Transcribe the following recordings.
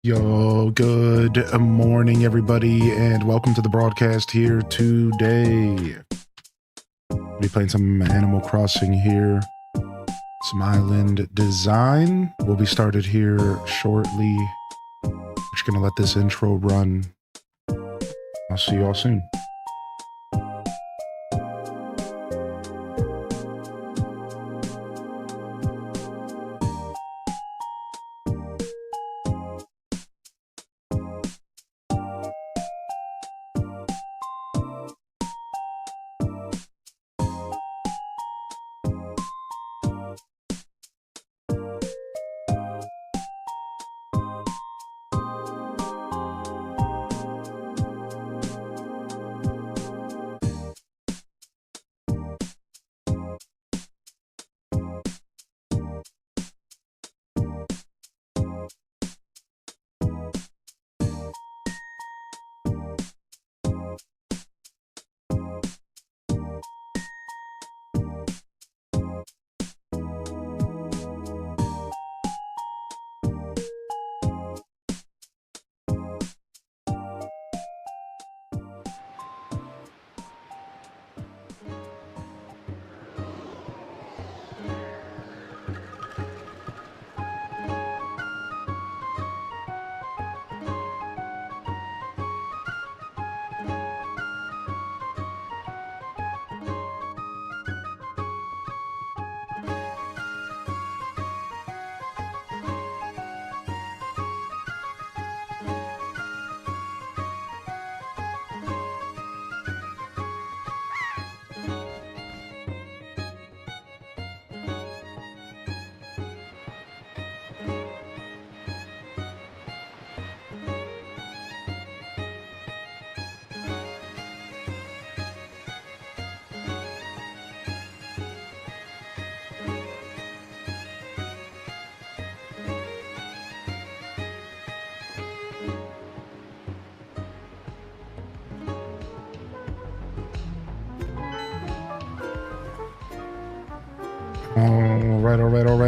Yo, good morning, everybody, and welcome to the broadcast here today. We'll be playing some Animal Crossing here, some island design. We'll be started here shortly. I'm just gonna let this intro run. I'll see you all soon.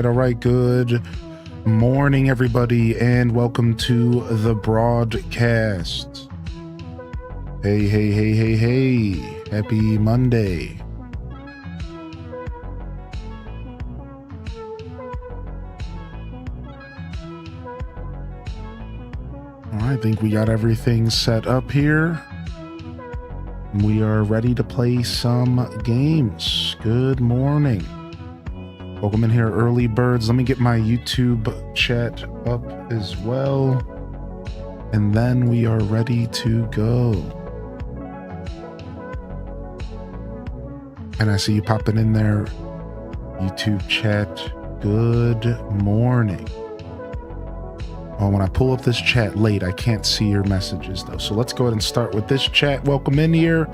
All right. Good morning, everybody, and welcome to the broadcast. Hey. Happy Monday. All right, I think we got everything set up here. We are ready to play some games. Good morning. Welcome in here, early birds. Let me get my YouTube chat up as well. And then we are ready to go. And I see you popping in there, YouTube chat. Good morning. Oh, when I pull up this chat late, I can't see your messages though. So let's go ahead and start with this chat. Welcome in here.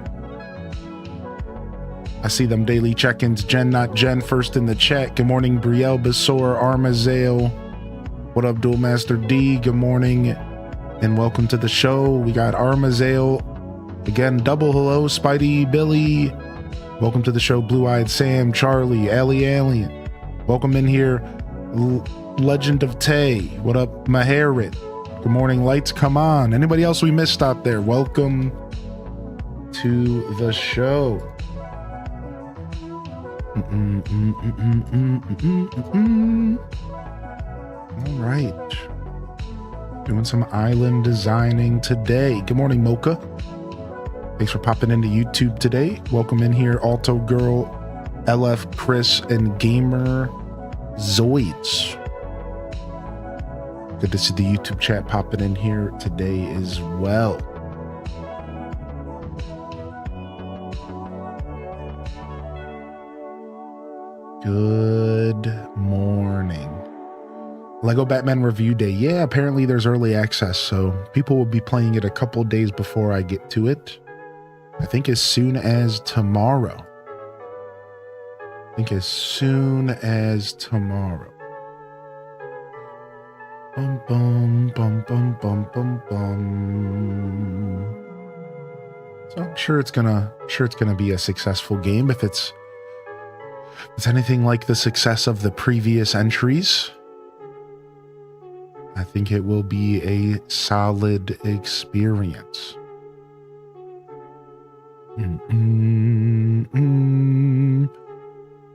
I see them daily check-ins. Jen, not Jen, first in the chat. Good morning, Brielle, Besor, Armazael. What up, Duelmaster D? Good morning and welcome to the show. We got Armazael. Again, double hello, Spidey, Billy. Welcome to the show, Blue-Eyed Sam, Charlie, Allie Alien. Welcome in here, Legend of Tay. What up, Maharit? Good morning, lights, come on. Anybody else we missed out there? Welcome to the show. All right, doing some island designing today. Good morning, Mocha. Thanks for popping into YouTube today. Welcome in here, Alto Girl, LF, Chris, and Gamer Zoids. Good to see the YouTube chat popping in here today as well. Good morning. Lego Batman Review Day. Yeah, apparently there's early access, so people will be playing it a couple days before I get to it. I think as soon as tomorrow. Bum, bum, bum, bum, bum, bum. So I'm sure it's gonna be a successful game if it's anything like the success of the previous entries. I think it will be a solid experience.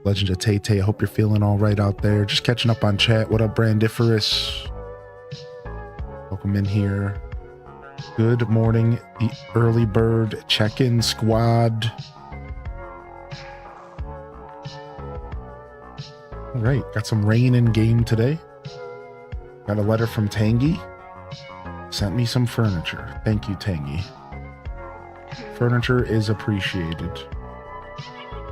Legend of Tay-Tay, I hope you're feeling all right out there. Just catching up on chat. What up, Brandiferous? Welcome in here. Good morning, the early bird check-in squad. All right, got some rain in game today. Got a letter from Tangy. Sent me some furniture. Thank you, Tangy. Furniture is appreciated.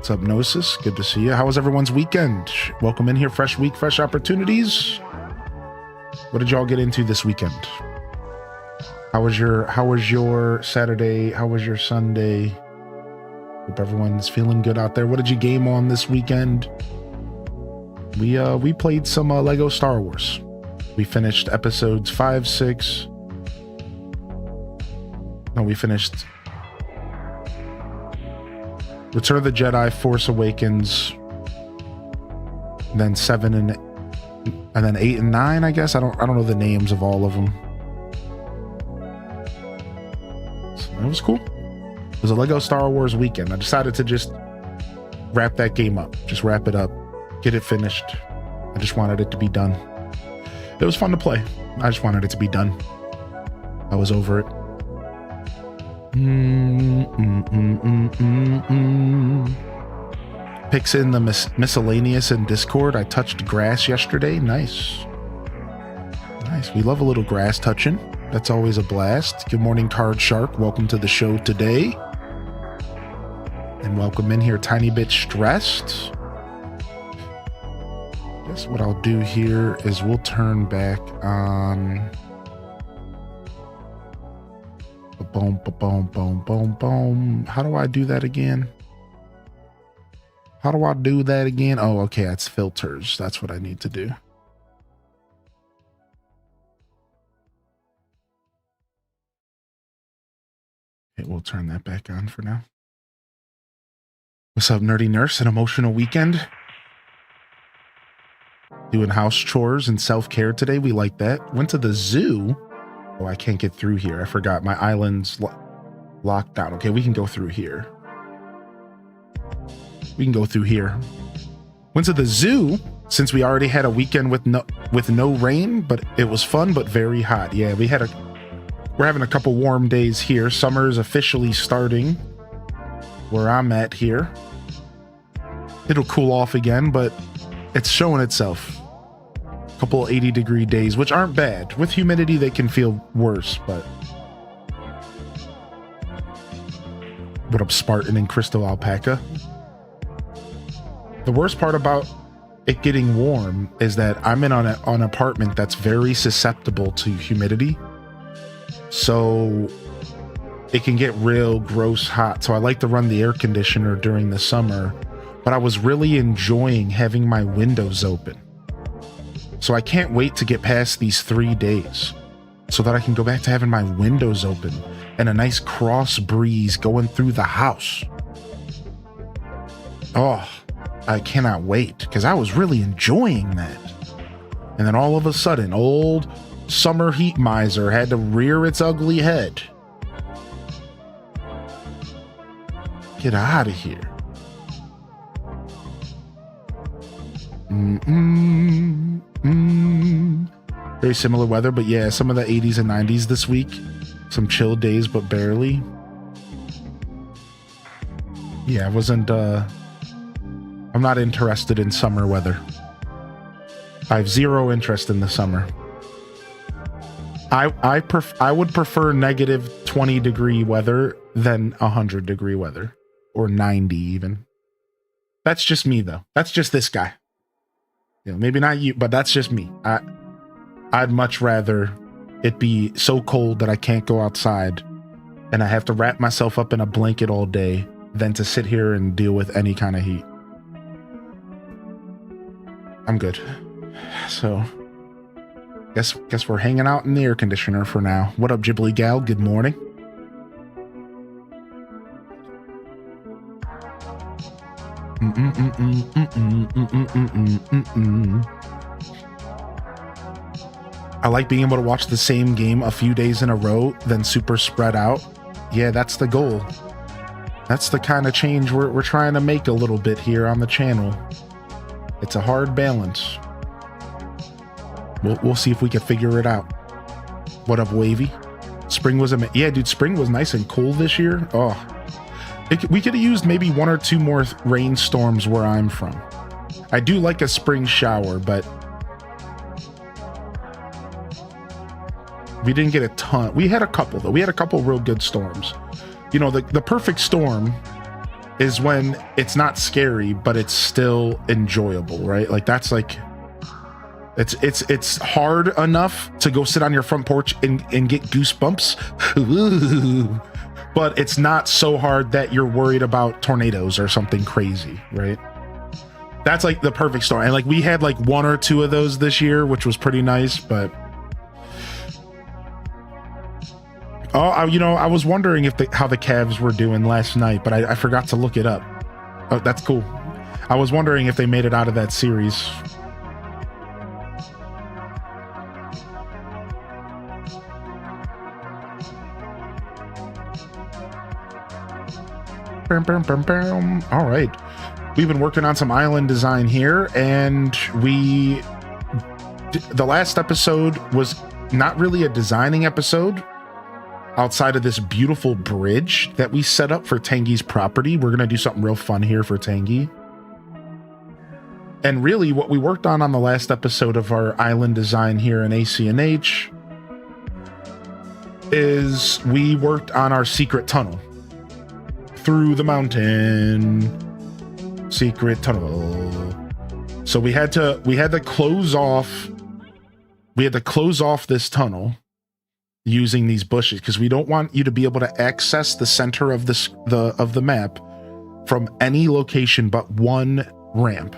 Subnosis, good to see you. How was everyone's weekend? Welcome in here. Fresh week, fresh opportunities. What did y'all get into this weekend? How was your Saturday? How was your Sunday? Hope everyone's feeling good out there. What did you game on this weekend? We played some Lego Star Wars. We finished episodes 5, 6. No, we finished Return of the Jedi, Force Awakens, then 7 and then 8 and 9, I guess. I don't know the names of all of them. So it was cool. It was a Lego Star Wars weekend. I decided to just wrap that game up. Just wrap it up. Get it finished. I just wanted it to be done. It was fun to play. I just wanted it to be done. I was over it. Picks in the miscellaneous in Discord. I touched grass yesterday. Nice. Nice. We love a little grass touching. That's always a blast. Good morning, Card Shark. Welcome to the show today. And welcome in here, Tiny Bit Stressed. Guess what I'll do here is we'll turn back on boom, boom, boom, boom, boom. How do I do that again? How do I do that again? Oh, okay, that's filters. That's what I need to do. Okay, we'll turn that back on for now. What's up, Nerdy Nurse? An emotional weekend? Doing house chores and self-care today. We like that. Went to the zoo. Oh, I can't get through here. I forgot my island's locked down. Okay, we can go through here. We can go through here. Went to the zoo since we already had a weekend with no rain, but it was fun but very hot. Yeah, we're having a couple warm days here. Summer is officially starting where I'm at here. It'll cool off again, but it's showing itself. A couple 80-degree days, which aren't bad. With humidity, they can feel worse, but... What up, Spartan and Crystal Alpaca? The worst part about it getting warm is that I'm in on an apartment that's very susceptible to humidity. So it can get real gross hot. So I like to run the air conditioner during the summer, but I was really enjoying having my windows open. So I can't wait to get past these 3 days so that I can go back to having my windows open and a nice cross breeze going through the house. Oh, I cannot wait because I was really enjoying that. And then all of a sudden, old summer heat miser had to rear its ugly head. Get out of here. Very similar weather, but yeah, some of the 80s and 90s this week. Some chill days, but barely. Yeah, I'm not interested in summer weather. I have zero interest in the summer. I would prefer negative 20-degree weather than 100-degree weather, or 90 even. That's just me, though. That's just this guy. You know, maybe not you, but that's just me. I'd much rather it be so cold that I can't go outside and I have to wrap myself up in a blanket all day than to sit here and deal with any kind of heat. I'm good. So, guess we're hanging out in the air conditioner for now. What up, Ghibli Gal? Good morning. I like being able to watch the same game a few days in a row, then super spread out. Yeah, that's the goal. That's the kind of change we're trying to make a little bit here on the channel. It's a hard balance. We'll see if we can figure it out. What up, Wavy? Spring was yeah, dude, spring was nice and cool this year. Oh, we could have used maybe 1 or 2 more rainstorms where I'm from. I do like a spring shower, but we didn't get a ton. We had a couple though. We had a couple real good storms. You know, the perfect storm is when it's not scary, but it's still enjoyable, right? Like that's like, it's hard enough to go sit on your front porch and get goosebumps. But it's not so hard that you're worried about tornadoes or something crazy, right? That's like the perfect storm. And like we had like 1 or 2 of those this year, which was pretty nice, but you know, I was wondering if how the Cavs were doing last night, but I forgot to look it up. Oh, that's cool. I was wondering if they made it out of that series. All right. We've been working on some island design here, and the last episode was not really a designing episode. Outside of this beautiful bridge that we set up for Tanguy's property, we're going to do something real fun here for Tanguy. And really what we worked on the last episode of our island design here in ACNH is we worked on our secret tunnel through the mountain. Secret tunnel. So we had to close off this tunnel using these bushes because we don't want you to be able to access the center of the map from any location but one ramp.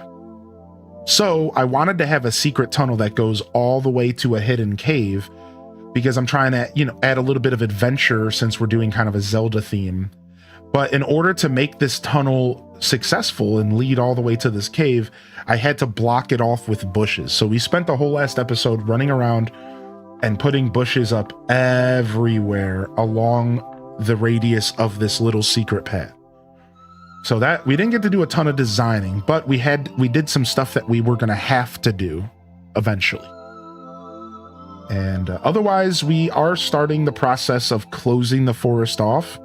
So I wanted to have a secret tunnel that goes all the way to a hidden cave because I'm trying to, you know, add a little bit of adventure since we're doing kind of a Zelda theme. But in order to make this tunnel successful and lead all the way to this cave, I had to block it off with bushes. So we spent the whole last episode running around and putting bushes up everywhere along the radius of this little secret path. So that we didn't get to do a ton of designing, but we did some stuff that we were going to have to do eventually. And otherwise, we are starting the process of closing the forest off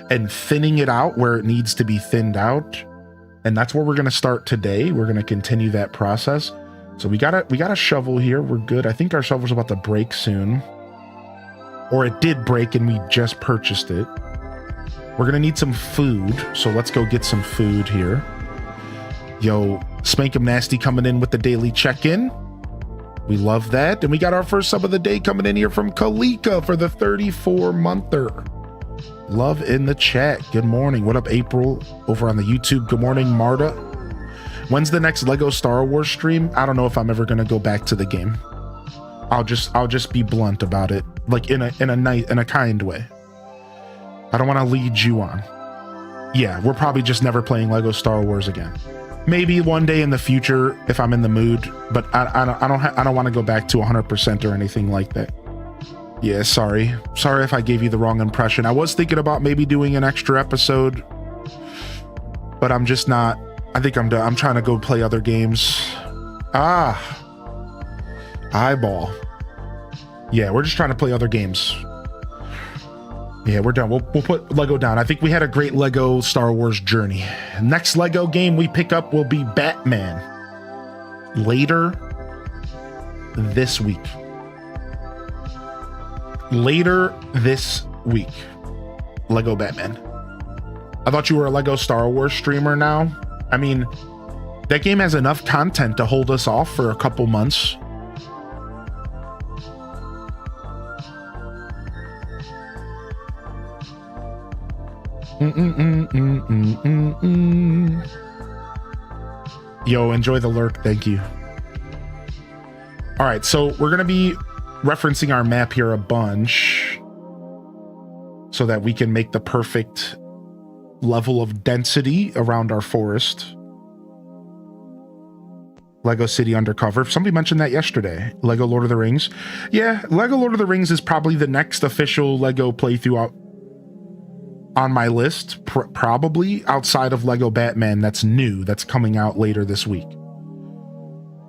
and thinning it out where it needs to be thinned out. And that's where we're going to start today. We're going to continue that process. So we got a shovel here. We're good. I think our shovel's about to break soon. Or it did break and we just purchased it. We're going to need some food. So let's go get some food here. Yo, Spankum Nasty coming in with the daily check-in. We love that. And we got our first sub of the day coming in here from Kalika for the 34-monther. Love in the chat. Good morning. What up, April? Over on the YouTube. Good morning, Marta. When's the next Lego Star Wars stream? I don't know if I'm ever gonna go back to the game. I'll just be blunt about it, like in a kind way. I don't want to lead you on. Yeah, we're probably just never playing Lego Star Wars again. Maybe one day in the future if I'm in the mood, but I don't want to go back to 100% or anything like that. Yeah, sorry if I gave you the wrong impression. I was thinking about maybe doing an extra episode, but I'm just not. I think I'm done. I'm trying to go play other games. Eyeball. Yeah, we're just trying to play other games. Yeah, we're done. We'll put Lego down. I think we had a great Lego Star Wars journey. Next Lego game we pick up will be Batman. Later this week. Lego Batman. I thought you were a Lego Star Wars streamer now. I mean, that game has enough content to hold us off for a couple months. Yo, enjoy the lurk. Thank you. All right, so we're going to be referencing our map here a bunch so that we can make the perfect level of density around our forest. Lego City Undercover. Somebody mentioned that yesterday. Lego Lord of the Rings. Yeah, Lego Lord of the Rings is probably the next official Lego playthrough on my list, probably outside of Lego Batman. That's new, that's coming out later this week.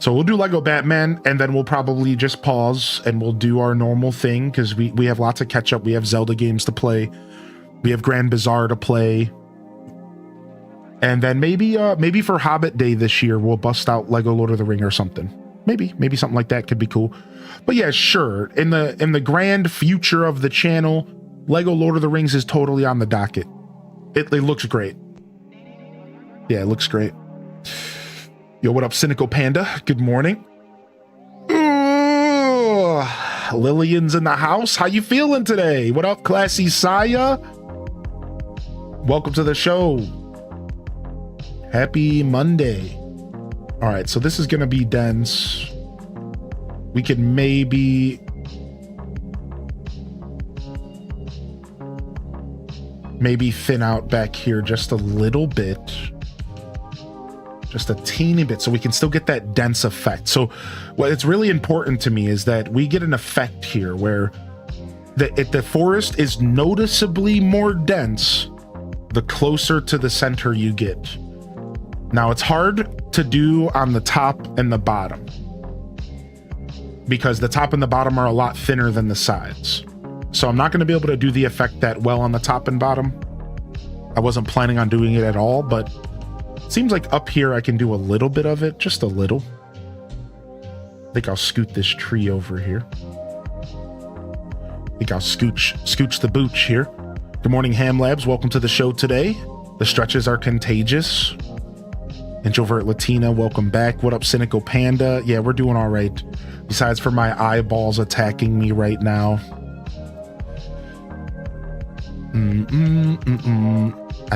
So we'll do Lego Batman, and then we'll probably just pause and we'll do our normal thing, because we have lots of catch up. We have Zelda games to play, we have Grand Bazaar to play, and then maybe for Hobbit Day this year we'll bust out Lego Lord of the Ring or something. Maybe something like that could be cool. But yeah, sure, in the grand future of the channel, Lego Lord of the Rings is totally on the docket. It looks great. Yeah, it looks great. Yo, what up, Cynical Panda? Good morning. Ooh, Lillian's in the house. How you feeling today? What up, Classy Saya? Welcome to the show. Happy Monday. All right, so this is gonna be dense. We could maybe thin out back here just a little bit, just a teeny bit, so we can still get that dense effect. So what's really important to me is that we get an effect here where the forest is noticeably more dense the closer to the center you get. Now it's hard to do on the top and the bottom, because the top and the bottom are a lot thinner than the sides. So I'm not going to be able to do the effect that well on the top and bottom. I wasn't planning on doing it at all, but it seems like up here I can do a little bit of it, just a little. I think I'll scoot this tree over here. I think I'll scooch the booch here. Good morning, Ham Labs. Welcome to the show today. The stretches are contagious. Introvert Latina, welcome back. What up, Cynical Panda? Yeah, we're doing all right. Besides for my eyeballs attacking me right now. I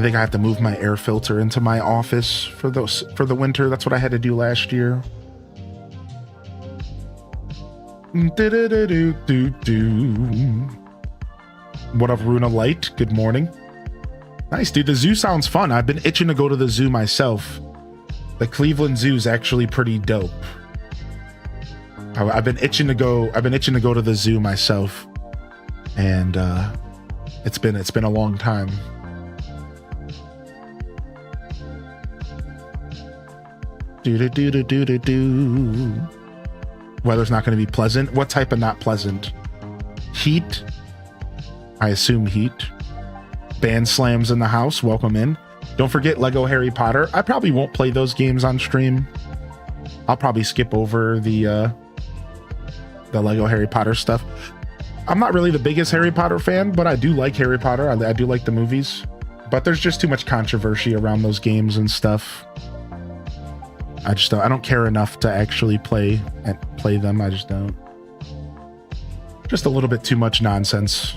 think I have to move my air filter into my office for the winter. That's what I had to do last year. What up, Runa Light? Good morning. Nice, dude. The zoo sounds fun. I've been itching to go to the zoo myself. The Cleveland Zoo is actually pretty dope. I've been itching to go to the zoo myself, and it's been a long time. Weather's not going to be pleasant. What type of not pleasant? Heat? I assume heat. Band slams in the house. Welcome in. Don't forget Lego Harry Potter. I probably won't play those games on stream. I'll probably skip over the Lego Harry Potter stuff. I'm not really the biggest Harry Potter fan, but I do like Harry Potter. I do like the movies, but there's just too much controversy around those games and stuff. I don't care enough to actually play them. I just don't. Just a little bit too much nonsense.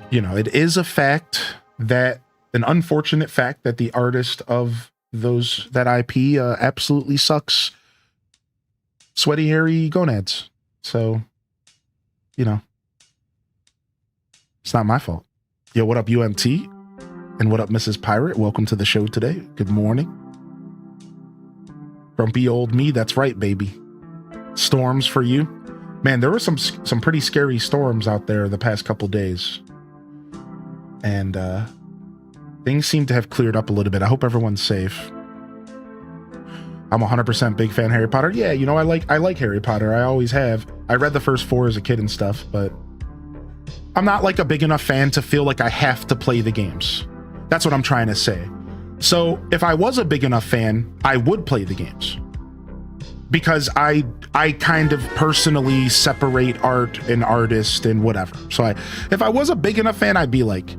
You know, it is an unfortunate fact that the artist of that IP absolutely sucks sweaty, hairy gonads. So, you know, it's not my fault. Yo, what up, UMT? And what up, Mrs. Pirate? Welcome to the show today. Good morning. Grumpy old me. That's right, baby. Storms for you. Man, there were some pretty scary storms out there the past couple days. And things seem to have cleared up a little bit. I hope everyone's safe. I'm 100% big fan of Harry Potter. Yeah, you know, I like Harry Potter. I always have. I read the first 4 as a kid and stuff, but I'm not like a big enough fan to feel like I have to play the games. That's what I'm trying to say. So if I was a big enough fan, I would play the games, because I kind of personally separate art and artist and whatever. So if I was a big enough fan, I'd be like,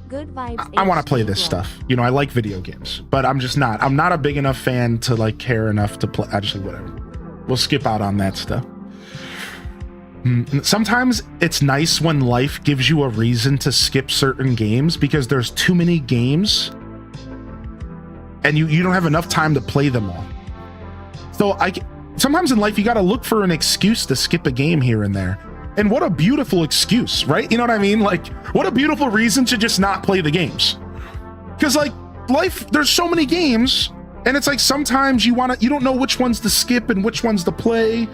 good vibes. I want to play this stuff. You know, I like video games, but I'm not a big enough fan to like care enough to play. I just like, whatever. We'll skip out on that stuff. Sometimes it's nice when life gives you a reason to skip certain games, because there's too many games and you don't have enough time to play them all. So sometimes in life you got to look for an excuse to skip a game here and there. And what a beautiful excuse, right? You know what I mean? Like, what a beautiful reason to just not play the games. Because like life, there's so many games And it's like sometimes you don't know which ones to skip and which ones to play.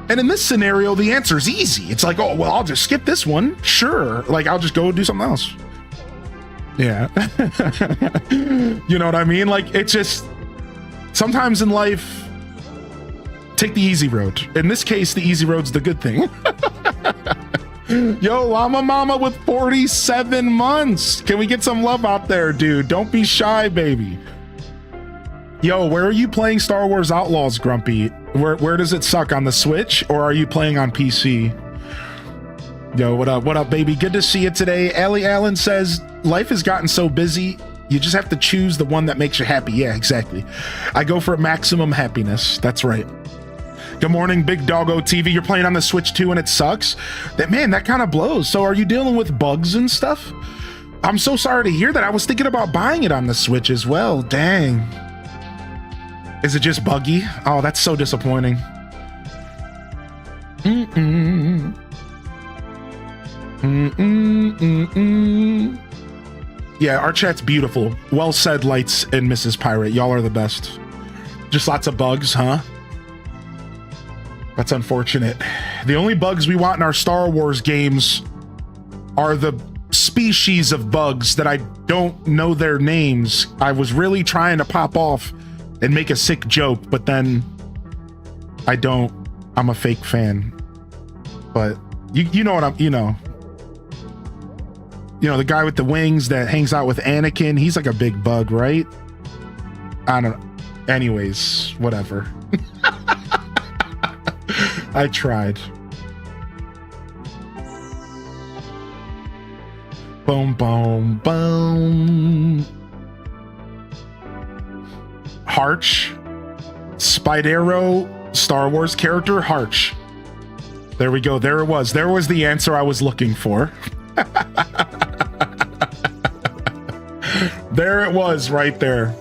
And in this scenario, the answer is easy. It's like, oh, well, I'll just skip this one. Sure. Like, I'll just go do something else. Yeah. You know what I mean? Like, it's just sometimes in life, take the easy road. In this case, the easy road's the good thing. Yo, Llama Mama with 47 months. Can we get some love out there, dude? Don't be shy, baby. Yo, where are you playing Star Wars Outlaws, Grumpy? Where does it suck, on the Switch, or are you playing on PC? Yo, what up, baby? Good to see you today. Allie Allen says, life has gotten so busy, you just have to choose the one that makes you happy. Yeah, exactly. I go for maximum happiness. That's right. Good morning, Big Doggo TV. You're playing on the Switch too and it sucks? That kind of blows. So are you dealing with bugs and stuff? I'm so sorry to hear that. I was thinking about buying it on the Switch as well. Dang. Is it just buggy? Oh, that's so disappointing. Yeah, our chat's beautiful. Well said, Lights and Mrs. Pirate. Y'all are the best. Just lots of bugs, huh? That's unfortunate. The only bugs we want in our Star Wars games are the species of bugs that I don't know their names. I was really trying to pop off and make a sick joke, but then I don't. I'm a fake fan. But you know what you know, the guy with the wings that hangs out with Anakin, he's like a big bug, right? I don't know. Anyways, whatever. I tried. Boom, boom, boom. Harch. Spidero, Star Wars character, Harch. There we go. There it was. There was the answer I was looking for. There it was right there.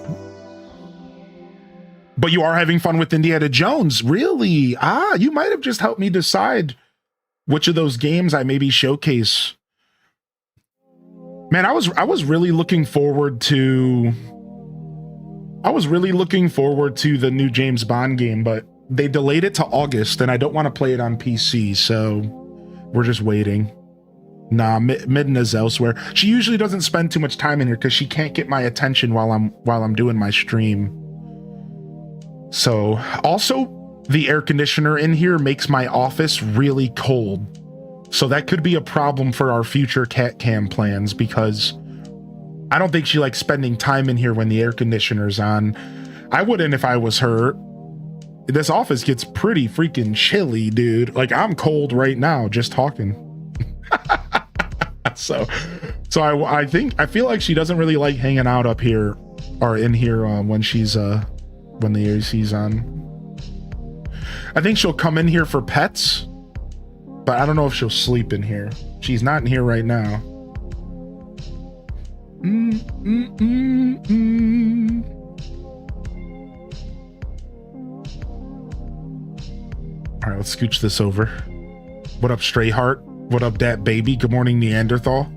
But you are having fun with Indiana Jones. Really? You might have just helped me decide which of those games I maybe showcase. Man, I was really looking forward to the new James Bond game, but they delayed it to August and I don't want to play it on PC, so we're just waiting. Nah, Midna's elsewhere. She usually doesn't spend too much time in here because she can't get my attention while I'm doing my stream. So, also, the air conditioner in here makes my office really cold. So that could be a problem for our future cat cam plans because I don't think she likes spending time in here when the air conditioner's on. I wouldn't if I was her. This office gets pretty freaking chilly, dude. Like, I'm cold right now just talking. So I feel like she doesn't really like hanging out up here or in here when the AC's on. I think she'll come in here for pets, but I don't know if she'll sleep in here. She's not in here right now. All right, let's scooch this over. What up, Stray Heart? What up, Dat Baby? Good morning, Neanderthal.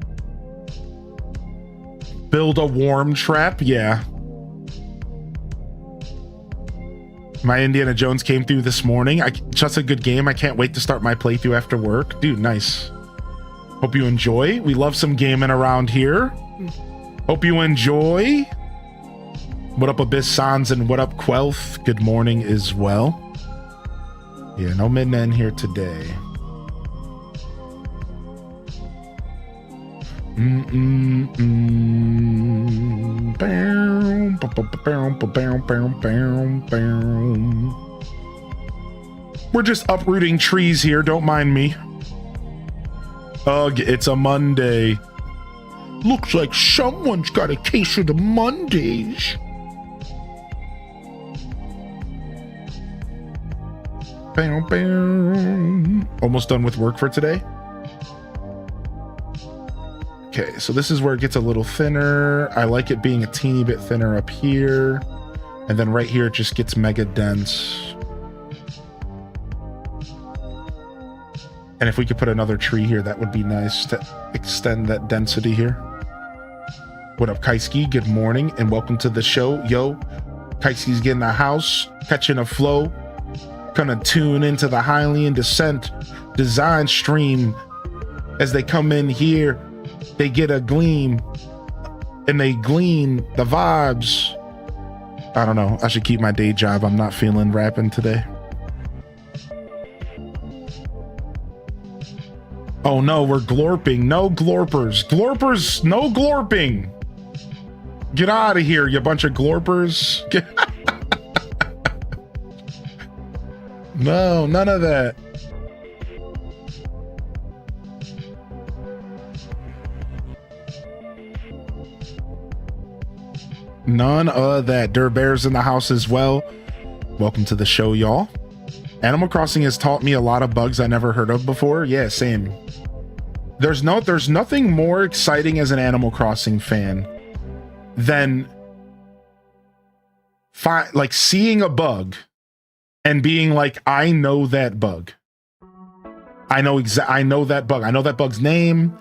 Build a worm trap? Yeah. My Indiana Jones came through this morning. Just a good game. I can't wait to start my playthrough after work. Dude, nice. Hope you enjoy. We love some gaming around here. Hope you enjoy. What up, Abyss Sans, and what up, Quelth? Good morning as well. Yeah, no Midna in here today. We're just uprooting trees here, don't mind me. Ugh, it's a Monday. Looks like someone's got a case of the Mondays. Almost done with work for today. Okay, so this is where it gets a little thinner. I like it being a teeny bit thinner up here. And then right here, it just gets mega dense. And if we could put another tree here, that would be nice to extend that density here. What up, Kaisky? Good morning and welcome to the show. Yo, Kaiski's getting a house, catching a flow, gonna tune into the Hylian Descent design stream. As they come in here, they get a gleam and they glean the vibes. I don't know. I should keep my day job. I'm not feeling rapping today. Oh no, we're glorping. No glorpers. Glorpers, no glorping. Get out of here, you bunch of glorpers. No, none of that. None of that. Durbear's in the house as well. Welcome to the show, y'all. Animal Crossing has taught me a lot of bugs I never heard of before. Yeah, same. There's nothing more exciting as an Animal Crossing fan than like seeing a bug and being like, I know that bug. I know that bug. I know that bug's name.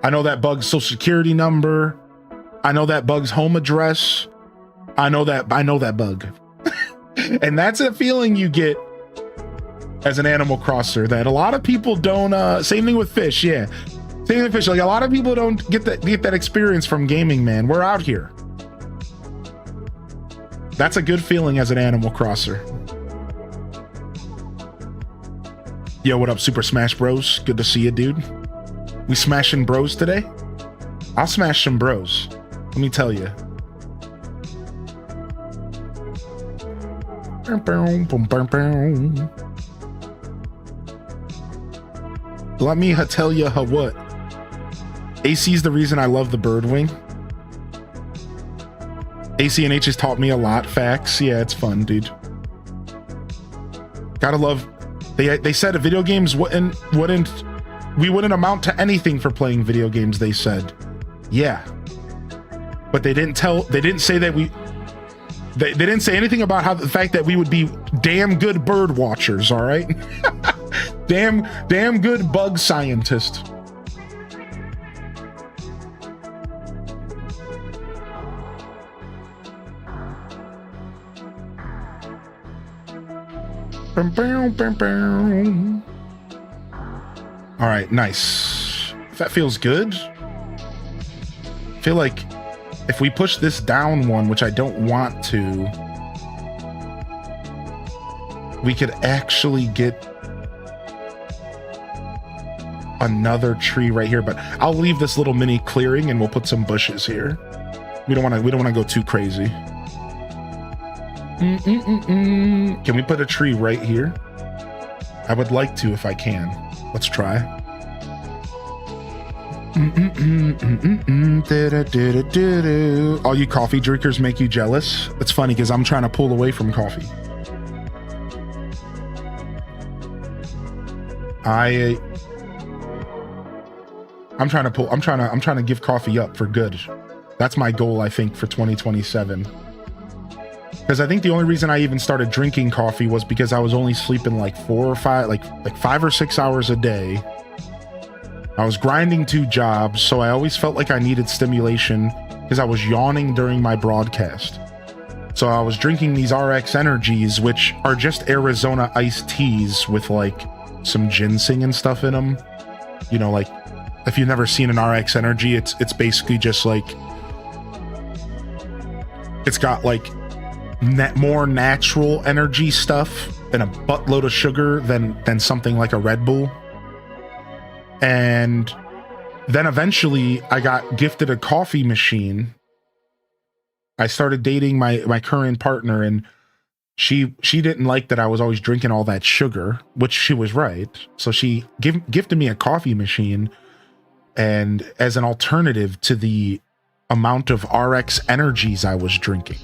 I know that bug's social security number. I know that bug's home address. I know that bug. And that's a feeling you get as an Animal Crosser that a lot of people don't. Same thing with fish. Yeah. Same thing with fish. Like a lot of people don't get that experience from gaming, man. We're out here. That's a good feeling as an Animal Crosser. Yo, what up, Super Smash Bros? Good to see you, dude. We smashing bros today? I'll smash some bros. Let me tell you. Let me tell you what. AC is the reason I love the Birdwing. ACNH has taught me a lot. Facts. Yeah, it's fun, dude. Gotta love. They said video games wouldn't amount to anything for playing video games. They said, yeah, but they didn't say that they didn't say anything about how the fact that we would be damn good bird watchers. All right. damn good bug scientist. All right, nice. That feels good. I feel like if we push this down one, which I don't want to, we could actually get another tree right here, but I'll leave this little mini clearing and we'll put some bushes here. We don't want to go too crazy. Can we put a tree right here? I would like to if I can. Let's try. All you coffee drinkers make you jealous? It's funny because I'm trying to pull away from coffee. I'm trying to give coffee up for good. That's my goal, I think, for 2027. Because I think the only reason I even started drinking coffee was because I was only sleeping like 5 or 6 hours a day. I was grinding 2 jobs, so I always felt like I needed stimulation because I was yawning during my broadcast. So I was drinking these RX Energies, which are just Arizona iced teas with like some ginseng and stuff in them. You know, like if you've never seen an RX Energy, it's basically just like, it's got like more natural energy stuff and a buttload of sugar than something like a Red Bull. And then eventually I got gifted a coffee machine. I started dating my current partner, and she didn't like that I was always drinking all that sugar, which she was right. So she gifted me a coffee machine, and as an alternative to the amount of RX Energies I was drinking,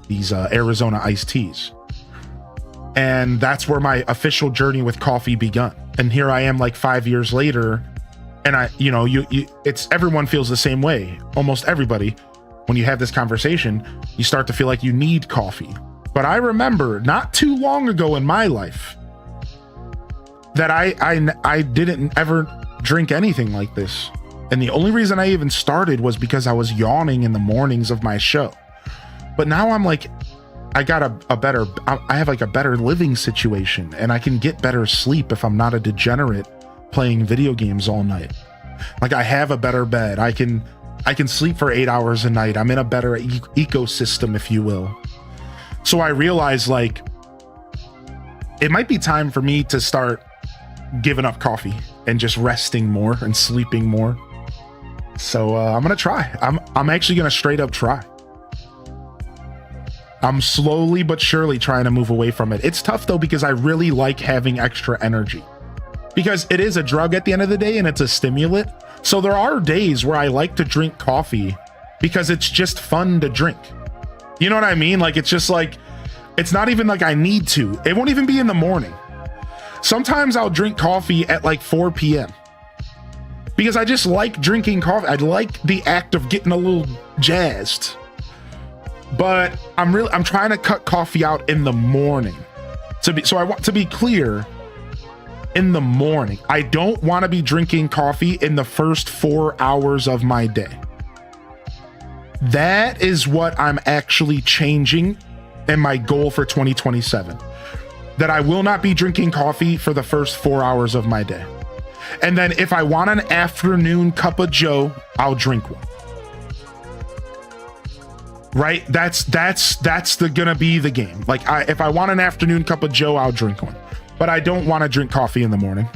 these Arizona iced teas. And that's where my official journey with coffee begun. And here I am like 5 years later, and it's everyone feels the same way. Almost everybody, when you have this conversation, you start to feel like you need coffee. But I remember not too long ago in my life that I didn't ever drink anything like this. And the only reason I even started was because I was yawning in the mornings of my show. But now I'm like, I got I have like a better living situation, and I can get better sleep if I'm not a degenerate playing video games all night. Like, I have a better bed. I can sleep for 8 hours a night. I'm in a better ecosystem, if you will. So I realized, like, it might be time for me to start giving up coffee and just resting more and sleeping more. So I'm gonna try. I'm actually gonna straight up try. I'm slowly but surely trying to move away from it. It's tough though, because I really like having extra energy, because it is a drug at the end of the day, and it's a stimulant. So there are days where I like to drink coffee because it's just fun to drink. You know what I mean? Like, it's just like, it's not even like I need to. It won't even be in the morning. Sometimes I'll drink coffee at like 4 p.m. because I just like drinking coffee. I like the act of getting a little jazzed. But I'm trying to cut coffee out in the morning. So I want to be clear, in the morning. I don't want to be drinking coffee in the first 4 hours of my day. That is what I'm actually changing in my goal for 2027. That I will not be drinking coffee for the first 4 hours of my day. And then if I want an afternoon cup of joe, I'll drink one. Right? That's gonna be the game. Like, if I want an afternoon cup of joe, I'll drink one. But I don't want to drink coffee in the morning.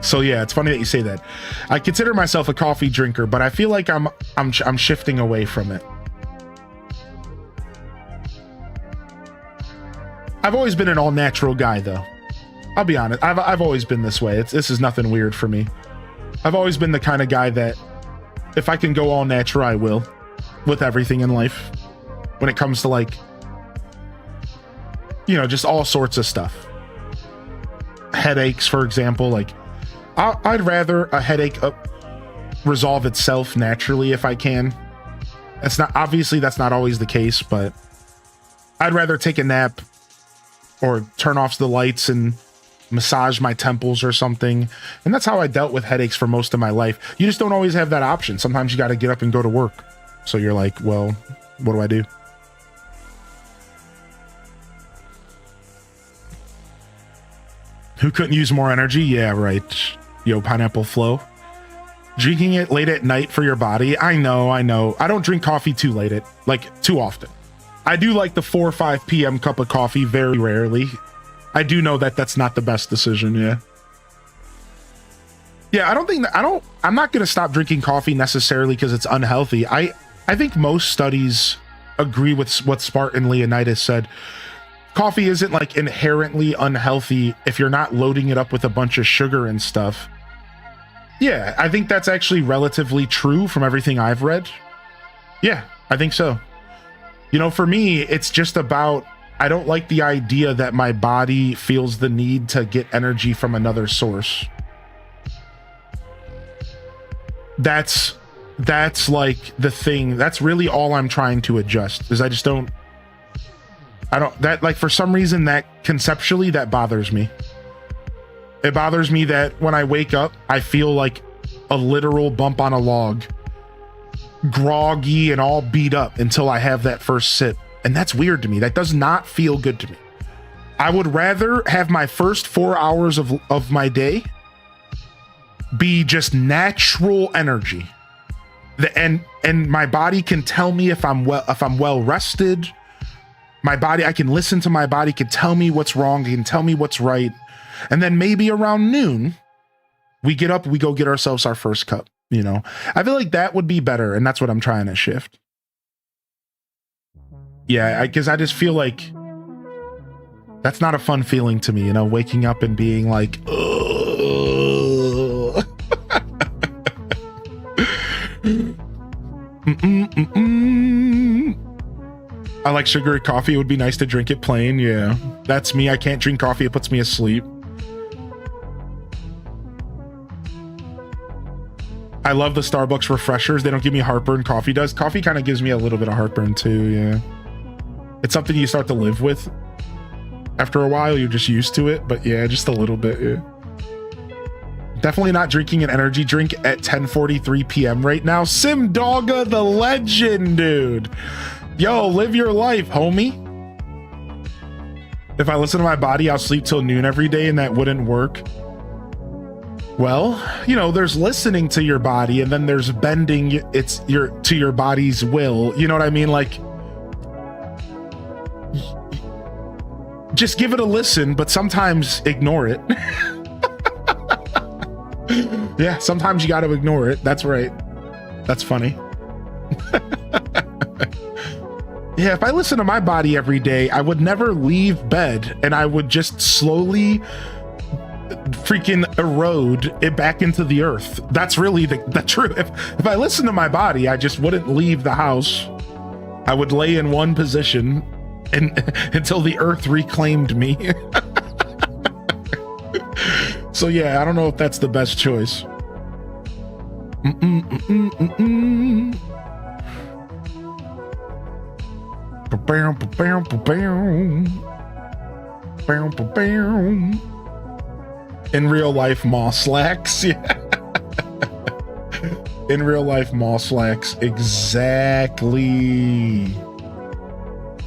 So yeah, it's funny that you say that. I consider myself a coffee drinker, but I feel like I'm shifting away from it. I've always been an all natural guy though. I'll be honest. I've always been this way. This is nothing weird for me. I've always been the kind of guy that if I can go all natural, I will, with everything in life. When it comes to, like, you know, just all sorts of stuff. Headaches, for example, like, I'd rather a headache resolve itself naturally if I can. That's not always the case, but I'd rather take a nap or turn off the lights and massage my temples or something. And that's how I dealt with headaches for most of my life. You just don't always have that option. Sometimes you got to get up and go to work. So you're like, well, what do I do? Who couldn't use more energy? Yeah, right. Yo, Pineapple Flow. Drinking it late at night for your body. I know. I don't drink coffee too too often. I do like the 4 or 5 p.m. cup of coffee very rarely. I do know that that's not the best decision. Yeah, I'm not going to stop drinking coffee necessarily because it's unhealthy. I think most studies agree with what Spartan Leonidas said. Coffee isn't like inherently unhealthy if you're not loading it up with a bunch of sugar and stuff. Yeah, I think that's actually relatively true from everything I've read. Yeah, I think so. You know, for me, it's just about, I don't like the idea that my body feels the need to get energy from another source. That's like the thing. That's really all I'm trying to adjust, is that, like, for some reason, that conceptually, that bothers me. It bothers me that when I wake up, I feel like a literal bump on a log, groggy and all beat up until I have that first sip. And that's weird to me. That does not feel good to me. I would rather have my first 4 hours of my day be just natural energy. And my body can tell me if I'm well rested. I can listen to my body, can tell me what's wrong, it can tell me what's right. And then maybe around noon, we get up, we go get ourselves our first cup, you know? I feel like that would be better, and that's what I'm trying to shift. Yeah, because I just feel like that's not a fun feeling to me, you know, waking up and being like, ugh. I like sugary coffee. It would be nice to drink it plain. Yeah, that's me. I can't drink coffee. It puts me asleep. I love the Starbucks refreshers. They don't give me heartburn. Coffee does. Coffee kind of gives me a little bit of heartburn too. Yeah. It's something you start to live with. After a while, you're just used to it. But yeah, just a little bit. Yeah. Definitely not drinking an energy drink at 10:43 p.m. right now. Sim Dogga the legend, dude. Yo, live your life, homie. If I listen to my body, I'll sleep till noon every day, and that wouldn't work. Well, you know, there's listening to your body, and then there's bending to your body's will. You know what I mean? Like, just give it a listen, but sometimes ignore it. Yeah, sometimes you got to ignore it. That's right. That's funny. Yeah, if I listen to my body every day, I would never leave bed, and I would just slowly freaking erode it back into the earth. That's really the truth. If I listen to my body, I just wouldn't leave the house. I would lay in one position until the earth reclaimed me. So yeah, I don't know if that's the best choice. In real life, mall slacks. Yeah. In real life, mall slacks. Exactly.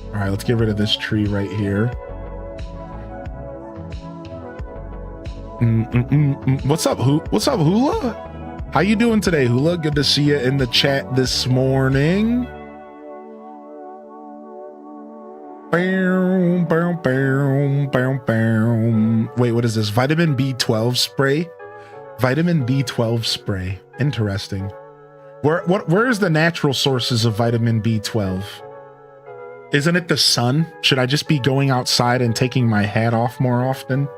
All right, let's get rid of this tree right here. What's up, Hula? How you doing today, Hula? Good to see you in the chat this morning. Wait, what is this? Vitamin B12 spray? Vitamin B12 spray. Interesting. Where is the natural sources of vitamin B12? Isn't it the sun? Should I just be going outside and taking my hat off more often?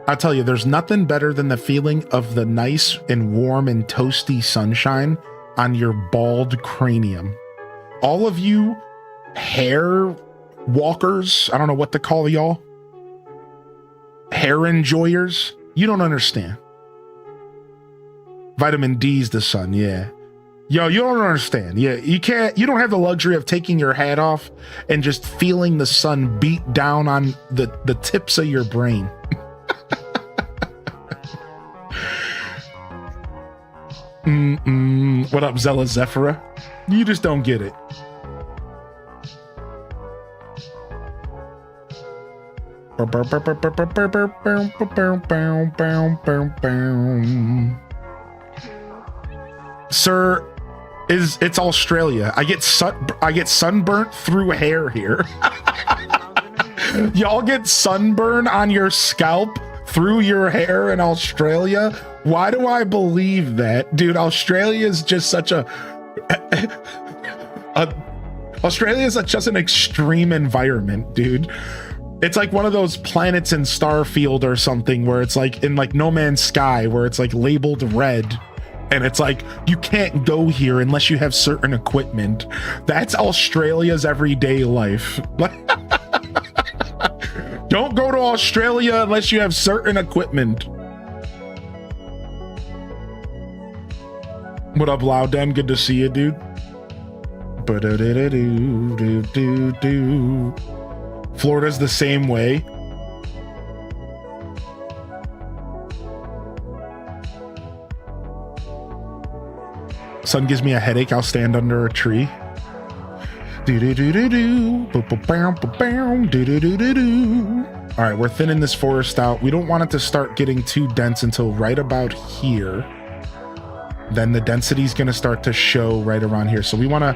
I'll tell you, there's nothing better than the feeling of the nice and warm and toasty sunshine on your bald cranium. All of you hair walkers, I don't know what to call y'all, hair enjoyers, you don't understand. Vitamin D's the sun, yeah. Yo, you don't understand. Yeah, you don't have the luxury of taking your hat off and just feeling the sun beat down on the tips of your brain. What up, Zella Zephyrah? You just don't get it. Sir, it's Australia. I get sunburnt through hair here. Y'all get sunburn on your scalp through your hair in Australia? Why do I believe that? Dude, Australia is just such just an extreme environment, dude. It's like one of those planets in Starfield or something where it's like in like No Man's Sky where it's like labeled red and it's like you can't go here unless you have certain equipment. That's Australia's everyday life. Don't go to Australia unless you have certain equipment. What up, Loudden? Good to see you, dude. Florida's the same way. Sun gives me a headache. I'll stand under a tree. All right, we're thinning this forest out. We don't want it to start getting too dense until right about here. Then the density is going to start to show right around here. So we want to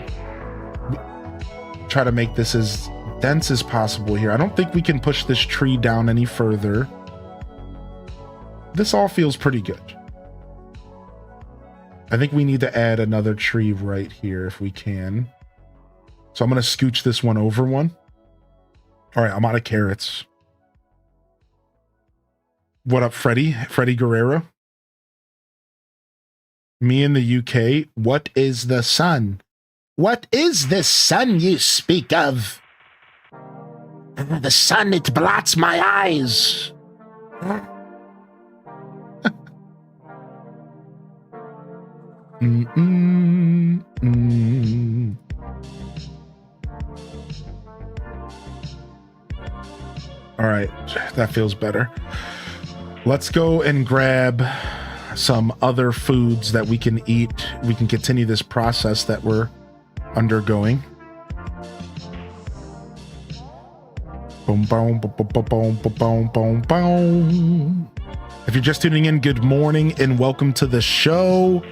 try to make this as dense as possible here. I don't think we can push this tree down any further. This all feels pretty good. I think we need to add another tree right here if we can. So I'm going to scooch this one over one. All right, I'm out of carrots. What up, Freddie? Freddie Guerrero? Me in the UK. What is the sun? What is this sun you speak of? The sun, it blots my eyes. All right, that feels better. Let's go and grab some other foods that we can eat. We can continue this process that we're undergoing. Boom, boom, boom, boom, boom, boom, boom, boom. If you're just tuning in, good morning and welcome to the show.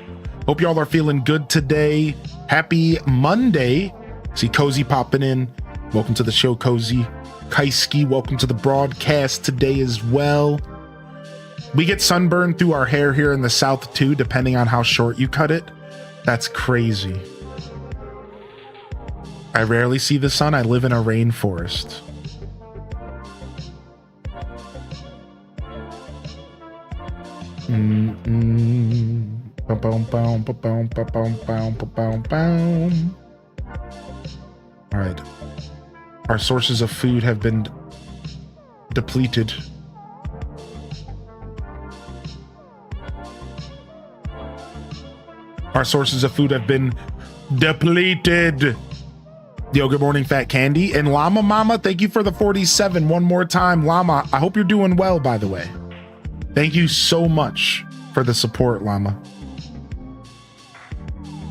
Hope y'all are feeling good today. Happy Monday. See Cozy popping in. Welcome to the show, Cozy. Kaiski, welcome to the broadcast today as well. We get sunburned through our hair here in the South too, depending on how short you cut it. That's crazy. I rarely see the sun. I live in a rainforest. All right. Our sources of food have been depleted. Our sources of food have been depleted. Yo, good morning, Fat Candy. And Llama Mama, thank you for the 47 one more time. Llama, I hope you're doing well, by the way. Thank you so much for the support, Llama.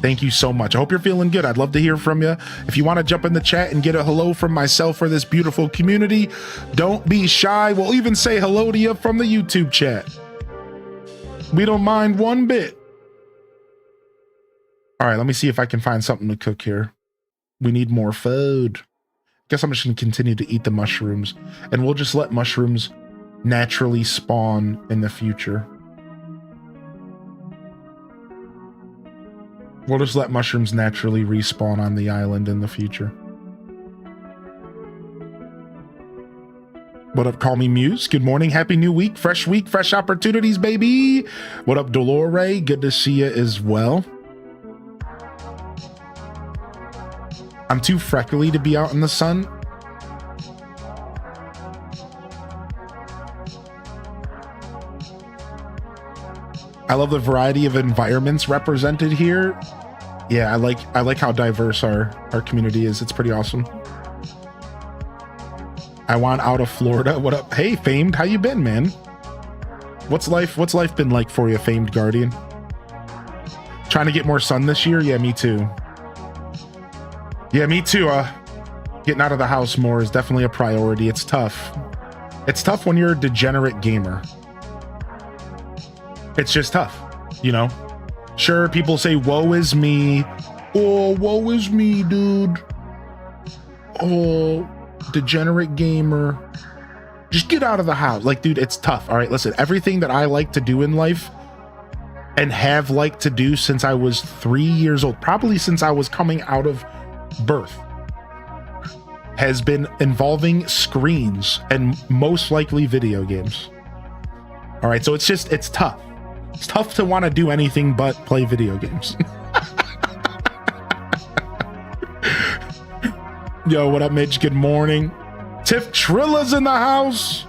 Thank you so much. I hope you're feeling good. I'd love to hear from you. If you want to jump in the chat and get a hello from myself for this beautiful community, don't be shy. We'll even say hello to you from the YouTube chat. We don't mind one bit. All right, let me see if I can find something to cook here. We need more food. Guess I'm just going to continue to eat the mushrooms, and we'll just let mushrooms naturally spawn in the future. We'll just let mushrooms naturally respawn on the island in the future. What up, call me Muse? Good morning, happy new week, fresh opportunities, baby. What up, Dolore? Good to see you as well. I'm too freckly to be out in the sun. I love the variety of environments represented here. Yeah, I like how diverse our community is. It's pretty awesome. I want out of Florida. What up? Hey, Famed, how you been, man? What's life been like for you, Famed Guardian? Trying to get more sun this year? Yeah, me too. Yeah, me too. Getting out of the house more is definitely a priority. It's tough. It's tough when you're a degenerate gamer. It's just tough, you know? Sure, people say, woe is me. Oh, woe is me, dude. Oh, degenerate gamer. Just get out of the house. Like, dude, it's tough. All right, listen, everything that I like to do in life and have liked to do since I was 3 years old, probably since I was coming out of birth, has been involving screens and most likely video games. All right, so it's tough. It's tough to want to do anything but play video games. Yo, what up, Mitch? Good morning. Tiff Trilla's in the house.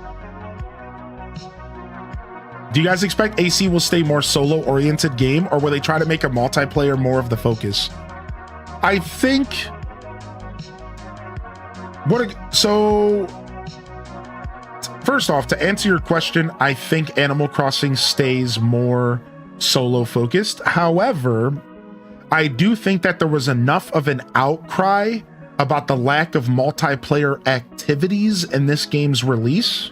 Do you guys expect AC will stay more solo-oriented game, or will they try to make a multiplayer more of the focus? I think... First off, to answer your question, I think Animal Crossing stays more solo-focused. However, I do think that there was enough of an outcry about the lack of multiplayer activities in this game's release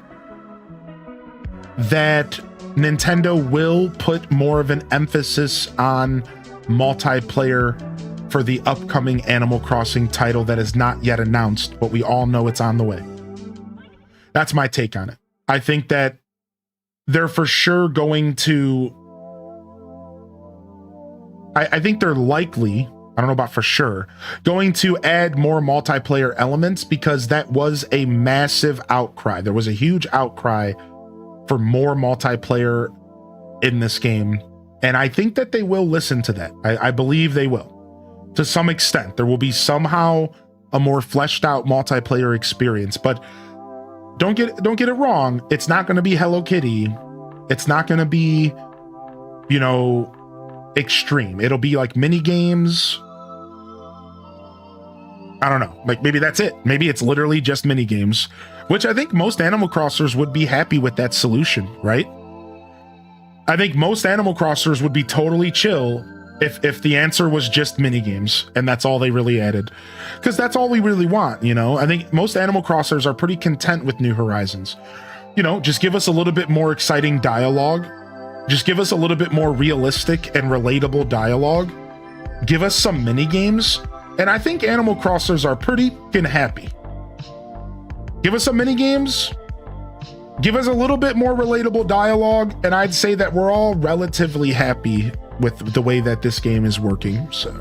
that Nintendo will put more of an emphasis on multiplayer for the upcoming Animal Crossing title that is not yet announced, but we all know it's on the way. That's my take on it. I think that they're for sure going to... I think they're likely, I don't know about for sure, going to add more multiplayer elements, because that was a massive outcry. There was a huge outcry for more multiplayer in this game. And I think that they will listen to that. I believe they will. To some extent, there will be somehow a more fleshed out multiplayer experience, but don't get it wrong. It's not going to be Hello Kitty. It's not going to be, you know, extreme. It'll be like mini games. I don't know. Like maybe that's it. Maybe it's literally just mini games, which I think most Animal Crossers would be happy with that solution, right? I think most Animal Crossers would be totally chill if the answer was just mini games and that's all they really added, because that's all we really want. You know, I think most Animal Crossers are pretty content with New Horizons. You know, just give us a little bit more exciting dialogue. Just give us a little bit more realistic and relatable dialogue. Give us some mini games, and I think Animal Crossers are pretty fucking happy. Give us some mini games. Give us a little bit more relatable dialogue, and I'd say that we're all relatively happy with the way that this game is working. So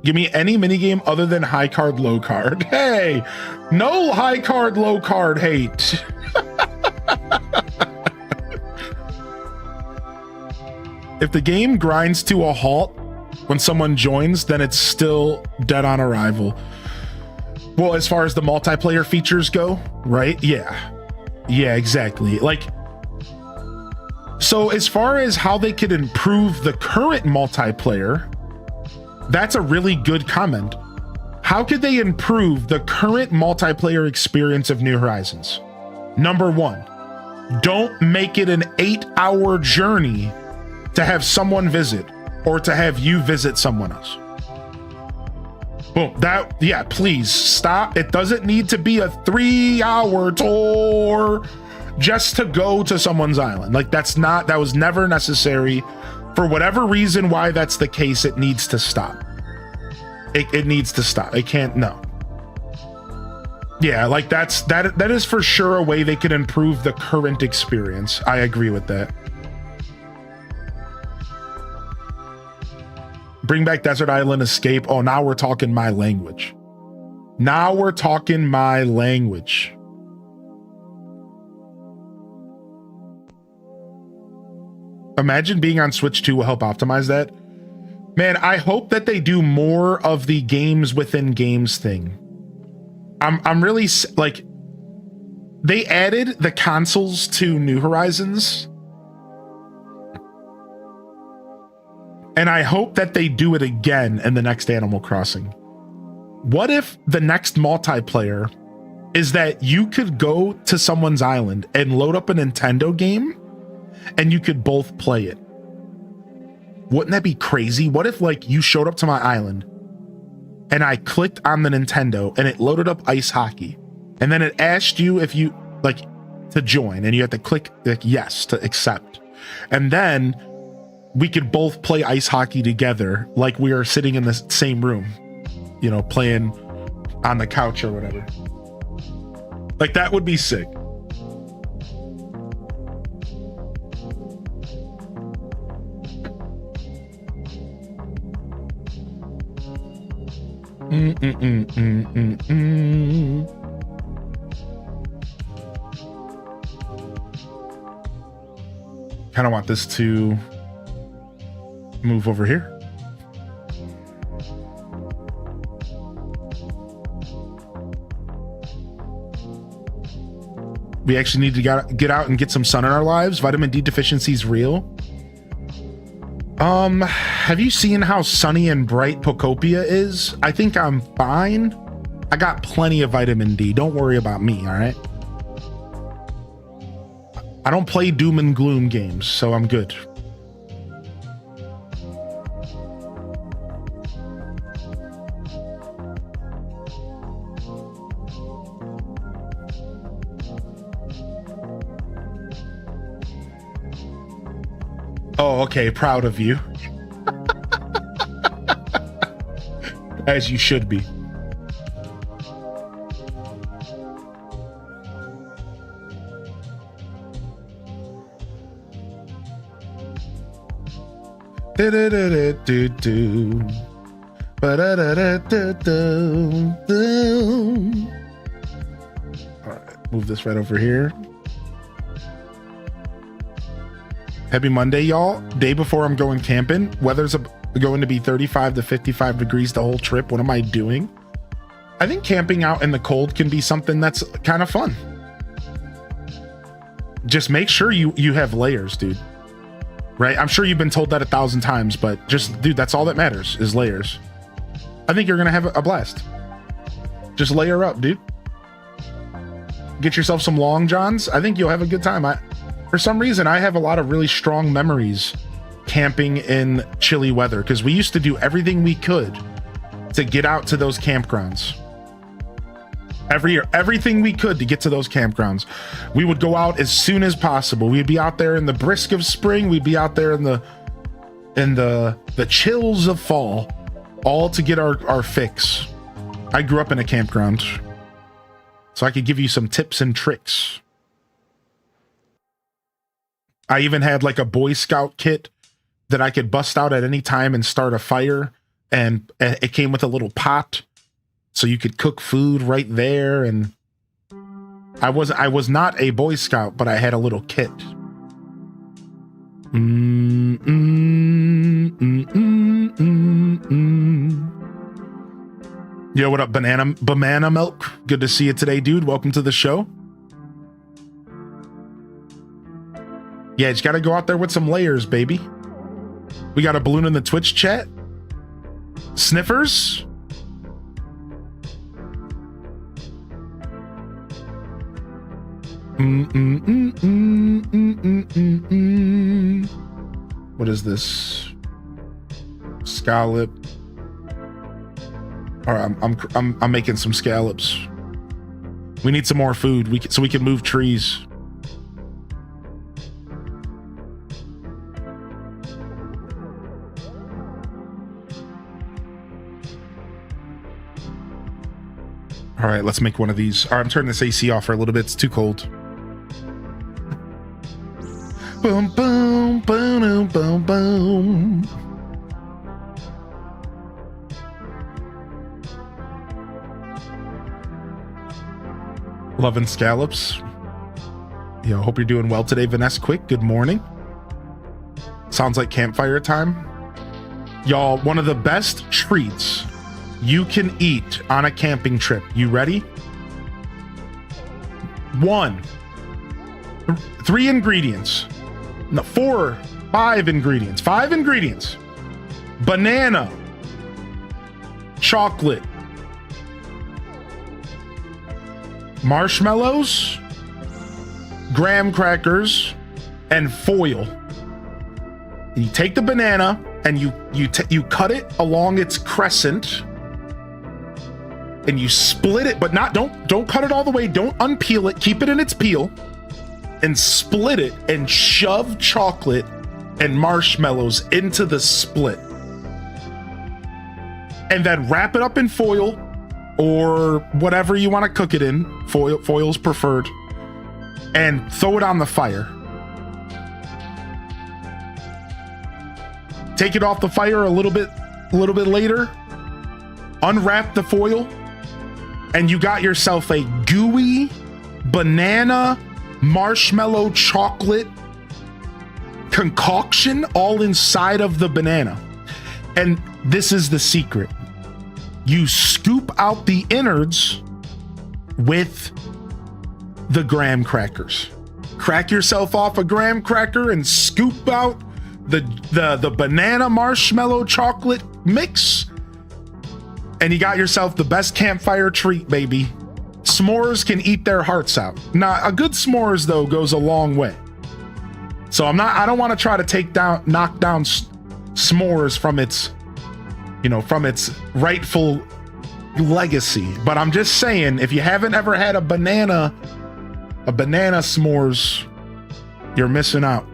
give me any minigame other than high card, low card. Hey, no high card, low card hate. If the game grinds to a halt when someone joins, then it's still dead on arrival. Well, as far as the multiplayer features go, right? Yeah, exactly. Like, so as far as how they could improve the current multiplayer, that's a really good comment. How could they improve the current multiplayer experience of New Horizons? Number one, don't make it an 8-hour journey to have someone visit or to have you visit someone else. Boom. Yeah, please stop. It doesn't need to be a 3-hour tour just to go to someone's island. Like, that was never necessary. For whatever reason why that's the case, it needs to stop. It needs to stop. It can't, no. Yeah, like that is for sure a way they could improve the current experience. I agree with that. Bring back Desert Island Escape. Oh, now we're talking my language. Now we're talking my language. Imagine being on Switch 2 will help optimize that. Man, I hope that they do more of the games within games thing. I'm really, like, they added the consoles to New Horizons, and I hope that they do it again in the next Animal Crossing. What if the next multiplayer is that you could go to someone's island and load up a Nintendo game and you could both play it? Wouldn't that be crazy? What if, like, you showed up to my island and I clicked on the Nintendo and it loaded up ice hockey, and then it asked you if you, like, to join, and you had to click, like, yes to accept, and then we could both play ice hockey together, like we are sitting in the same room, you know, playing on the couch or whatever. Like, that would be sick. Kind of want this to move over here. We actually need to get out and get some sun in our lives. Vitamin D deficiency is real. Have you seen how sunny and bright Pocopia is? I think I'm fine. I got plenty of vitamin D. Don't worry about me, all right? I don't play doom and gloom games, so I'm good. Oh, okay. Proud of you. As you should be. All right, move this right over here. Happy Monday, y'all. Day before I'm going camping. Weather's going to be 35 to 55 degrees the whole trip. What am I doing? I think camping out in the cold can be something that's kind of fun. Just make sure you have layers, dude. Right? I'm sure you've been told that 1,000 times, but just, dude, that's all that matters is layers. I think you're gonna have a blast. Just layer up, dude. Get yourself some long johns. I think you'll have a good time. For some reason, I have a lot of really strong memories camping in chilly weather because we used to do everything we could to get out to those campgrounds. Every year, everything we could to get to those campgrounds. We would go out as soon as possible. We'd be out there in the brisk of spring. We'd be out there in the chills of fall, all to get our fix. I grew up in a campground, so I could give you some tips and tricks. I even had like a Boy Scout kit that I could bust out at any time and start a fire, and it came with a little pot so you could cook food right there. And I was not a Boy Scout, but I had a little kit. Yo, what up, banana milk? Good to see you today, dude. Welcome to the show. Yeah, you just gotta go out there with some layers, baby. We got a balloon in the Twitch chat. Sniffers. What is this? Scallop. All right, I'm making some scallops. We need some more food so we can move trees. All right, let's make one of these. All right, I'm turning this AC off for a little bit. It's too cold. Boom, boom, boom, boom, boom. Loving scallops. Yo, hope you're doing well today, Vanessa Quick. Good morning. Sounds like campfire time. Y'all, one of the best treats you can eat on a camping trip. You ready? 3 ingredients. No, 5 ingredients. 5 ingredients. Banana. Chocolate. Marshmallows. Graham crackers. And foil. And you take the banana and you cut it along its crescent. And you split it, but don't cut it all the way. Don't unpeel it. Keep it in its peel. And split it and shove chocolate and marshmallows into the split. And then wrap it up in foil or whatever you want to cook it in. Foil's preferred. And throw it on the fire. Take it off the fire a little bit later. Unwrap the foil. And you got yourself a gooey banana marshmallow chocolate concoction all inside of the banana. And this is the secret. You scoop out the innards with the graham crackers. Crack yourself off a graham cracker and scoop out the banana marshmallow chocolate mix. And you got yourself the best campfire treat, baby. S'mores can eat their hearts out. Now, a good s'mores though goes a long way. So I don't want to try to knock down s'mores from its rightful legacy. But I'm just saying, if you haven't ever had a banana s'mores, you're missing out.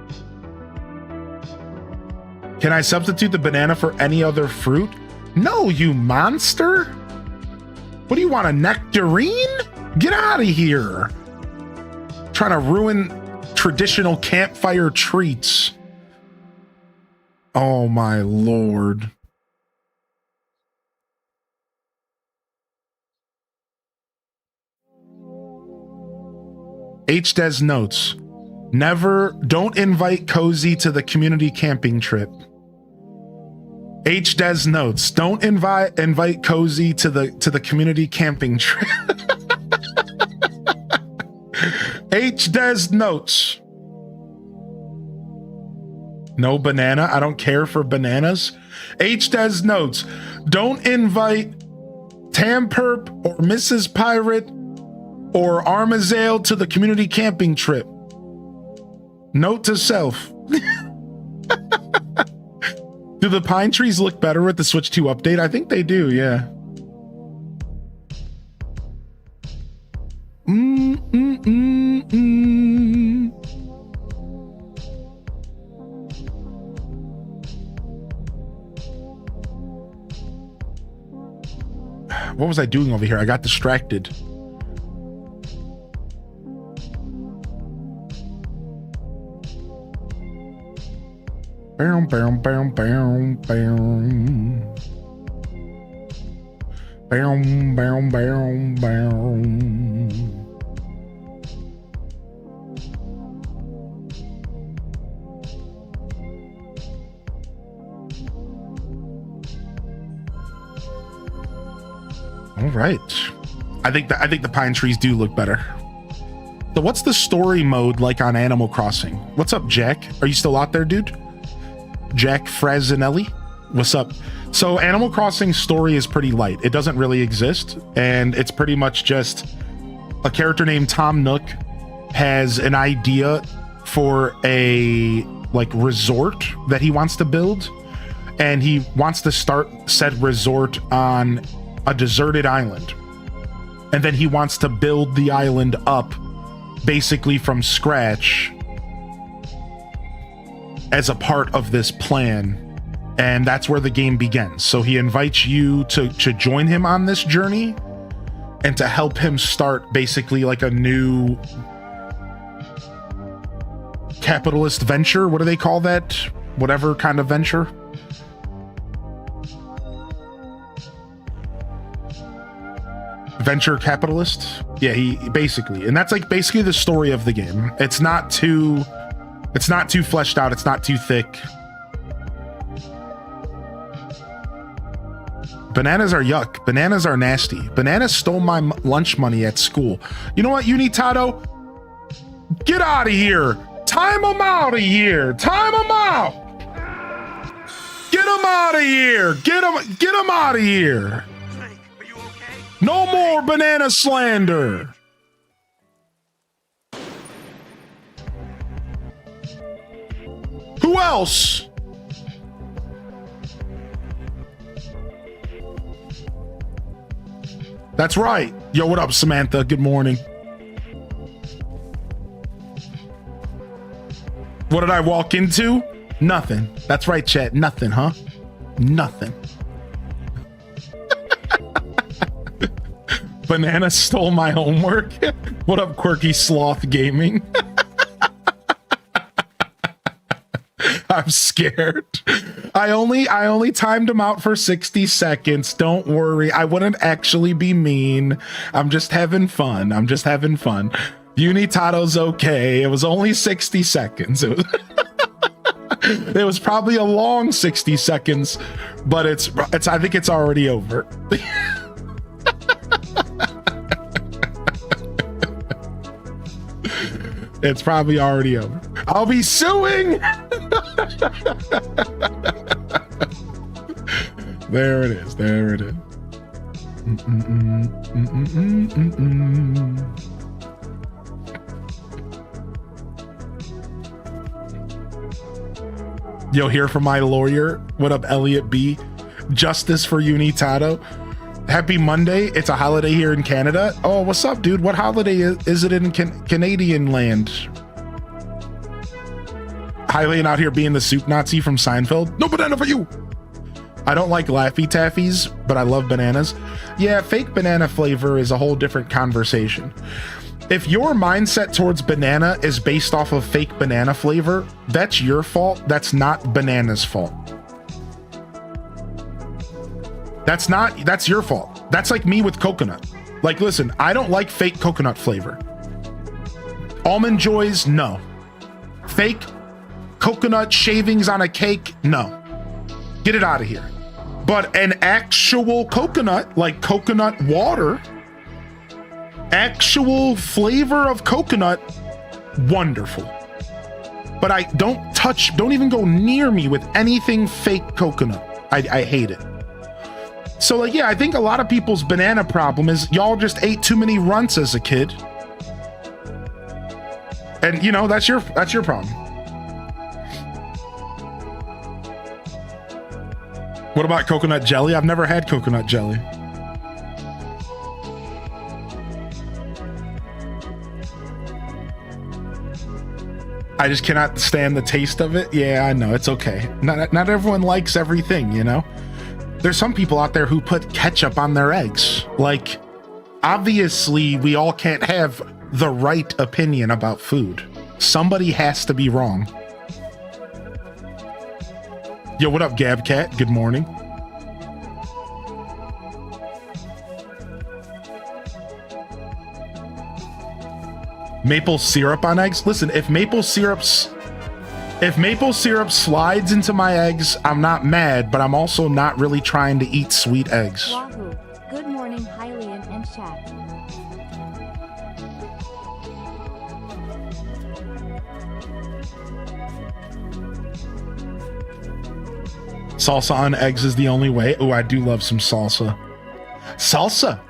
Can I substitute the banana for any other fruit? No, you monster. What do you want, a nectarine? Get out of here. Trying to ruin traditional campfire treats. Oh my Lord. HDes notes, don't invite Cozy to the community camping trip. HDes notes, don't invite Cozy to the community camping trip. HDes notes, no banana. I don't care for bananas. HDes notes, Don't invite Tamperp or Mrs. Pirate or Armazale to the community camping trip. Note to self. Do the pine trees look better with the Switch 2 update? I think they do, yeah. What was I doing over here? I got distracted. Bam, bam, bam, bam, bam. Bam, bam, bam, bam. All right. I think the pine trees do look better. So what's the story mode like on Animal Crossing? What's up, Jack? Are you still out there, dude? Jack Frazinelli? What's up? So Animal Crossing story is pretty light. It doesn't really exist, and it's pretty much just a character named Tom Nook has an idea for a like resort that he wants to build, and he wants to start said resort on a deserted island, and then he wants to build the island up basically from scratch as a part of this plan, and that's where the game begins. So he invites you to join him on this journey and to help him start basically like a new capitalist venture. What do they call that? Whatever kind of venture. Venture capitalist. Yeah, he basically, and that's like basically the story of the game. It's not too fleshed out. It's not too thick. Bananas are yuck. Bananas are nasty. Bananas stole my lunch money at school. You know what, Unitato? Get out of here. Time them out of here. Time them out. Get them out of here. Get them out of here. Are you okay? No more banana slander. Who else? That's right. Yo, what up, Samantha? Good morning. What did I walk into? Nothing. That's right, chat. Nothing, huh? Nothing. Banana stole my homework. What up, Quirky Sloth Gaming? I'm scared. I only timed him out for 60 seconds. Don't worry. I wouldn't actually be mean. I'm just having fun. Unitato's okay. It was only 60 seconds. It was probably a long 60 seconds, but it's I think it's already over. It's probably already over. I'll be suing. There it is. Yo, hear from my lawyer. What up, Elliot B? Justice for Unitato. Happy Monday. It's a holiday here in Canada. Oh, what's up, dude? What holiday is it in Canadian land? Hylian out here being the soup Nazi from Seinfeld. No banana for you. I don't like Laffy Taffies, but I love bananas. Yeah, fake banana flavor is a whole different conversation. If your mindset towards banana is based off of fake banana flavor, that's your fault. That's not banana's fault. That's your fault. That's like me with coconut. Like, listen, I don't like fake coconut flavor. Almond Joys, no. Fake coconut shavings on a cake, no. Get it out of here. But an actual coconut, like coconut water, actual flavor of coconut, wonderful. But I don't even go near me with anything fake coconut. I hate it. So like, yeah, I think a lot of people's banana problem is y'all just ate too many runts as a kid. And you know, that's your problem. What about coconut jelly? I've never had coconut jelly. I just cannot stand the taste of it. Yeah, I know, it's okay. Not everyone likes everything, you know? There's some people out there who put ketchup on their eggs. Like, obviously, we all can't have the right opinion about food. Somebody has to be wrong. Yo, what up, Gabcat? Good morning. Maple syrup on eggs? Listen, if maple syrup slides into my eggs, I'm not mad, but I'm also not really trying to eat sweet eggs. Wahoo. Good morning, Hylian and chat. Salsa on eggs is the only way. Oh, I do love some salsa. Salsa.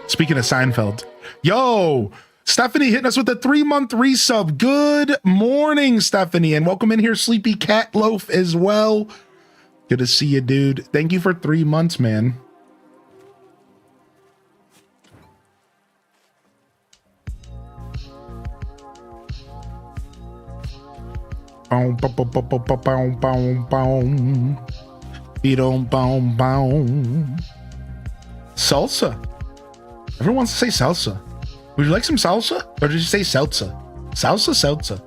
Speaking of Seinfeld. Yo, Stephanie hitting us with a 3-month resub. Good morning, Stephanie. And welcome in here, Sleepy Cat Loaf as well. Good to see you, dude. Thank you for 3 months, man. Boom, boom, boom, boom, boom, boom, boom, boom. Boom, boom, boom. Salsa. Everyone wants to say salsa. Would you like some salsa? Or did you say salsa? Salsa, salsa.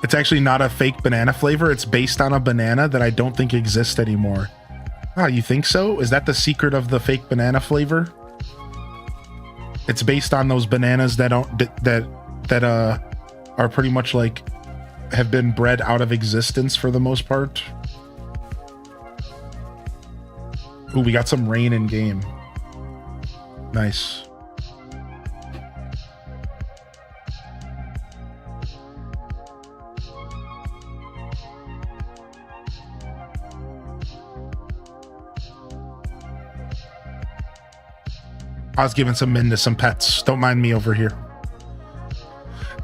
It's actually not a fake banana flavor. It's based on a banana that I don't think exists anymore. Ah, you think so? Is that the secret of the fake banana flavor? It's based on those bananas that are pretty much like have been bred out of existence for the most part. Ooh, we got some rain in game. Nice. I was giving some men to some pets. Don't mind me over here.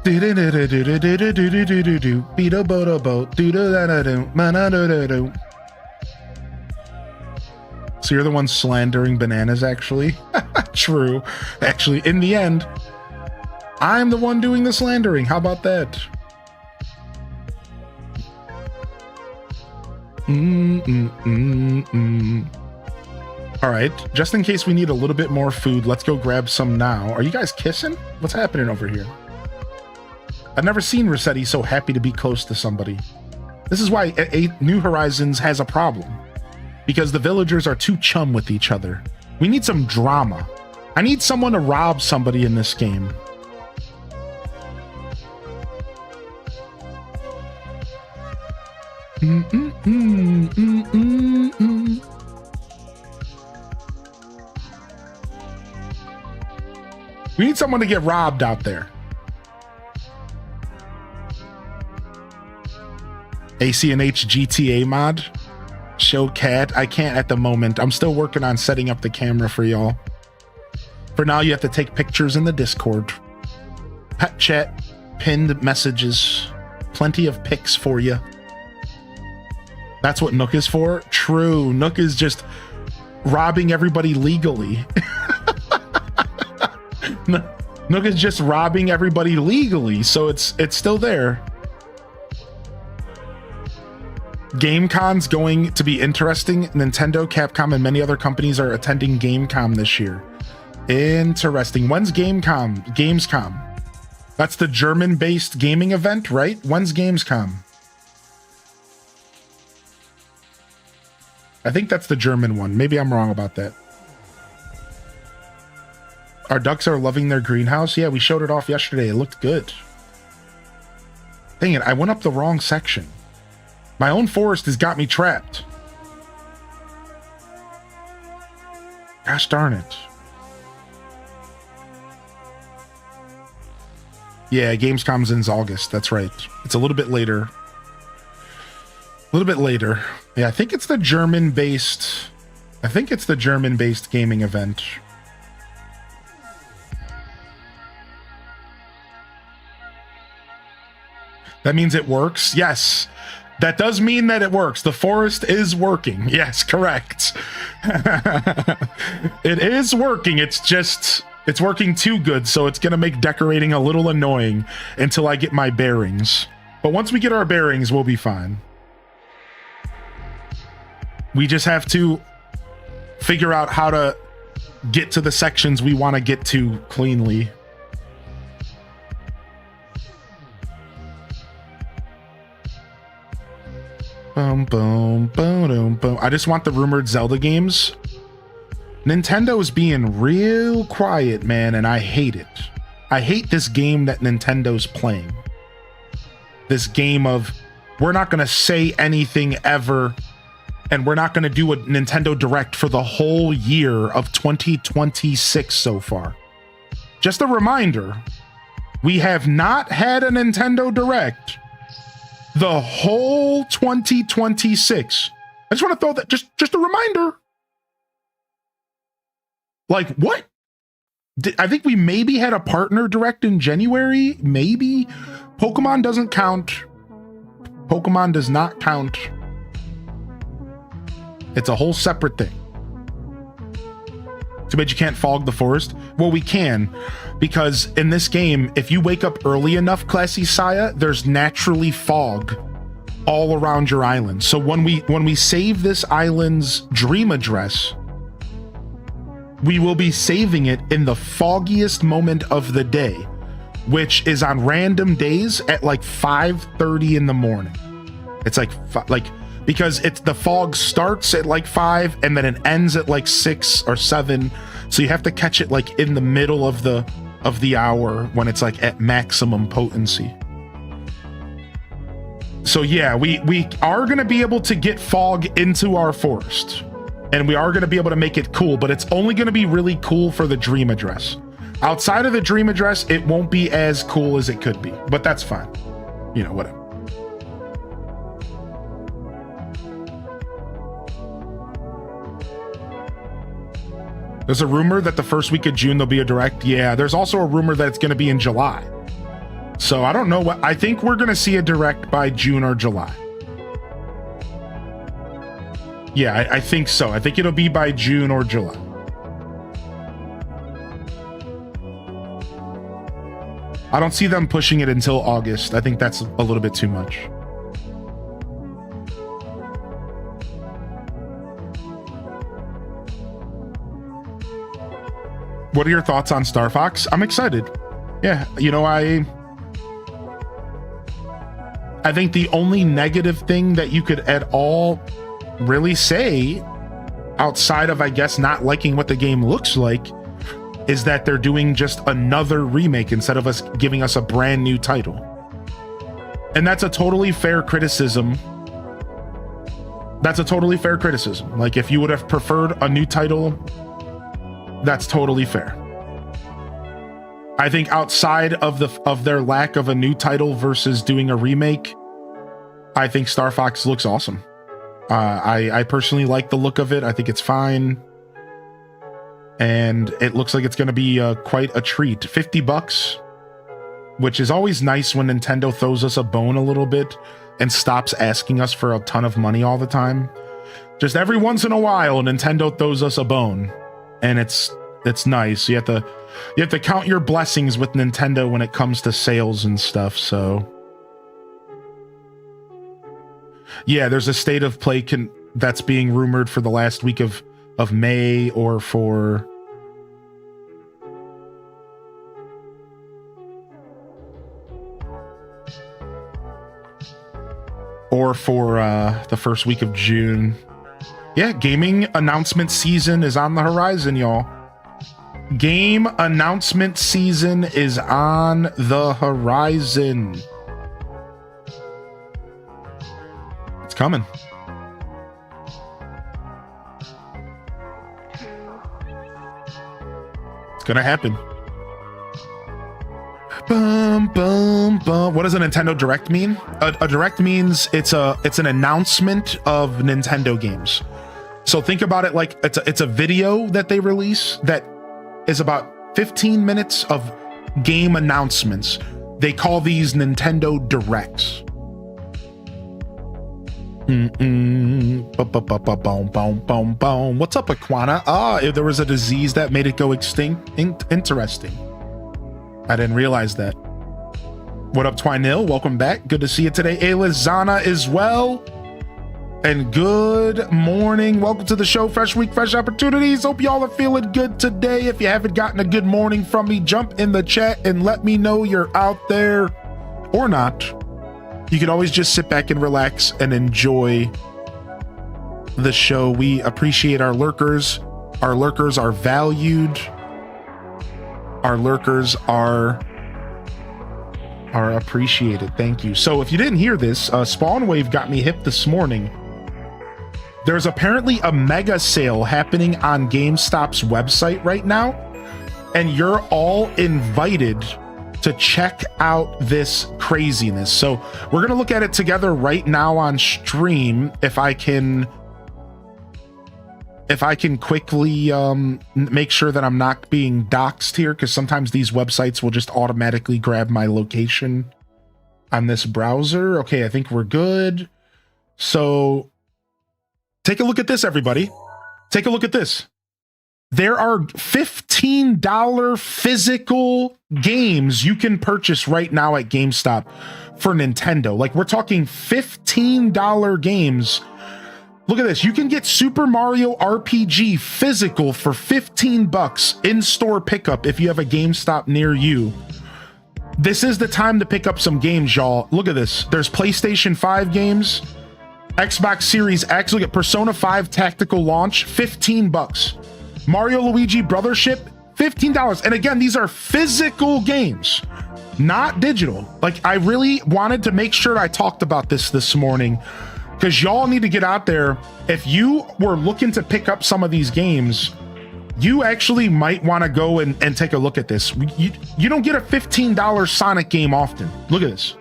So you're the one slandering bananas, actually? True. Actually, in the end, I'm the one doing the slandering. How about that? All right, just in case we need a little bit more food, let's go grab some now. Are you guys kissing? What's happening over here? I've never seen Rossetti so happy to be close to somebody. This is why New Horizons has a problem. Because the villagers are too chum with each other. We need some drama. I need someone to rob somebody in this game. We need someone to get robbed out there. ACNH GTA mod. Show cat. I can't at the moment. I'm still working on setting up the camera for y'all. For now, you have to take pictures in the Discord. Pet chat, pinned messages, plenty of pics for you. That's what Nook is for? True. Nook is just robbing everybody legally. Nook is just robbing everybody legally, so it's still there. GameCon's going to be interesting. Nintendo, Capcom, and many other companies are attending GameCom this year. Interesting. When's Gamescom? That's the German-based gaming event, right? When's Gamescom? I think that's the German one. Maybe I'm wrong about that. Our ducks are loving their greenhouse. Yeah, we showed it off yesterday. It looked good. Dang it, I went up the wrong section. My own forest has got me trapped. Gosh darn it. Yeah, Gamescom's in August. That's right. It's a little bit later. A little bit later. Yeah, I think it's the German-based gaming event. That means it works? Yes. That does mean that it works. The forest is working. Yes, correct. It is working. It's working too good, so it's going to make decorating a little annoying until I get my bearings. But once we get our bearings, we'll be fine. We just have to figure out how to get to the sections we want to get to cleanly. Boom, boom, boom, boom, boom. I just want the rumored Zelda games. Nintendo's being real quiet, man, and I hate it. I hate this game that Nintendo's playing. This game of, we're not going to say anything ever, and we're not going to do a Nintendo Direct for the whole year of 2026 so far. Just a reminder, we have not had a Nintendo Direct the whole 2026. I just want to throw that, just a reminder. Like, what? I think we maybe had a partner direct in January, maybe. Pokemon doesn't count. Pokemon does not count. It's a whole separate thing. Too bad you can't fog the forest. Well, we can, because in this game, if you wake up early enough, Classy Saya, there's naturally fog all around your island. So when we save this island's dream address, we will be saving it in the foggiest moment of the day, which is on random days at like 5:30 in the morning. It's like because it's the fog starts at like 5 and then it ends at like 6 or 7. So you have to catch it like in the middle of the hour when it's like at maximum potency. So yeah, we are going to be able to get fog into our forest, and we are going to be able to make it cool, but it's only going to be really cool for the dream address. Outside of the dream address, it won't be as cool as it could be, but that's fine. You know, whatever. There's a rumor that the first week of June there'll be a direct. Yeah, there's also a rumor that it's going to be in July. So I don't know what, I think we're going to see a direct by June or July. Yeah, I think so. I think it'll be by June or July. I don't see them pushing it until August. I think that's a little bit too much. What are your thoughts on Star Fox? I'm excited. Yeah, you know, I think the only negative thing that you could at all really say, outside of, I guess, not liking what the game looks like, is that they're doing just another remake instead of giving us a brand new title. And that's a totally fair criticism. That's a totally fair criticism. Like, if you would have preferred a new title, that's totally fair. I think outside of their lack of a new title versus doing a remake, I think Star Fox looks awesome. I personally like the look of it. I think it's fine. And it looks like it's going to be quite a treat. $50, which is always nice when Nintendo throws us a bone a little bit and stops asking us for a ton of money all the time. Just every once in a while, Nintendo throws us a bone. And it's nice. You have to count your blessings with Nintendo when it comes to sales and stuff. So yeah, there's a state of play that's being rumored for the last week of May, or for the first week of June. Yeah, gaming announcement season is on the horizon, y'all. Game announcement season is on the horizon. It's coming. It's gonna happen. Boom, boom, boom. What does a Nintendo Direct mean? A Direct means it's an announcement of Nintendo games. So think about it like it's a video that they release that is about 15 minutes of game announcements. They call these Nintendo Directs. What's up, Aquana? There was a disease that made it go extinct. Interesting. I didn't realize that. What up, Twinil? Welcome back. Good to see you today. Elizana as well. And good morning. Welcome to the show. Fresh week, fresh opportunities. Hope y'all are feeling good today. If you haven't gotten a good morning from me, jump in the chat and let me know you're out there or not. You can always just sit back and relax and enjoy the show. We appreciate our lurkers. Our lurkers are valued. Our lurkers are appreciated. Thank you. So if you didn't hear this, Spawn Wave got me hip this morning. There's apparently a mega sale happening on GameStop's website right now, and you're all invited to check out this craziness. So we're going to look at it together right now on stream. If I can quickly make sure that I'm not being doxxed here, because sometimes these websites will just automatically grab my location on this browser. Okay, I think we're good. So take a look at this, everybody. Take a look at this. There are $15 physical games you can purchase right now at GameStop for Nintendo. Like, we're talking $15 games. Look at this. You can get Super Mario RPG physical for $15 in-store pickup if you have a GameStop near you. This is the time to pick up some games, y'all. Look at this. There's PlayStation 5 games, Xbox Series X. Look at Persona 5 Tactical Launch, $15. Mario Luigi Brothership, $15. And again, these are physical games, not digital. Like, I really wanted to make sure I talked about this morning, because y'all need to get out there. If you were looking to pick up some of these games, you actually might want to go and take a look at this. You don't get a $15 Sonic game often. Look at this.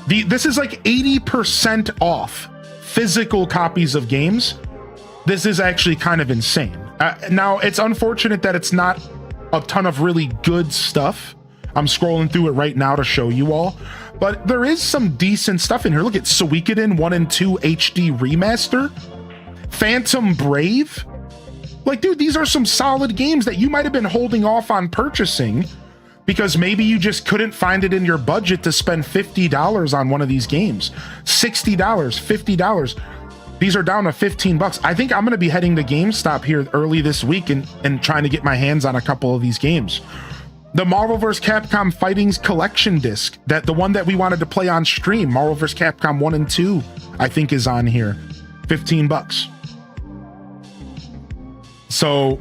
This is like 80% off physical copies of games. This is actually kind of insane. Now, it's unfortunate that it's not a ton of really good stuff. I'm scrolling through it right now to show you all, but there is some decent stuff in here. Look at Suikoden 1 and 2 HD Remaster, Phantom Brave. Like, dude, these are some solid games that you might have been holding off on purchasing because maybe you just couldn't find it in your budget to spend $50 on one of these games. $60, $50. These are down to $15. I think I'm going to be heading to GameStop here early this week and trying to get my hands on a couple of these games. The Marvel vs. Capcom Fighting's collection disc, the one that we wanted to play on stream, Marvel vs. Capcom 1 and 2, I think is on here. $15. So,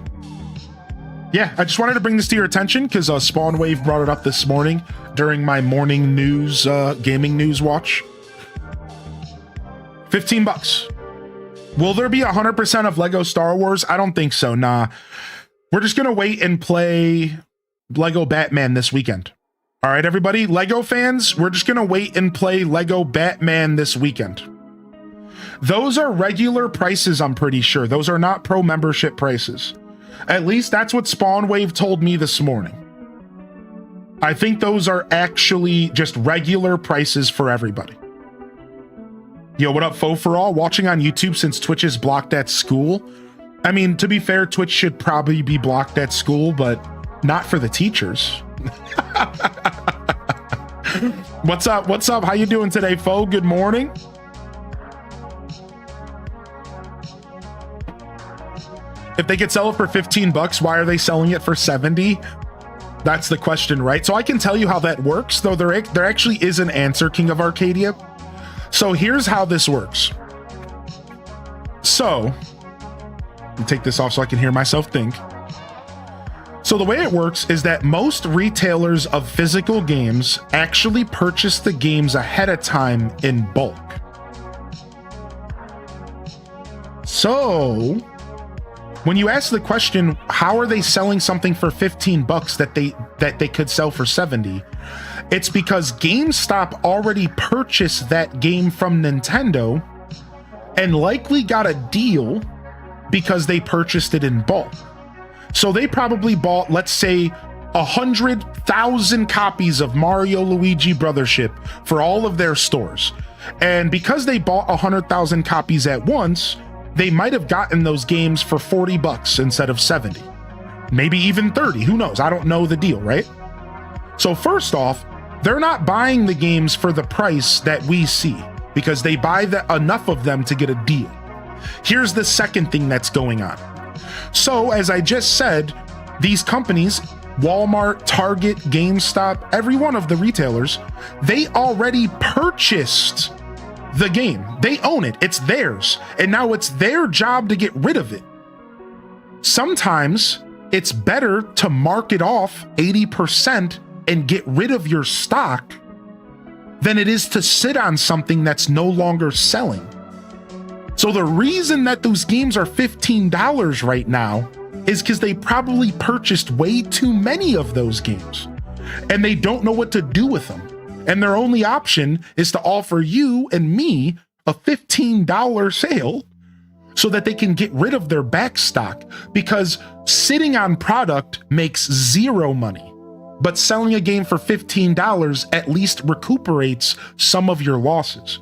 yeah, I just wanted to bring this to your attention because Spawn Wave brought it up this morning during my morning news, gaming news watch. $15. Will there be 100% of Lego Star Wars? I don't think so. Nah. We're just going to wait and play Lego Batman this weekend. All right, everybody. Lego fans, we're just going to wait and play Lego Batman this weekend. Those are regular prices, I'm pretty sure. Those are not pro membership prices. At least that's what Spawn Wave told me this morning. I think those are actually just regular prices for everybody. Yo, what up, Faux for All? Watching on YouTube since Twitch is blocked at school. I mean, to be fair, Twitch should probably be blocked at school, but not for the teachers. What's up? What's up? How you doing today, Faux? Good morning. If they could sell it for $15, why are they selling it for 70? That's the question, right? So I can tell you how that works, though there actually is an answer, King of Arcadia. So here's how this works. So, let me take this off so I can hear myself think. So the way it works is that most retailers of physical games actually purchase the games ahead of time in bulk. So, when you ask the question, how are they selling something for 15 bucks that they could sell for 70? It's because GameStop already purchased that game from Nintendo and likely got a deal because they purchased it in bulk. So they probably bought, let's say, 100,000 copies of Mario Luigi Brothership for all of their stores. And because they bought 100,000 copies at once, they might have gotten those games for 40 bucks instead of 70. Maybe even 30, who knows? I don't know the deal, right? So first off, they're not buying the games for the price that we see because they buy enough of them to get a deal. Here's the second thing that's going on. So as I just said, these companies, Walmart, Target, GameStop, every one of the retailers, they already purchased the game. They own it. It's theirs. And now it's their job to get rid of it. Sometimes it's better to mark it off 80% and get rid of your stock than it is to sit on something that's no longer selling. So the reason that those games are $15 right now is because they probably purchased way too many of those games and they don't know what to do with them. And their only option is to offer you and me a $15 sale so that they can get rid of their back stock, because sitting on product makes zero money. But selling a game for $15 at least recuperates some of your losses.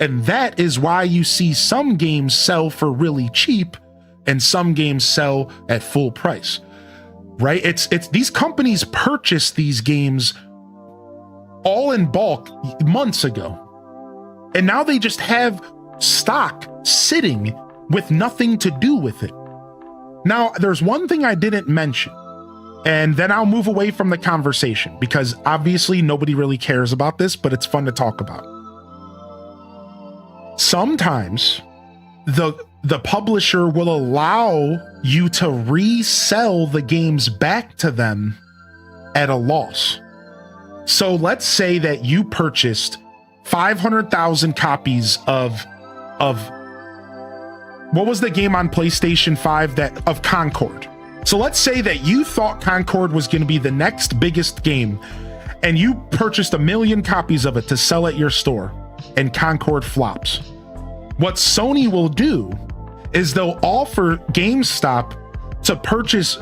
And that is why you see some games sell for really cheap and some games sell at full price, right? It's these companies purchased these games all in bulk months ago. And now they just have stock sitting with nothing to do with it. Now, there's one thing I didn't mention, and then I'll move away from the conversation because obviously nobody really cares about this, but it's fun to talk about. Sometimes the publisher will allow you to resell the games back to them at a loss. So let's say that you purchased 500,000 copies of what was the game on PlayStation 5 of Concord? So let's say that you thought Concord was going to be the next biggest game and you purchased 1 million copies of it to sell at your store and Concord flops. What Sony will do is they'll offer GameStop to purchase,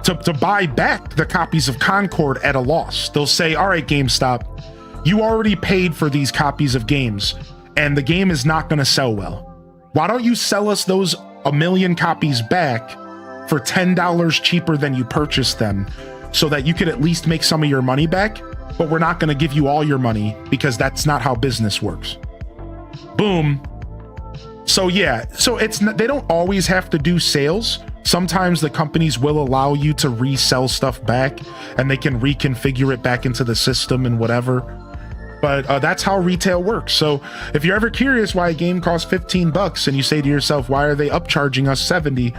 to buy back the copies of Concord at a loss. They'll say, all right, GameStop, you already paid for these copies of games and the game is not going to sell well. Why don't you sell us those 1 million copies back for $10 cheaper than you purchased them so that you could at least make some of your money back, but we're not going to give you all your money because that's not how business works. Boom. So yeah, so they don't always have to do sales. Sometimes the companies will allow you to resell stuff back and they can reconfigure it back into the system and whatever. But that's how retail works. So if you're ever curious why a game costs 15 bucks and you say to yourself, why are they upcharging us 70?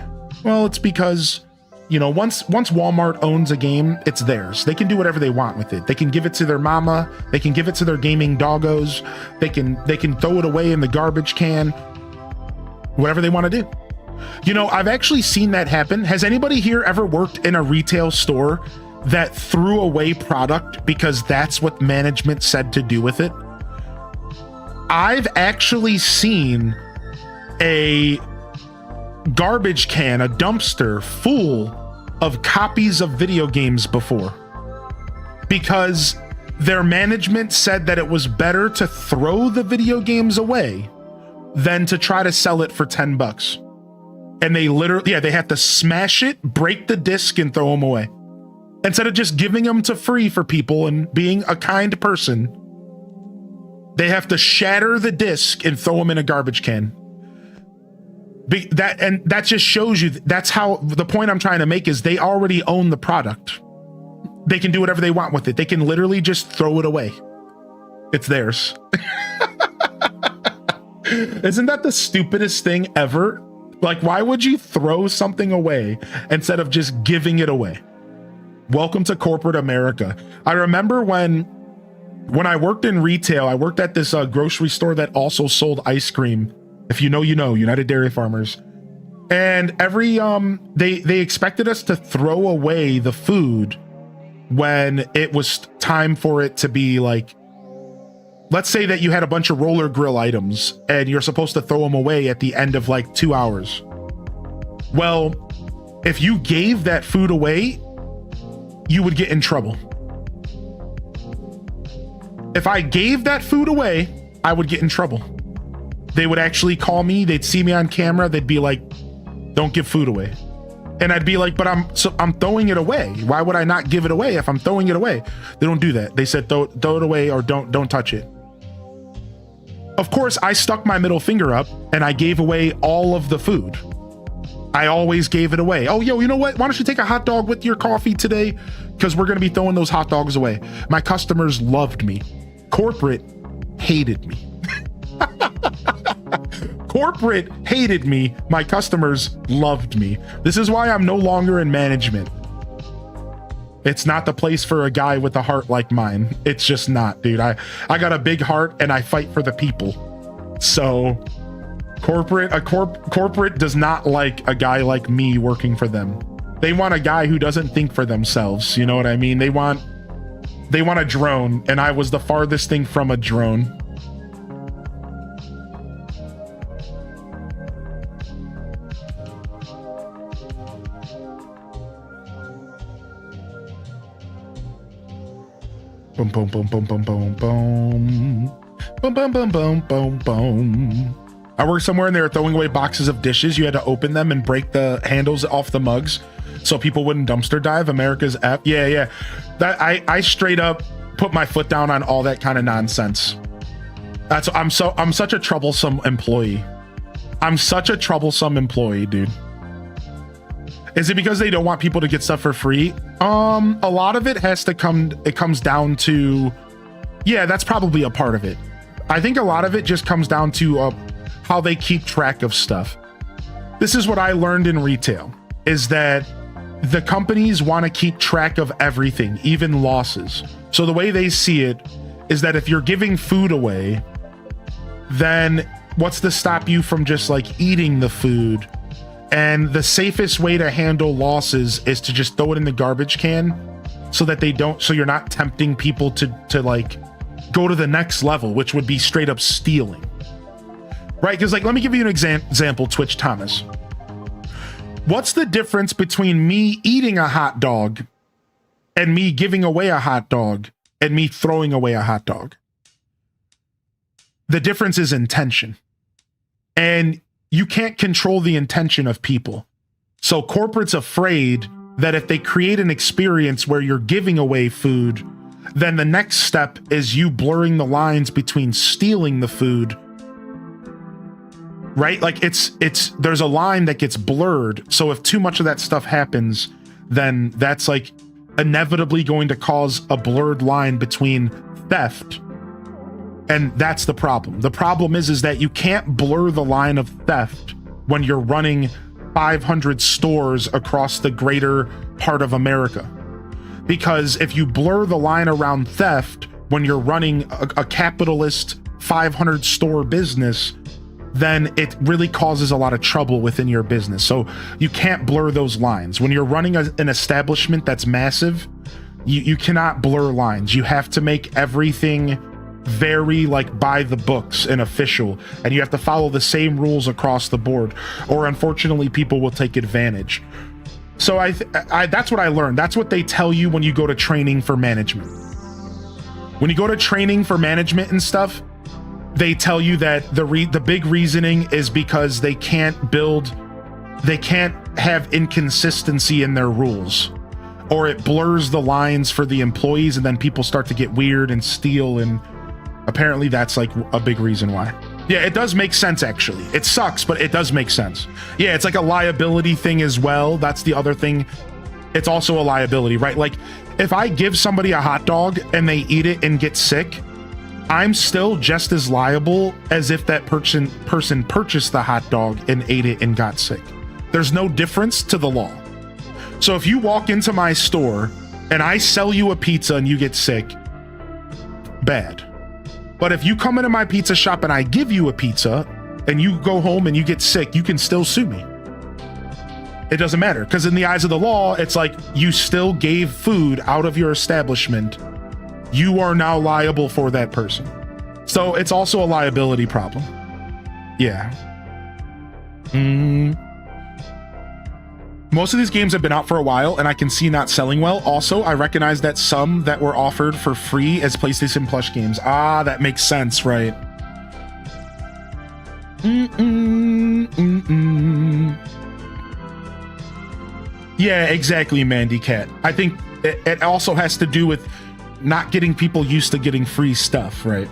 Well, it's because, you know, once Walmart owns a game, it's theirs. They can do whatever they want with it. They can give it to their mama. They can give it to their gaming doggos. They can throw it away in the garbage can. Whatever they want to do. You know, I've actually seen that happen. Has anybody here ever worked in a retail store that threw away product because that's what management said to do with it? I've actually seen a garbage can, a dumpster full of copies of video games before, because their management said that it was better to throw the video games away than to try to sell it for 10 bucks. And they literally, they have to smash it, break the disc and throw them away. Instead of just giving them to free for people and being a kind person, they have to shatter the disc and throw them in a garbage can. That just shows you, that's how, the point I'm trying to make is they already own the product. They can do whatever they want with it. They can literally just throw it away. It's theirs. Isn't that the stupidest thing ever? Like, why would you throw something away instead of just giving it away? Welcome to corporate America. I remember when I worked in retail, I worked at this grocery store that also sold ice cream. If you know, you know, United Dairy Farmers. And every they expected us to throw away the food when it was time for it to be like, let's say that you had a bunch of roller grill items and you're supposed to throw them away at the end of like 2 hours. Well, if you gave that food away, you would get in trouble. If I gave that food away, I would get in trouble. They would actually call me, they'd see me on camera, they'd be like, don't give food away. And I'd be like, but I'm throwing it away. Why would I not give it away if I'm throwing it away? They don't do that. They said throw it away or don't touch it. Of course, I stuck my middle finger up and I gave away all of the food. I always gave it away. Oh, yo, you know what? Why don't you take a hot dog with your coffee today? Because we're going to be throwing those hot dogs away. My customers loved me. Corporate hated me. Corporate hated me. My customers loved me. This is why I'm no longer in management. It's not the place for a guy with a heart like mine. It's just not, dude. I got a big heart and I fight for the people. So corporate does not like a guy like me working for them. They want a guy who doesn't think for themselves. You know what I mean? They want a drone, and I was the farthest thing from a drone. Boom, boom, boom, boom, boom, boom, boom. Boom, boom, boom, boom, boom, boom. I worked somewhere and they were throwing away boxes of dishes. You had to open them and break the handles off the mugs so people wouldn't dumpster dive. America's F. Yeah. That I straight up put my foot down on all that kind of nonsense. I'm such a troublesome employee. I'm such a troublesome employee, dude. Is it because they don't want people to get stuff for free? A lot of it comes down to, yeah, that's probably a part of it. I think a lot of it just comes down to how they keep track of stuff. This is what I learned in retail, is that the companies want to keep track of everything, even losses. So the way they see it is that if you're giving food away, then what's to stop you from just like eating the food? And the safest way to handle losses is to just throw it in the garbage can so that so you're not tempting people to like go to the next level, which would be straight up stealing. Right? Because like, let me give you an example, Twitch Thomas. What's the difference between me eating a hot dog and me giving away a hot dog and me throwing away a hot dog? The difference is intention. And you can't control the intention of people. So corporate's afraid that if they create an experience where you're giving away food, then the next step is you blurring the lines between stealing the food. Right? Like there's a line that gets blurred. So if too much of that stuff happens, then that's like inevitably going to cause a blurred line between theft. And that's the problem. The problem is that you can't blur the line of theft when you're running 500 stores across the greater part of America. Because if you blur the line around theft when you're running a capitalist 500 store business, then it really causes a lot of trouble within your business. So you can't blur those lines. When you're running an establishment that's massive, you cannot blur lines. You have to make everything very like by the books and official, and you have to follow the same rules across the board, or unfortunately people will take advantage. So I that's what I learned. That's what they tell you when you go to training for management. When you go to training for management and stuff, they tell you that the big reasoning is because they can't have inconsistency in their rules, or it blurs the lines for the employees, and then people start to get weird and steal, and apparently that's like a big reason why. Yeah, it does make sense actually. It sucks, but it does make sense. Yeah, it's like a liability thing as well. That's the other thing. It's also a liability, right? Like if I give somebody a hot dog and they eat it and get sick, I'm still just as liable as if that person purchased the hot dog and ate it and got sick. There's no difference to the law. So if you walk into my store and I sell you a pizza and you get sick, bad. But if you come into my pizza shop and I give you a pizza and you go home and you get sick, you can still sue me. it doesn't matter, because in the eyes of the law, it's like you still gave food out of your establishment. You are now liable for that person. So it's also a liability problem. Yeah. Most of these games have been out for a while, and I can see not selling well. Also, I recognize that some that were offered for free as PlayStation Plus games. Ah, that makes sense, right? Yeah, exactly, Mandy Cat. I think it also has to do with not getting people used to getting free stuff, right?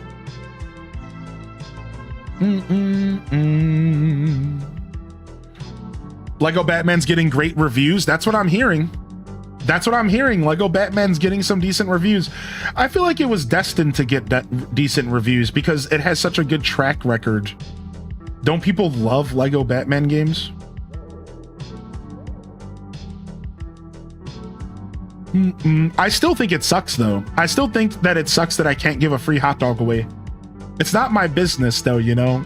Lego Batman's getting great reviews. That's what I'm hearing. That's what I'm hearing. Lego Batman's getting some decent reviews. I feel like it was destined to get decent reviews because it has such a good track record. Don't people love Lego Batman games? I still think it sucks, though. I still think that it sucks that I can't give a free hot dog away. It's not my business, though, you know?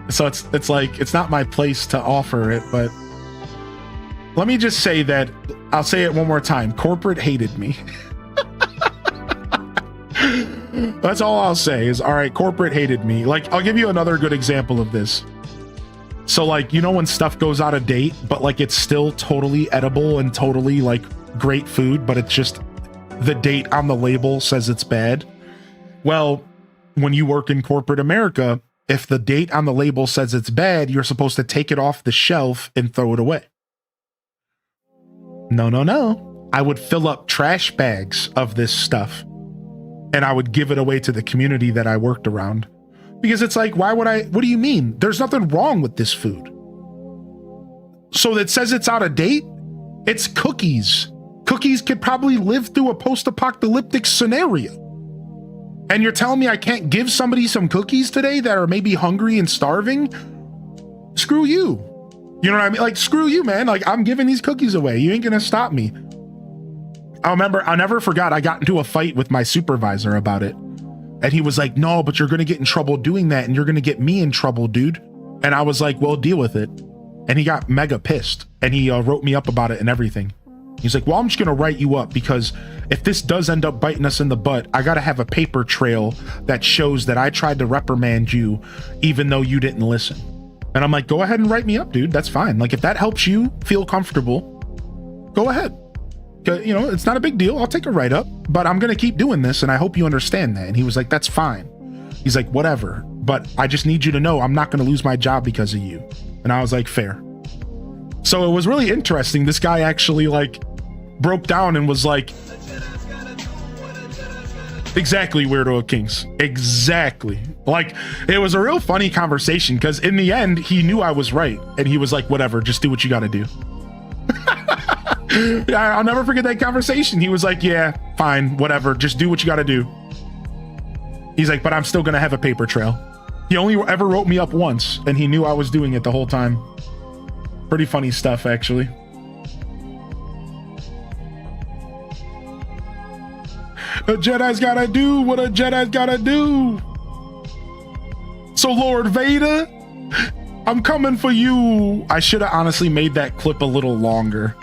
So it's like, it's not my place to offer it, but let me just say that, I'll say it one more time. Corporate hated me. That's all I'll say is, all right, corporate hated me. Like, I'll give you another good example of this. So like, you know, when stuff goes out of date, but like it's still totally edible and totally like great food, but it's just the date on the label says it's bad. Well, when you work in corporate America, if the date on the label says it's bad, you're supposed to take it off the shelf and throw it away. No. I would fill up trash bags of this stuff and I would give it away to the community that I worked around. Because it's like, why would I? What do you mean? There's nothing wrong with this food. So it says it's out of date? It's cookies. Cookies could probably live through a post-apocalyptic scenario. And you're telling me I can't give somebody some cookies today that are maybe hungry and starving? Screw you. You know what I mean? Like, screw you, man. Like, I'm giving these cookies away. You ain't gonna stop me. I never forgot I got into a fight with my supervisor about it. And he was like, no, but you're going to get in trouble doing that. And you're going to get me in trouble, dude. And I was like, well, deal with it. And he got mega pissed. And he wrote me up about it and everything. He's like, well, I'm just going to write you up because if this does end up biting us in the butt, I got to have a paper trail that shows that I tried to reprimand you, even though you didn't listen. And I'm like, go ahead and write me up, dude. That's fine. Like, if that helps you feel comfortable, go ahead. You know, it's not a big deal. I'll take a write-up, but I'm going to keep doing this, and I hope you understand that. And he was like, that's fine. He's like, whatever, but I just need you to know I'm not going to lose my job because of you. And I was like, fair. So it was really interesting. This guy actually, like, broke down and was like, exactly, Weirdo Kings. Exactly. Like, it was a real funny conversation because in the end, he knew I was right. And he was like, whatever, just do what you got to do. I'll never forget that conversation. He was like, yeah, fine, whatever, just do what you got to do. He's like, but I'm still going to have a paper trail. He only ever wrote me up once, and he knew I was doing it the whole time. Pretty funny stuff, actually. A Jedi's got to do what a Jedi's got to do. So, Lord Vader, I'm coming for you. I should have honestly made that clip a little longer.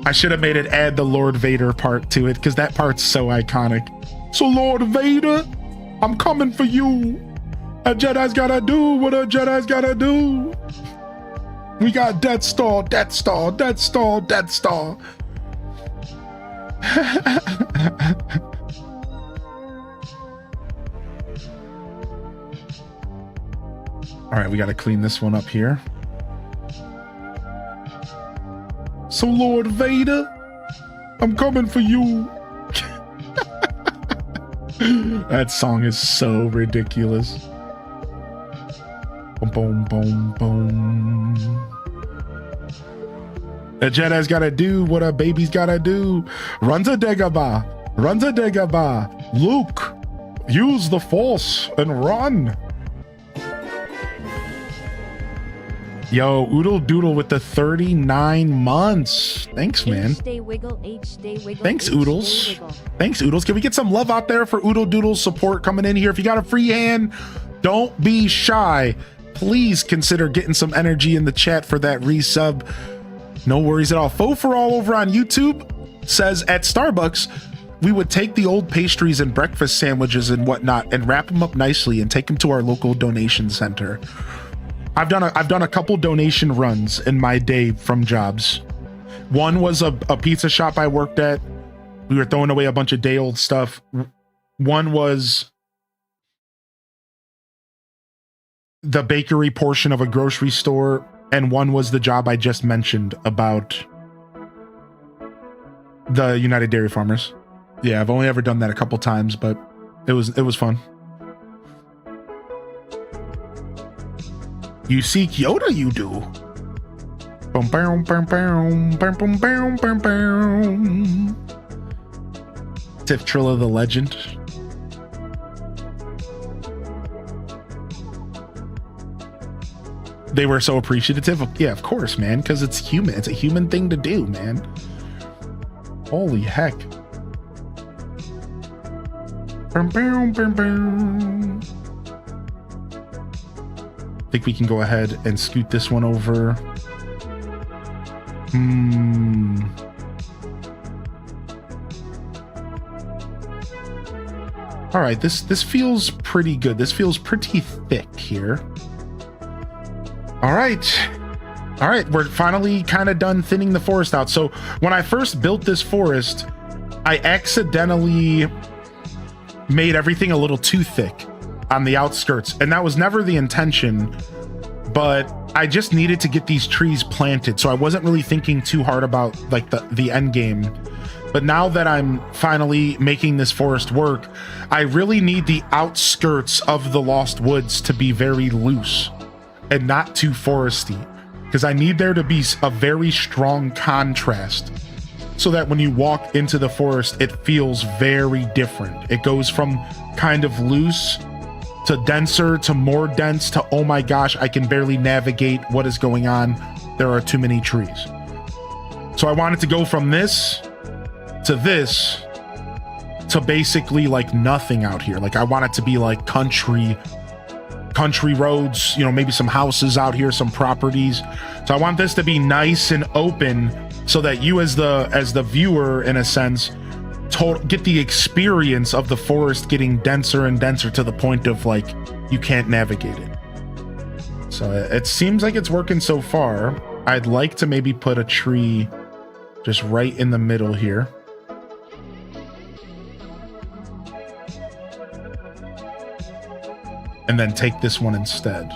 I should have made it add the Lord Vader part to it because that part's so iconic. So Lord Vader, I'm coming for you. A Jedi's gotta do what a Jedi's gotta do. We got Death Star, Death Star, Death Star, Death Star. All right, we got to clean this one up here. So Lord Vader, I'm coming for you. That song is so ridiculous. Boom, boom, boom, boom. A Jedi's gotta do what a baby's gotta do. Run to Dagobah. Run to Dagobah. Luke, use the Force and run. Yo, Oodle Doodle with the 39 months. Thanks, man. Thanks, Oodles. Thanks, Oodles. Can we get some love out there for Oodle Doodle support coming in here? If you got a free hand, don't be shy. Please consider getting some energy in the chat for that resub. No worries at all. Faux for all over on YouTube says at Starbucks, we would take the old pastries and breakfast sandwiches and whatnot and wrap them up nicely and take them to our local donation center. I've done a couple donation runs in my day from jobs. One was a pizza shop I worked at. We were throwing away a bunch of day old stuff. One was the bakery portion of a grocery store, and one was the job I just mentioned about the United Dairy Farmers. Yeah, I've only ever done that a couple times, but it was fun. You seek Yoda, you do. Boom, boom, boom, boom, boom, boom, boom, boom, boom. Tiff Trilla the legend. They were so appreciative. Yeah, of course, man, because it's human. It's a human thing to do, man. Holy heck. Boom, boom, boom, boom. I think we can go ahead and scoot this one over. All right, this feels pretty good. This feels pretty thick here. All right, we're finally kind of done thinning the forest out. So when I first built this forest, I accidentally made everything a little too thick on the outskirts, and that was never the intention, but I just needed to get these trees planted, so I wasn't really thinking too hard about like the end game. But now that I'm finally making this forest work, I really need the outskirts of the Lost Woods to be very loose and not too foresty, because I need there to be a very strong contrast so that when you walk into the forest, it feels very different. It goes from kind of loose to denser to more dense to, oh my gosh, I can barely navigate what is going on. There are too many trees. So I wanted to go from this to basically like nothing out here. Like I want it to be like country roads, you know, maybe some houses out here, some properties. So I want this to be nice and open so that you as the viewer, in a sense, get the experience of the forest getting denser and denser to the point of like you can't navigate it. So it seems like it's working so far. I'd like to maybe put a tree just right in the middle here. And then take this one instead.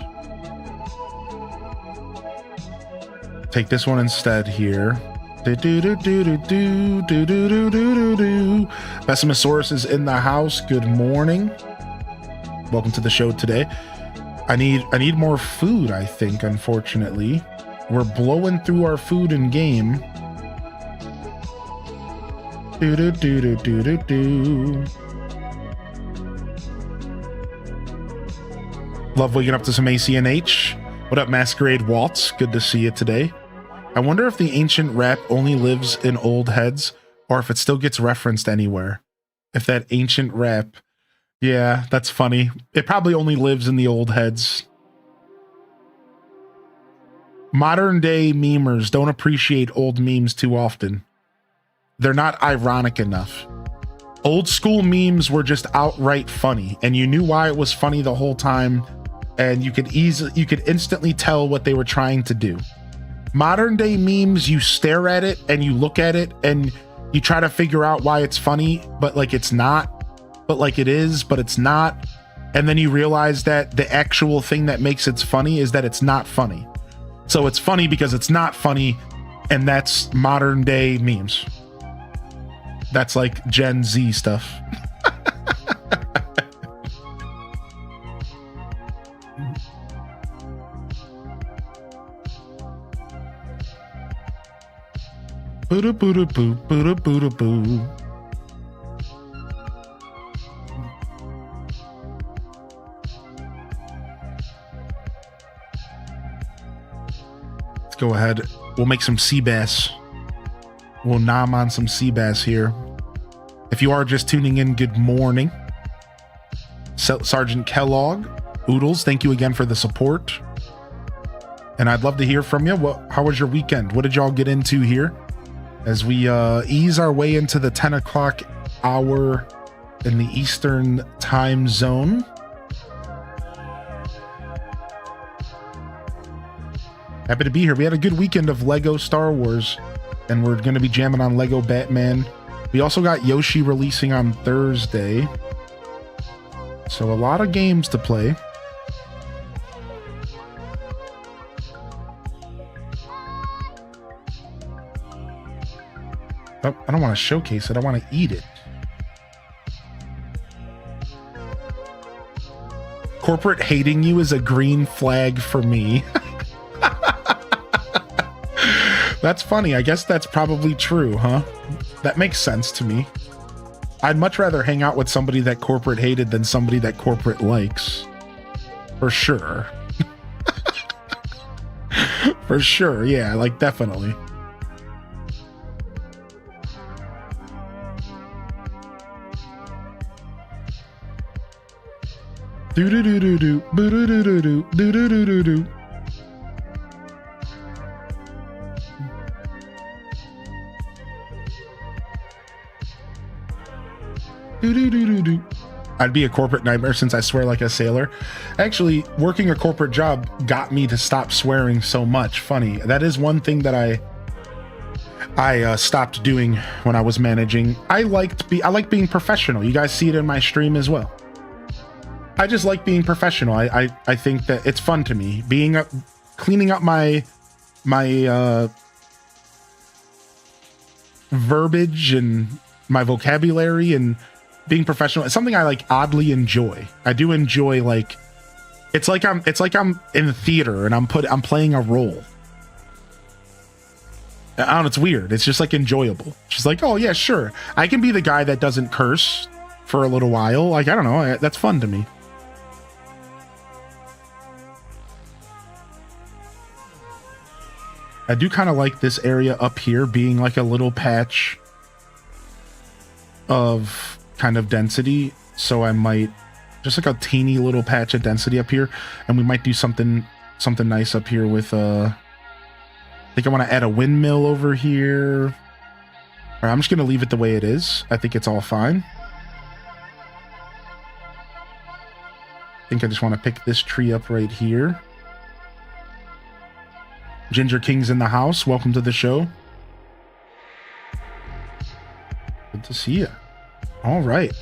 Take this one instead here. Pessimosaurus is in the house. Good morning. Welcome to the show today. I need more food, I think, unfortunately. We're blowing through our food in game. Love waking up to some ACNH. What up, Masquerade Waltz? Good to see you today. I wonder if the ancient rap only lives in old heads or if it still gets referenced anywhere. If that ancient rap, yeah, that's funny. It probably only lives in the old heads. Modern day memers don't appreciate old memes too often. They're not ironic enough. Old school memes were just outright funny, and you knew why it was funny the whole time, and you could instantly tell what they were trying to do. Modern day memes, you stare at it and you look at it and you try to figure out why it's funny, but like it's not, but like it is, but it's not. And then you realize that the actual thing that makes it funny is that it's not funny. So it's funny because it's not funny, and that's modern day memes. That's like Gen Z stuff. Boo boo boo boo boo boo. Let's go ahead. We'll make some sea bass. We'll nom on some sea bass here. If you are just tuning in, good morning. Sergeant Kellogg, Oodles, thank you again for the support. And I'd love to hear from you. How was your weekend? What did y'all get into here as we ease our way into the 10 o'clock hour in the Eastern time zone? Happy to be here. We had a good weekend of Lego Star Wars, and we're going to be jamming on Lego Batman. We also got Yoshi releasing on Thursday. So a lot of games to play. Oh, I don't want to showcase it. I want to eat it. Corporate hating you is a green flag for me. That's funny. I guess that's probably true, huh? That makes sense to me. I'd much rather hang out with somebody that corporate hated than somebody that corporate likes. For sure. For sure. Yeah, like definitely. Do do do do do do do do do do do do do do. I'd be a corporate nightmare since I swear like a sailor. Actually, working a corporate job got me to stop swearing so much. Funny. That is one thing that I stopped doing when I was managing. I like being professional. You guys see it in my stream as well. I just like being professional. I think that it's fun to me. Cleaning up my verbiage and my vocabulary and being professional. It's something I like oddly enjoy. I do enjoy, like, it's like I'm in theater and I'm playing a role. I don't know, it's weird. It's just like enjoyable. It's just like, oh yeah, sure. I can be the guy that doesn't curse for a little while. Like, I don't know. That's fun to me. I do kind of like this area up here being like a little patch of kind of density, so I might just like a teeny little patch of density up here, and we might do something nice up here with I think I want to add a windmill over here. All right, I'm just gonna leave it the way it is. I think it's all fine. I think I just want to pick this tree up right here. Ginger King's in the house. Welcome to the show. Good to see you. All right.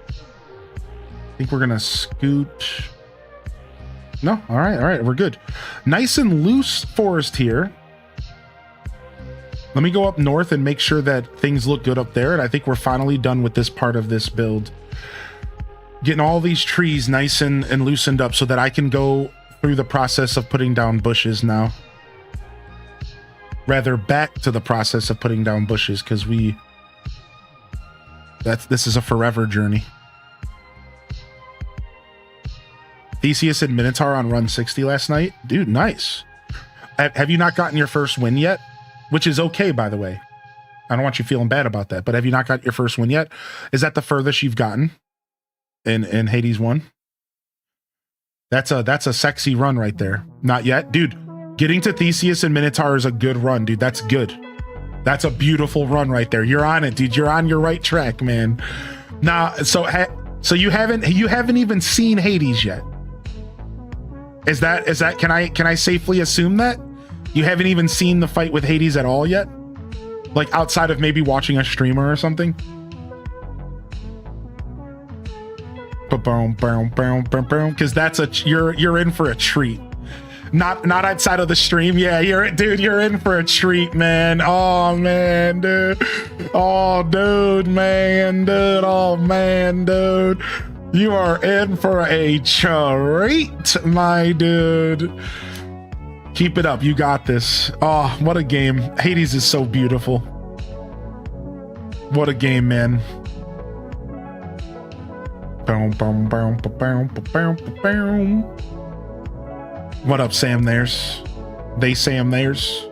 I think we're gonna scoot. No, all right, we're good. Nice and loose forest here. Let me go up north and make sure that things look good up there. And I think we're finally done with this part of this build. Getting all these trees nice and loosened up so that I can go through the process of putting down bushes now. Rather, back to the process of putting down bushes, because this is a forever journey. Theseus and Minotaur on run 60 last night. Dude, nice. Have you not gotten your first win yet? Which is okay, by the way. I don't want you feeling bad about that, but have you not got your first win yet? Is that the furthest you've gotten in Hades 1? That's a sexy run right there. Not yet. Dude, getting to Theseus and Minotaur is a good run, dude. That's good. That's a beautiful run right there. You're on it, dude. You're on your right track, man. Nah, so you haven't even seen Hades yet. Is that can I safely assume that? You haven't even seen the fight with Hades at all yet? Like outside of maybe watching a streamer or something? Because you're in for a treat. Not outside of the stream. Yeah, you're in for a treat, man. Oh man, dude. Oh dude, man, dude. Oh man, dude. You are in for a treat, my dude. Keep it up. You got this. Oh, what a game. Hades is so beautiful. What a game, man. What up, Sam Theirs? They Sam Theirs.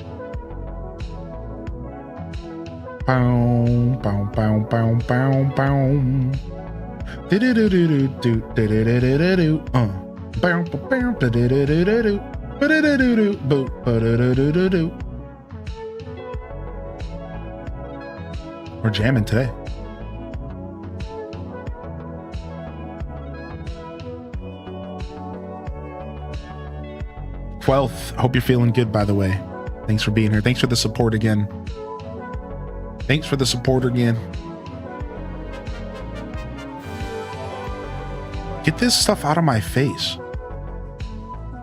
Ba-da-da-doo-doo, boop, ba-da-da-doo-doo-doo. We're jamming today. Twelfth. Hope you're feeling good, by the way. Thanks for being here. Thanks for the support again. Thanks for the support again. Get this stuff out of my face.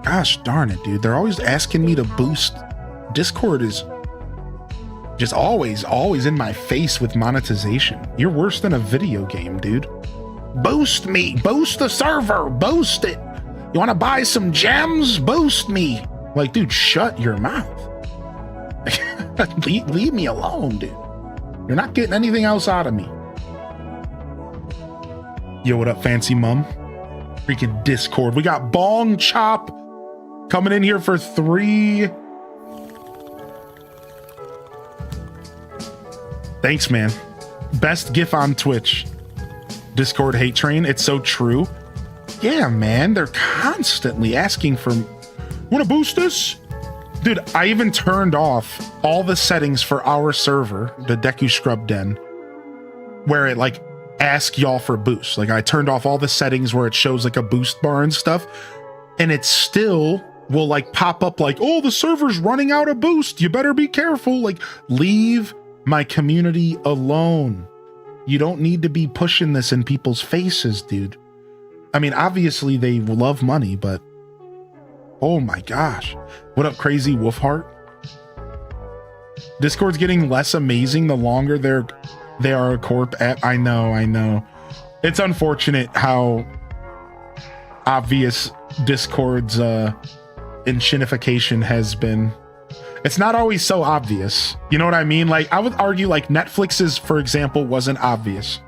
Gosh darn it, dude. They're always asking me to boost. Discord is just always in my face with monetization. You're worse than a video game, dude. Boost me. Boost the server. Boost it. You want to buy some gems? Boost me. Like, dude, shut your mouth. leave me alone, dude. You're not getting anything else out of me. Yo, what up, fancy mom? Freaking Discord. We got Bong Chop coming in here for 3. Thanks, man. Best GIF on Twitch. Discord hate train. It's so true. Yeah, man. They're constantly asking for... Want to boost this? Dude, I even turned off all the settings for our server, the Deku Scrub Den, where it like ask y'all for boost. Like I turned off all the settings where it shows like a boost bar and stuff, and it still will like pop up like, oh, the server's running out of boost. You better be careful. Like, leave my community alone. You don't need to be pushing this in people's faces, dude. I mean, obviously they love money, but oh my gosh. What up, Crazy Wolfheart? Discord's getting less amazing the longer they are a corp app. I know. It's unfortunate how obvious Discord's enshinification has been. It's not always so obvious. You know what I mean? Like, I would argue like Netflix's, for example, wasn't obvious.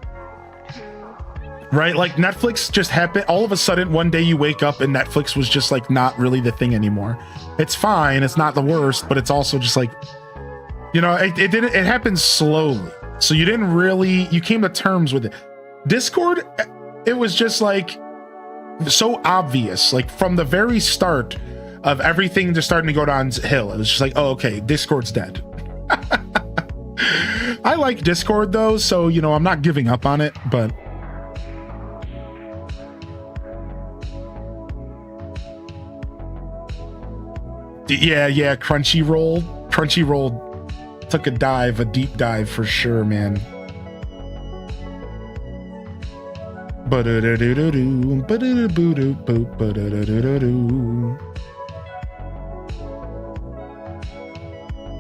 Right? Like Netflix just happened all of a sudden. One day you wake up and Netflix was just like not really the thing anymore. It's fine. It's not the worst, but it's also just like, you know, it happened slowly. So you came to terms with it. Discord, it was just like so obvious, like from the very start of everything just starting to go downhill. It was just like, oh, okay, Discord's dead. I like Discord though, so, you know, I'm not giving up on it, but yeah, Crunchyroll took a deep dive for sure, man.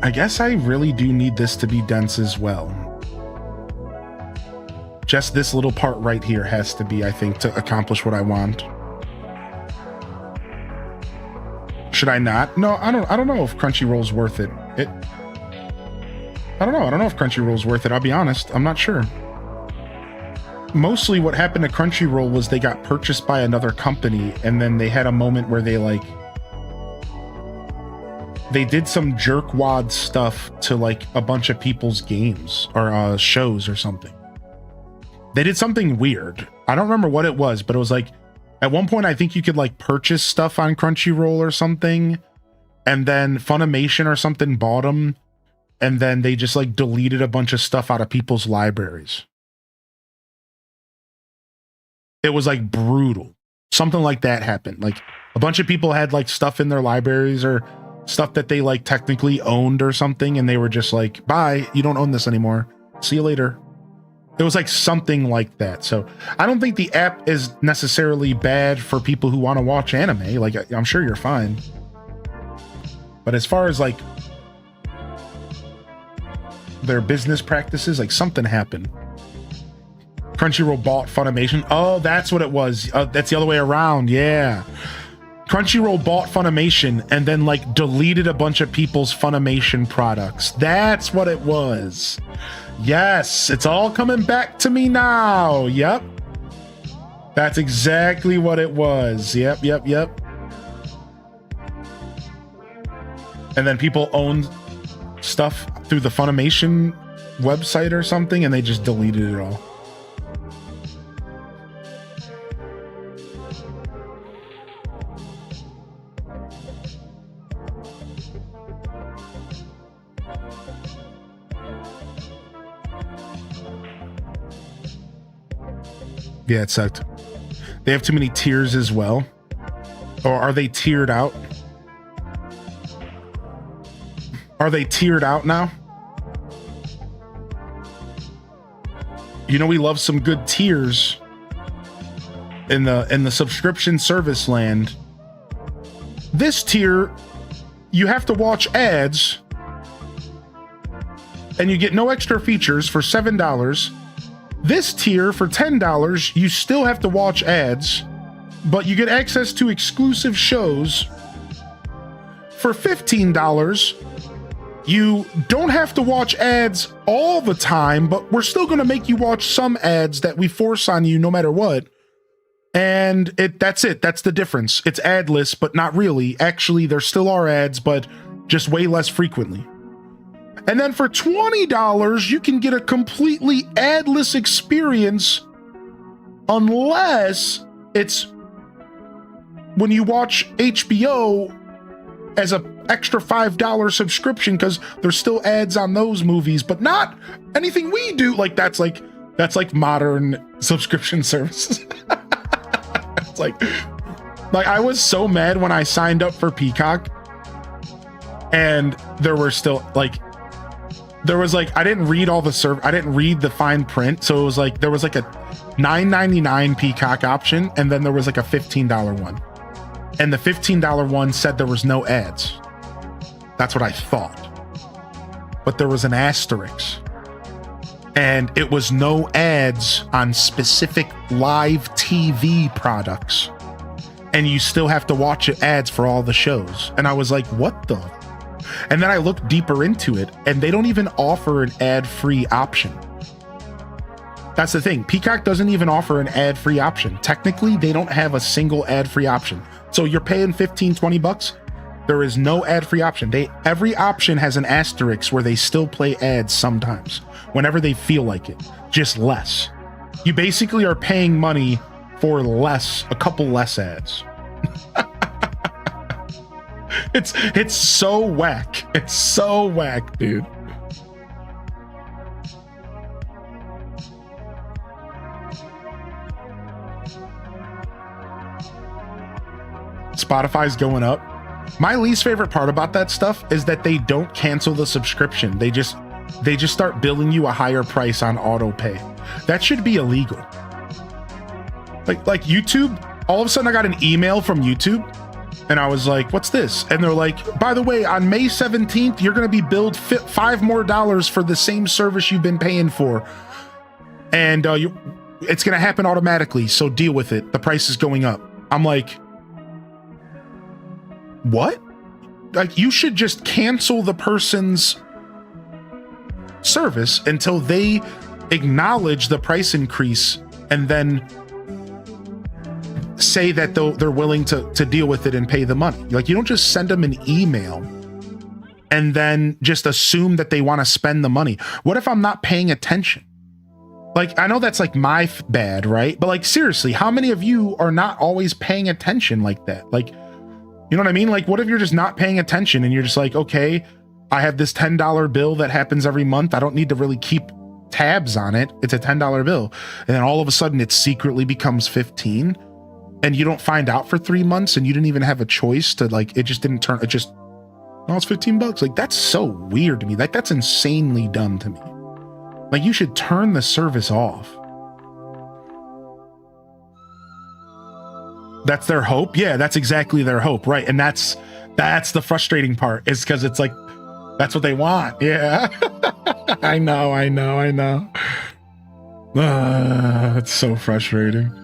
I guess I really do need this to be dense as well. Just this little part right here has to be, I think, to accomplish what I want. Should I not? No, I don't know if Crunchyroll's worth it. I don't know if Crunchyroll's worth it. I'll be honest. I'm not sure. Mostly what happened to Crunchyroll was they got purchased by another company, and then they had a moment where they did some jerkwad stuff to like a bunch of people's games or shows or something. They did something weird. I don't remember what it was, but it was like at one point I think you could like purchase stuff on Crunchyroll or something, and then Funimation or something bought them, and then they just like deleted a bunch of stuff out of people's libraries. It was like brutal. Something like that happened. Like a bunch of people had like stuff in their libraries or stuff that they like technically owned or something, and they were just like, bye, you don't own this anymore. See you later. It was like something like that. So I don't think the app is necessarily bad for people who want to watch anime. Like, I'm sure you're fine. But as far as like their business practices, like something happened. Crunchyroll bought Funimation. Oh, that's what it was. That's the other way around. Yeah. Crunchyroll bought Funimation and then like deleted a bunch of people's Funimation products. That's what it was. Yes, it's all coming back to me now. Yep. That's exactly what it was. Yep. And then people owned stuff through the Funimation website or something, and they just deleted it all. Yeah, it sucked. They have too many tiers as well. Or are they tiered out? Are they tiered out now? You know, we love some good tiers in the subscription service land. This tier, you have to watch ads and you get no extra features for $7. This tier for $10, you still have to watch ads, but you get access to exclusive shows. For $15, you don't have to watch ads all the time, but we're still going to make you watch some ads that we force on you no matter what. And that's it. That's the difference. It's adless, but not really. Actually, there still are ads, but just way less frequently. And then for $20, you can get a completely adless experience unless it's when you watch HBO as a extra $5 subscription, because there's still ads on those movies, but not anything we do. Like that's like modern subscription services. It's like I was so mad when I signed up for Peacock and there was I didn't read all the I didn't read the fine print, so it was like there was like a $9.99 Peacock option, and then there was like a $15 one, and the $15 one said there was no ads. That's what I thought, but there was an asterisk, and it was no ads on specific live TV products, and you still have to watch ads for all the shows. And I was like, what the? And then I looked deeper into it, and they don't even offer an ad-free option. That's the thing. Peacock doesn't even offer an ad-free option. Technically, they don't have a single ad-free option. So you're paying $15-20. There is no ad-free option. Every option has an asterisk where they still play ads sometimes, whenever they feel like it, just less. You basically are paying money for a couple less ads. It's so whack. It's so whack, dude. Spotify's going up. My least favorite part about that stuff is that they don't cancel the subscription. They just start billing you a higher price on auto pay. That should be illegal. Like YouTube, all of a sudden I got an email from YouTube and I was like, what's this? And they're like, by the way, on May 17th, you're going to be billed $5 more for the same service you've been paying for. And it's going to happen automatically. So deal with it. The price is going up. I'm like, what? Like, you should just cancel the person's service until they acknowledge the price increase and then say that they're willing to deal with it and pay the money. Like, you don't just send them an email and then just assume that they want to spend the money. What if I'm not paying attention? Like, I know that's like my bad, right? But like, seriously, how many of you are not always paying attention like that? Like, you know what I mean? Like, what if you're just not paying attention and you're just like, okay, I have this $10 bill that happens every month. I don't need to really keep tabs on it. It's a $10 bill. And then all of a sudden it secretly becomes 15 and you don't find out for 3 months and you didn't even have a choice to, like, it just didn't turn, it just, no, it's $15. Like, that's so weird to me. Like, that's insanely dumb to me. Like, you should turn the service off. That's their hope. Yeah, that's exactly their hope. Right. And that's the frustrating part, is because it's like, that's what they want. Yeah. I know. It's so frustrating.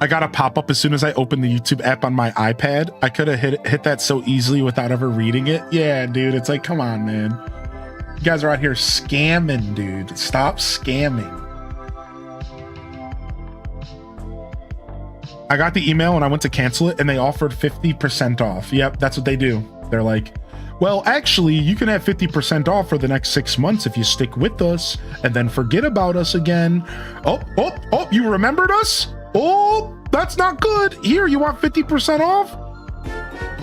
I got a pop-up as soon as I opened the YouTube app on my iPad. I could have hit that so easily without ever reading it. Yeah, dude. It's like, come on, man. You guys are out here scamming, dude. Stop scamming. I got the email and I went to cancel it and they offered 50% off. Yep, that's what they do. They're like, well, actually, you can have 50% off for the next 6 months if you stick with us and then forget about us again. Oh, you remembered us? Oh, That's not good. Here, you want 50% off?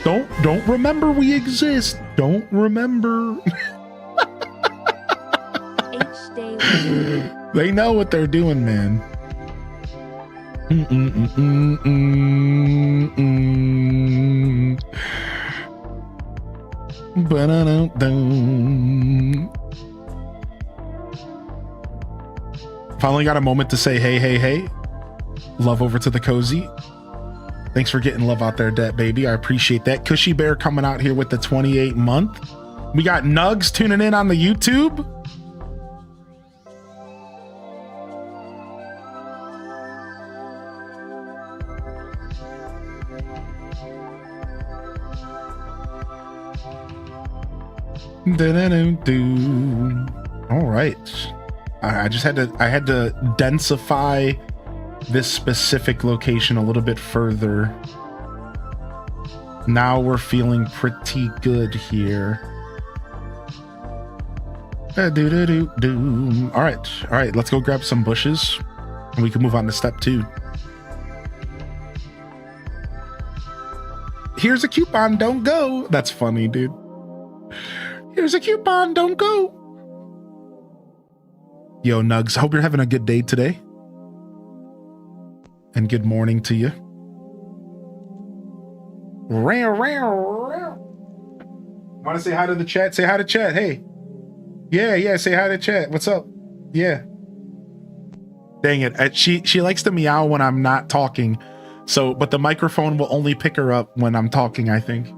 Don't remember we exist. Don't remember. H day later. They know what they're doing, man. Finally got a moment to say hey. Love over to the cozy. Thanks for getting love out there, Dat Baby. I appreciate that. Cushy Bear coming out here with the 28 month. We got Nugs tuning in on the YouTube. All right. I had to densify this specific location a little bit further. Now we're feeling pretty good here. All right, let's go grab some bushes and we can move on to step 2. Here's a coupon, don't go. That's funny, dude. Here's a coupon, don't go. Yo, Nugs, hope you're having a good day today. And good morning to you. Want to say hi to the chat? Say hi to chat. Hey. Yeah, say hi to chat. What's up? Yeah. Dang it. She likes to meow when I'm not talking. So, but the microphone will only pick her up when I'm talking, I think.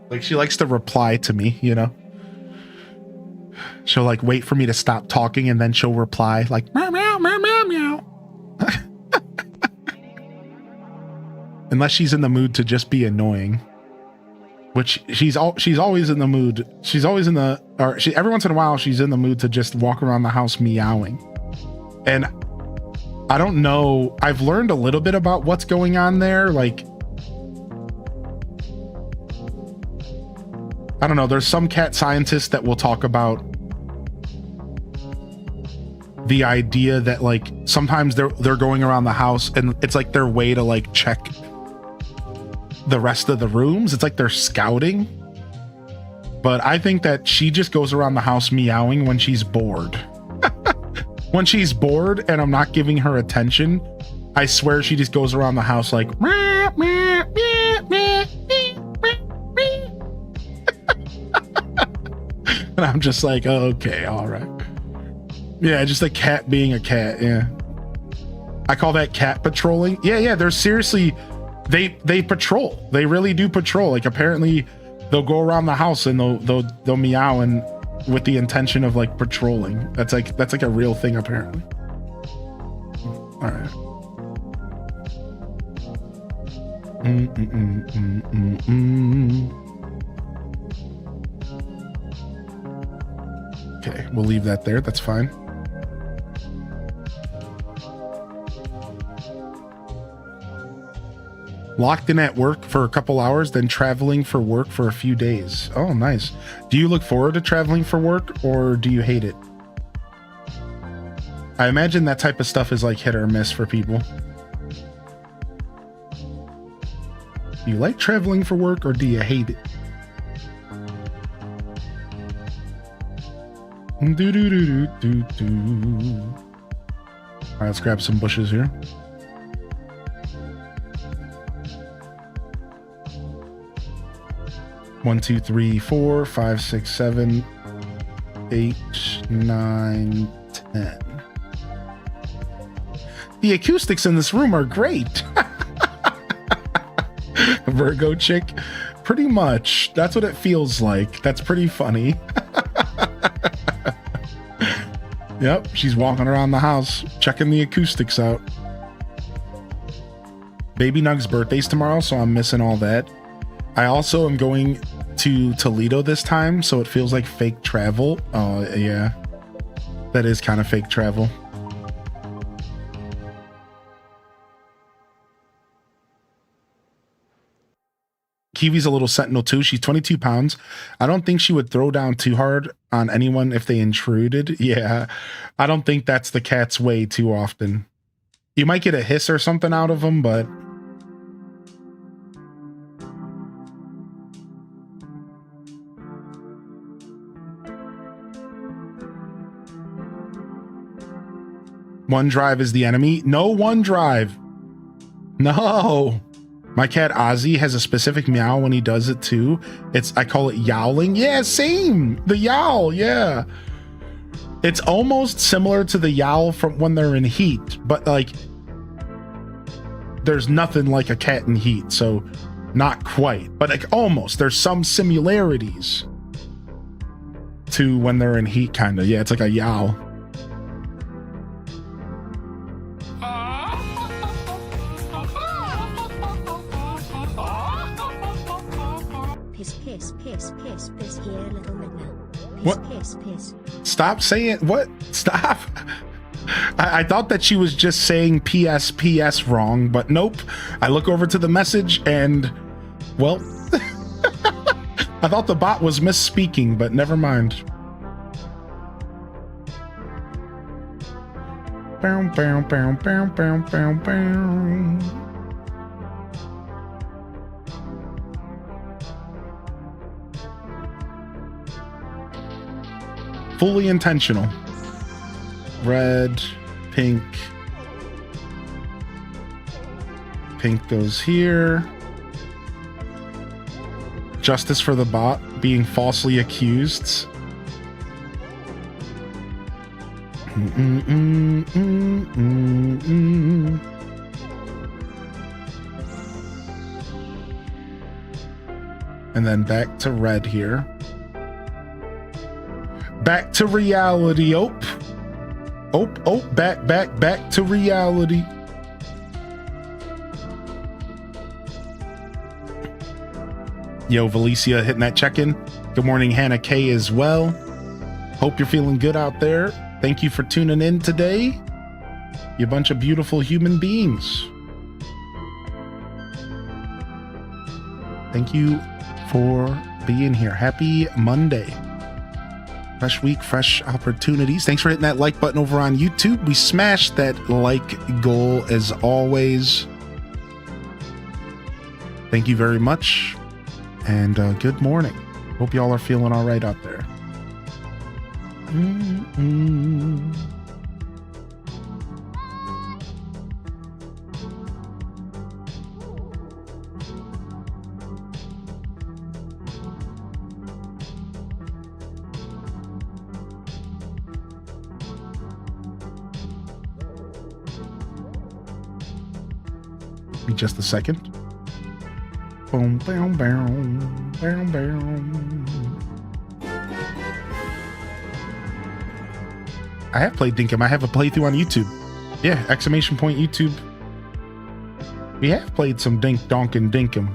Like, she likes to reply to me, you know? She'll like wait for me to stop talking and then she'll reply like meow meow meow meow meow. Unless she's in the mood to just be annoying, which she's always in the mood. She's always in the, or every once in a while she's in the mood to just walk around the house meowing. And I don't know, I've learned a little bit about what's going on there. Like, I don't know, there's some cat scientists that will talk about the idea that like sometimes they're going around the house and it's like their way to like check the rest of the rooms. It's like they're scouting. But I think that she just goes around the house meowing when she's bored. When she's bored and I'm not giving her attention, I swear she just goes around the house like meow, meow, meow, meow, meow, meow. And I'm just like, oh, okay, all right. Yeah, just a cat being a cat. Yeah, I call that cat patrolling. Yeah, they're seriously, they patrol. They really do patrol. Like, apparently they'll go around the house and they'll meow and with the intention of like patrolling. That's like a real thing apparently. All right. Okay, we'll leave that there. That's fine. Locked in at work for a couple hours, then traveling for work for a few days. Oh, nice. Do you look forward to traveling for work or do you hate it? I imagine that type of stuff is like hit or miss for people. Do you like traveling for work or do you hate it? All right, let's grab some bushes here. One, two, three, 4, 5, 6, 7, 8, 9, 10. The acoustics in this room are great. Virgo chick, pretty much. That's what it feels like. That's pretty funny. Yep, she's walking around the house, checking the acoustics out. Baby Nug's birthday's tomorrow, so I'm missing all that. I also am going to Toledo this time, so it feels like fake travel. Oh, yeah. That is kind of fake travel. Kiwi's a little sentinel too. She's 22 pounds. I don't think she would throw down too hard on anyone if they intruded. Yeah, I don't think that's the cat's way too often. You might get a hiss or something out of them, but... OneDrive is the enemy. No OneDrive. No. My cat Ozzy has a specific meow when he does it too. I call it yowling. Yeah, same. The yowl, yeah. It's almost similar to the yowl from when they're in heat, but like there's nothing like a cat in heat, so not quite, but like almost. There's some similarities to when they're in heat, kind of. Yeah, it's like a yowl. Piss here, little midna. Piss, What? Piss. Stop saying what? Stop. I thought that she was just saying PS wrong, but nope. I look over to the message and, well, I thought the bot was misspeaking, but never mind. Bow, bow, bow, bow, bow, bow, bow. Fully intentional. Red, pink. Pink goes here. Justice for the bot being falsely accused. And then back to red here. Back to reality. Oh, back to reality. Yo, Valicia hitting that check-in. Good morning, Hannah K as well. Hope you're feeling good out there. Thank you for tuning in today. You bunch of beautiful human beings. Thank you for being here. Happy Monday. Fresh week, fresh opportunities. Thanks for hitting that like button over on YouTube. We smashed that like goal as always. Thank you very much. And good morning. Hope y'all are feeling all right out there. Just a second. Boom, boom, boom, boom, boom. I have played Dinkum. I have a playthrough on YouTube. Yeah, exclamation point YouTube. We have played some Dink Donk and Dinkum.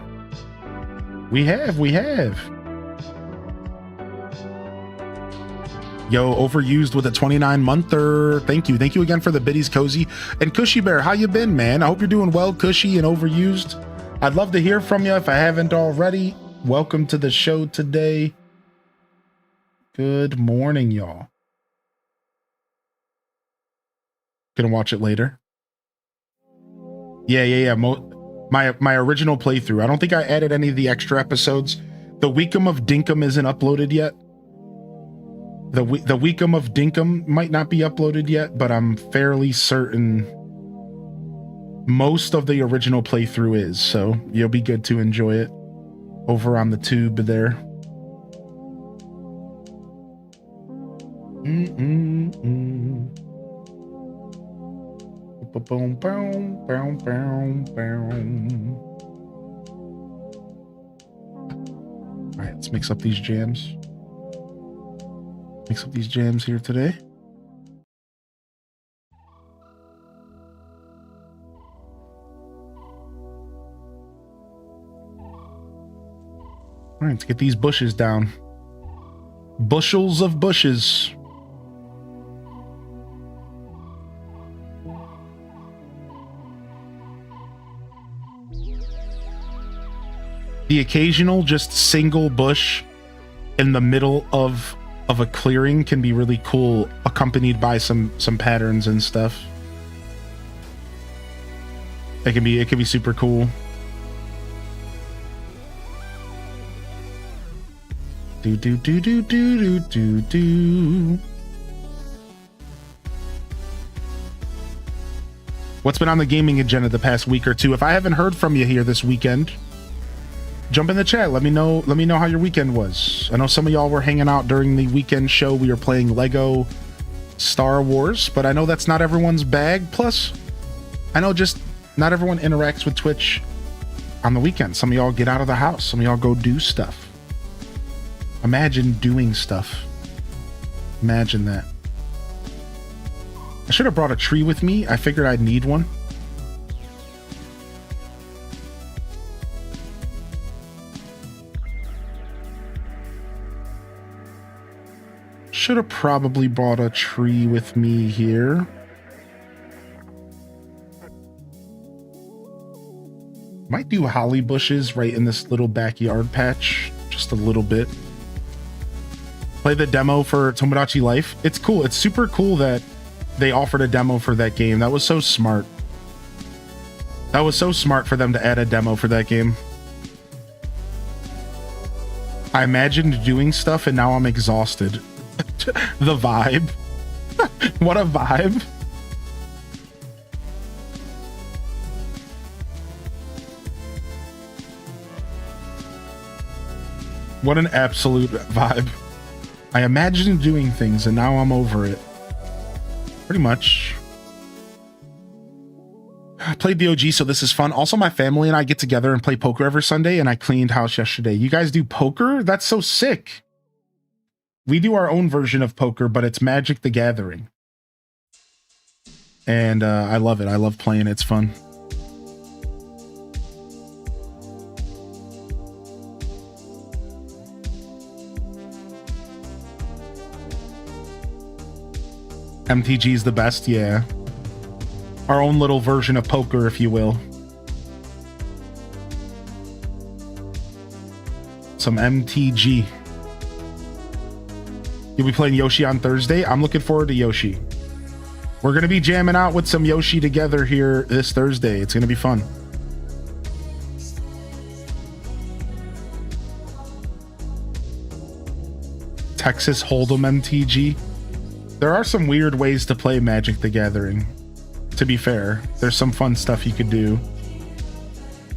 We have. Yo, overused with a 29-monther. Thank you again for the biddies, Cozy. And Cushy Bear, how you been, man? I hope you're doing well, Cushy and overused. I'd love to hear from you if I haven't already. Welcome to the show today. Good morning, y'all. Gonna watch it later. Yeah. My original playthrough. I don't think I added any of the extra episodes. The Weekum of Dinkum isn't uploaded yet. The Weekum of Dinkum might not be uploaded yet, but I'm fairly certain most of the original playthrough is, so you'll be good to enjoy it over on the tube there. All right, let's mix up these jams. Mix up these jams here today. All right, let's get these bushes down. Bushels of bushes. The occasional just single bush in the middle of a clearing can be really cool, accompanied by some patterns and stuff. It can be super cool. Do do do do do do do do. What's been on the gaming agenda the past week or two? If I haven't heard from you here this weekend, jump in the chat. Let me know how your weekend was. I know some of y'all were hanging out during the weekend show. We were playing Lego Star Wars, but I know that's not everyone's bag. Plus, I know just not everyone interacts with Twitch on the weekend. Some of y'all get out of the house. Some of y'all go do stuff. Imagine doing stuff. Imagine that. I should have brought a tree with me. I figured I'd need one. Should have probably brought a tree with me here. Might do holly bushes right in this little backyard patch. Just a little bit. Play the demo for Tomodachi Life. It's cool. It's super cool that they offered a demo for that game. That was so smart. That was so smart for them to add a demo for that game. I imagined doing stuff and now I'm exhausted. The vibe. What a vibe. What an absolute vibe. I imagined doing things and now I'm over it. Pretty much. I played the OG, so this is fun. Also, my family and I get together and play poker every Sunday, and I cleaned house yesterday. You guys do poker? That's so sick. We do our own version of poker, but it's Magic the Gathering. And I love it. I love playing it. It's fun. MTG is the best, yeah. Our own little version of poker, if you will. Some MTG. You'll be playing Yoshi on Thursday? I'm looking forward to Yoshi. We're going to be jamming out with some Yoshi together here this Thursday. It's going to be fun. Texas Hold'em MTG. There are some weird ways to play Magic the Gathering. To be fair, there's some fun stuff you could do.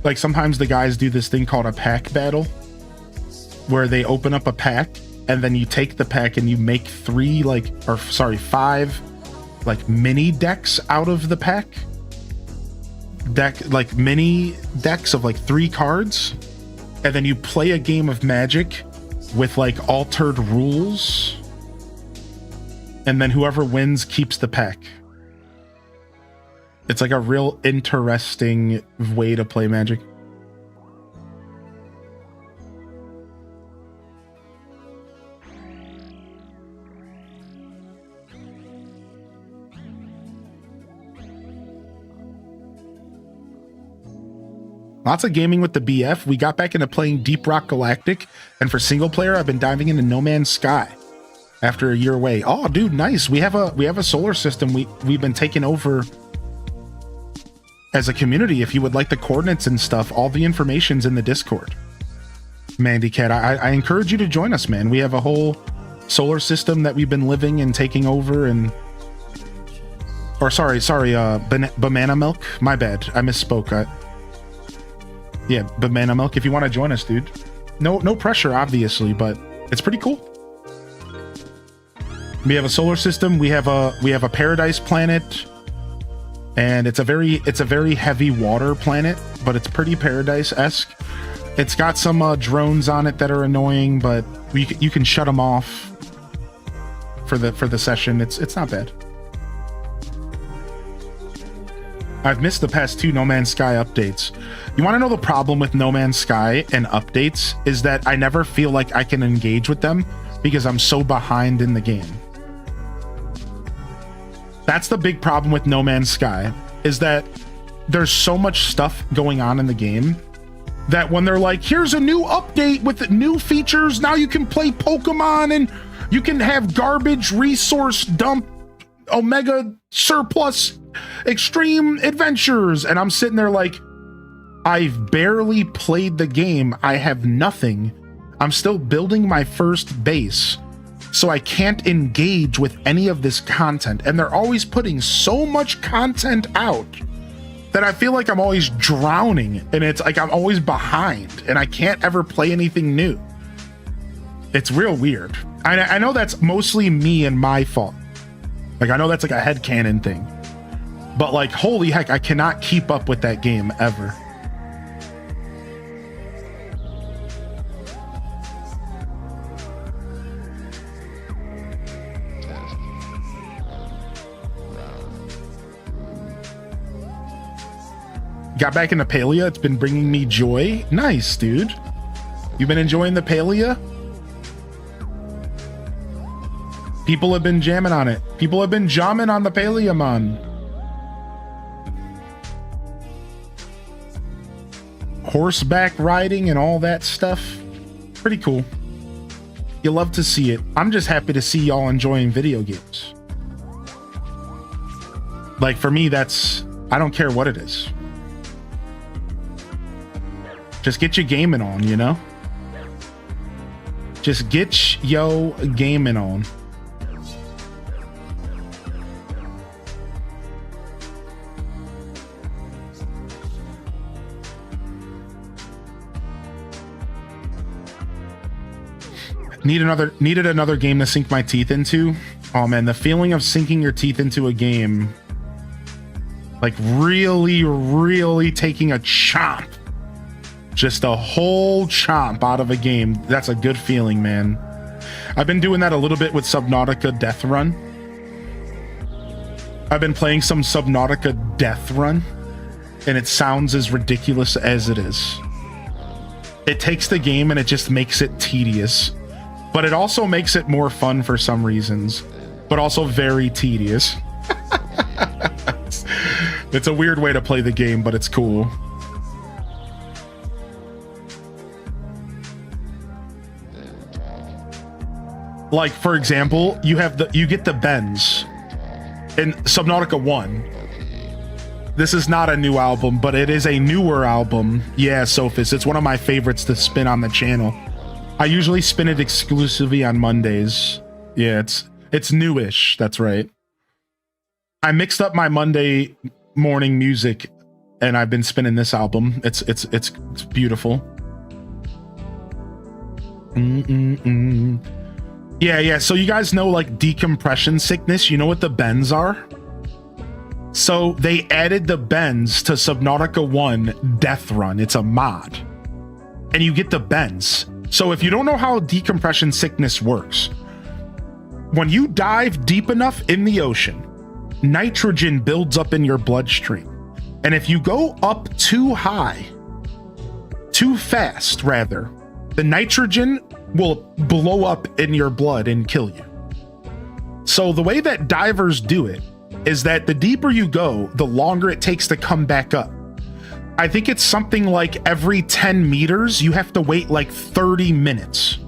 Like sometimes the guys do this thing called a pack battle, where they open up a pack and then you take the pack and you make five like mini decks out of the pack. Like mini decks of like 3 cards, and then you play a game of Magic with like altered rules. And then whoever wins keeps the pack. It's like a real interesting way to play Magic. Lots of gaming with the BF. We got back into playing Deep Rock Galactic, and for single player, I've been diving into No Man's Sky. After a year away. Oh, dude, nice. We have a solar system we've been taking over as a community. If you would like the coordinates and stuff, all the information's in the Discord. Mandy Cat, I encourage you to join us, man. We have a whole solar system that we've been living and taking over, and banana milk. My bad. I misspoke. Yeah, banana milk. If you want to join us, dude. No pressure, obviously, but it's pretty cool. We have a solar system. We have a paradise planet, and it's a very heavy water planet, but it's pretty paradise-esque. It's got some drones on it that are annoying, but you can shut them off for the session. It's not bad. I've missed the past 2 No Man's Sky updates. You want to know the problem with No Man's Sky and updates is that I never feel like I can engage with them because I'm so behind in the game. That's the big problem with No Man's Sky, is that there's so much stuff going on in the game that when they're like, here's a new update with new features, now you can play Pokemon and you can have garbage resource dump Omega surplus extreme adventures. And I'm sitting there like, I've barely played the game. I have nothing. I'm still building my first base. So I can't engage with any of this content. And they're always putting so much content out that I feel like I'm always drowning, and it's like I'm always behind and I can't ever play anything new. It's real weird. I know that's mostly me and my fault. Like, I know that's like a headcanon thing, but like, holy heck, I cannot keep up with that game ever. Got back into Palia. It's been bringing me joy. Nice, dude. You've been enjoying the Palia? People have been jamming on it. People have been jamming on the Palia, man. Horseback riding and all that stuff. Pretty cool. You love to see it. I'm just happy to see y'all enjoying video games. Like, for me, I don't care what it is. Just get your gaming on, you know? Just get yo gaming on. Needed another game to sink my teeth into. Oh man, the feeling of sinking your teeth into a game, like really taking a chomp, just a whole chomp out of a game. That's a good feeling, man. I've been doing that a little bit with Subnautica Death Run. I've been playing some Subnautica Death Run, and it sounds as ridiculous as it is. It takes the game and it just makes it tedious, but it also makes it more fun for some reasons, but also very tedious. It's a weird way to play the game, but it's cool. Like, for example, you get the bends in Subnautica 1. This is not a new album, but it is a newer album. Yeah, Sophis, it's one of my favorites to spin on the channel. I usually spin it exclusively on Mondays. Yeah, it's newish. That's right. I mixed up my Monday morning music, and I've been spinning this album. It's beautiful. Yeah. So you guys know, like, decompression sickness. You know what the bends are? So they added the bends to Subnautica 1 Death Run. It's a mod, and you get the bends. So if you don't know how decompression sickness works, when you dive deep enough in the ocean, nitrogen builds up in your bloodstream. And if you go up too high, too fast rather, the nitrogen will blow up in your blood and kill you. So the way that divers do it is that the deeper you go, the longer it takes to come back up. I think it's something like every 10 meters, you have to wait like 30 minutes.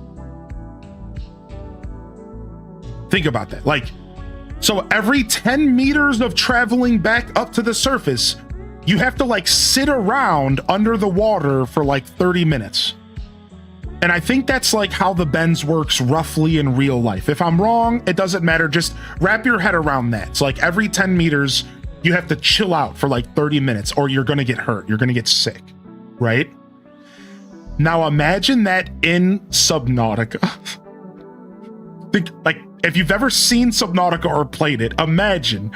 Think about that. Like, so every 10 meters of traveling back up to the surface, you have to like sit around under the water for like 30 minutes. And I think that's like how the bends works roughly in real life. If I'm wrong, it doesn't matter. Just wrap your head around that. It's like every 10 meters, you have to chill out for like 30 minutes or you're going to get hurt. You're going to get sick, right? Now imagine that in Subnautica. Think, like, if you've ever seen Subnautica or played it, imagine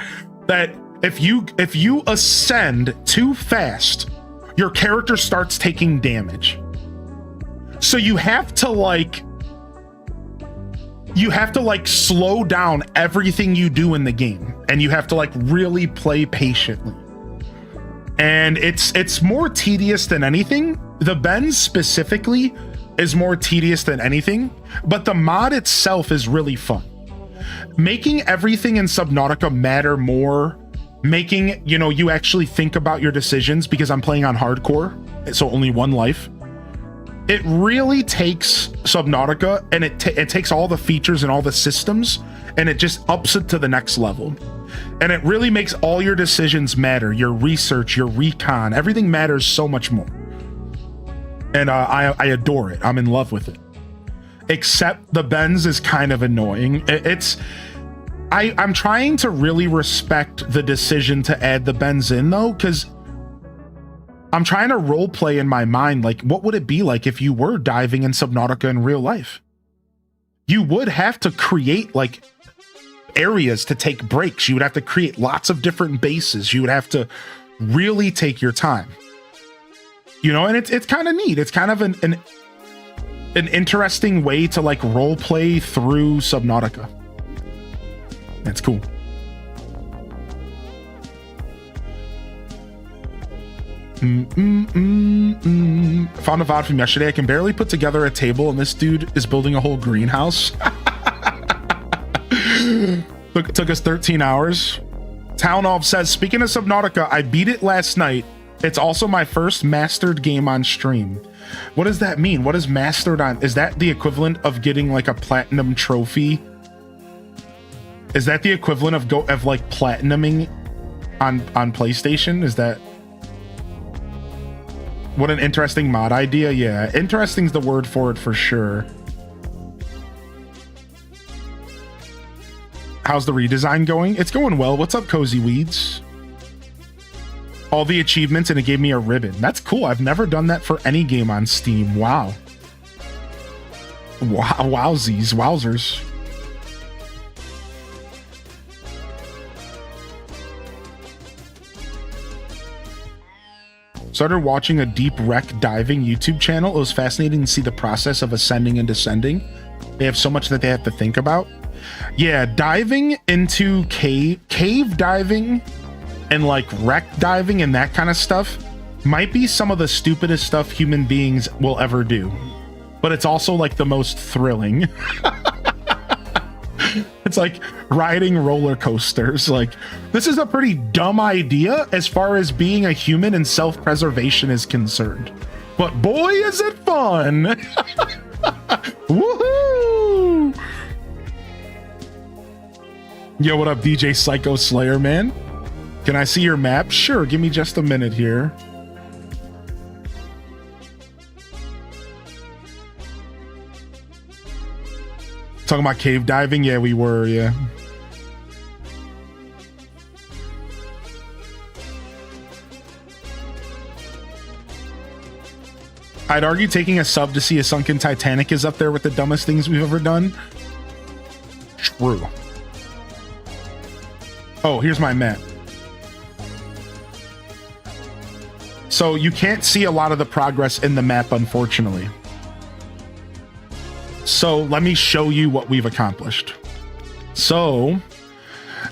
that if you ascend too fast, your character starts taking damage. So you have to like slow down everything you do in the game, and you have to like really play patiently. And it's more tedious than anything. The bends specifically is more tedious than anything, but the mod itself is really fun. Making everything in Subnautica matter more making, you know, you actually think about your decisions, because I'm playing on hardcore, so only one life. It really takes Subnautica, and it takes all the features and all the systems, and it just ups it to the next level. And it really makes all your decisions matter. Your research, your recon, everything matters so much more. And I adore it. I'm in love with it. Except the bends is kind of annoying. I'm trying to really respect the decision to add the bends in, though, because I'm trying to role play in my mind, like, what would it be like if you were diving in Subnautica in real life? You would have to create, like, areas to take breaks. You would have to create lots of different bases. You would have to really take your time. You know, and it's kind of neat. It's kind of an interesting way to, like, role play through Subnautica. That's cool. Found a VOD from yesterday. I can barely put together a table, and this dude is building a whole greenhouse. Took us 13 hours. Town Of says, speaking of Subnautica, I beat it last night. It's also my first mastered game on stream. What does that mean? What is mastered on? Is that the equivalent of getting like a platinum trophy? Is that the equivalent of like platinuming on PlayStation? Is that? What an interesting mod idea. Yeah, interesting's the word for it for sure. How's the redesign going? It's going well. What's up, Cozy Weeds? All the achievements, and it gave me a ribbon. That's cool. I've never done that for any game on Steam. Wow. Wow, wowsies, wowzers. Started watching a deep wreck diving YouTube channel. It was fascinating to see the process of ascending and descending. They have so much that they have to think about. Yeah, diving into cave diving and like wreck diving and that kind of stuff might be some of the stupidest stuff human beings will ever do. But it's also like the most thrilling. It's like riding roller coasters. Like, this is a pretty dumb idea as far as being a human and self-preservation is concerned. But boy, is it fun! Woohoo! Yo, what up, DJ Psycho Slayer, man? Can I see your map? Sure, give me just a minute here. Talking about cave diving? Yeah, we were, yeah. I'd argue taking a sub to see a sunken Titanic is up there with the dumbest things we've ever done. True. Oh, here's my map. So you can't see a lot of the progress in the map, unfortunately. So let me show you what we've accomplished. So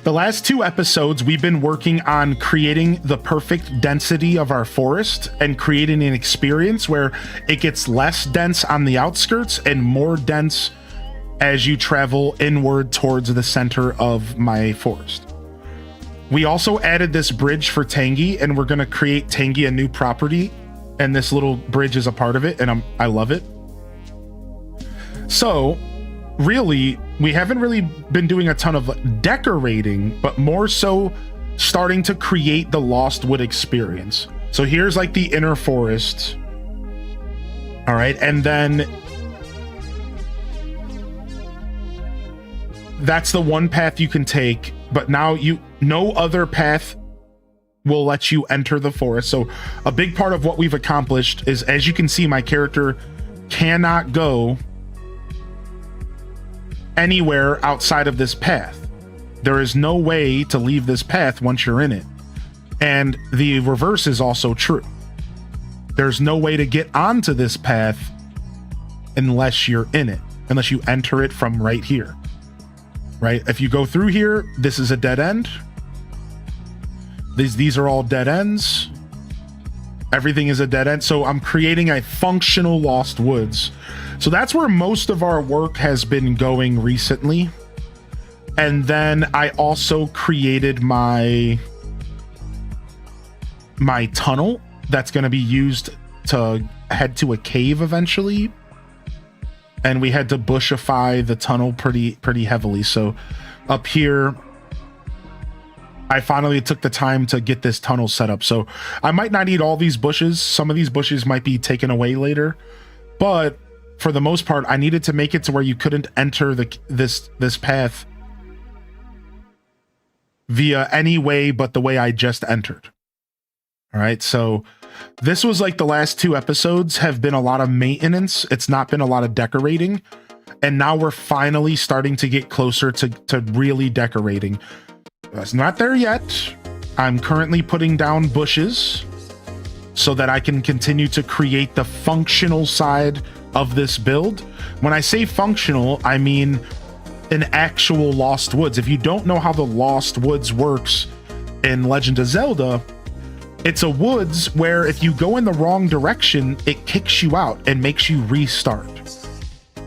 the last 2 episodes, we've been working on creating the perfect density of our forest and creating an experience where it gets less dense on the outskirts and more dense as you travel inward towards the center of my forest. We also added this bridge for Tangy, and we're going to create Tangy a new property, and this little bridge is a part of it, and I love it. So really, we haven't really been doing a ton of decorating, but more so starting to create the Lost Wood experience. So here's like the inner forest. All right, and then that's the one path you can take, but now no other path will let you enter the forest. So a big part of what we've accomplished is, as you can see, my character cannot go anywhere outside of this path. There is no way to leave this path once you're in it. And the reverse is also true. There's no way to get onto this path unless you're in it, unless you enter it from right here. Right? If you go through here, this is a dead end. These are all dead ends. Everything is a dead end. So I'm creating a functional Lost Woods. So that's where most of our work has been going recently. And then I also created my my tunnel that's going to be used to head to a cave eventually. And we had to bushify the tunnel pretty heavily. So up here, I finally took the time to get this tunnel set up. So I might not need all these bushes. Some of these bushes might be taken away later, but for the most part, I needed to make it to where you couldn't enter this path via any way but the way I just entered. All right, so this was like the last 2 episodes have been a lot of maintenance. It's not been a lot of decorating. And now we're finally starting to get closer to really decorating. It's not there yet. I'm currently putting down bushes so that I can continue to create the functional side of this build. When I say functional, I mean an actual Lost Woods. If you don't know how the Lost Woods works in Legend of Zelda, it's a woods where if you go in the wrong direction, it kicks you out and makes you restart.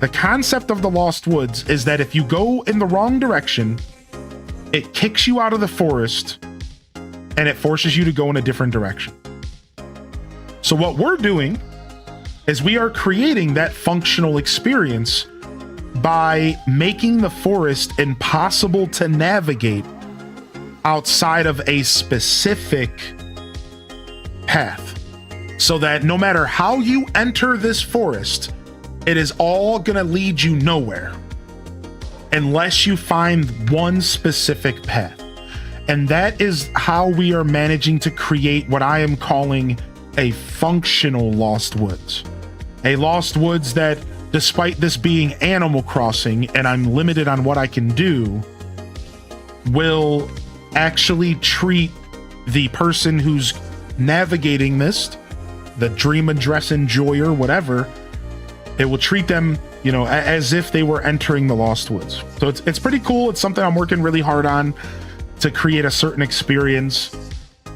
The concept of the Lost Woods is that if you go in the wrong direction, it kicks you out of the forest and it forces you to go in a different direction. So what we're doing is we are creating that functional experience by making the forest impossible to navigate outside of a specific path, so that no matter how you enter this forest, it is all gonna lead you nowhere unless you find one specific path. And that is how we are managing to create what I am calling a functional Lost Woods. A Lost Woods that, despite this being Animal Crossing and I'm limited on what I can do, will actually treat the person who's navigating this, the dream address enjoyer, whatever, it will treat them, you know, as if they were entering the Lost Woods. So it's pretty cool. It's something I'm working really hard on to create a certain experience.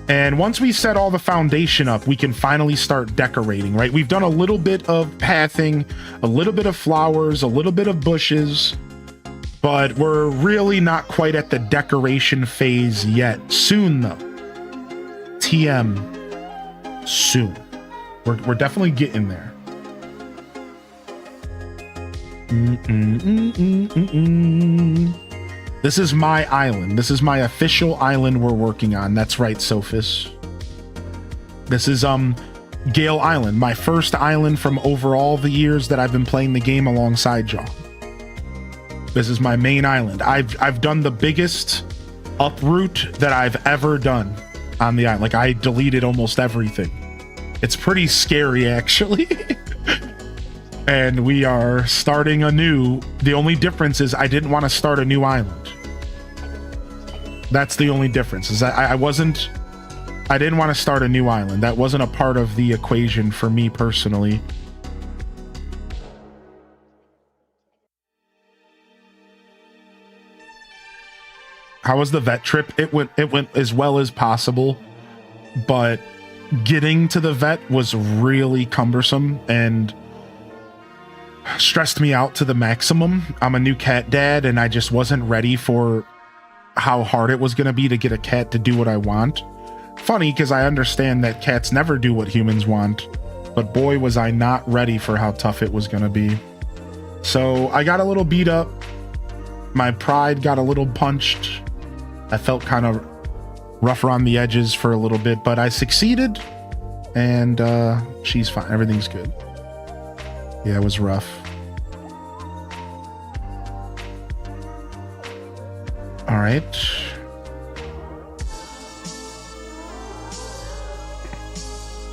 And once we set all the foundation up, we can finally start decorating, right? We've done a little bit of pathing, a little bit of flowers, a little bit of bushes, but we're really not quite at the decoration phase yet. Soon though. TM, soon. We're definitely getting there. This is my island. This is my official island we're working on. That's right, Sophis. This is Gale Island, my first island from over all the years that I've been playing the game alongside y'all. This is my main island. I've done the biggest uproot that I've ever done on the island. Like, I deleted almost everything. It's pretty scary, actually. And we are starting anew. The only difference is I didn't want to start a new island. That's the only difference, is that I didn't want to start a new island. That wasn't a part of the equation for me personally. How was the vet trip? It went as well as possible, but getting to the vet was really cumbersome and stressed me out to the maximum. I'm a new cat dad and I just wasn't ready for how hard it was going to be to get a cat to do what I want. Funny, because I understand that cats never do what humans want, but boy was I not ready for how tough it was going to be. So I got a little beat up. My pride got a little punched. I felt kind of rough around the edges for a little bit, but I succeeded and she's fine. Everything's good. Yeah, it was rough. All right.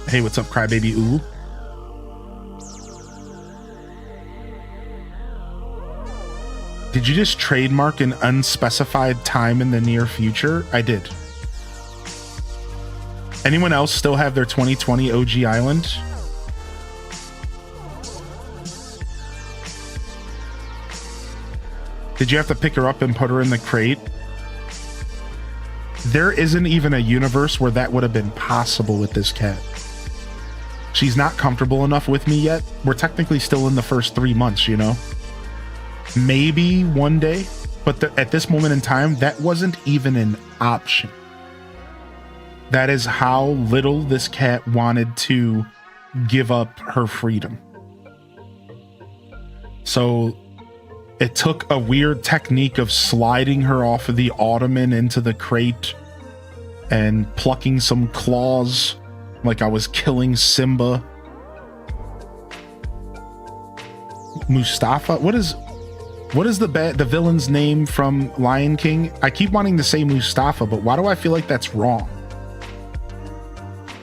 Hey, what's up, Crybaby Ooh? Did you just trademark an unspecified time in the near future? I did. Anyone else still have their 2020 OG Island? Did you have to pick her up and put her in the crate? There isn't even a universe where that would have been possible with this cat. She's not comfortable enough with me yet. We're technically still in the first 3 months, you know? Maybe one day, but at this moment in time, that wasn't even an option. That is how little this cat wanted to give up her freedom. So it took a weird technique of sliding her off of the ottoman into the crate and plucking some claws like I was killing Simba. Mustafa? What is the villain's name from Lion King? I keep wanting to say Mustafa, but why do I feel like that's wrong?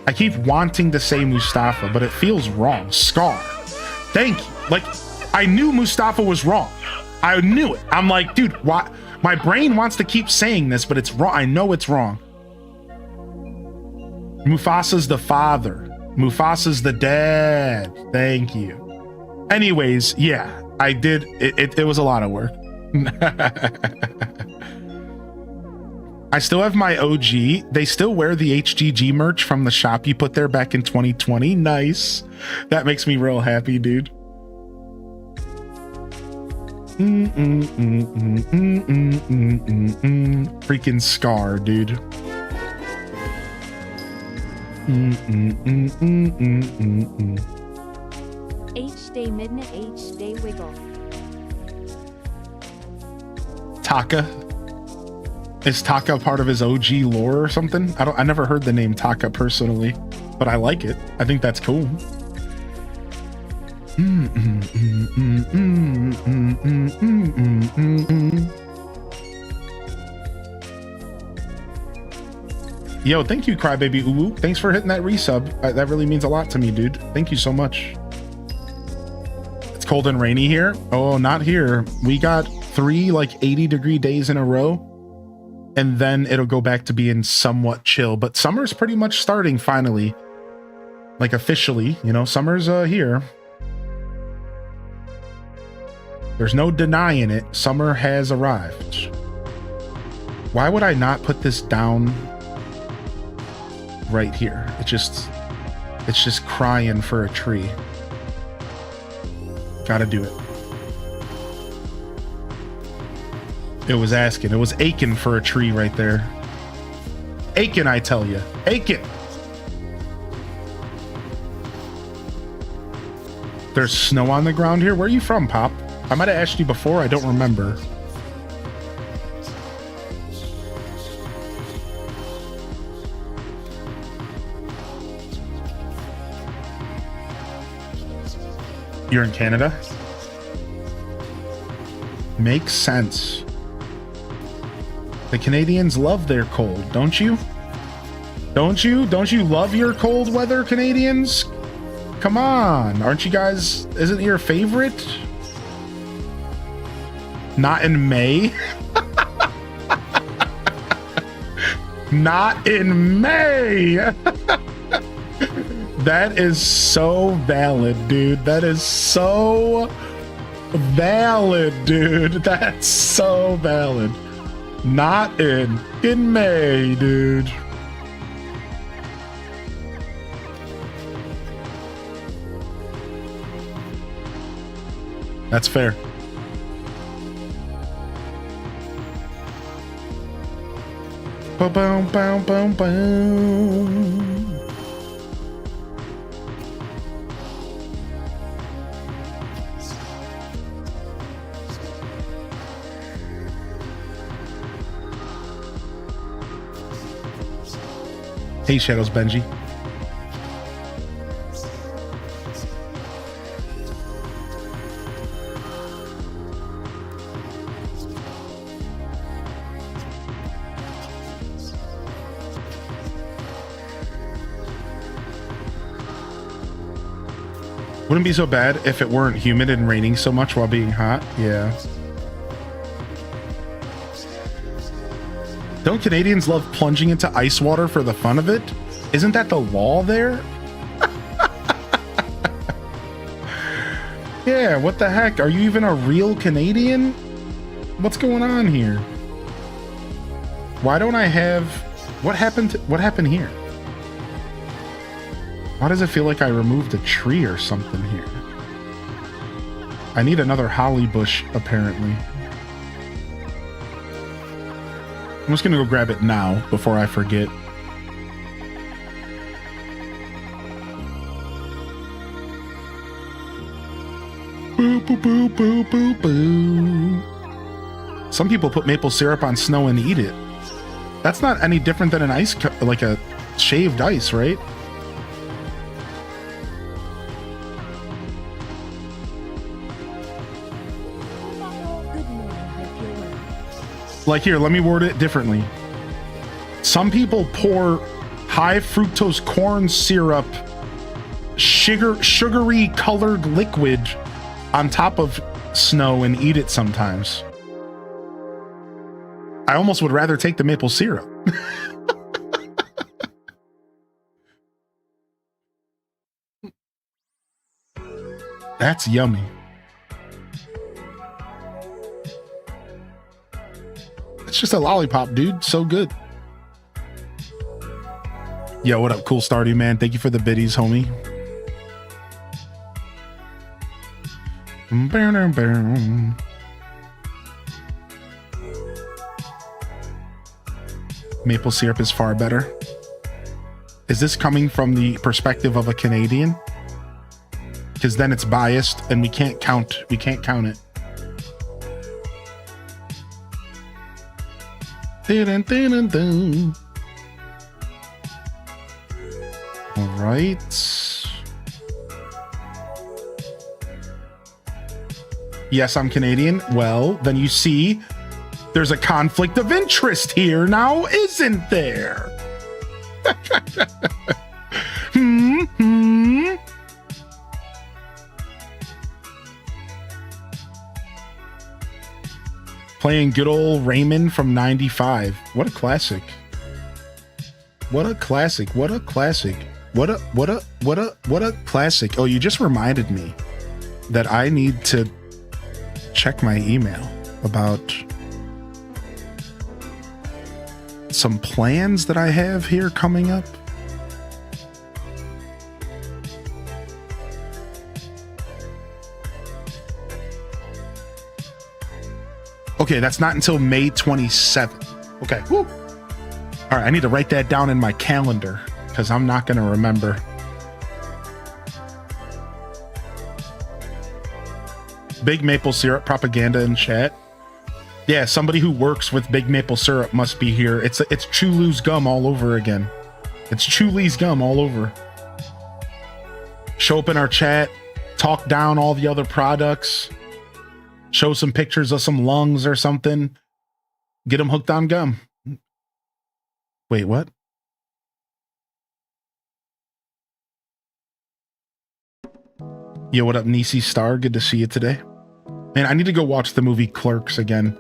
I keep wanting to say Mustafa, but it feels wrong. Scar. Thank you. Like, I knew Mustafa was wrong. I knew it. I'm like, dude, why? My brain wants to keep saying this, but it's wrong. I know it's wrong. Mufasa's the father. Mufasa's the dad. Thank you. Anyways, yeah, I did. It was a lot of work. I still have my OG. They still wear the HGG merch from the shop you put there back in 2020. Nice. That makes me real happy, dude. Freaking Scar, dude. H-Day Midnight H-Day Wiggle. Taka. Is Taka part of his OG lore or something? I never heard the name Taka personally, but I like it. I think that's cool. Yo, thank you, Crybaby Uwu. Thanks for hitting that resub. That really means a lot to me, dude. Thank you so much. It's cold and rainy here. Oh, not here. We got 3 like 80-degree days in a row. And then it'll go back to being somewhat chill. But summer's pretty much starting finally. Like officially, you know, summer's here. There's no denying it. Summer has arrived. Why would I not put this down right here? It's just crying for a tree. Gotta do it. It was asking. It was aching for a tree right there. Aching, I tell you. Aching. There's snow on the ground here. Where are you from, Pop? I might have asked you before. I don't remember. You're in Canada? Makes sense. The Canadians love their cold, don't you? Don't you? Don't you love your cold weather, Canadians? Come on. Aren't you guys... Isn't it your favorite? Not in May? Not in May! That is so valid, dude. That is so valid, dude. That's so valid. Not in May, dude. That's fair. Boom, boom, boom, boom, boom. Hey, Shadows Benji. Wouldn't be so bad if it weren't humid and raining so much while being hot. Yeah. Don't Canadians love plunging into ice water for the fun of it? Isn't that the law there? Yeah, what the heck? Are you even a real Canadian? What's going on here? Why don't I have... What happened here? Why does it feel like I removed a tree or something here? I need another holly bush, apparently. I'm just gonna go grab it now before I forget. boo, boo, boo, boo, boo. Some people put maple syrup on snow and eat it. That's not any different than an ice, like a shaved ice, right? Good morning, hope you're well. Like here, let me word it differently. Some people pour high fructose corn syrup, sugary colored liquid on top of snow and eat it sometimes. I almost would rather take the maple syrup. That's yummy. It's just a lollipop, dude. So good. Yo, what up, Cool Starty, man? Thank you for the biddies, homie. Maple syrup is far better. Is this coming from the perspective of a Canadian? Because then it's biased and we can't count it. All right. Yes, I'm Canadian. Well, then you see, there's a conflict of interest here now, isn't there? Playing good old Raymond from 95. What a classic. What a classic. What a classic. What a classic. Oh, you just reminded me that I need to check my email about some plans that I have here coming up. Okay, that's not until May 27th. Okay. Woo. All right, I need to write that down in my calendar because I'm not going to remember. Big maple syrup propaganda in chat. Yeah, somebody who works with big maple syrup must be here. It's Chulu's gum all over again. It's Chuli's gum all over. Show up in our chat, talk down all the other products. Show some pictures of some lungs or something. Get them hooked on gum. Wait, what? Yo, what up, Nisi Star? Good to see you today. Man, I need to go watch the movie Clerks again.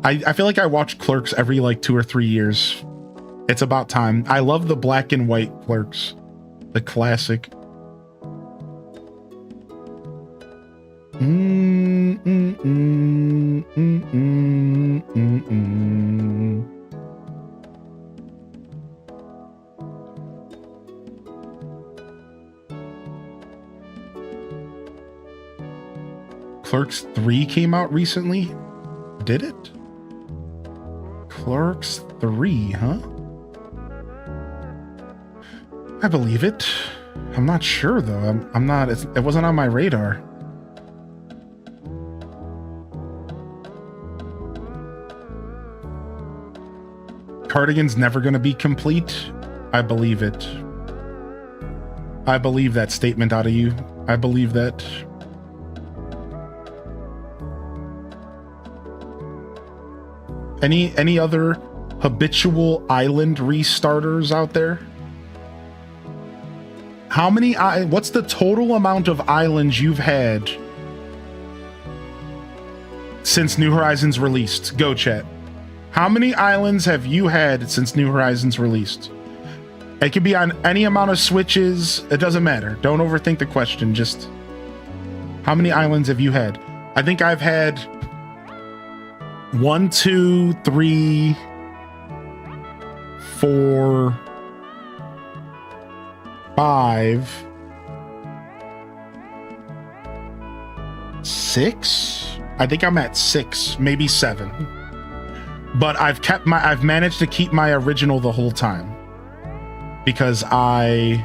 I feel like I watch Clerks every like 2 or 3 years. It's about time. I love the black and white Clerks. The classic. Clerks 3 came out recently? Did it? Clerks 3, huh? I believe it. I'm not sure though. I'm not, it wasn't on my radar. Cardigan's never going to be complete. I believe it. I believe that statement out of you. I believe that. Any other habitual island restarters out there? How many, what's the total amount of islands you've had since New Horizons released? Go chat. How many islands have you had since New Horizons released? It could be on any amount of switches. It doesn't matter. Don't overthink the question. Just how many islands have you had? I think I've had 1, 2, 3, 4, 5, 6. I think I'm at 6, maybe 7. But I've managed to keep my original the whole time because I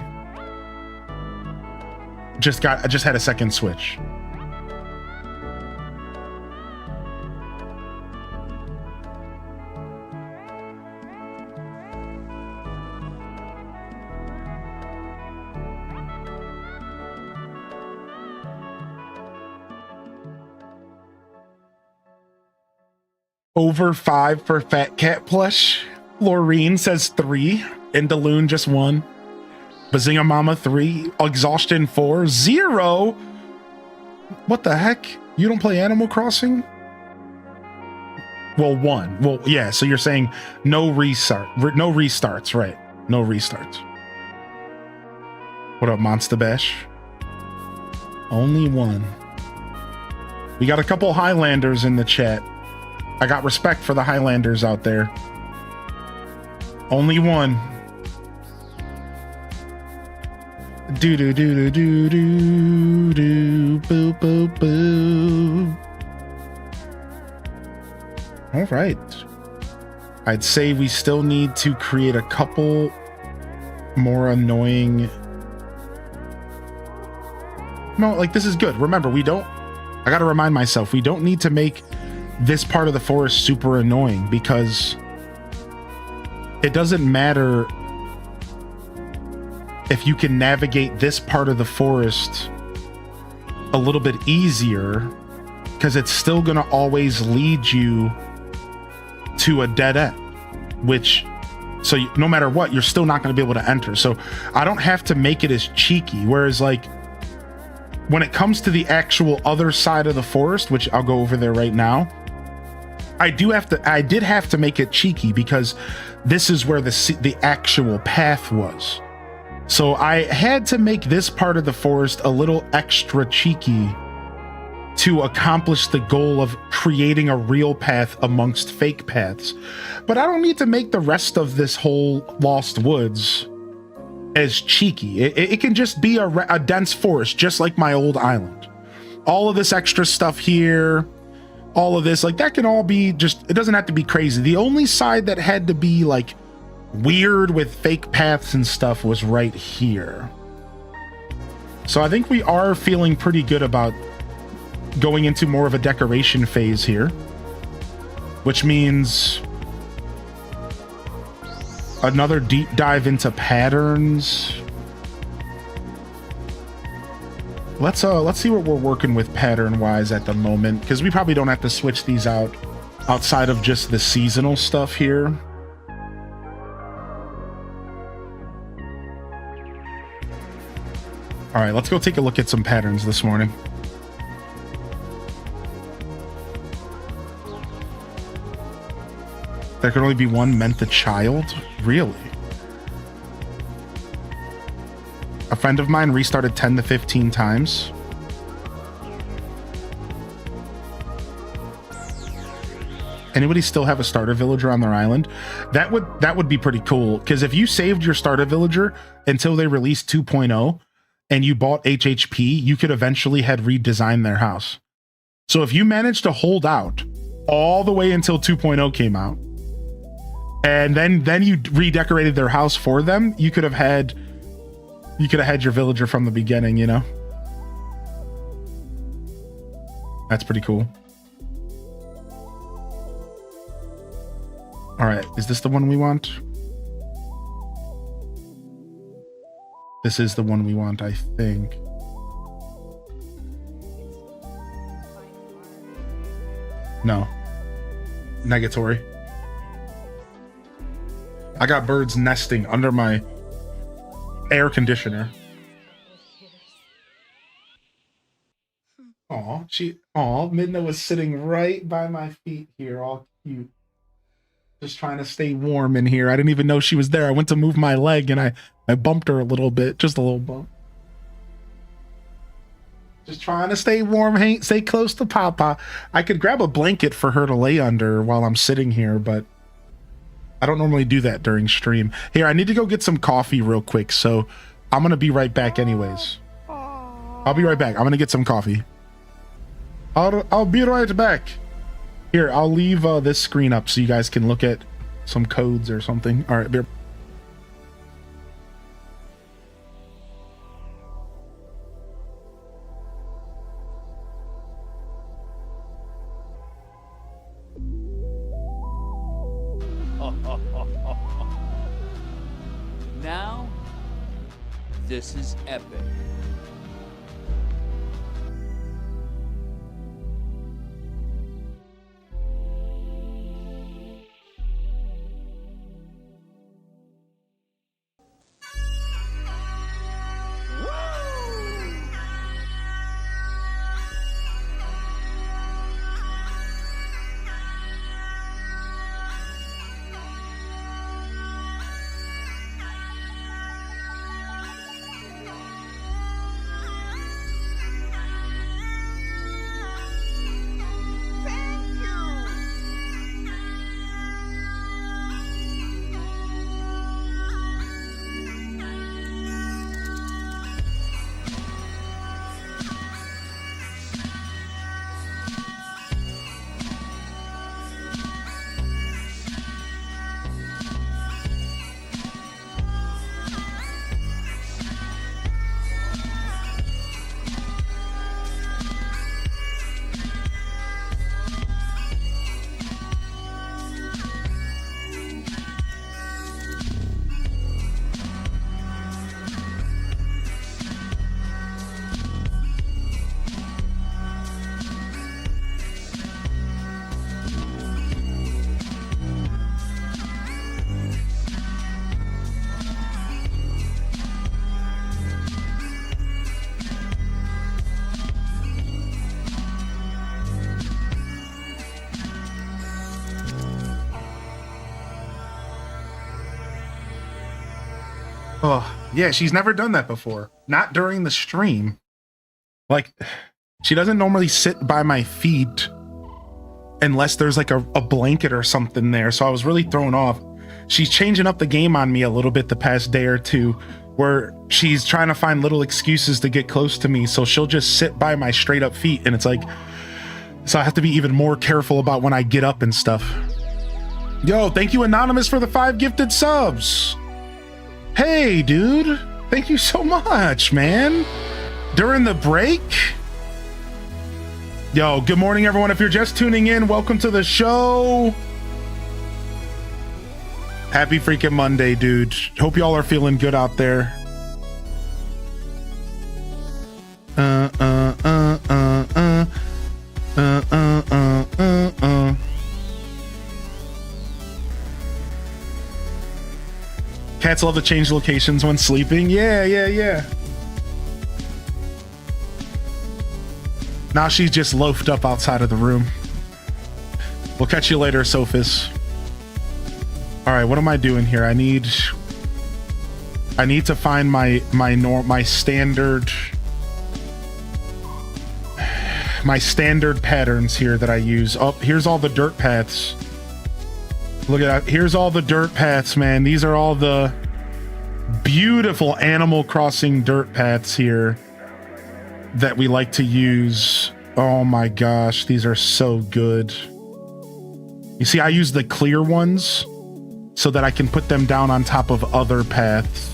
just had a second switch. Over 5 for Fat Cat plush. Laureen says 3. Indaloon just 1. Bazinga Mama 3. Exhaustion 4. 0. What the heck? You don't play Animal Crossing? Well, 1. Well, yeah, so you're saying no restart. No restarts, right. No restarts. What up, Monster Bash? Only 1. We got a couple Highlanders in the chat. I got respect for the Highlanders out there. Only 1. Do do do do do do boo boo boo. All right. I'd say we still need to create a couple more annoying. No, like this is good. Remember, I gotta remind myself, we don't need to make this part of the forest super annoying, because it doesn't matter if you can navigate this part of the forest a little bit easier, because it's still going to always lead you to a dead end, which, so no matter what, you're still not going to be able to enter. So I don't have to make it as cheeky. Whereas like when it comes to the actual other side of the forest, which I'll go over there right now, I did have to make it cheeky, because this is where the actual path was. So I had to make this part of the forest a little extra cheeky to accomplish the goal of creating a real path amongst fake paths. But I don't need to make the rest of this whole Lost Woods as cheeky. It can just be a dense forest, just like my old island. All of this extra stuff here, all of this, like that can all be just, it doesn't have to be crazy. The only side that had to be like weird with fake paths and stuff was right here. So I think we are feeling pretty good about going into more of a decoration phase here, which means another deep dive into patterns. Let's see what we're working with pattern wise at the moment, because we probably don't have to switch these out outside of just the seasonal stuff here. All right, let's go take a look at some patterns this morning. There can only be one meant the child? Really? A friend of mine restarted 10 to 15 times. Anybody still have a starter villager on their island? That would be pretty cool, because if you saved your starter villager until they released 2.0 and you bought HHP, you could eventually had redesigned their house. So if you managed to hold out all the way until 2.0 came out, and then you redecorated their house for them, you could have had your villager from the beginning, you know? That's pretty cool. All right, is this the one we want? This is the one we want, I think. No. Negatory. I got birds nesting under my air conditioner. Midna was sitting right by my feet here, all cute. Just trying to stay warm in here. I didn't even know she was there. I went to move my leg and I bumped her a little bit, just a little bump. Just trying to stay warm, stay close to Papa. I could grab a blanket for her to lay under while I'm sitting here, but I don't normally do that during stream. Here, I need to go get some coffee real quick, so I'm going to be right back anyways. I'll be right back. I'm going to get some coffee. I'll be right back. Here, I'll leave this screen up so you guys can look at some codes or something. All right, be Now, this is epic. Oh, yeah, she's never done that before. Not during the stream. Like, she doesn't normally sit by my feet unless there's like a blanket or something there. So I was really thrown off. She's changing up the game on me a little bit the past day or two, where she's trying to find little excuses to get close to me. So she'll just sit by my straight up feet. And it's like, so I have to be even more careful about when I get up and stuff. Yo, thank you, Anonymous, for the 5 gifted subs. Hey, dude. Thank you so much, man. During the break? Yo, good morning, everyone. If you're just tuning in, welcome to the show. Happy freaking Monday, dude. Hope y'all are feeling good out there. Cats love to change locations when sleeping. Yeah. Now she's just loafed up outside of the room. We'll catch you later, Sophis. All right, what am I doing here? I need to find my standard patterns here that I use. Oh, here's all the dirt paths. Look at that. Here's all the dirt paths, man. These are all the beautiful Animal Crossing dirt paths here that we like to use. Oh my gosh, these are so good. You see, I use the clear ones so that I can put them down on top of other paths.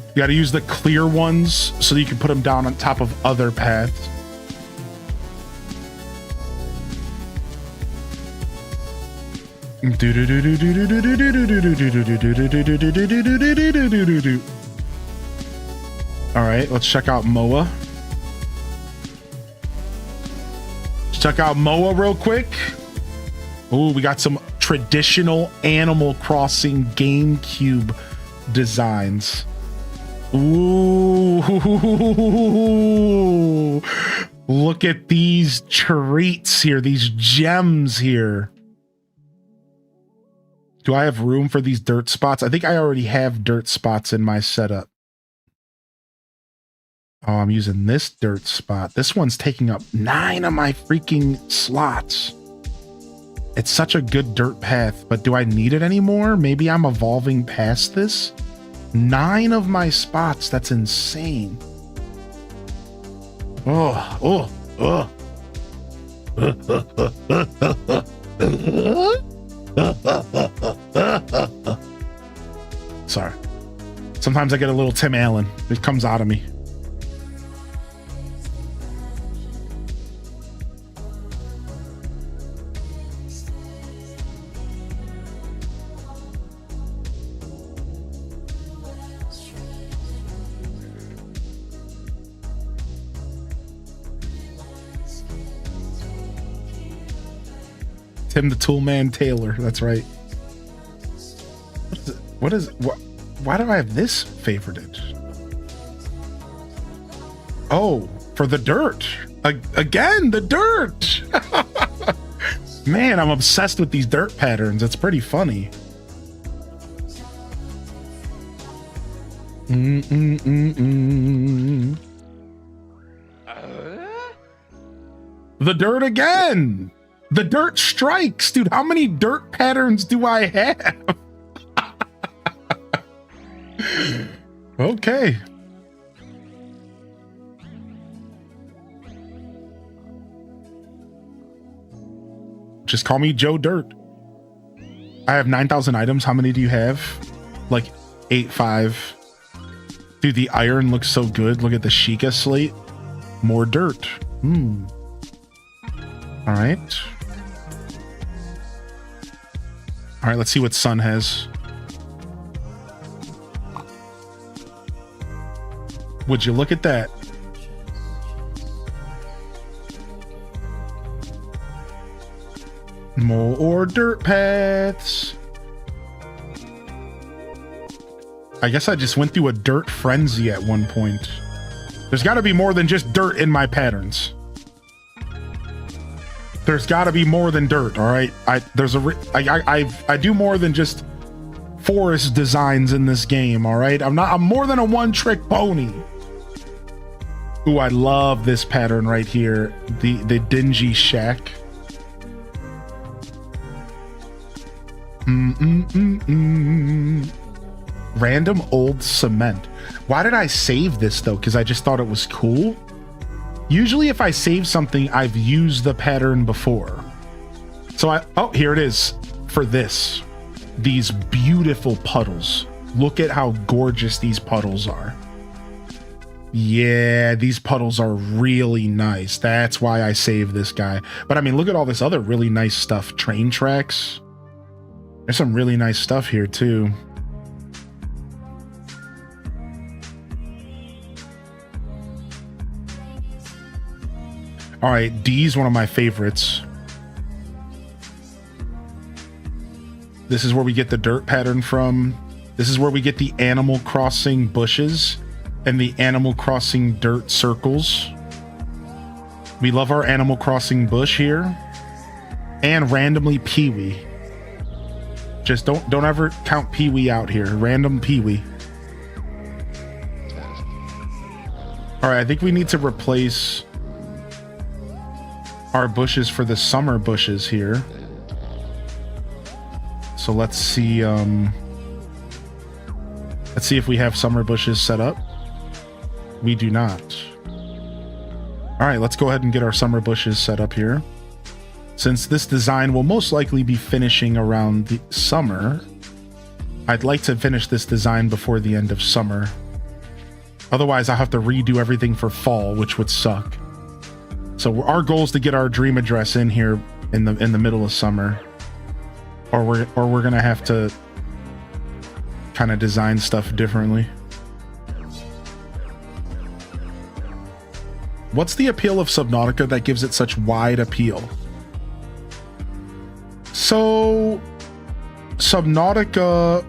You got to use the clear ones so that you can put them down on top of other paths. All right, let's check out Moa. Let's check out Moa real quick. Ooh, we got some traditional Animal Crossing GameCube designs. Ooh, look at these treats here, these gems here. Do I have room for these dirt spots? I think I already have dirt spots in my setup. Oh, I'm using this dirt spot. This one's taking up 9 of my freaking slots. It's such a good dirt path, but do I need it anymore? Maybe I'm evolving past this. 9 of my spots. That's insane. Oh. Sorry. Sometimes I get a little Tim Allen. It comes out of me. Tim the Toolman Taylor. That's right. What why do I have this favorited? Oh, for the dirt. Again, the dirt. Man, I'm obsessed with these dirt patterns. It's pretty funny. The dirt again. The dirt strikes, dude. How many dirt patterns do I have? Okay. Just call me Joe Dirt. I have 9,000 items. How many do you have? Like 8,500. Dude, the iron looks so good. Look at the Sheikah slate. More dirt. All right. All right, let's see what Sun has. Would you look at that? More dirt paths. I guess I just went through a dirt frenzy at one point. There's got to be more than just dirt in my patterns. There's got to be more than dirt, all right? I do more than just forest designs in this game, all right? I'm more than a one-trick pony. Ooh, I love this pattern right here. The dingy shack. Random old cement. Why did I save this though? Because I just thought it was cool. Usually if I save something, I've used the pattern before. So oh, here it is for this. These beautiful puddles. Look at how gorgeous these puddles are. Yeah, these puddles are really nice. That's why I saved this guy. But I mean, look at all this other really nice stuff. Train tracks. There's some really nice stuff here too. All right, D's one of my favorites. This is where we get the dirt pattern from. This is where we get the Animal Crossing bushes and the Animal Crossing dirt circles. We love our Animal Crossing bush here. And randomly Pee-wee. Just don't ever count Pee-wee out here. Random Pee-wee. All right, I think we need to replace our bushes for the summer bushes here. So let's see if we have summer bushes set up. We do not. All right, let's go ahead and get our summer bushes set up here. Since this design will most likely be finishing around the summer, I'd like to finish this design before the end of summer. Otherwise, I'll have to redo everything for fall, which would suck. So our goal is to get our dream address in here in the middle of summer, or we're gonna have to kind of design stuff differently. What's the appeal of Subnautica that gives it such wide appeal? So Subnautica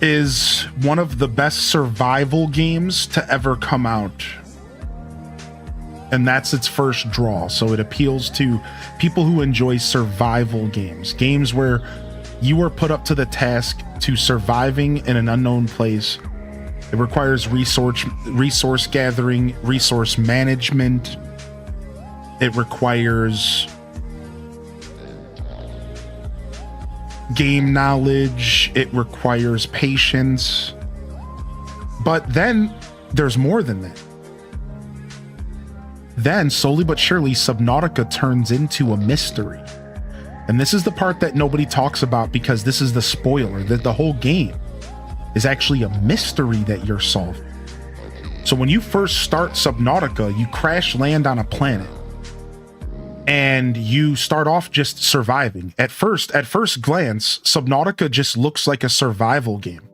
is one of the best survival games to ever come out. And that's its first draw. So it appeals to people who enjoy survival games. Games where you are put up to the task to surviving in an unknown place. It requires resource gathering, resource management. It requires game knowledge. It requires patience. But then there's more than that. Then, slowly but surely, Subnautica turns into a mystery. And this is the part that nobody talks about because this is the spoiler, that the whole game is actually a mystery that you're solving. So when you first start Subnautica, you crash land on a planet and you start off just surviving. At first glance, Subnautica just looks like a survival game.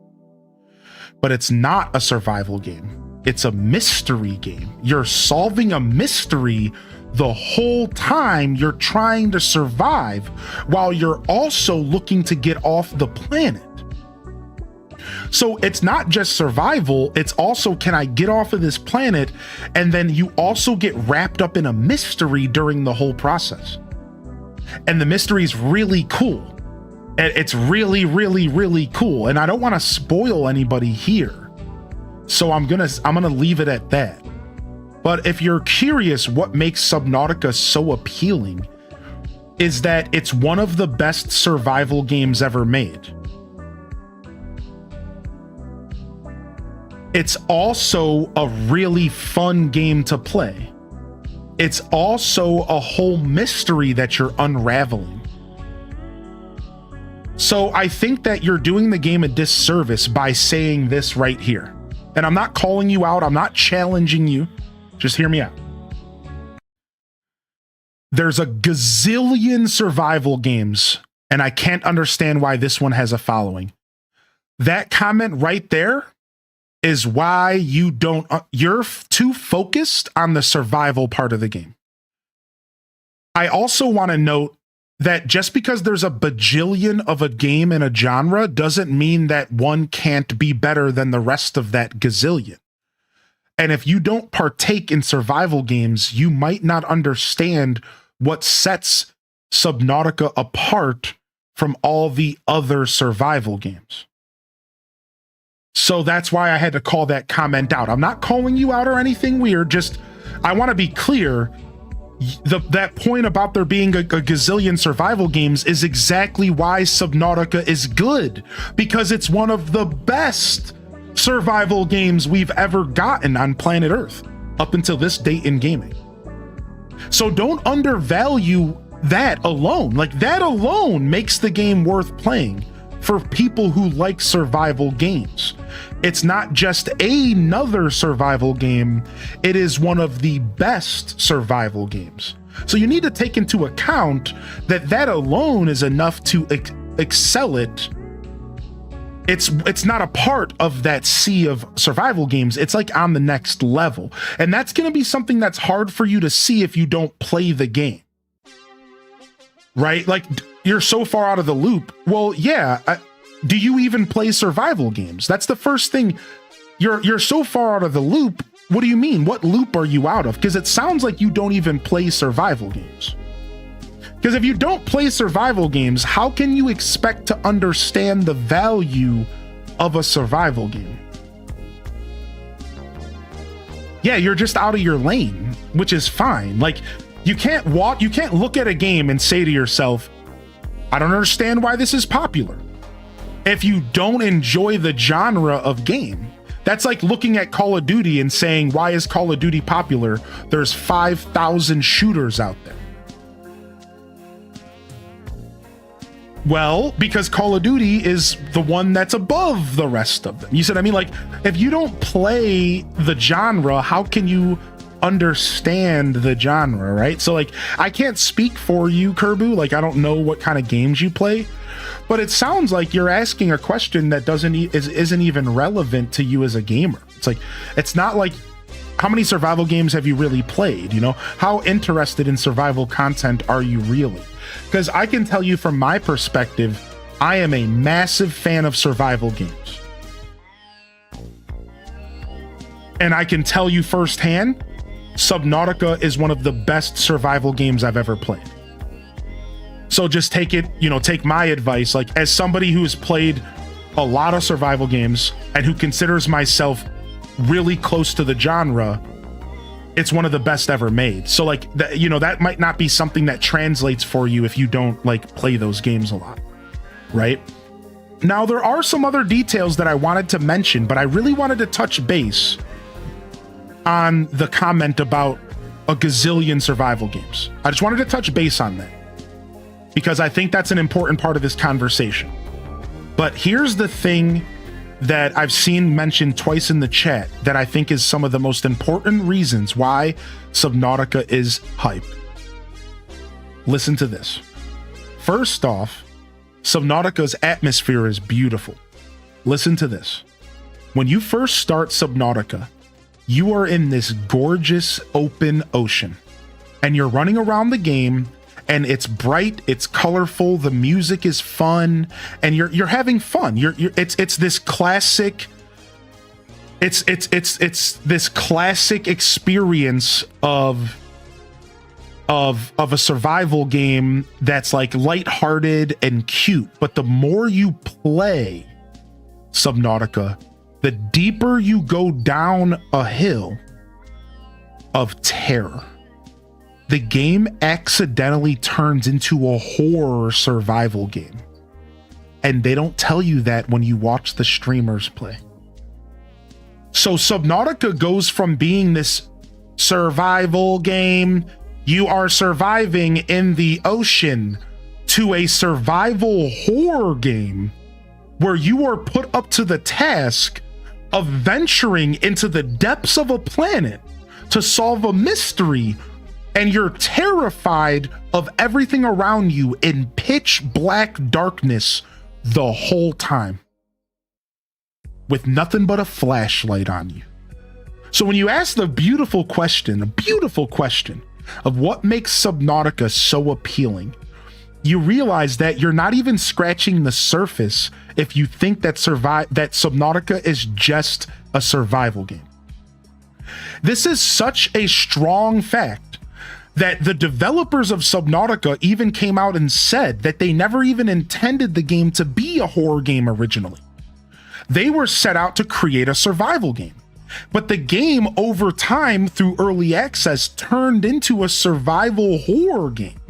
But it's not a survival game. It's a mystery game. You're solving a mystery the whole time you're trying to survive, while you're also looking to get off the planet. So it's not just survival, it's also, can I get off of this planet? And then you also get wrapped up in a mystery during the whole process. And the mystery is really cool. And it's really, really, really cool. And I don't want to spoil anybody here, so I'm gonna leave it at that. But if you're curious what makes Subnautica so appealing, is that it's one of the best survival games ever made. It's also a really fun game to play. It's also a whole mystery that you're unraveling. So I think that you're doing the game a disservice by saying this right here. And I'm not calling you out, I'm not challenging you. Just hear me out. There's a gazillion survival games, and I can't understand why this one has a following. That comment right there is why you're too focused on the survival part of the game. I also want to note that just because there's a bajillion of a game in a genre doesn't mean that one can't be better than the rest of that gazillion. And if you don't partake in survival games, you might not understand what sets Subnautica apart from all the other survival games. So that's why I had to call that comment out. I'm not calling you out or anything weird, just I want to be clear. That point about there being a gazillion survival games is exactly why Subnautica is good, because it's one of the best survival games we've ever gotten on planet Earth up until this date in gaming. So don't undervalue that alone. Like, that alone makes the game worth playing for people who like survival games. It's not just another survival game, it is one of the best survival games. So you need to take into account that that alone is enough to excel it. It's not a part of that sea of survival games. It's like on the next level. And that's going to be something that's hard for you to see if you don't play the game. Right? Like, you're so far out of the loop. Well, yeah. Do you even play survival games? That's the first thing. You're so far out of the loop. What do you mean? What loop are you out of? Because it sounds like you don't even play survival games. Because if you don't play survival games, how can you expect to understand the value of a survival game? Yeah, you're just out of your lane, which is fine. Like, you can't look at a game and say to yourself, I don't understand why this is popular. If you don't enjoy the genre of game, that's like looking at Call of Duty and saying, why is Call of Duty popular? There's 5,000 shooters out there. Well, because Call of Duty is the one that's above the rest of them. You see what I mean? Like, if you don't play the genre, how can you understand the genre, right? So, like, I can't speak for you, Kerbu. Like, I don't know what kind of games you play, but it sounds like you're asking a question that isn't even relevant to you as a gamer. It's like, it's not like, how many survival games have you really played? You know, how interested in survival content are you really? Because I can tell you from my perspective, I am a massive fan of survival games. And I can tell you firsthand, Subnautica is one of the best survival games I've ever played. So just take it, take my advice, like, as somebody who's played a lot of survival games and who considers myself really close to the genre, it's one of the best ever made. So, like, that might not be something that translates for you if you don't, like, play those games a lot, right? Now, there are some other details that I wanted to mention, but I really wanted to touch base on the comment about a gazillion survival games. I just wanted to touch base on that because I think that's an important part of this conversation. But here's the thing that I've seen mentioned twice in the chat that I think is some of the most important reasons why Subnautica is hype. Listen to this. First off, Subnautica's atmosphere is beautiful. Listen to this. When you first start Subnautica, you are in this gorgeous open ocean and you're running around the game and it's bright, it's colorful, the music is fun, and you're having fun. It's this classic it's this classic experience of a survival game that's like lighthearted and cute. But the more you play Subnautica, the deeper you go down a hill of terror. The game accidentally turns into a horror survival game. And they don't tell you that when you watch the streamers play. So Subnautica goes from being this survival game, you are surviving in the ocean, to a survival horror game where you are put up to the task of venturing into the depths of a planet to solve a mystery, and you're terrified of everything around you in pitch black darkness the whole time, with nothing but a flashlight on you. So when you ask the beautiful question of what makes Subnautica so appealing, you realize that you're not even scratching the surface if you think that Subnautica is just a survival game. This is such a strong fact that the developers of Subnautica even came out and said that they never even intended the game to be a horror game originally. They were set out to create a survival game. But the game over time through early access turned into a survival horror game.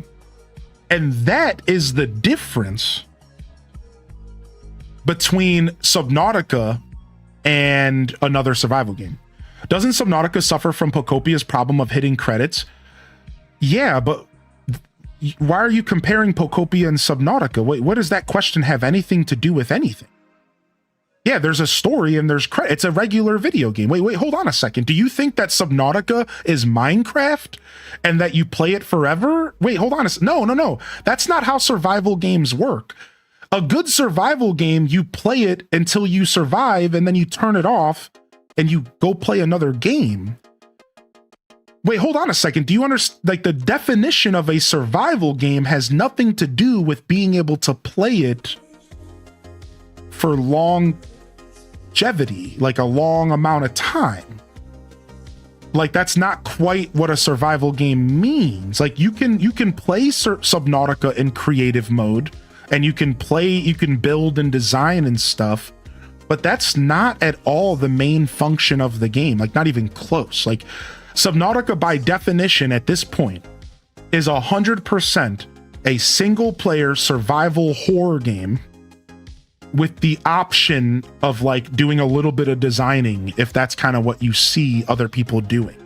And that is the difference between Subnautica and another survival game. Doesn't Subnautica suffer from Pocopia's problem of hitting credits? Yeah, but why are you comparing Pocopia and Subnautica? Wait, what does that question have anything to do with anything? Yeah, there's a story and there's credit. It's a regular video game. Wait, hold on a second. Do you think that Subnautica is Minecraft and that you play it forever? Wait, hold on. No. That's not how survival games work. A good survival game, you play it until you survive and then you turn it off and you go play another game. Wait, hold on a second. Do you understand? Like, the definition of a survival game has nothing to do with being able to play it for longevity, like a long amount of time. Like, that's not quite what a survival game means. Like, you can play Subnautica in creative mode, and you can build and design and stuff, but that's not at all the main function of the game. Like, not even close. Like, Subnautica by definition at this point is 100% a single player survival horror game with the option of like doing a little bit of designing if that's kind of what you see other people doing.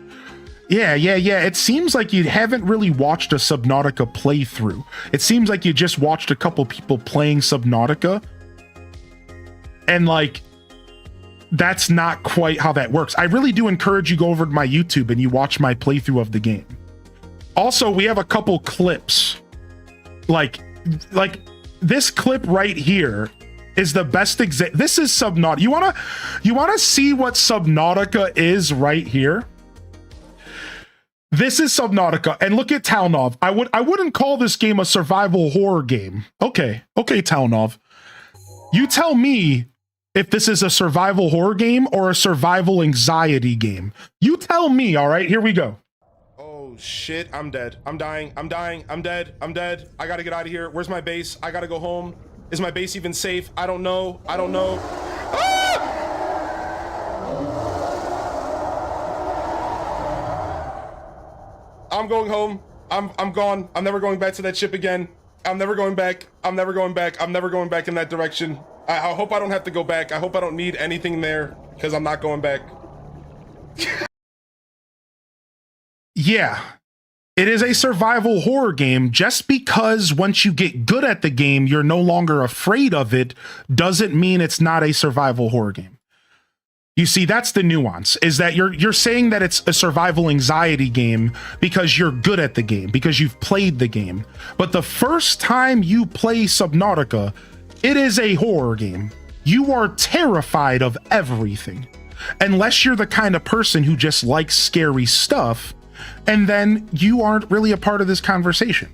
Yeah. It seems like you haven't really watched a Subnautica playthrough. It seems like you just watched a couple people playing Subnautica, and like, that's not quite how that works. I really do encourage you go over to my YouTube and you watch my playthrough of the game. Also, we have a couple clips. Like this clip right here is the best example. This is Subnautica. You wanna see what Subnautica is right here? This is Subnautica, and look at Talnov. I wouldn't call this game a survival horror game. Okay, Talnov. You tell me if this is a survival horror game or a survival anxiety game. You tell me, all right? Here we go. Oh shit, I'm dead. I'm dying. I'm dead. I gotta get out of here. Where's my base? I gotta go home. Is my base even safe? I don't know. Ah! I'm going home. I'm gone. I'm never going back to that ship again. I'm never going back. I'm never going back in that direction. I hope I don't have to go back. I hope I don't need anything there, because I'm not going back. Yeah, it is a survival horror game. Just because once you get good at the game, you're no longer afraid of it, doesn't mean it's not a survival horror game. You see, that's the nuance, is that you're saying that it's a survival anxiety game because you're good at the game, because you've played the game. But the first time you play Subnautica, it is a horror game. You are terrified of everything, unless you're the kind of person who just likes scary stuff, and then you aren't really a part of this conversation.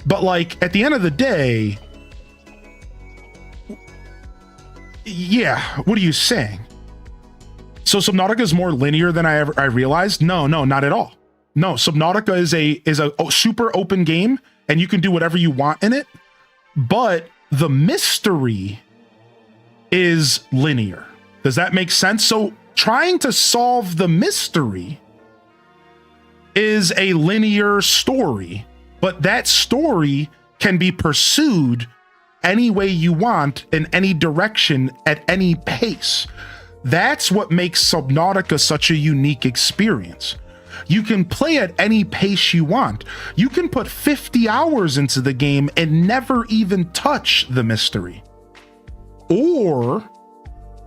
But like, at the end of the day, yeah, what are you saying? So Subnautica is more linear than I realized? No, not at all. No, Subnautica is a super open game, and you can do whatever you want in it, but the mystery is linear. Does that make sense? So trying to solve the mystery is a linear story, but that story can be pursued any way you want, in any direction, at any pace. That's what makes Subnautica such a unique experience. You can play at any pace you want. You can put 50 hours into the game and never even touch the mystery. Or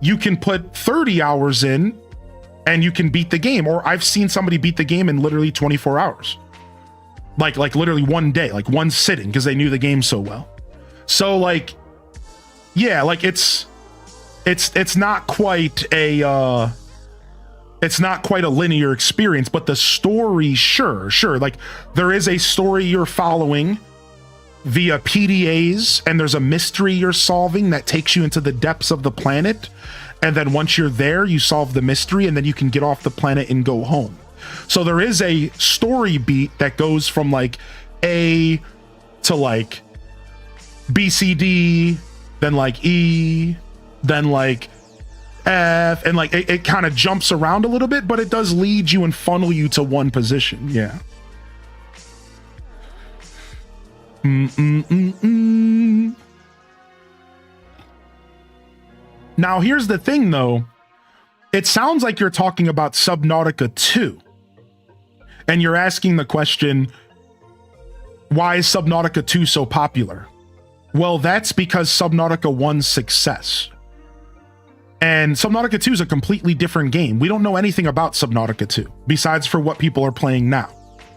you can put 30 hours in and you can beat the game. Or I've seen somebody beat the game in literally 24 hours. Like literally one day, like one sitting, because they knew the game so well. So like, yeah, like it's not quite a linear experience, but the story, sure. Like, there is a story you're following via PDAs, and there's a mystery you're solving that takes you into the depths of the planet. And then once you're there, you solve the mystery, and then you can get off the planet and go home. So there is a story beat that goes from like A to like B, C, D, then like E, then like F, and like it kind of jumps around a little bit, but it does lead you and funnel you to one position. Yeah. Now, here's the thing, though. It sounds like you're talking about Subnautica 2. And you're asking the question, why is Subnautica 2 so popular? Well, that's because Subnautica 1's success. And Subnautica 2 is a completely different game. We don't know anything about Subnautica 2, besides for what people are playing now.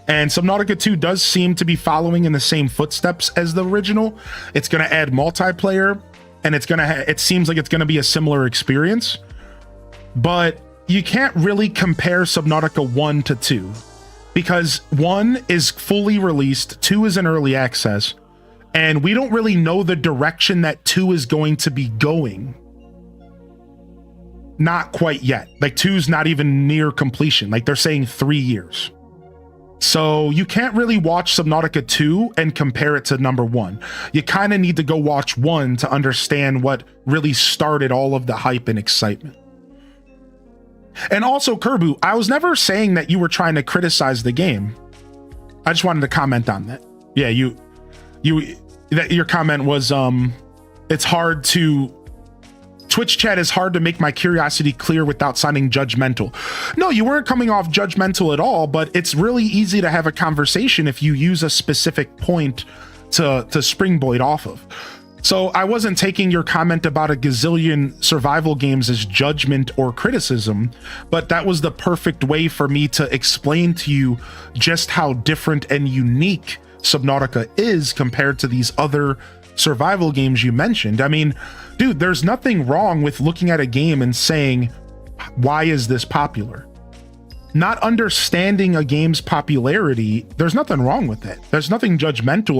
And Subnautica 2 does seem to be following in the same footsteps as the original. It's going to add multiplayer, and it seems like it's going to be a similar experience. But you can't really compare Subnautica 1 to 2, because 1 is fully released, 2 is in early access, and we don't really know the direction that 2 is going to be going. Not quite yet. Like 2's not even near completion. Like they're saying 3 years. So you can't really watch Subnautica 2 and compare it to number 1. You kind of need to go watch 1 to understand what really started all of the hype and excitement. And also, Kerbu, I was never saying that you were trying to criticize the game. I just wanted to comment on that. Yeah, your comment was, it's hard to... Twitch chat is hard to make my curiosity clear without sounding judgmental. No, you weren't coming off judgmental at all, but it's really easy to have a conversation if you use a specific point to springboard off of. So I wasn't taking your comment about a gazillion survival games as judgment or criticism, but that was the perfect way for me to explain to you just how different and unique Subnautica is compared to these other survival games you mentioned. I mean, dude, there's nothing wrong with looking at a game and saying, why is this popular? Not understanding a game's popularity, there's nothing wrong with it. There's nothing judgmental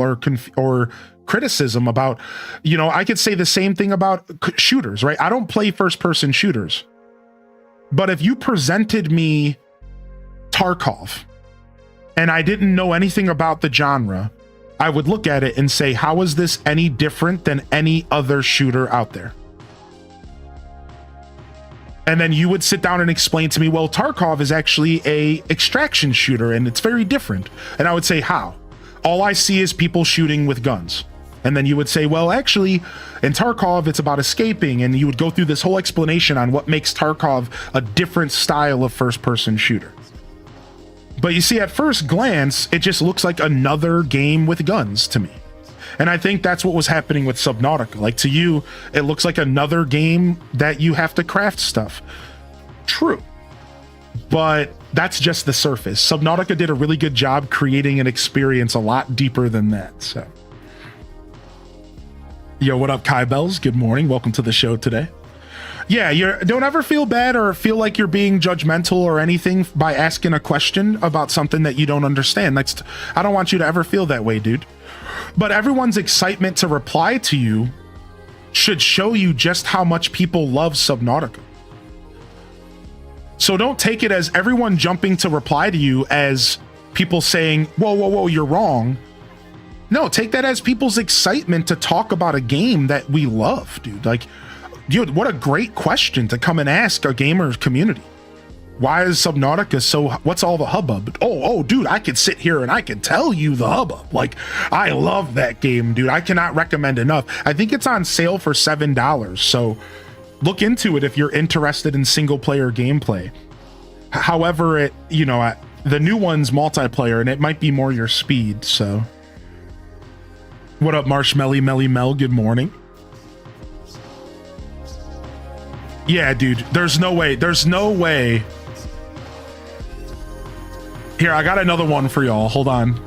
or criticism about, I could say the same thing about shooters, right? I don't play first-person shooters. But if you presented me Tarkov and I didn't know anything about the genre, I would look at it and say, how is this any different than any other shooter out there? And then you would sit down and explain to me, well, Tarkov is actually a extraction shooter and it's very different. And I would say, how? All I see is people shooting with guns. And then you would say, well, actually, in Tarkov, it's about escaping. And you would go through this whole explanation on what makes Tarkov a different style of first-person shooter. But you see, at first glance, it just looks like another game with guns to me. And I think that's what was happening with Subnautica. Like, to you, it looks like another game that you have to craft stuff. True. But that's just the surface. Subnautica did a really good job creating an experience a lot deeper than that. So, yo, what up, Kai Bells? Good morning. Welcome to the show today. Yeah, don't ever feel bad or feel like you're being judgmental or anything by asking a question about something that you don't understand. I don't want you to ever feel that way, dude. But everyone's excitement to reply to you should show you just how much people love Subnautica. So don't take it as everyone jumping to reply to you as people saying, whoa, you're wrong. No, take that as people's excitement to talk about a game that we love, dude. Like, dude, what a great question to come and ask a gamer community. Why is Subnautica so, what's all the hubbub? Oh, dude, I could sit here and I could tell you the hubbub. Like, I love that game, dude. I cannot recommend enough. I think it's on sale for $7. So look into it if you're interested in single player gameplay. However, the new one's multiplayer and it might be more your speed. So what up, Marshmelly Melly Mel? Good morning. Yeah, dude, there's no way. Here, I got another one for y'all. Hold on.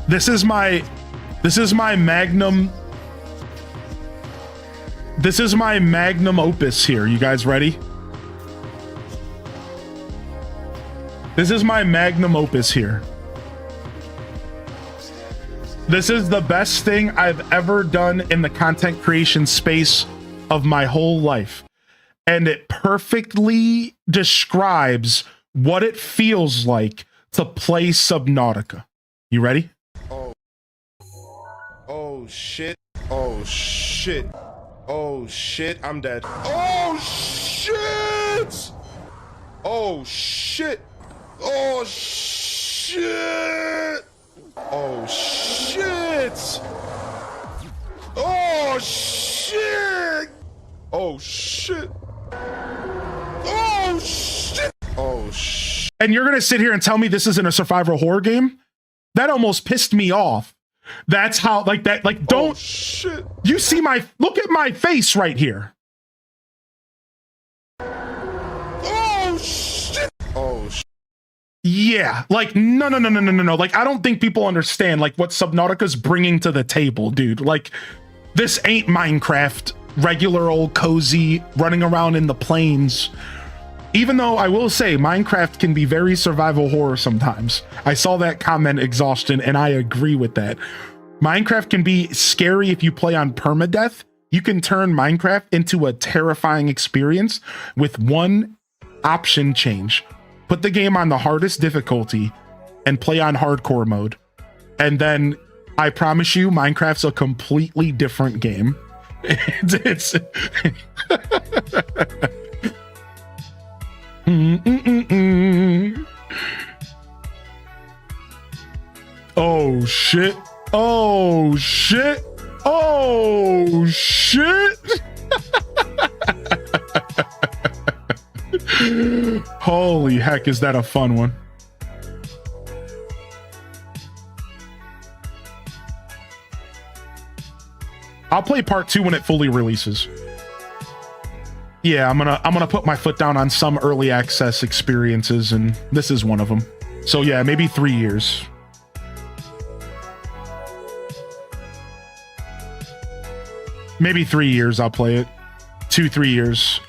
This is my magnum. This is my magnum opus here. You guys ready? This is my magnum opus here. This is the best thing I've ever done in the content creation space of my whole life. And it perfectly describes what it feels like to play Subnautica. You ready? Oh shit. Oh shit. Oh shit. I'm dead. Oh shit. Oh shit. Oh shit. Oh shit. Oh shit. Oh shit. Oh shit. Oh shit. And you're gonna sit here and tell me this isn't a survival horror game? That almost pissed me off. That's how, like, that, like, don't. Oh shit. You see my, look at my face right here. Oh shit. Oh shit. Yeah, like, no. Like, I don't think people understand, like, what Subnautica's bringing to the table, dude. Like, this ain't Minecraft, regular old cozy, running around in the plains. Even though I will say Minecraft can be very survival horror sometimes. I saw that comment, Exhaustion, and I agree with that. Minecraft can be scary if you play on permadeath. You can turn Minecraft into a terrifying experience with one option change. Put the game on the hardest difficulty and play on hardcore mode. And then I promise you, Minecraft's a completely different game. It's Oh shit. Oh shit. Oh shit. Holy heck, is that a fun one? I'll play part 2 when it fully releases. Yeah, I'm gonna put my foot down on some early access experiences, and this is one of them. So yeah, maybe 3 years. Maybe 3 years I'll play it. 2-3 years.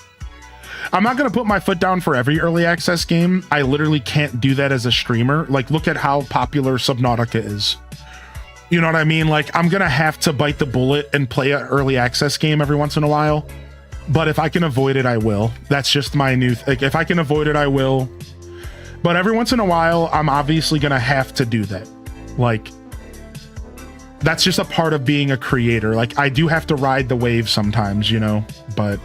I'm not gonna put my foot down for every early access game. I literally can't do that as a streamer. Like, look at how popular Subnautica is. You know what I mean? Like, I'm gonna have to bite the bullet and play an early access game every once in a while. But if I can avoid it, I will. That's just my new like, if I can avoid it, I will. But every once in a while, I'm obviously gonna have to do that. Like, that's just a part of being a creator. Like, I do have to ride the wave sometimes, you know, but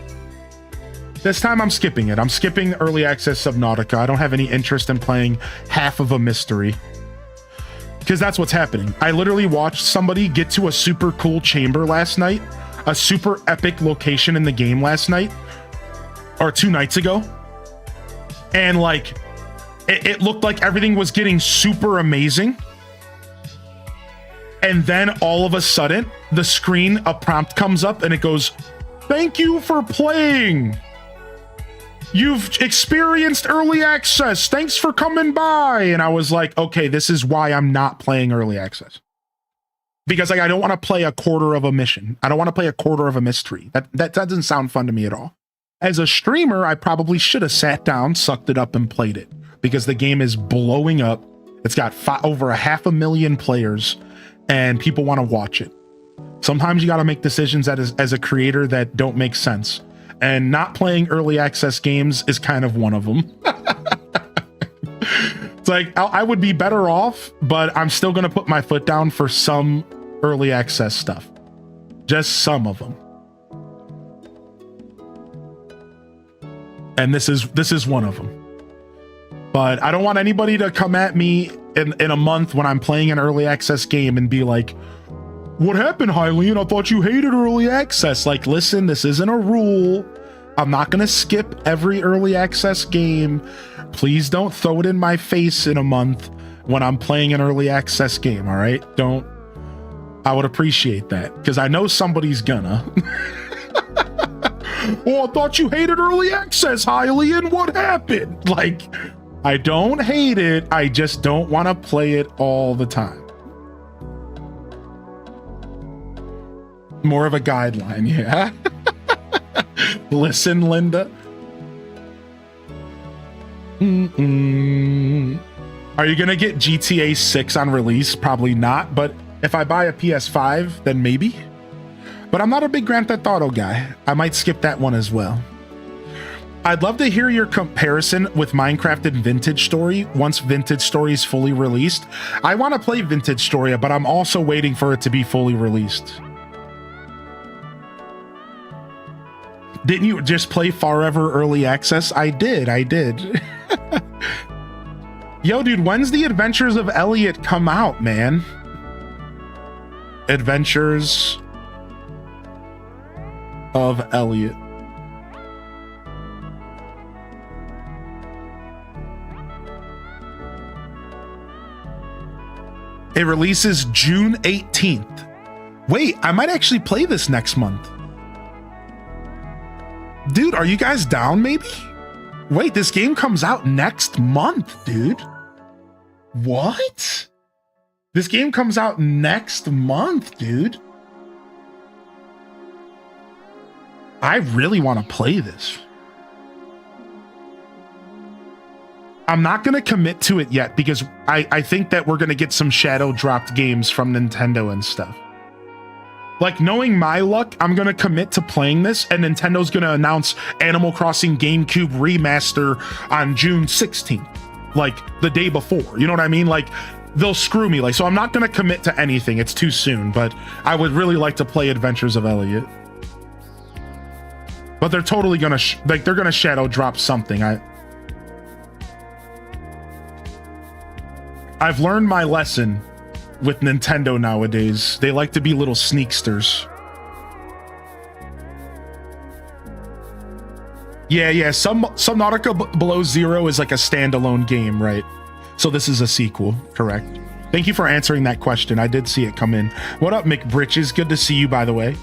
this time I'm skipping it. I'm skipping early access Subnautica. I don't have any interest in playing half of a mystery. Because that's what's happening. I literally watched somebody get to a super cool chamber last night, a super epic location in the game last night, or 2 nights ago. And like, it looked like everything was getting super amazing. And then all of a sudden, the screen, a prompt comes up and it goes, "Thank you for playing. You've experienced early access. Thanks for coming by." And I was like, okay, this is why I'm not playing early access. Because like, I don't want to play a quarter of a mission. I don't want to play a quarter of a mystery. That doesn't sound fun to me at all. As a streamer, I probably should have sat down, sucked it up, and played it. Because the game is blowing up. It's got over 500,000 players. And people want to watch it. Sometimes you got to make decisions that as a creator that don't make sense. And not playing early access games is kind of one of them. It's like, I would be better off, but I'm still going to put my foot down for some early access stuff. Just some of them. And this is one of them. But I don't want anybody to come at me in a month when I'm playing an early access game and be like, "What happened, Hylian? I thought you hated early access." Like, listen, this isn't a rule. I'm not going to skip every early access game. Please don't throw it in my face in a month when I'm playing an early access game, all right? Don't. I would appreciate that, because I know somebody's gonna. "Oh, I thought you hated early access, Hylian. What happened?" Like, I don't hate it. I just don't want to play it all the time. More of a guideline, yeah. Listen, Linda. Are you gonna get GTA 6 on release? Probably not, but if I buy a PS5, then maybe. But I'm not a big Grand Theft Auto guy. I might skip that one as well. I'd love to hear your comparison with Minecraft and Vintage Story once Vintage Story is fully released. I want to play Vintage Story, but I'm also waiting for it to be fully released. Didn't you just play Forever Early Access? I did. Yo, dude, when's the Adventures of Elliot come out, man? Adventures of Elliot. It releases June 18th. Wait, I might actually play this next month. Dude, are you guys down maybe? Wait, this game comes out next month, dude. What? This game comes out next month, dude. I really want to play this. I'm not going to commit to it yet because I think that we're going to get some shadow dropped games from Nintendo and stuff. Like, knowing my luck, I'm going to commit to playing this, and Nintendo's going to announce Animal Crossing GameCube Remaster on June 16th. Like, the day before. You know what I mean? Like, they'll screw me. Like, so I'm not going to commit to anything. It's too soon, but I would really like to play Adventures of Elliot. But they're totally going to, they're going to shadow drop something. I've learned my lesson with Nintendo nowadays. They like to be little sneaksters. Yeah, Subnautica Below Zero is like a standalone game, right? So this is a sequel, correct? Thank you for answering that question. I did see it come in. What up, McBritches? Good to see you, by the way.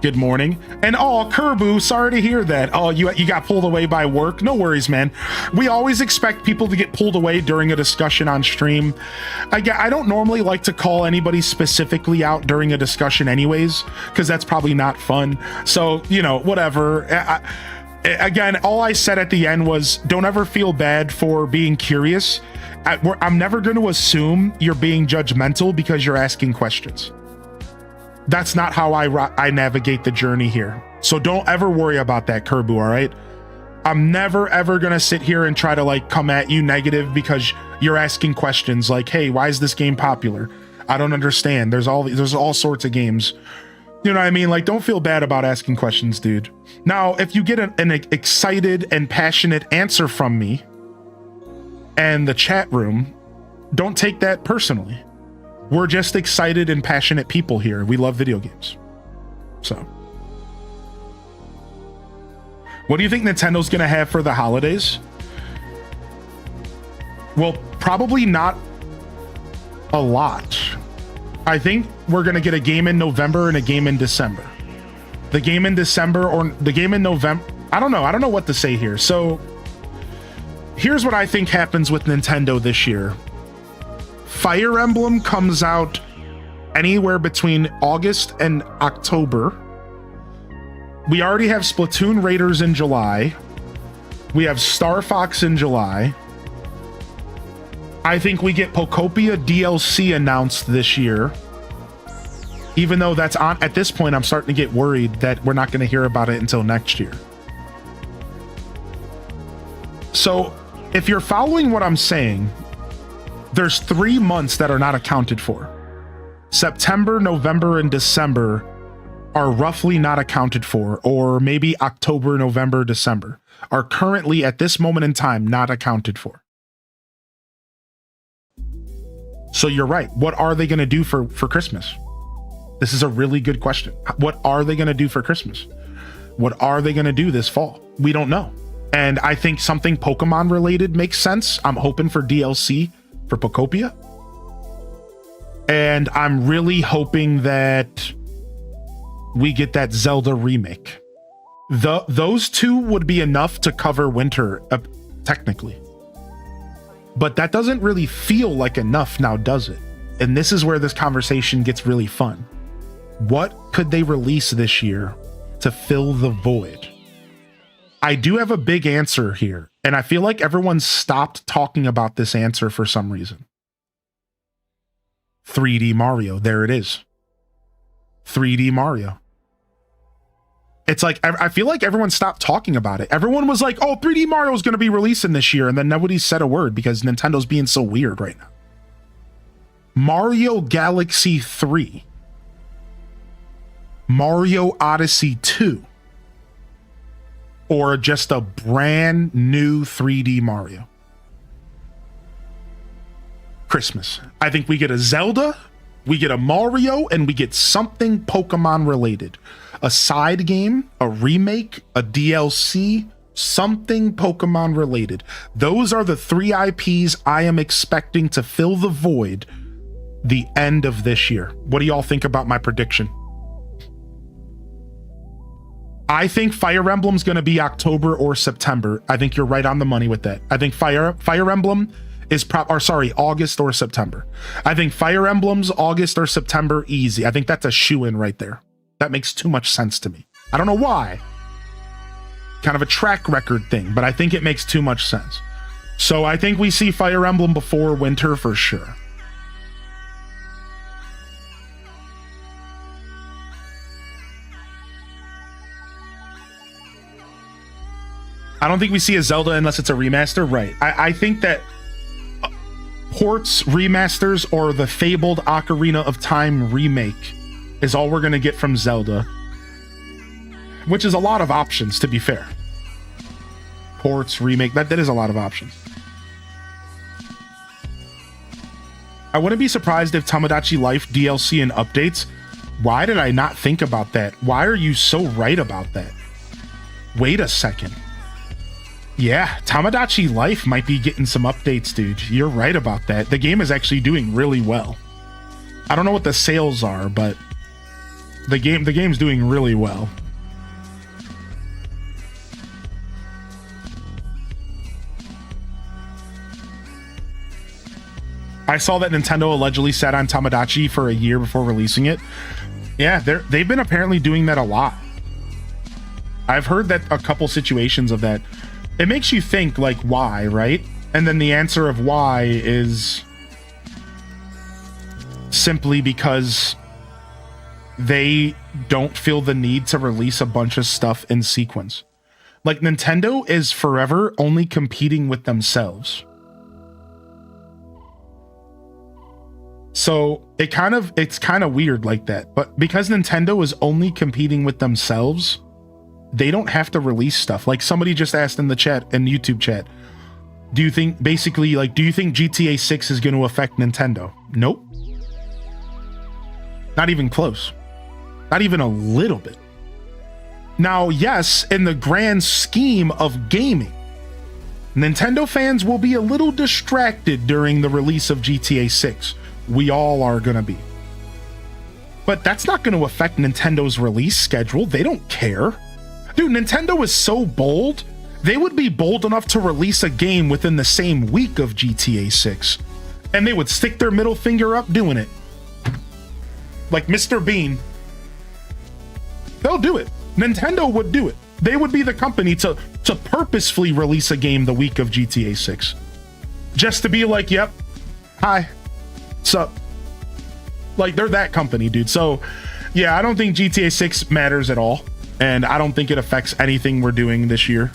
Good morning. And oh, Kerbu, sorry to hear that. Oh, you got pulled away by work. No worries, man. We always expect people to get pulled away during a discussion on stream. I don't normally like to call anybody specifically out during a discussion anyways, because that's probably not fun. So, you know, whatever. Again, all I said at the end was, don't ever feel bad for being curious. I'm never going to assume you're being judgmental because you're asking questions. That's not how I navigate the journey here. So don't ever worry about that, Kerbu, all right? I'm never, ever going to sit here and try to, like, come at you negative because you're asking questions like, hey, why is this game popular? I don't understand. There's all sorts of games. You know what I mean? Like, don't feel bad about asking questions, dude. Now, if you get an excited and passionate answer from me and the chat room, don't take that personally. We're just excited and passionate people here. We love video games. So, what do you think Nintendo's going to have for the holidays? Well, probably not a lot. I think we're going to get a game in November and a game in December. The game in December or the game in November. I don't know. I don't know what to say here. So, here's what I think happens with Nintendo this year. Fire Emblem comes out anywhere between August and October. We already have Splatoon Raiders in July. We have Star Fox in July. I think we get Pokopia DLC announced this year. Even though that's on, at this point, I'm starting to get worried that we're not going to hear about it until next year. So, if you're following what I'm saying, there's 3 months that are not accounted for. September, November, and December are roughly not accounted for, or maybe October, November, December are currently at this moment in time not accounted for. So you're right. What are they going to do for Christmas? This is a really good question. What are they going to do for Christmas? What are they going to do this fall? We don't know. And I think something Pokemon related makes sense. I'm hoping for DLC for Pokopia. And I'm really hoping that we get that Zelda remake. Those two would be enough to cover winter, technically. But that doesn't really feel like enough now, does it? And this is where this conversation gets really fun. What could they release this year to fill the void? I do have a big answer here, and I feel like everyone stopped talking about this answer for some reason. 3D Mario, there it is. 3D Mario. It's like, I feel like everyone stopped talking about it. Everyone was like, oh, 3D Mario is going to be releasing this year. And then nobody said a word because Nintendo's being so weird right now. Mario Galaxy 3. Mario Odyssey 2. Or just a brand new 3D Mario. Christmas. I think we get a Zelda, we get a Mario, and we get something Pokemon related. A side game, a remake, a DLC, something Pokemon related. Those are the 3 IPs I am expecting to fill the void the end of this year. What do y'all think about my prediction? I think Fire Emblem's going to be October or September. I think you're right on the money with that. I think Fire Emblem is August or September. I think Fire Emblem's August or September easy. I think that's a shoe-in right there. That makes too much sense to me. I don't know why. Kind of a track record thing, but I think it makes too much sense. So I think we see Fire Emblem before winter for sure. I don't think we see a Zelda unless it's a remaster. Right. I think that ports, remasters, or the fabled Ocarina of Time remake is all we're going to get from Zelda. Which is a lot of options, to be fair. Ports, remake, that is a lot of options. I wouldn't be surprised if Tamagotchi Life DLC and updates. Why did I not think about that? Why are you so right about that? Wait a second. Yeah, Tamagotchi Life might be getting some updates, dude. You're right about that. The game is actually doing really well. I don't know what the sales are, but the game's doing really well. I saw that Nintendo allegedly sat on Tamagotchi for a year before releasing it. Yeah, they've been apparently doing that a lot. I've heard that a couple situations of that. It makes you think, like, why, right? And then the answer of why is simply because they don't feel the need to release a bunch of stuff in sequence. Like, Nintendo is forever only competing with themselves. So it's kind of weird like that. But because Nintendo is only competing with themselves, they don't have to release stuff. Like somebody just asked in the chat, in YouTube chat, do you think GTA 6 is going to affect Nintendo? Nope. Not even close. Not even a little bit. Now, yes, in the grand scheme of gaming, Nintendo fans will be a little distracted during the release of GTA 6. We all are going to be. But that's not going to affect Nintendo's release schedule. They don't care. Dude, Nintendo is so bold, they would be bold enough to release a game within the same week of GTA 6. And they would stick their middle finger up doing it. Like Mr. Bean. They'll do it. Nintendo would do it. They would be the company to purposefully release a game the week of GTA 6. Just to be like, yep, hi, sup. Like, they're that company, dude. So, yeah, I don't think GTA 6 matters at all. And I don't think it affects anything we're doing this year.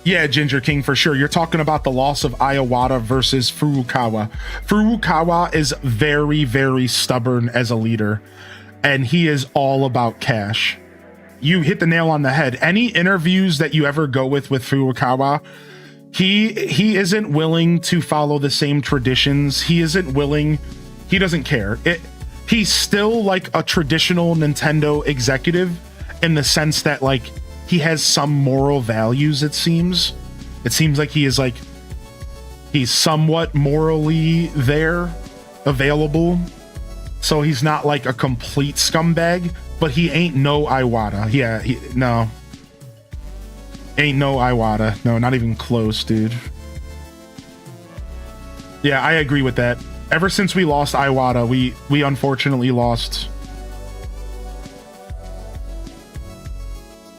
Yeah, Ginger King, for sure. You're talking about the loss of Iwata versus Furukawa. Furukawa is very, very stubborn as a leader. And he is all about cash. You hit the nail on the head. Any interviews that you ever go with Furukawa, he isn't willing to follow the same traditions. He doesn't care. He's still like a traditional Nintendo executive in the sense that like he has some moral values. It seems like he's somewhat morally there, available. So he's not like a complete scumbag, but he ain't no Iwata. Yeah, no. Ain't no Iwata. No, not even close, dude. Yeah, I agree with that. Ever since we lost Iwata, we unfortunately lost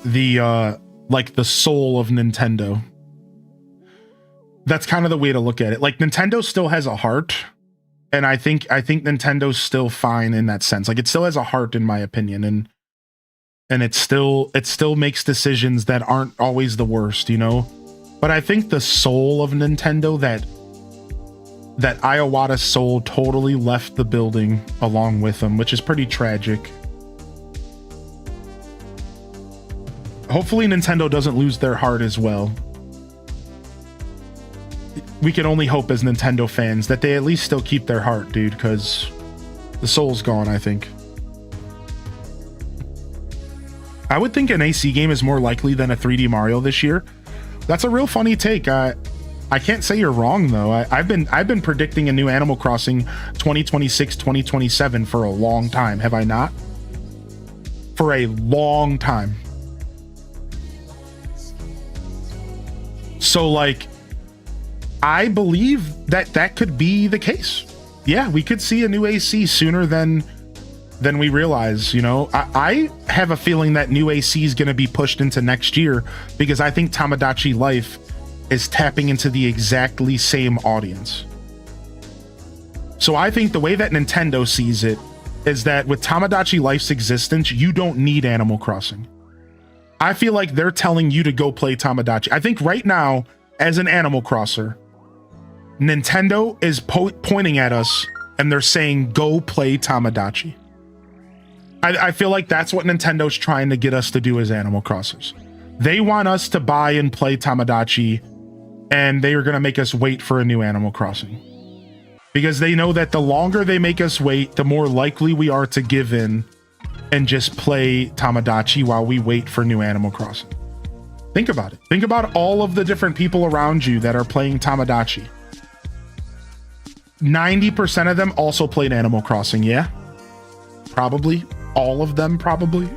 the the soul of Nintendo. That's kind of the way to look at it. Like Nintendo still has a heart, and I think Nintendo's still fine in that sense. Like it still has a heart in my opinion, and it still makes decisions that aren't always the worst, you know? But I think the soul of Nintendo, that Iwata's soul totally left the building along with him, which is pretty tragic. Hopefully Nintendo doesn't lose their heart as well. We can only hope as Nintendo fans that they at least still keep their heart, dude, because the soul's gone, I think. I would think an AC game is more likely than a 3D Mario this year. That's a real funny take. I can't say you're wrong though. I've been predicting a new Animal Crossing 2026, 2027 for a long time, have I not? For a long time. So like, I believe that could be the case. Yeah, we could see a new AC sooner than we realize, you know. I have a feeling that new AC is going to be pushed into next year because I think Tamagotchi Life is tapping into the exactly same audience. So I think the way that Nintendo sees it is that with Tamagotchi Life's existence, you don't need Animal Crossing. I feel like they're telling you to go play Tamagotchi. I think right now, as an Animal Crosser, Nintendo is pointing at us and they're saying, go play Tamagotchi. I feel like that's what Nintendo's trying to get us to do as Animal Crossers. They want us to buy and play Tamagotchi, and they are going to make us wait for a new Animal Crossing. Because they know that the longer they make us wait, the more likely we are to give in and just play Tamagotchi while we wait for new Animal Crossing. Think about it. Think about all of the different people around you that are playing Tamagotchi. 90% of them also played Animal Crossing, yeah? Probably. All of them, probably.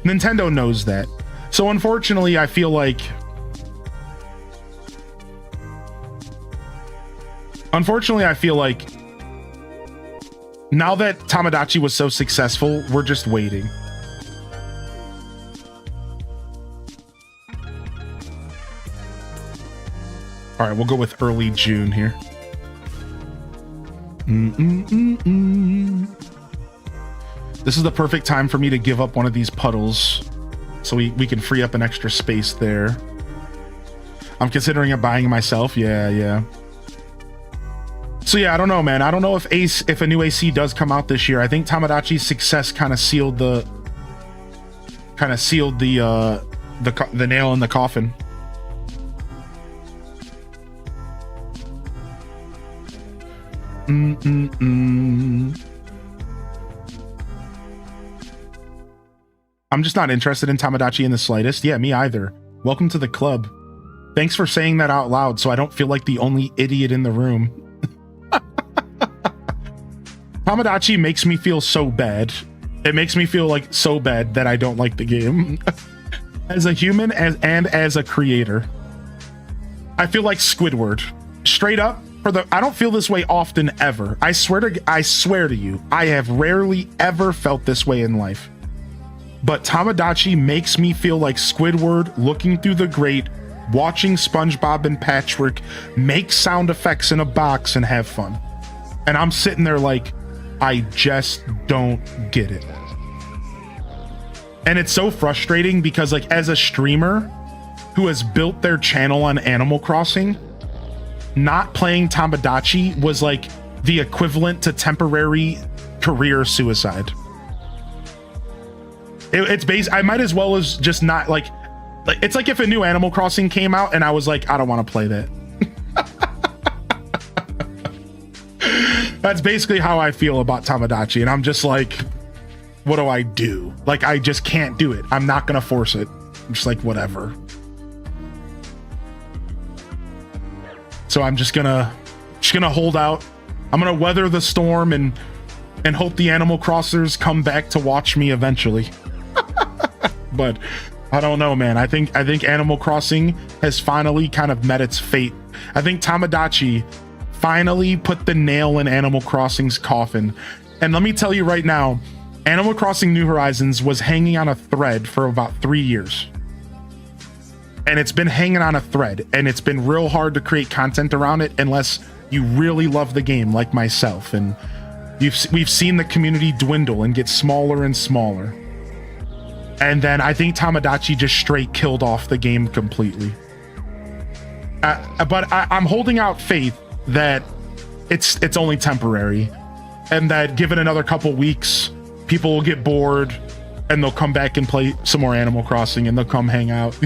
Nintendo knows that. So unfortunately, I feel like... now that Tamagotchi was so successful, we're just waiting. All right, we'll go with early June here. This is the perfect time for me to give up one of these puddles so we can free up an extra space there. I'm considering buying it myself. Yeah. So yeah, I don't know, man. I don't know if a new AC does come out this year. I think Tamagotchi's success kind of sealed the nail in the coffin. I'm just not interested in Tamagotchi in the slightest. Yeah, me either. Welcome to the club. Thanks for saying that out loud so I don't feel like the only idiot in the room. Tamagotchi makes me feel so bad. It makes me feel like so bad that I don't like the game. As a human and as a creator. I feel like Squidward. Straight up, I don't feel this way often ever. I swear to you, I have rarely ever felt this way in life. But Tamagotchi makes me feel like Squidward looking through the grate, watching SpongeBob and Patchwork make sound effects in a box and have fun. And I'm sitting there like, I just don't get it. And it's so frustrating because like as a streamer who has built their channel on Animal Crossing, not playing Tamagotchi was like the equivalent to temporary career suicide. It's based. I might as well as just not like it's like if a new Animal Crossing came out and I was like, I don't want to play that. That's basically how I feel about Tamagotchi, and I'm just like, what do I do? Like, I just can't do it. I'm not gonna force it. I'm just like, whatever. So I'm just gonna hold out. I'm gonna weather the storm and hope the Animal Crossers come back to watch me eventually. But I don't know, man. I think Animal Crossing has finally kind of met its fate. I think Tamagotchi finally put the nail in Animal Crossing's coffin. And let me tell you right now, Animal Crossing New Horizons was hanging on a thread for about 3 years. and it's been hanging on a thread, and it's been real hard to create content around it unless you really love the game like myself. And we've seen the community dwindle and get smaller and smaller. And then I think Tamagotchi just straight killed off the game completely. But I'm holding out faith that it's only temporary, and that given another couple weeks, people will get bored and they'll come back and play some more Animal Crossing, and they'll come hang out.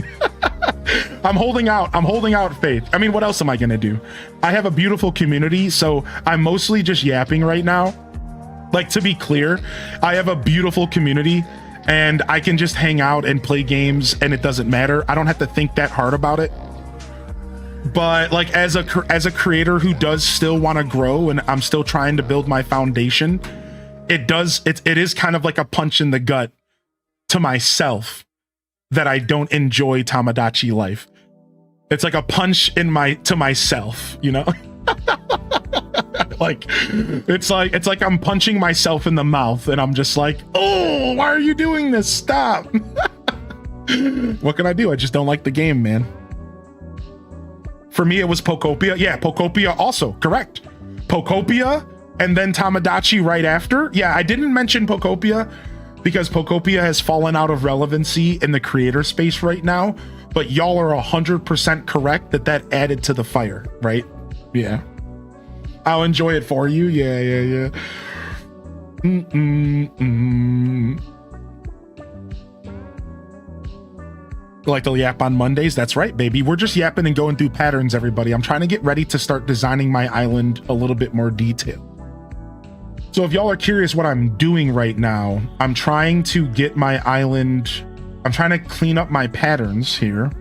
I'm holding out faith. I mean, what else am I gonna do? I have a beautiful community, so I'm mostly just yapping right now. Like, to be clear, I have a beautiful community and I can just hang out and play games and it doesn't matter. I don't have to think that hard about it. But like, as a creator who does still want to grow, and I'm still trying to build my foundation, it is kind of like a punch in the gut to myself that I don't enjoy Tamagotchi life. It's like a punch to myself, you know? Like, it's like I'm punching myself in the mouth, and I'm just like, oh, why are you doing this? Stop. What can I do? I just don't like the game, man. For me, it was Pokopia. Yeah, Pokopia also, correct. Pokopia, and then Tamagotchi right after. Yeah, I didn't mention Pokopia because Pokopia has fallen out of relevancy in the creator space right now, but y'all are 100% correct that added to the fire, right? Yeah. I'll enjoy it for you. Yeah. Like to yap on Mondays? That's right, baby. We're just yapping and going through patterns, everybody. I'm trying to get ready to start designing my island a little bit more detailed. So if y'all are curious what I'm doing right now, I'm trying to get my island, I'm trying to clean up my patterns here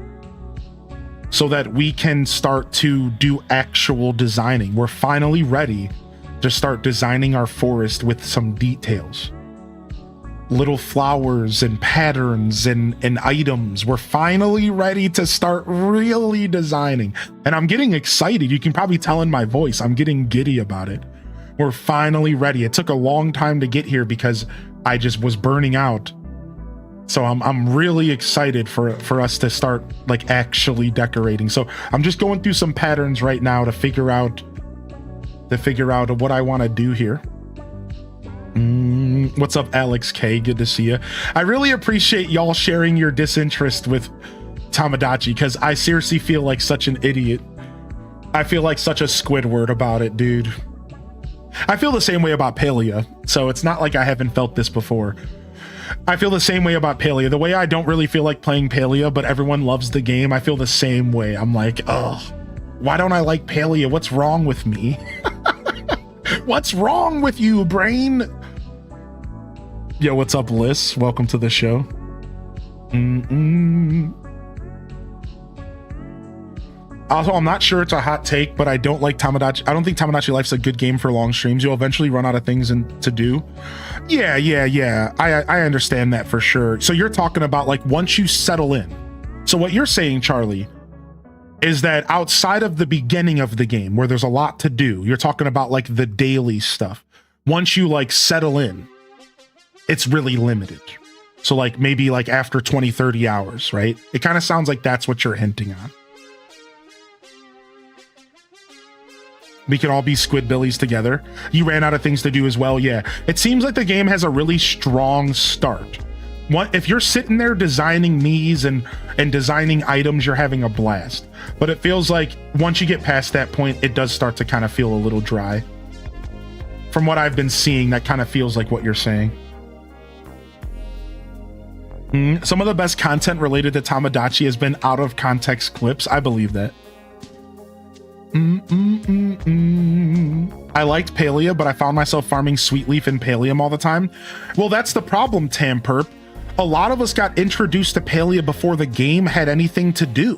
so that we can start to do actual designing. We're finally ready to start designing our forest with some details. Little flowers and patterns and items. We're finally ready to start really designing. And I'm getting excited. You can probably tell in my voice, I'm getting giddy about it. We're finally ready. It took a long time to get here because I just was burning out. So I'm really excited for us to start like actually decorating. So I'm just going through some patterns right now to figure out what I want to do here. What's up, Alex K? Good to see you. I really appreciate y'all sharing your disinterest with Tamagotchi, because I seriously feel like such an idiot. I feel like such a Squidward about it, dude. I feel the same way about Palia, so it's not like I haven't felt this before. I feel the same way about Palia. The way I don't really feel like playing Palia, but everyone loves the game, I feel the same way. I'm like, oh, why don't I like Palia? What's wrong with me? What's wrong with you, brain? Yo, what's up, Liz? Welcome to the show. Also, I'm not sure it's a hot take, but I don't like Tamagotchi. I don't think Tamagotchi Life's a good game for long streams. You'll eventually run out of things to do. Yeah. I understand that for sure. So you're talking about like once you settle in. So what you're saying, Charlie, is that outside of the beginning of the game where there's a lot to do, you're talking about like the daily stuff. Once you like settle in, it's really limited. So like maybe like after 20, 30 hours, right? It kind of sounds like that's what you're hinting on. We can all be Squidbillies together. You ran out of things to do as well. Yeah, it seems like the game has a really strong start. If you're sitting there designing these and designing items, you're having a blast. But it feels like once you get past that point, it does start to kind of feel a little dry. From what I've been seeing, that kind of feels like what you're saying. Some of the best content related to Tamagotchi has been out of context clips. I believe that. I liked Palia, but I found myself farming Sweetleaf and Palium all the time. Well, that's the problem, Tamperp. A lot of us got introduced to Palia before the game had anything to do.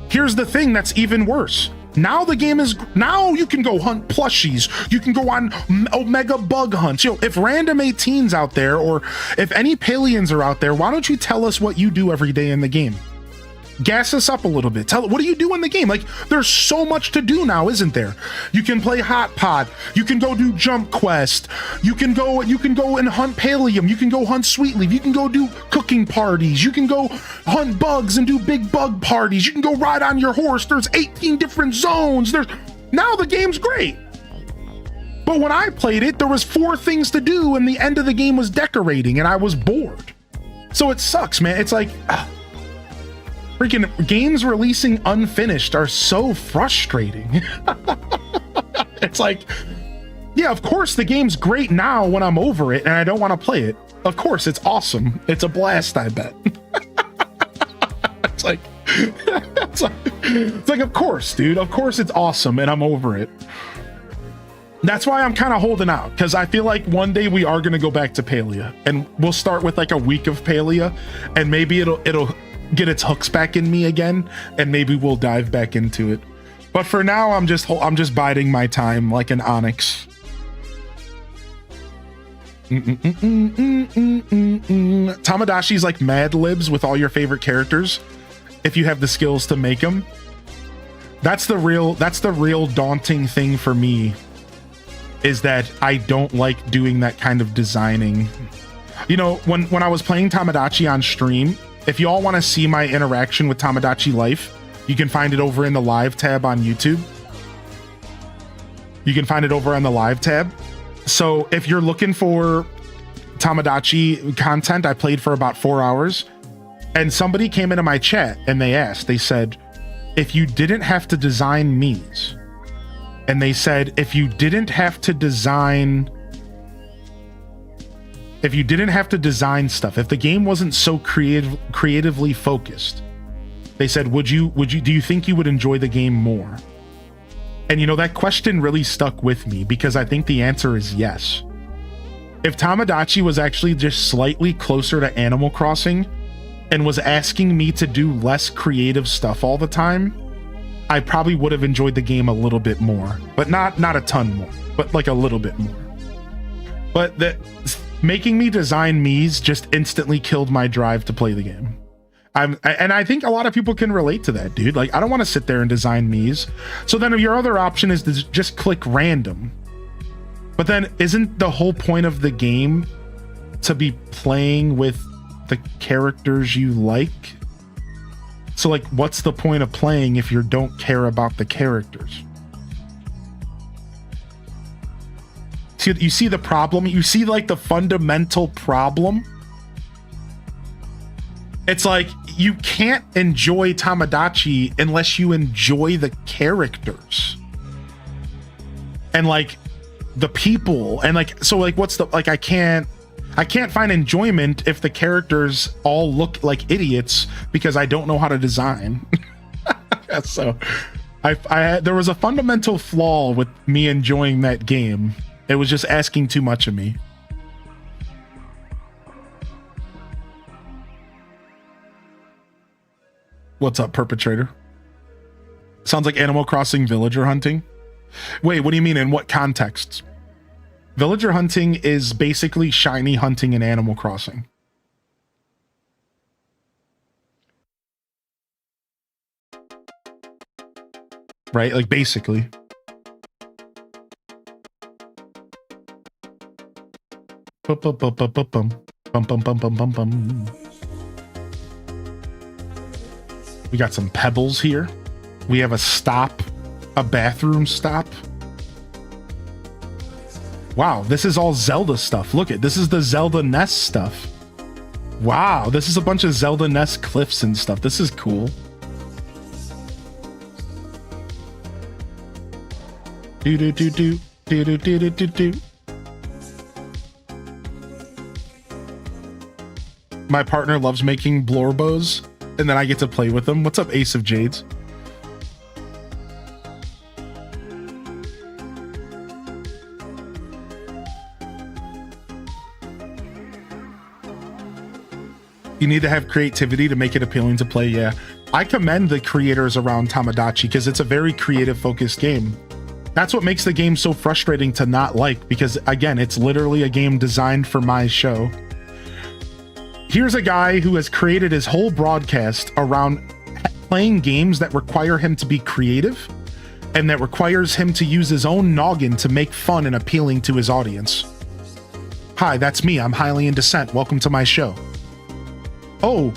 Here's the thing that's even worse. Now you can go hunt plushies. You can go on Omega bug hunts. Yo, if random 18s out there, or if any Palians are out there, why don't you tell us what you do every day in the game? gas us up a little bit. What do you do in the game? Like, there's so much to do now, isn't there? You can play hot pot. You can go do jump quest. You can go and hunt pallium. You can go hunt sweet leaf. You can go do cooking parties. You can go hunt bugs and do big bug parties. You can go ride on your horse. There's 18 different zones. Now the game's great. But when I played it, there was 4 things to do and the end of the game was decorating and I was bored. So it sucks, man. It's like, freaking games releasing unfinished are so frustrating. It's like, yeah, of course the game's great now when I'm over it and I don't want to play it. Of course, it's awesome. It's a blast, I bet. It's like, of course, dude. Of course it's awesome and I'm over it. That's why I'm kind of holding out, because I feel like one day we are going to go back to Palia and we'll start with like a week of Palia and maybe it'll get its hooks back in me again and maybe we'll dive back into it. But for now, I'm just biding my time like an onyx. Tomodachi's like Mad Libs with all your favorite characters if you have the skills to make them. That's the real daunting thing for me, is that I don't like doing that kind of designing. You know, when I was playing Tomodachi on stream, if you all want to see my interaction with Tomodachi Life, you can find it over in the live tab on YouTube. You can find it over on the live tab. So if you're looking for Tomodachi content, I played for about 4 hours and somebody came into my chat and they said, if you didn't have to design Miis, and they said, if you didn't have to design stuff, if the game wasn't so creatively focused, they said, do you think you would enjoy the game more? And you know, that question really stuck with me because I think the answer is yes. If Tomodachi was actually just slightly closer to Animal Crossing and was asking me to do less creative stuff all the time, I probably would have enjoyed the game a little bit more, but not a ton more, but like a little bit more. But making me design Miis just instantly killed my drive to play the game. And I think a lot of people can relate to that, dude. Like, I don't want to sit there and design Miis. So then your other option is to just click random. But then isn't the whole point of the game to be playing with the characters you like? So like, what's the point of playing if you don't care about the characters? You see the problem? You see like the fundamental problem? It's like, you can't enjoy Tomodachi unless you enjoy the characters. And like, the people. And like, so like, what's the, like, I can't find enjoyment if the characters all look like idiots because I don't know how to design. So there was a fundamental flaw with me enjoying that game. It was just asking too much of me. What's up, perpetrator? Sounds like Animal Crossing villager hunting. Wait, what do you mean? In what contexts? Villager hunting is basically shiny hunting in Animal Crossing. Right? Like, basically. Bum, bum, bum, bum, bum, bum. Bum, bum, bum, bum, bum, bum. We got some pebbles here. We have a stop, a bathroom stop. Wow, this is all Zelda stuff. Look at this is the Zelda Nest stuff. Wow, this is a bunch of Zelda Nest cliffs and stuff. This is cool. Do do do do do do do do do. My partner loves making blorbos, and then I get to play with them. What's up, Ace of Jades? You need to have creativity to make it appealing to play. Yeah, I commend the creators around Tomodachi because it's a very creative focused game. That's what makes the game so frustrating to not like, because again, it's literally a game designed for my show. Here's a guy who has created his whole broadcast around playing games that require him to be creative and that requires him to use his own noggin to make fun and appealing to his audience. Hi, that's me. I'm highly in dissent. Welcome to my show. Oh,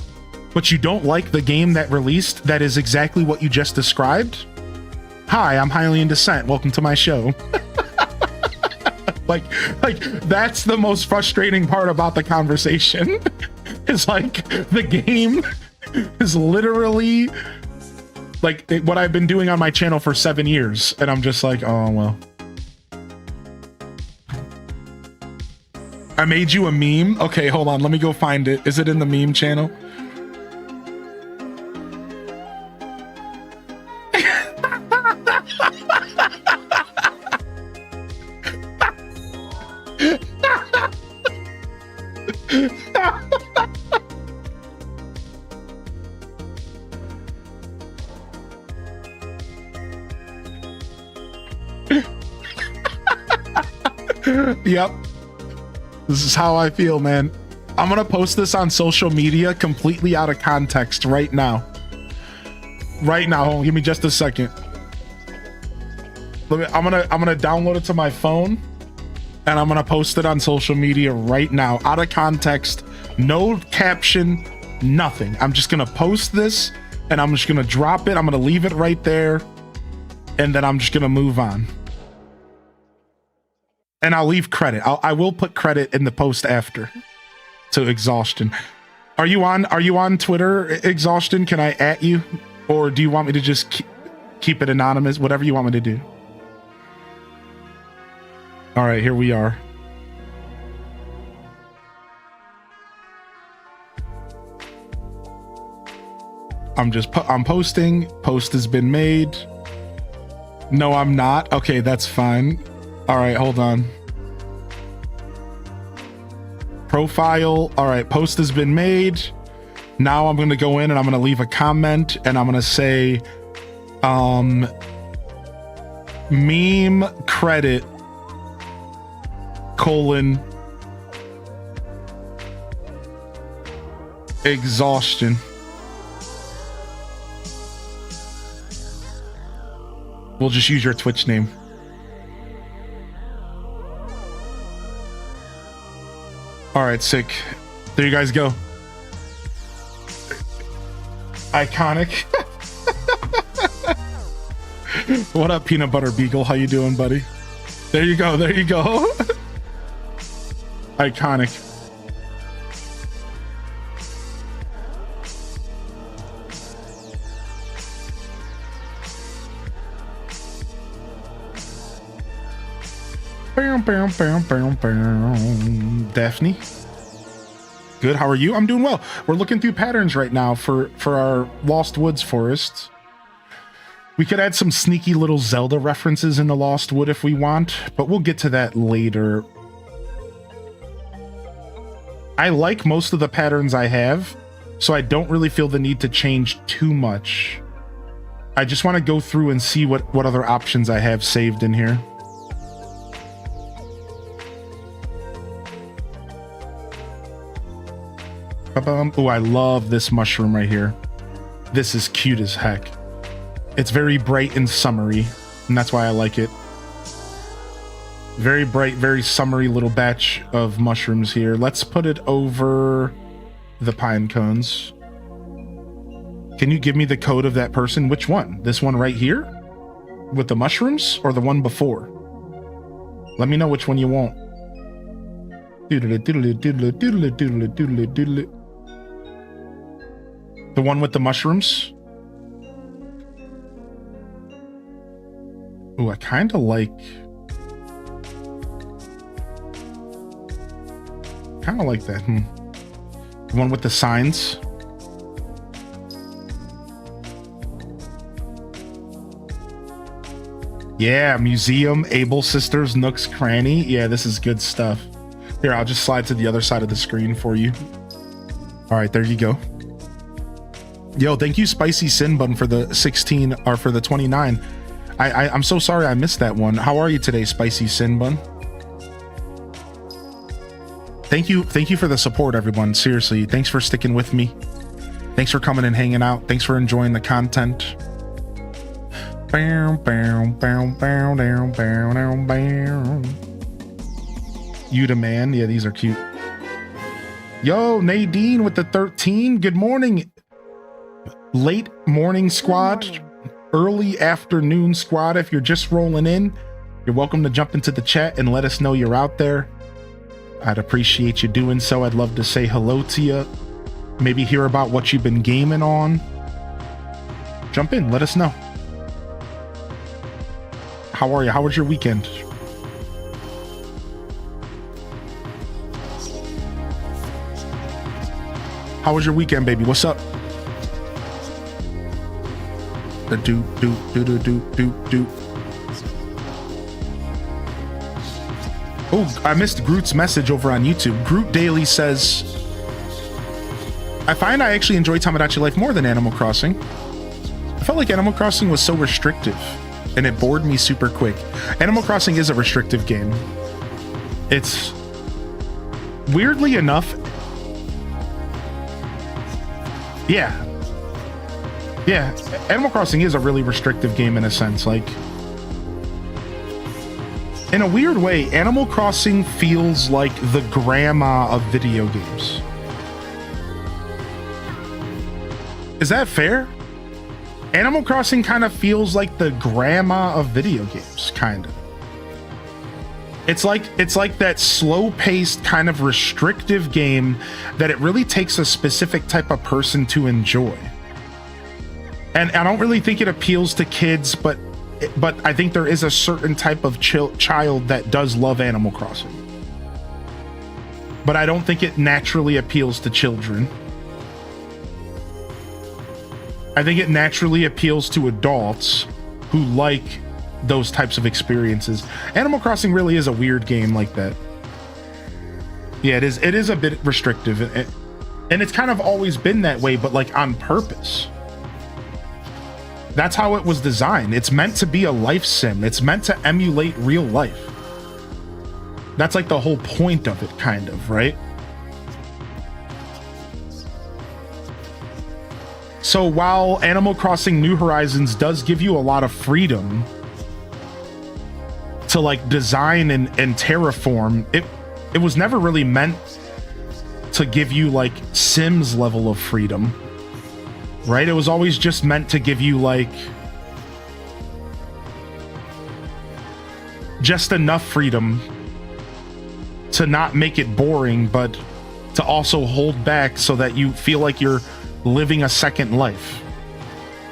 but you don't like the game that released that is exactly what you just described? Hi, I'm highly in dissent. Welcome to my show. like that's the most frustrating part about the conversation. It's like the game is literally like what I've been doing on my channel for 7 years, and I'm just like, oh well. I made you a meme. Okay, hold on. Let me go find it. Is it in the meme channel? Yep. This is how I feel, man. I'm gonna post this on social media completely out of context right now. Right now. Hold on, give me just a second. I'm gonna download it to my phone and I'm gonna post it on social media right now, out of context, no caption, nothing. I'm just gonna post this and I'm just gonna drop it. I'm gonna leave it right there, and then I'm just gonna move on. And I'll leave credit. I will put credit in the post after to Exhaustion. Are you on Twitter, Exhaustion? Can I @ you? Or do you want me to just keep it anonymous? Whatever you want me to do. All right, here we are. I'm posting. Post has been made. No, I'm not. Okay, that's fine. All right, hold on. Profile. All right, post has been made. Now I'm going to go in and I'm going to leave a comment and I'm going to say, meme credit, : Exhaustion. We'll just use your Twitch name. All right, sick. There you guys go. Iconic. What up, Peanut Butter Beagle? How you doing, buddy? There you go. There you go. Iconic. Daphne. Good, how are you? I'm doing well. We're looking through patterns right now for our Lost Woods forests. We could add some sneaky little Zelda references in the Lost Wood if we want, but we'll get to that later. I like most of the patterns I have, so I don't really feel the need to change too much. I just want to go through and see what other options I have saved in here. Oh, I love this mushroom right here. This is cute as heck. It's very bright and summery, and that's why I like it. Very bright, very summery little batch of mushrooms here. Let's put it over the pine cones. Can you give me the code of that person? Which one? This one right here? With the mushrooms, or the one before? Let me know which one you want. Doodle doodle doodle doodle doodle doodle doodle. The one with the mushrooms? Ooh, I kind of like that. The one with the signs. Yeah, museum, Able Sisters, Nook's Cranny. Yeah, this is good stuff. Here, I'll just slide to the other side of the screen for you. All right, there you go. Yo, thank you, Spicy Sin Bun, for the 16 or for the 29. I'm so sorry I missed that one. How are you today, Spicy Sin Bun? Thank you for the support, everyone. Seriously, thanks for sticking with me. Thanks for coming and hanging out. Thanks for enjoying the content. You the man. Yeah, these are cute. Yo, Nadine with the 13. Good morning. Late morning squad. Good morning. Early afternoon squad. If you're just rolling in, you're welcome to jump into the chat and let us know you're out there. I'd appreciate you doing so. I'd love to say hello to you. Maybe hear about what you've been gaming on. Jump in, let us know. How are you? How was your weekend? How was your weekend, baby? What's up? The do. Oh, I missed Groot's message over on YouTube. Groot Daily says, I find I actually enjoy Tamagotchi Life more than Animal Crossing. I felt like Animal Crossing was so restrictive and it bored me super quick. Animal Crossing is a restrictive game. It's weirdly enough. Yeah, Animal Crossing is a really restrictive game in a sense. Like, in a weird way, Animal Crossing feels like the grandma of video games. Is that fair? Animal Crossing kind of feels like the grandma of video games, kind of. It's like that slow-paced, kind of restrictive game that it really takes a specific type of person to enjoy. And I don't really think it appeals to kids, but I think there is a certain type of child that does love Animal Crossing. But I don't think it naturally appeals to children. I think it naturally appeals to adults who like those types of experiences. Animal Crossing really is a weird game like that. Yeah, it is a bit restrictive, and it's kind of always been that way, but like on purpose. That's how it was designed. It's meant to be a life sim. It's meant to emulate real life. That's like the whole point of it, kind of, right? So while Animal Crossing New Horizons does give you a lot of freedom to like design and terraform, it was never really meant to give you like Sims level of freedom, right? It was always just meant to give you like just enough freedom to not make it boring, but to also hold back so that you feel like you're living a second life,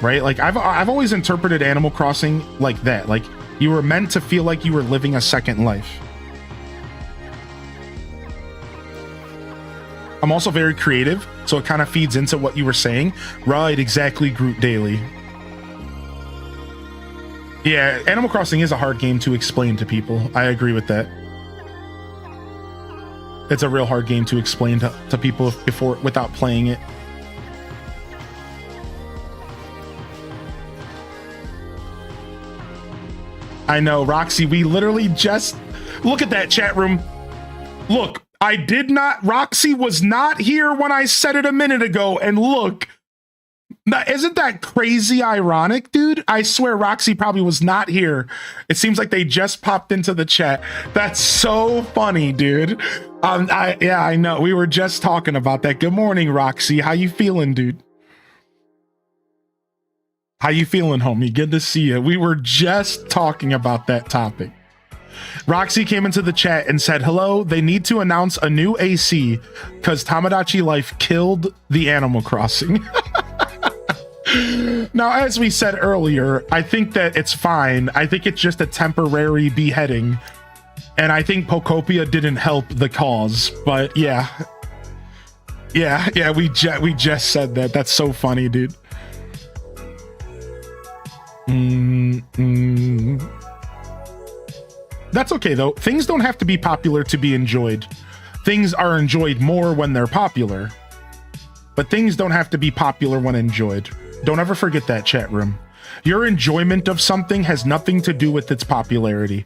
right? Like I've always interpreted Animal Crossing like that. Like you were meant to feel like you were living a second life. I'm also very creative, so it kind of feeds into what you were saying. Right, exactly, Groot Daily. Yeah, Animal Crossing is a hard game to explain to people. I agree with that. It's a real hard game to explain to people without playing it. I know, Roxy, we literally just... Look at that chat room. Look, Roxy was not here when I said it a minute ago, and look. Now, isn't that crazy ironic, dude? I swear Roxy probably was not here. It seems like they just popped into the chat. That's so funny, dude. I know. We were just talking about that. Good morning, Roxy. How you feeling, dude? How you feeling, homie? Good to see you. We were just talking about that topic. Roxy came into the chat and said, hello, they need to announce a new AC because Tamagotchi Life killed the Animal Crossing. Now, as we said earlier, I think that it's fine. I think it's just a temporary beheading. And I think Pokopia didn't help the cause. But yeah. Yeah, we just said that. That's so funny, dude. That's okay though. Things don't have to be popular to be enjoyed. Things are enjoyed more when they're popular, but things don't have to be popular when enjoyed. Don't ever forget that, chat room. Your enjoyment of something has nothing to do with its popularity.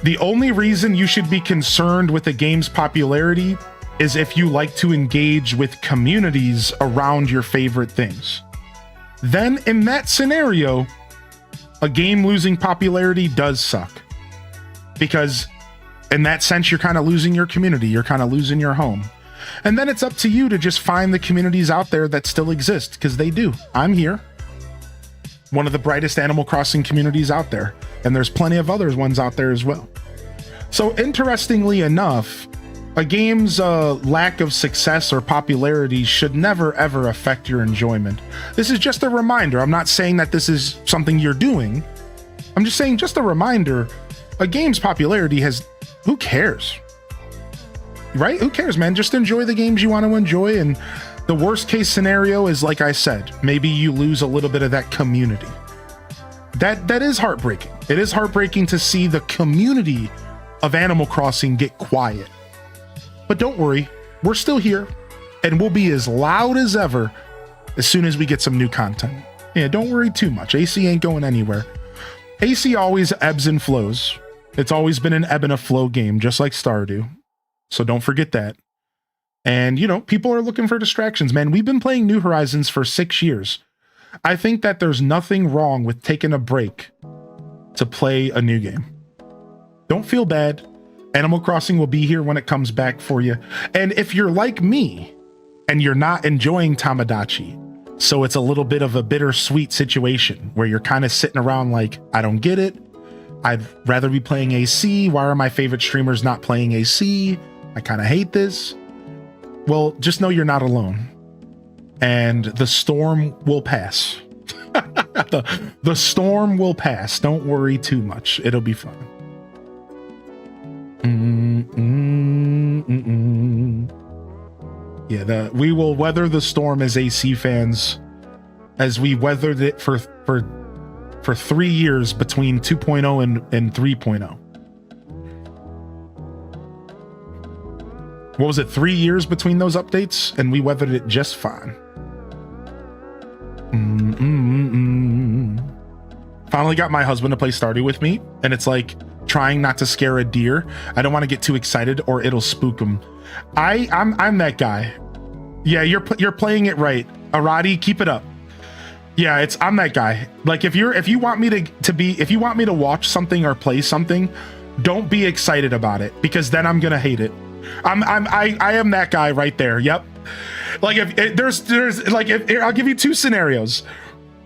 The only reason you should be concerned with a game's popularity is if you like to engage with communities around your favorite things. Then in that scenario, a game losing popularity does suck. Because in that sense, you're kind of losing your community, you're kind of losing your home. And then it's up to you to just find the communities out there that still exist, because they do. I'm here. One of the brightest Animal Crossing communities out there. And there's plenty of other ones out there as well. So interestingly enough, a game's lack of success or popularity should never ever affect your enjoyment. This is just a reminder. I'm not saying that this is something you're doing. I'm just saying, just a reminder, a game's popularity has, who cares? Right? Who cares, man? Just enjoy the games you want to enjoy. And the worst case scenario is, like I said, maybe you lose a little bit of that community. That is heartbreaking. It is heartbreaking to see the community of Animal Crossing get quiet. But don't worry, we're still here, and we'll be as loud as ever as soon as we get some new content. Yeah, don't worry too much. AC ain't going anywhere. AC always ebbs and flows. It's always been an ebb and a flow game, just like Stardew. So don't forget that. And, you know, people are looking for distractions, man. We've been playing New Horizons for 6 years. I think that there's nothing wrong with taking a break to play a new game. Don't feel bad. Animal Crossing will be here when it comes back for you. And if you're like me and you're not enjoying Tamagotchi, so it's a little bit of a bittersweet situation where you're kind of sitting around like, I don't get it. I'd rather be playing AC. Why are my favorite streamers not playing AC? I kind of hate this. Well, just know you're not alone. And the storm will pass. the storm will pass. Don't worry too much. It'll be fun. Yeah, we will weather the storm as AC fans, as we weathered it for 3 years between 2.0 and 3.0. What was it, 3 years between those updates? And we weathered it just fine. Finally got my husband to play Stardew with me, and it's like trying not to scare a deer. I don't want to get too excited or it'll spook him. I'm that guy. Yeah, you're playing it right. Arati, keep it up. Yeah, I'm that guy. Like if you want me to watch something or play something, don't be excited about it, because then I'm gonna hate it. I am that guy right there. Yep. Like I'll give you two scenarios.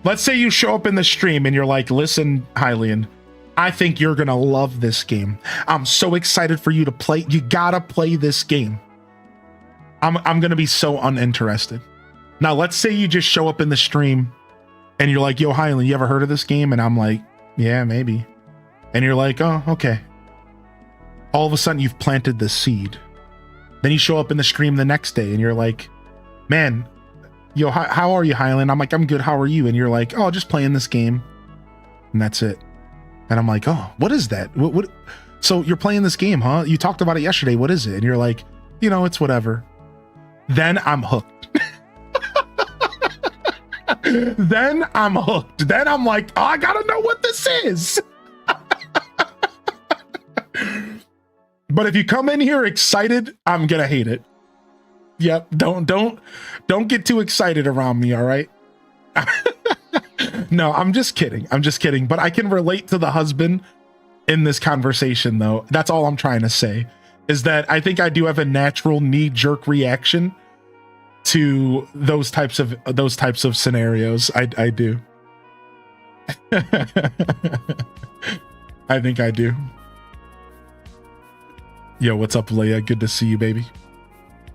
Let's say you show up in the stream and you're like, listen, Hylian, I think you're gonna love this game. I'm so excited for you to play. You gotta play this game. I'm gonna be so uninterested. Now, let's say you just show up in the stream and you're like, yo, Hylian, you ever heard of this game? And I'm like, yeah, maybe. And you're like, oh, okay. All of a sudden you've planted the seed. Then you show up in the stream the next day and you're like, man, yo, how are you, Hylian? I'm like, I'm good. How are you? And you're like, oh, just playing this game. And that's it. And I'm like, oh, what is that? What? So you're playing this game, huh? You talked about it yesterday. What is it? And you're like, you know, it's whatever. Then I'm hooked. Then I'm hooked. Then I'm like, oh, I gotta know what this is. But if you come in here excited, I'm gonna hate it. Yep. Don't get too excited around me. All right. No, I'm just kidding. But I can relate to the husband in this conversation, though. That's all I'm trying to say, is that I think I do have a natural knee-jerk reaction to those types of scenarios. I do. I think I do. Yo, what's up, Leia? Good to see you, baby.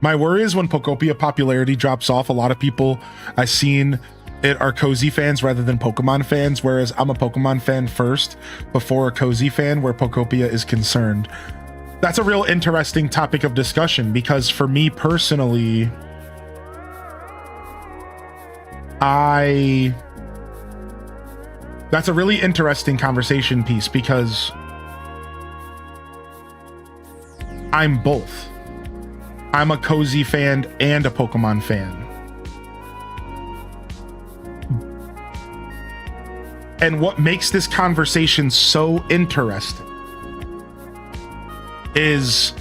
My worry is when Pokopia popularity drops off, a lot of people I've seen it are Cozy fans rather than Pokemon fans, whereas I'm a Pokemon fan first before a Cozy fan where Pokopia is concerned. That's a real interesting topic of discussion, because for me personally, that's a really interesting conversation piece, because I'm both. I'm a Cozy fan and a Pokemon fan. And what makes this conversation so interesting is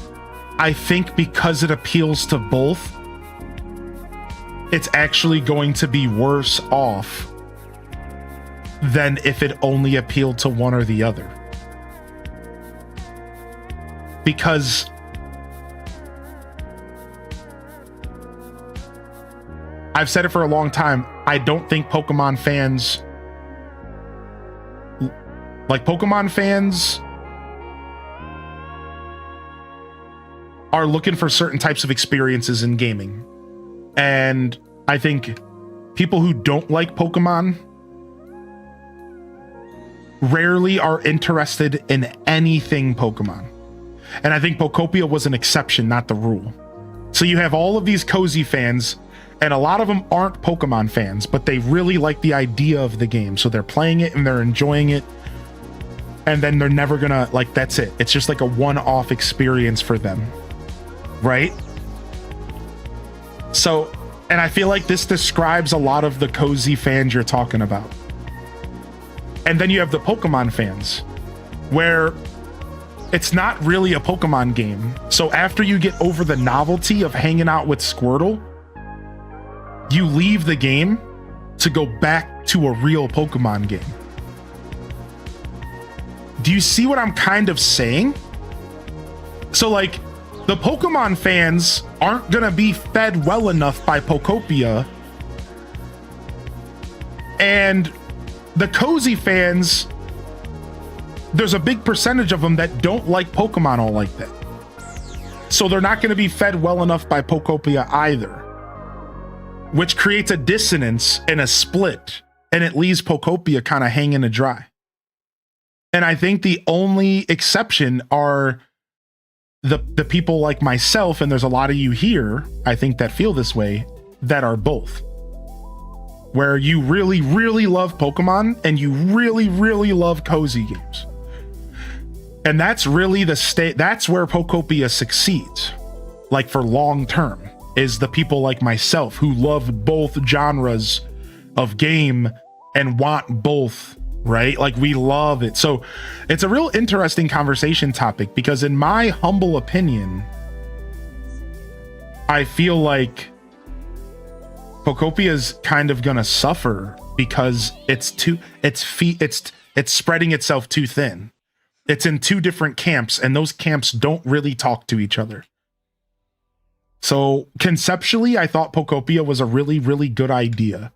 I think because it appeals to both, it's actually going to be worse off than if it only appealed to one or the other. Because I've said it for a long time, I don't think Pokemon fans are looking for certain types of experiences in gaming. And I think people who don't like Pokemon rarely are interested in anything Pokemon. And I think Pokopia was an exception, not the rule. So you have all of these cozy fans, and a lot of them aren't Pokemon fans, but they really like the idea of the game. So they're playing it and they're enjoying it. And then they're never gonna, like, that's it. It's just like a one-off experience for them. Right? So, and I feel like this describes a lot of the cozy fans you're talking about. And then you have the Pokemon fans, where it's not really a Pokemon game. So after you get over the novelty of hanging out with Squirtle, you leave the game to go back to a real Pokemon game. Do you see what I'm kind of saying? So like, the Pokemon fans aren't gonna be fed well enough by Pokopia, and the cozy fans, there's a big percentage of them that don't like Pokemon all like that. So they're not gonna be fed well enough by Pokopia either, which creates a dissonance and a split, and it leaves Pokopia kind of hanging to dry. And I think the only exception are the people like myself, and there's a lot of you here, I think, that feel this way, that are both. Where you really, really love Pokemon and you really, really love cozy games. And that's really the state, that's where Pokopia succeeds. Like for long term, is the people like myself who love both genres of game and want both. Right? Like we love it. So it's a real interesting conversation topic, because in my humble opinion, I feel like Pokopia is kind of gonna suffer because it's spreading itself too thin. It's in two different camps, and those camps don't really talk to each other. So conceptually, I thought Pokopia was a really, really good idea.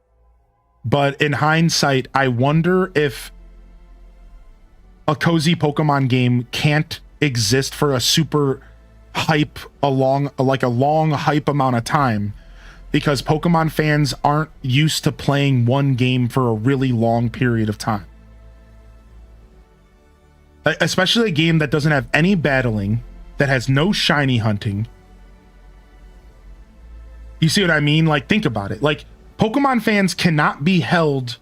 But in hindsight, I wonder if a cozy Pokemon game can't exist for a super hype, a long hype amount of time, because Pokemon fans aren't used to playing one game for a really long period of time. Especially a game that doesn't have any battling, that has no shiny hunting. You see what I mean? Like, think about it. Like, Pokemon fans cannot be held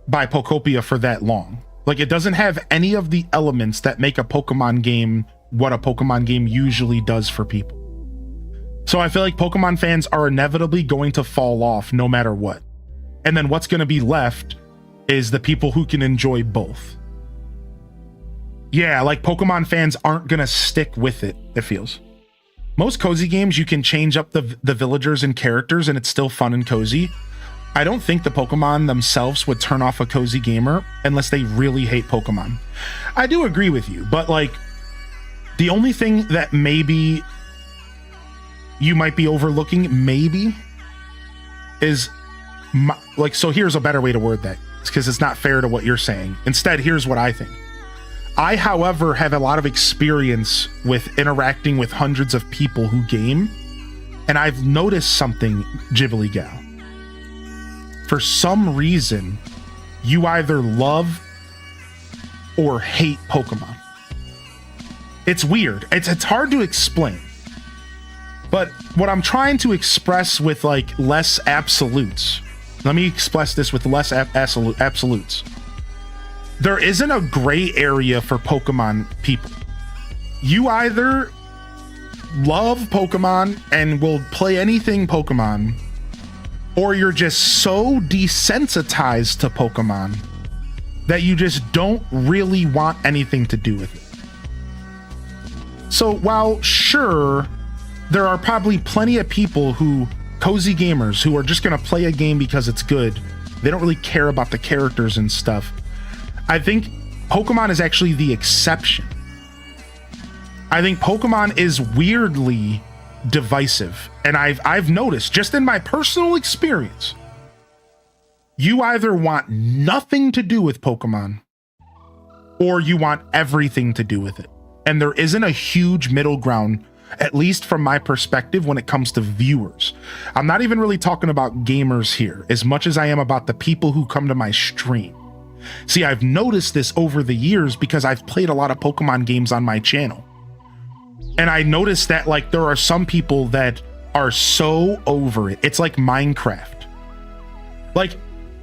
by Pokopia for that long. Like, it doesn't have any of the elements that make a Pokemon game what a Pokemon game usually does for people. So I feel like Pokemon fans are inevitably going to fall off no matter what. And then what's going to be left is the people who can enjoy both. Yeah, like Pokemon fans aren't going to stick with it, it feels. Most cozy games, you can change up the villagers and characters and it's still fun and cozy. I don't think the Pokemon themselves would turn off a cozy gamer unless they really hate Pokemon. I do agree with you, but like, the only thing that maybe you might be overlooking, maybe, is so here's a better way to word that, because it's not fair to what you're saying. Instead, here's what I think. I, however, have a lot of experience with interacting with hundreds of people who game, and I've noticed something, Ghibli Gal. For some reason, you either love or hate Pokemon. It's weird. It's hard to explain. But what I'm trying to express with like less absolutes, let me express this with less absolutes. There isn't a gray area for Pokemon people. You either love Pokemon and will play anything Pokemon, or you're just so desensitized to Pokemon that you just don't really want anything to do with it. So while sure, there are probably plenty of people who, cozy gamers, who are just going to play a game because it's good. They don't really care about the characters and stuff. I think Pokemon is actually the exception. I think Pokemon is weirdly divisive. And I've noticed, just in my personal experience, you either want nothing to do with Pokemon or you want everything to do with it. And there isn't a huge middle ground, at least from my perspective, when it comes to viewers. I'm not even really talking about gamers here as much as I am about the people who come to my stream. See, I've noticed this over the years because I've played a lot of Pokemon games on my channel. And I noticed that like there are some people that are so over it. It's like Minecraft. Like,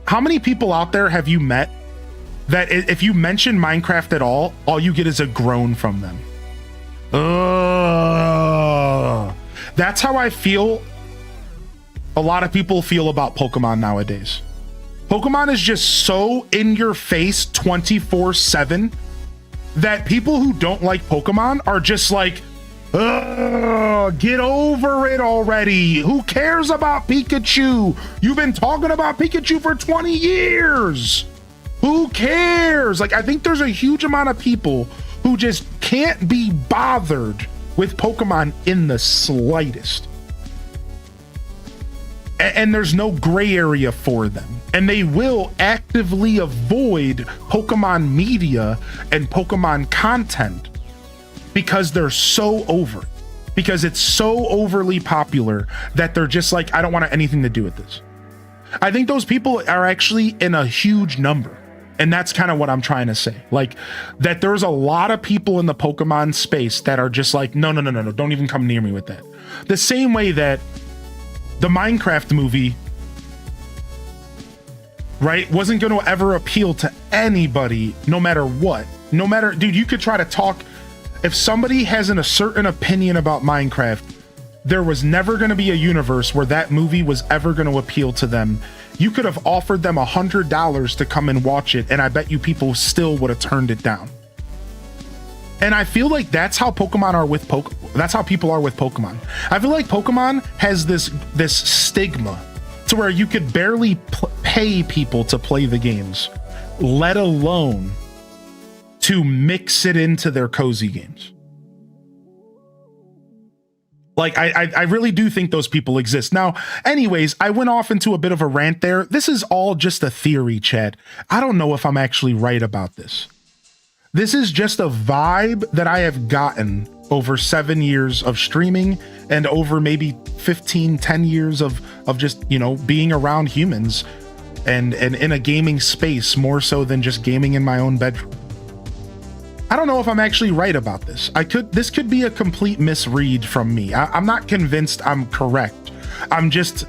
how many people out there have you met that if you mention Minecraft at all you get is a groan from them? That's how I feel a lot of people feel about Pokemon nowadays. Pokemon is just so in your face 24/7 that people who don't like Pokemon are just like, get over it already. Who cares about Pikachu? You've been talking about Pikachu for 20 years. Who cares? Like, I think there's a huge amount of people who just can't be bothered with Pokemon in the slightest. And there's no gray area for them. And they will actively avoid Pokemon media and Pokemon content because they're so over it. Because it's so overly popular that they're just like, I don't want anything to do with this. I think those people are actually in a huge number. And that's kind of what I'm trying to say. Like, that there's a lot of people in the Pokemon space that are just like, no, don't even come near me with that. The same way that the Minecraft movie, right, wasn't going to ever appeal to anybody, no matter what. No matter, dude, you could try to talk. If somebody has a certain opinion about Minecraft, there was never going to be a universe where that movie was ever going to appeal to them. You could have offered them $100 to come and watch it, and I bet you people still would have turned it down. And I feel like that's how Pokemon are with that's how people are with Pokemon. I feel like Pokemon has this stigma to where you could barely pay people to play the games, let alone to mix it into their cozy games. Like, I really do think those people exist. Now, anyways, I went off into a bit of a rant there. This is all just a theory, chat. I don't know if I'm actually right about this. This is just a vibe that I have gotten over 7 years of streaming and over maybe 10 years of just, you know, being around humans and in a gaming space more so than just gaming in my own bedroom. I don't know if I'm actually right about this. This could be a complete misread from me. I'm not convinced I'm correct. I'm just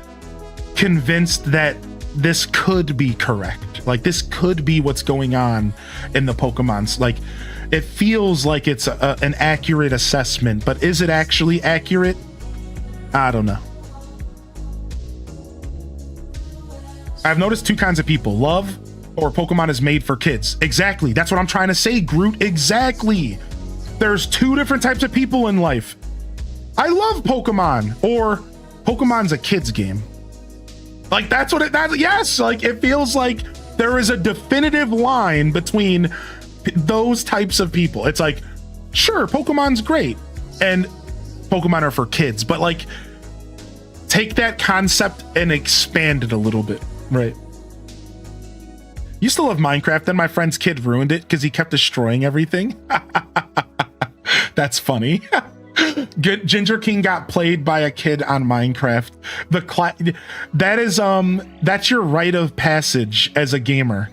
convinced that this could be correct. Like, this could be what's going on in the Pokemons. Like, it feels like it's an accurate assessment, but is it actually accurate? I don't know. I've noticed two kinds of people: love or Pokemon is made for kids. Exactly. That's what I'm trying to say, Groot. Exactly. There's two different types of people in life. I love Pokemon, or Pokemon's a kid's game. Like, that's what yes, like, it feels like there is a definitive line between those types of people. It's like, sure, Pokemon's great and Pokemon are for kids, but like, take that concept and expand it a little bit, right? You still love Minecraft, then my friend's kid ruined it because he kept destroying everything. That's funny. Ginger King got played by a kid on Minecraft. That's your rite of passage as a gamer.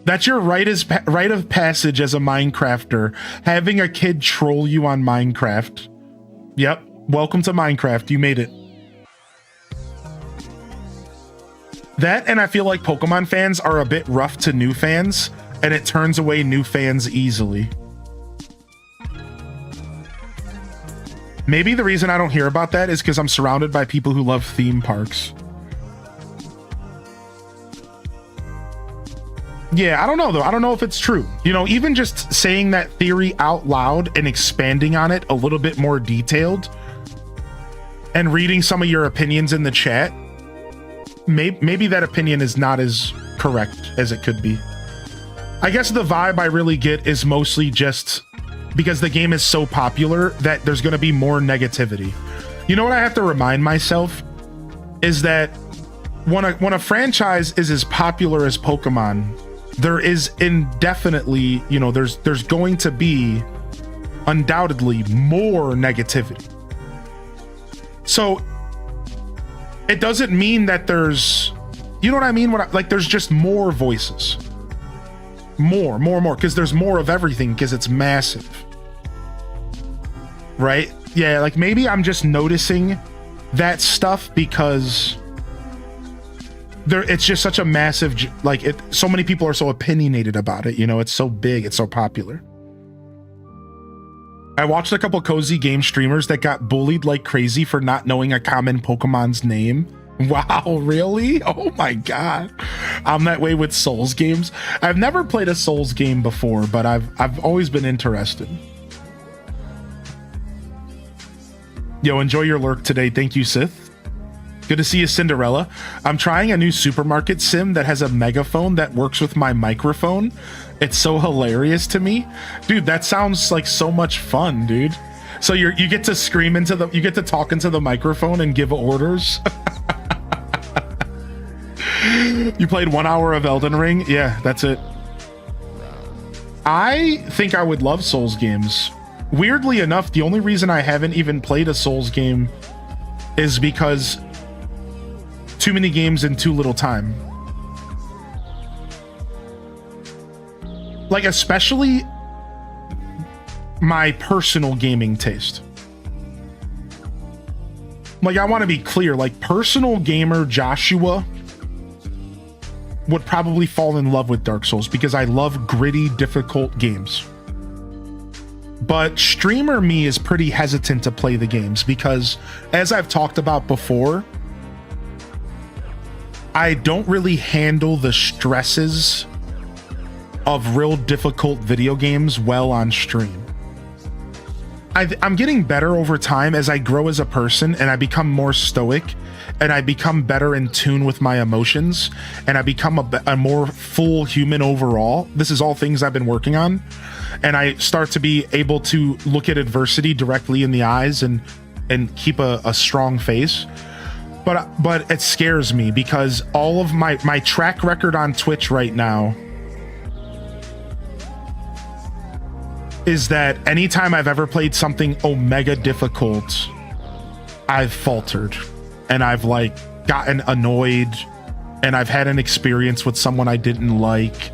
That's your rite of passage as a Minecrafter, having a kid troll you on Minecraft. Yep, welcome to Minecraft. You made it. That, and I feel like Pokemon fans are a bit rough to new fans, and it turns away new fans easily. Maybe the reason I don't hear about that is because I'm surrounded by people who love theme parks. Yeah, I don't know though. I don't know if it's true. You know, even just saying that theory out loud and expanding on it a little bit more detailed and reading some of your opinions in the chat, maybe that opinion is not as correct as it could be. I guess the vibe I really get is mostly just because the game is so popular that there's going to be more negativity. You know what I have to remind myself is that when a franchise is as popular as Pokemon, there is indefinitely, you know, there's going to be undoubtedly more negativity. So it doesn't mean that there's, you know what I mean? Like there's just more voices. More, because there's more of everything because it's massive. Right? Yeah, like maybe I'm just noticing that stuff because it's just such a massive, like so many people are so opinionated about it, you know, it's so big, it's so popular. I watched a couple cozy game streamers that got bullied like crazy for not knowing a common Pokemon's name. Wow, really? Oh my god. I'm that way with Souls games. I've never played a Souls game before, but I've always been interested. Yo, enjoy your lurk today. Thank you, Sith. Good to see you, Cinderella. I'm trying a new supermarket sim that has a megaphone that works with my microphone. It's so hilarious to me. Dude, that sounds like so much fun, dude. So you get to scream you get to talk into the microphone and give orders. You played 1 hour of Elden Ring? Yeah, that's it. I think I would love Souls games. Weirdly enough, the only reason I haven't even played a Souls game is because too many games in too little time. Like, especially my personal gaming taste. Like, I want to be clear, like, personal gamer Joshua would probably fall in love with Dark Souls because I love gritty, difficult games. But streamer me is pretty hesitant to play the games because, as I've talked about before, I don't really handle the stresses of real difficult video games well on stream. I'm getting better over time as I grow as a person and I become more stoic and I become better in tune with my emotions and I become a more full human overall. This is all things I've been working on. And I start to be able to look at adversity directly in the eyes and keep a strong face. But it scares me because all of my track record on Twitch right now is that anytime I've ever played something omega difficult, I've faltered and I've like gotten annoyed and I've had an experience with someone I didn't like.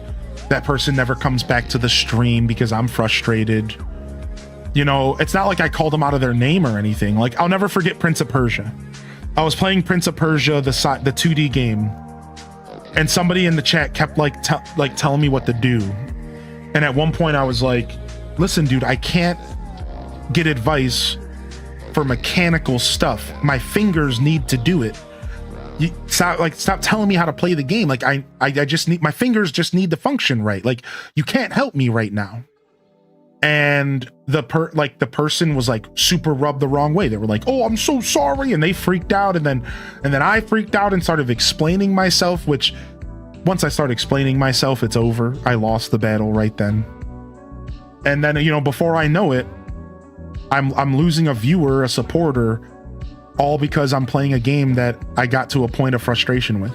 That person never comes back to the stream because I'm frustrated. You know, it's not like I called them out of their name or anything. Like, I'll never forget Prince of Persia. I was playing Prince of Persia, the 2D game, and somebody in the chat kept telling me what to do. And at one point I was like, listen, dude, I can't get advice for mechanical stuff. My fingers need to do it. Stop telling me how to play the game. Like I just need, my fingers just need to function right. Like, you can't help me right now. And the person was like super rubbed the wrong way. They were like, oh, I'm so sorry. And they freaked out. And then I freaked out and started explaining myself, which once I start explaining myself, it's over. I lost the battle right then. And then, you know, before I know it, I'm losing a viewer, a supporter, all because I'm playing a game that I got to a point of frustration with.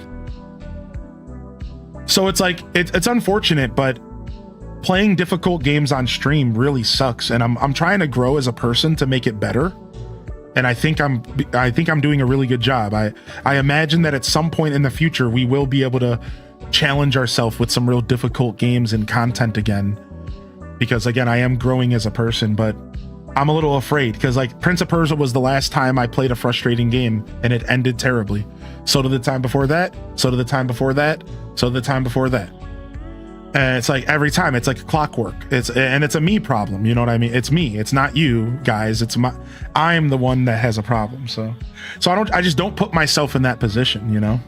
So it's like, it's unfortunate, but playing difficult games on stream really sucks. And I'm trying to grow as a person to make it better. And I think I'm doing a really good job. I imagine that at some point in the future, we will be able to challenge ourselves with some real difficult games and content again. Because again, I am growing as a person, but I'm a little afraid because like Prince of Persia was the last time I played a frustrating game and it ended terribly. So did the time before that. So did the time before that. So did the time before that. And it's like every time it's like clockwork. It's a me problem. You know what I mean? It's me. It's not you guys. I'm the one that has a problem. So I just don't put myself in that position, you know?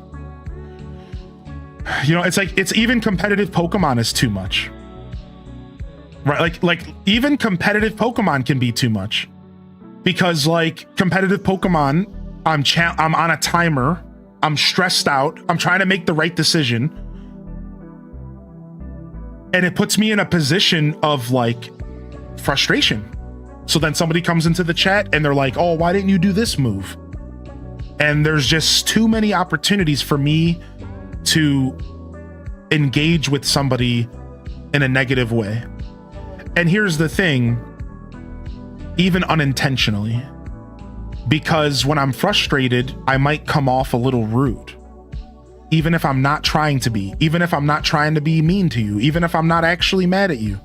You know, it's like, it's even competitive Pokemon is too much. Right? Like even competitive Pokemon can be too much. Because like competitive Pokemon, I'm on a timer, I'm stressed out, I'm trying to make the right decision. And it puts me in a position of like frustration. So then somebody comes into the chat and they're like, oh, why didn't you do this move? And there's just too many opportunities for me to engage with somebody in a negative way. And here's the thing, even unintentionally, because when I'm frustrated, I might come off a little rude. Even if I'm not trying to be, even if I'm not trying to be mean to you, even if I'm not actually mad at you,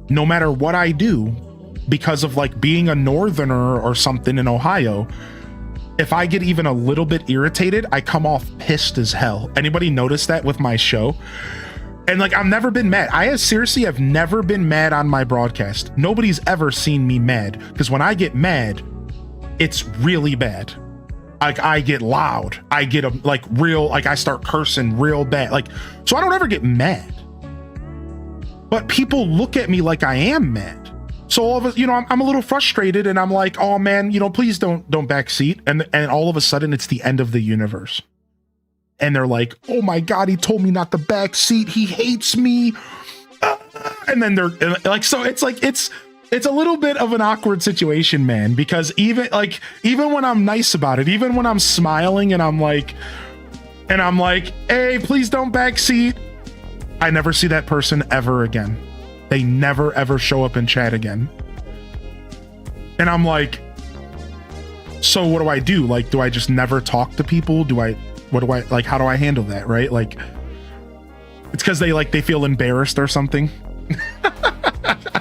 no matter what I do, because of like being a northerner or something in Ohio, if I get even a little bit irritated, I come off pissed as hell. Anybody notice that with my show? And like, I've never been mad. Seriously have never been mad on my broadcast. Nobody's ever seen me mad, because when I get mad, it's really bad. Like I get loud. I get I start cursing real bad. Like, so I don't ever get mad. But people look at me like I am mad. So all of us, I'm a little frustrated and I'm like, oh man, please don't backseat. And all of a sudden it's the end of the universe. And they're like, oh my God, he told me not to backseat. He hates me. And then they're like, so it's like, it's a little bit of an awkward situation, man, because even when I'm nice about it, even when I'm smiling and I'm like, hey, please don't backseat, I never see that person ever again. They never ever show up in chat again. And I'm like, so what do I do? Like, do I just never talk to people? How do I handle that? Right? Like, it's because they feel embarrassed or something.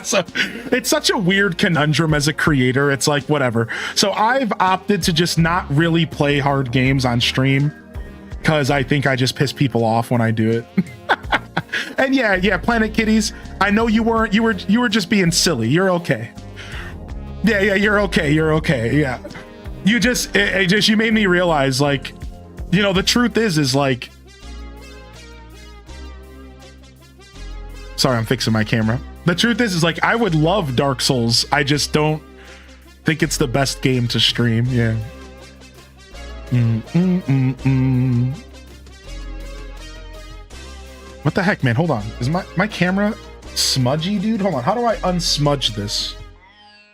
So it's such a weird conundrum as a creator. It's like, whatever. So I've opted to just not really play hard games on stream, because I think I just piss people off when I do it. And yeah, Planet Kitties, I know you were just being silly. You're okay. Yeah, you're okay. Yeah. You made me realize, like, the truth is like, sorry, I'm fixing my camera. The truth is like, I would love Dark Souls. I just don't think it's the best game to stream. Yeah. What the heck, man? Hold on. Is my camera smudgy, dude? Hold on. How do I unsmudge this?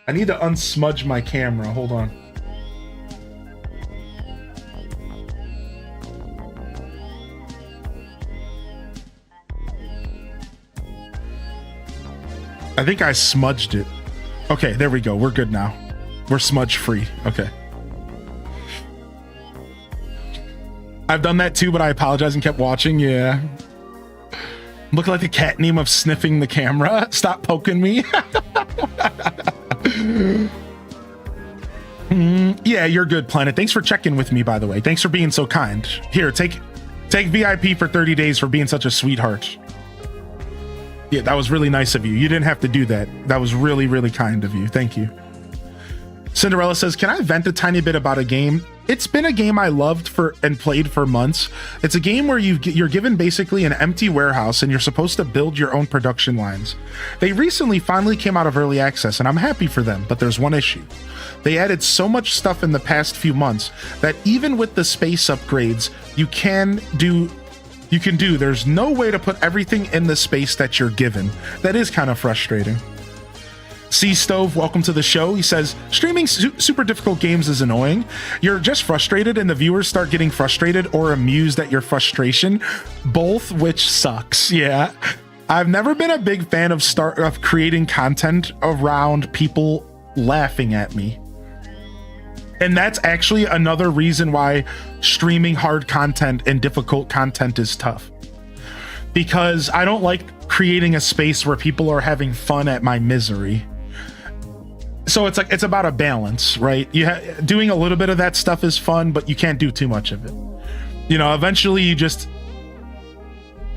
I need to unsmudge my camera. Hold on. I think I smudged it. Okay, there we go. We're good now. We're smudge free. Okay. I've done that too, but I apologize and kept watching. Yeah. Look like the cat name of sniffing the camera. Stop poking me. Yeah, you're good, Planet. Thanks for checking with me, by the way. Thanks for being so kind. Here, take VIP for 30 days for being such a sweetheart. Yeah, that was really nice of you. You didn't have to do that. That was really, really kind of you. Thank you. Cinderella says, can I vent a tiny bit about a game? It's been a game I loved and played for months. It's a game where you're given basically an empty warehouse and you're supposed to build your own production lines. They recently finally came out of early access and I'm happy for them, but there's one issue. They added so much stuff in the past few months that even with the space upgrades there's no way to put everything in the space that you're given. That is kind of frustrating. Sea Stove, welcome to the show. He says, streaming super difficult games is annoying. You're just frustrated and the viewers start getting frustrated or amused at your frustration, both which sucks. Yeah. I've never been a big fan of creating content around people laughing at me. And that's actually another reason why streaming hard content and difficult content is tough. Because I don't like creating a space where people are having fun at my misery. So it's like, it's about a balance, right? Doing a little bit of that stuff is fun, but you can't do too much of it. Eventually you just,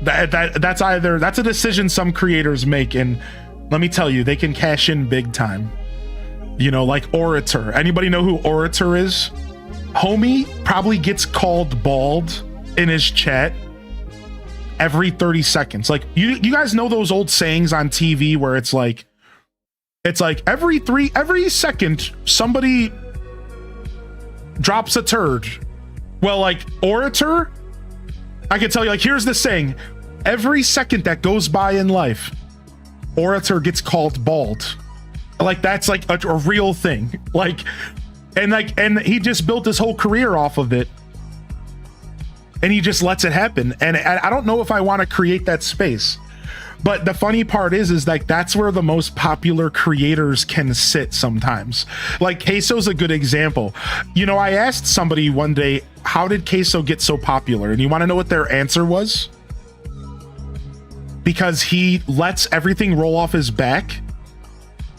that's a decision some creators make. And let me tell you, they can cash in big time. Like Orator. Anybody know who Orator is? Homie probably gets called bald in his chat every 30 seconds. Like you guys know those old sayings on TV where it's like every second somebody drops a turd. Well, like orator, I can tell you, like, here's the saying: every second that goes by in life, orator gets called bald. Like that's like a real thing. Like, and he just built his whole career off of it. And he just lets it happen. And I don't know if I want to create that space. But the funny part is like that's where the most popular creators can sit sometimes. Like Queso's a good example. You know, I asked somebody one day, how did Queso get so popular? And you want to know what their answer was? Because he lets everything roll off his back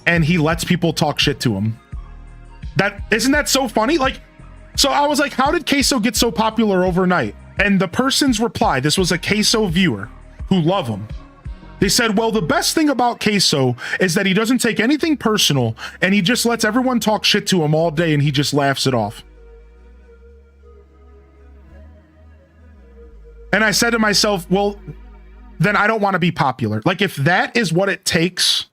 and he lets people talk shit to him. Isn't that so funny? Like, so I was like, how did Queso get so popular overnight? And the person's reply, this was a Queso viewer who love him. They said, well, the best thing about Queso is that he doesn't take anything personal and he just lets everyone talk shit to him all day and he just laughs it off. And I said to myself, well, then I don't want to be popular. Like if that is what it takes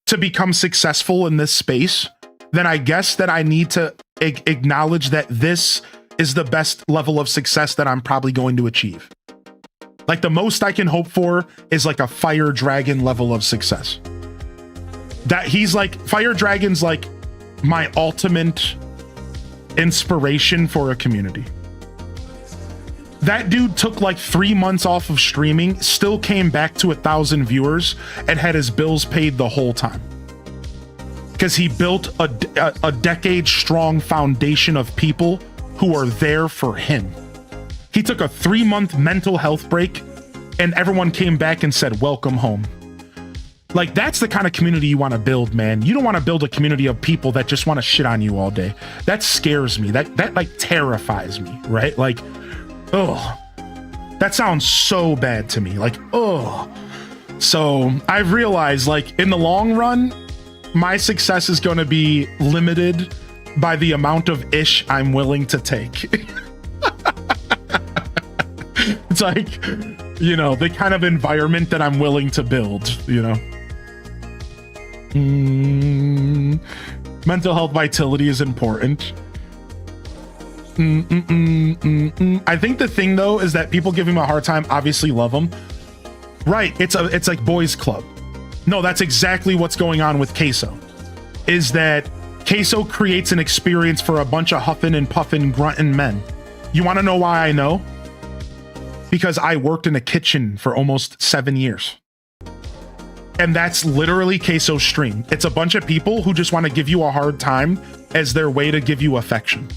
to become successful in this space, then I guess that I need to acknowledge that this is the best level of success that I'm probably going to achieve. Like the most I can hope for is like a Fire Dragon level of success. That he's like, Fire Dragon's like my ultimate inspiration for a community. That dude took like 3 months off of streaming, still came back to 1,000 viewers and had his bills paid the whole time. Because he built a decade strong foundation of people who are there for him. He took a 3-month mental health break and everyone came back and said, welcome home. Like that's the kind of community you want to build, man. You don't want to build a community of people that just want to shit on you all day. That scares me. That like terrifies me, right? Like, oh, that sounds so bad to me. Like, oh. So I've realized like in the long run, my success is going to be limited by the amount of ish I'm willing to take. It's like, you know, the kind of environment that I'm willing to build, you know. Mental health vitality is important. I think the thing though is that people give him a hard time obviously love him. Right, it's like boys club. No, that's exactly what's going on with Queso. Is that Queso creates an experience for a bunch of huffing and puffing grunting men. You want to know why I know? Because I worked in a kitchen for almost 7 years. And that's literally Queso's stream. It's a bunch of people who just want to give you a hard time as their way to give you affection.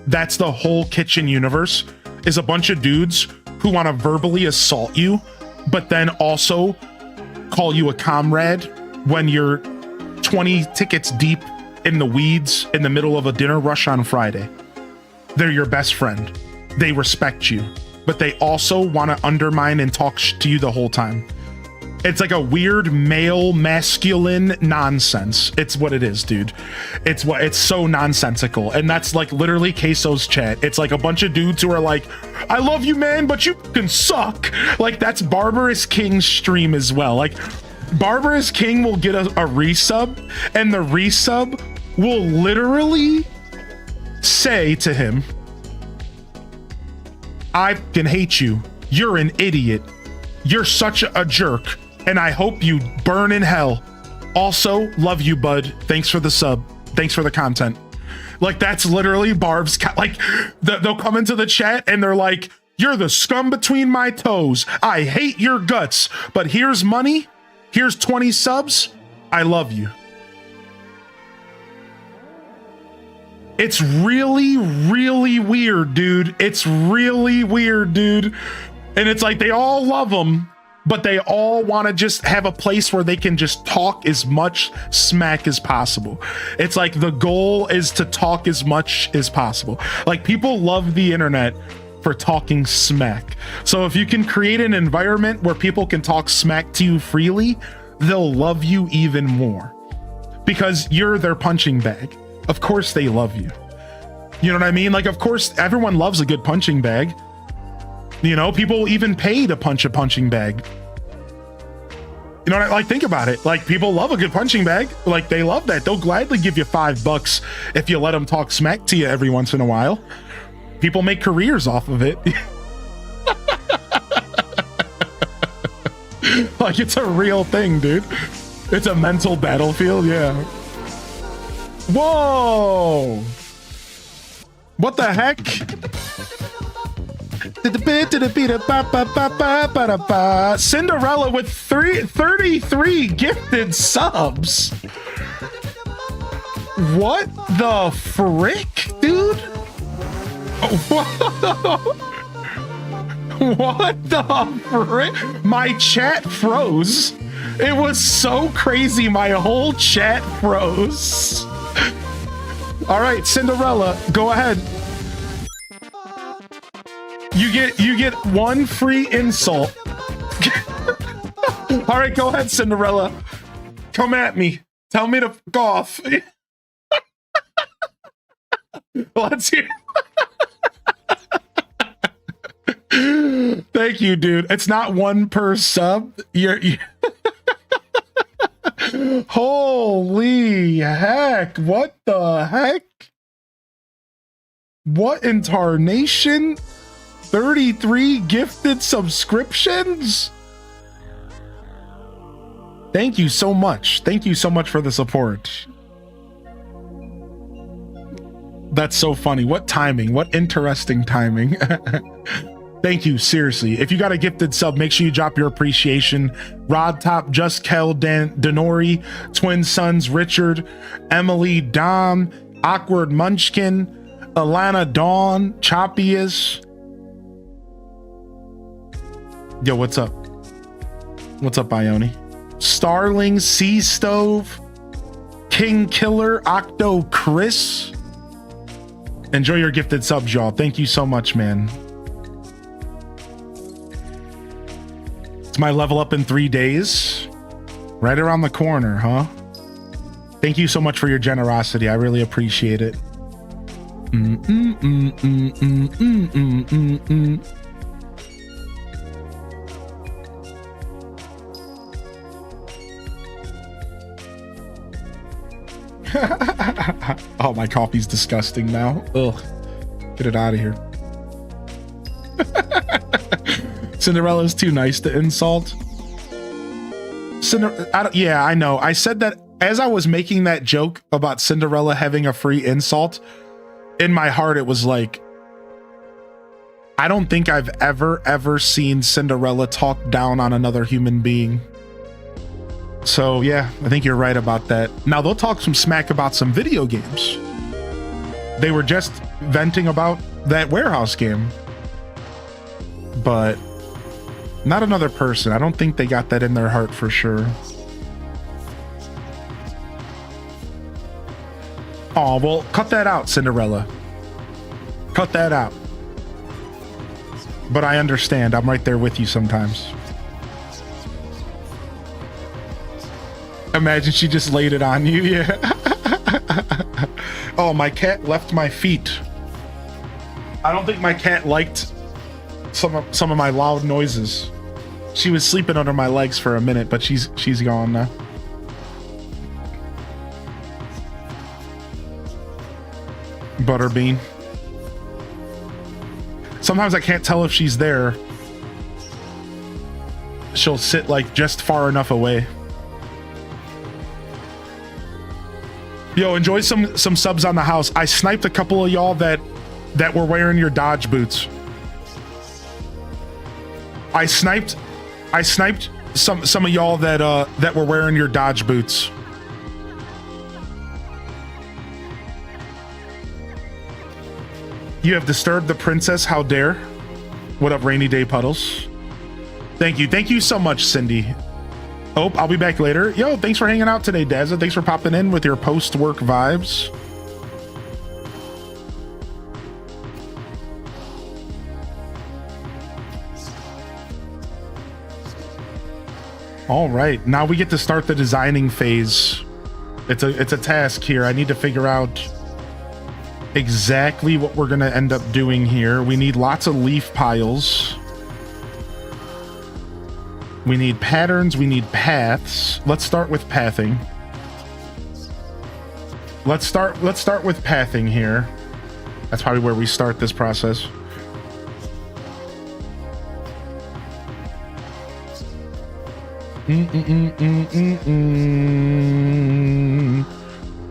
That's the whole kitchen universe, is a bunch of dudes who want to verbally assault you, but then also call you a comrade when you're 20 tickets deep in the weeds in the middle of a dinner rush on Friday. They're your best friend. They respect you, but they also want to undermine and talk to you the whole time. It's like a weird male masculine nonsense. It's what it is, dude. It's so nonsensical. And that's like literally Queso's chat. It's like a bunch of dudes who are like, I love you, man, but you can suck. Like that's Barbarous King's stream as well. Like Barbarous King will get a resub and the resub will literally say to him, I can hate you. You're an idiot. You're such a jerk. And I hope you burn in hell. Also, love you, bud. Thanks for the sub. Thanks for the content. Like, that's literally Barb's, like, they'll come into the chat and they're like, you're the scum between my toes. I hate your guts. But here's money. Here's 20 subs. I love you. It's really, really weird, dude. It's really weird, dude. And it's like they all love him, but they all want to just have a place where they can just talk as much smack as possible. It's like the goal is to talk as much as possible. Like people love the internet for talking smack. So if you can create an environment where people can talk smack to you freely, they'll love you even more because you're their punching bag. Of course they love you. You know what I mean? Like, of course, everyone loves a good punching bag. You know, people even pay to punch a punching bag. You know, like, think about it. Like, people love a good punching bag. Like, they love that. They'll gladly give you $5 if you let them talk smack to you every once in a while. People make careers off of it. Like, it's a real thing, dude. It's a mental battlefield, yeah. Whoa! What the heck? Cinderella with 33 gifted subs. What the frick, dude? What the frick? My chat froze. It was so crazy. My whole chat froze. All right, Cinderella, go ahead. You get one free insult. All right, go ahead, Cinderella. Come at me. Tell me to fuck off. Let's hear. Thank you, dude. It's not one per sub. You're holy heck. What the heck? What in tarnation? 33 gifted subscriptions? Thank you so much. Thank you so much for the support. That's so funny. What timing? What interesting timing. Thank you, seriously. If you got a gifted sub, make sure you drop your appreciation. Rod Top, Just Kel, Denori, Twin Sons, Richard, Emily, Dom, Awkward Munchkin, Alana Dawn, Choppius. Yo, what's up? What's up, Ione? Starling, Sea Stove, King Killer, Octo Chris. Enjoy your gifted subs, y'all. Thank you so much, man. It's my level up in 3 days. Right around the corner, huh? Thank you so much for your generosity. I really appreciate it. Oh, my coffee's disgusting now. Ugh. Get it out of here. Cinderella's too nice to insult. Yeah, I know. I said that as I was making that joke about Cinderella having a free insult. In my heart, it was like, I don't think I've ever seen Cinderella talk down on another human being. So yeah, I think you're right about that. Now they'll talk some smack about some video games. They were just venting about that warehouse game. But not another person. I don't think they got that in their heart for sure. Oh, well, cut that out, Cinderella. Cut that out. But I understand. I'm right there with you sometimes. Imagine she just laid it on you. Yeah. Oh, my cat left my feet. I don't think my cat liked some of my loud noises. She was sleeping under my legs for a minute, but she's gone now. Butterbean. Sometimes I can't tell if she's there. She'll sit like just far enough away. Yo, enjoy some subs on the house. I sniped a couple of y'all that were wearing your Dodge boots. I sniped some of y'all that were wearing your Dodge boots. You have disturbed the princess. How dare? What up, Rainy Day Puddles? Thank you so much, Cindy. Oh, I'll be back later. Yo, thanks for hanging out today, Dazza. Thanks for popping in with your post-work vibes. All right, now we get to start the designing phase. It's a task here. I need to figure out exactly what we're gonna end up doing here. We need lots of leaf piles. We need patterns, we need paths. Let's start with pathing. Let's start with pathing here. That's probably where we start this process.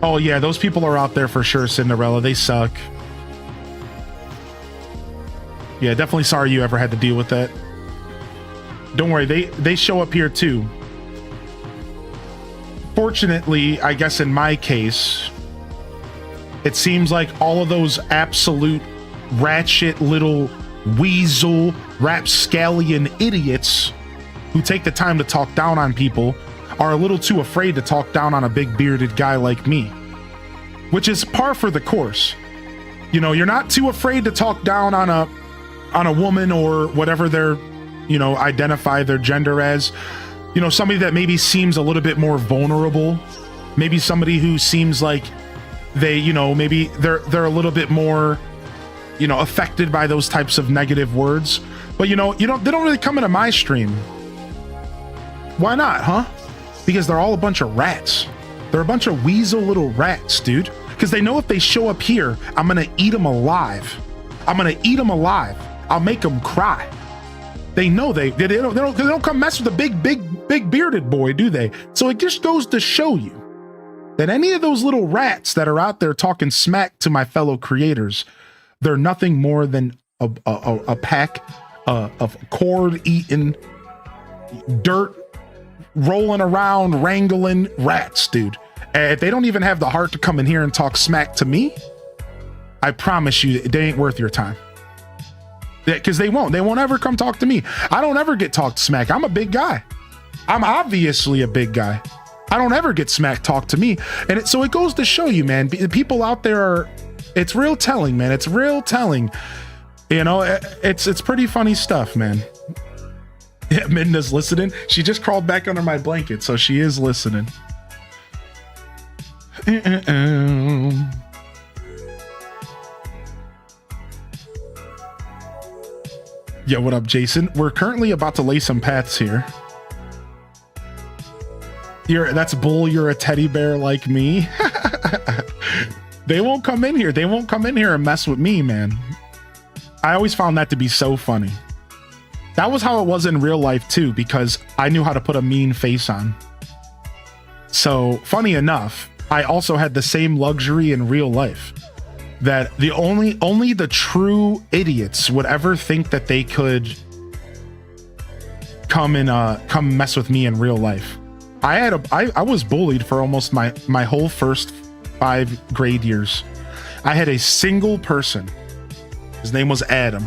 Oh yeah, those people are out there for sure, Cinderella. They suck. Yeah, definitely sorry you ever had to deal with that. Don't worry, they show up here too. Fortunately, I guess in my case, it seems like all of those absolute ratchet little weasel rapscallion idiots who take the time to talk down on people are a little too afraid to talk down on a big bearded guy like me, which is par for the course. You know, you're not too afraid to talk down on a woman or whatever they're, you know, identify their gender as. You know, somebody that maybe seems a little bit more vulnerable, maybe somebody who seems like they, you know, maybe they're a little bit more, you know, affected by those types of negative words. But they don't really come into my stream. Why not, huh? Because they're all a bunch of rats. They're a bunch of weasel little rats, dude. Because they know if they show up here, I'm gonna eat them alive. I'm gonna eat them alive. I'll make them cry. They know they don't come mess with a big bearded boy, do they? So it just goes to show you that any of those little rats that are out there talking smack to my fellow creators, they're nothing more than a pack of cord-eating, dirt rolling around, wrangling rats, dude. And if they don't even have the heart to come in here and talk smack to me, I promise you they ain't worth your time. Because they won't ever come talk to me. I don't ever get talked smack. I'm a big guy. I'm obviously a big guy. I don't ever get smack talked to me. And so it goes to show you, man, people out there are, it's real telling, man. It's real telling. You know, it's pretty funny stuff, man. Yeah, Midna's listening. She just crawled back under my blanket, so she is listening. Yo, what up, Jason? We're currently about to lay some paths here. That's bull. You're a teddy bear like me. They won't come in here. They won't come in here and mess with me, man. I always found that to be so funny. That was how it was in real life too, because I knew how to put a mean face on. So funny enough, I also had the same luxury in real life. That the only the true idiots would ever think that they could come mess with me in real life. I was bullied for almost my whole first 5 grade years. I had a single person. His name was Adam.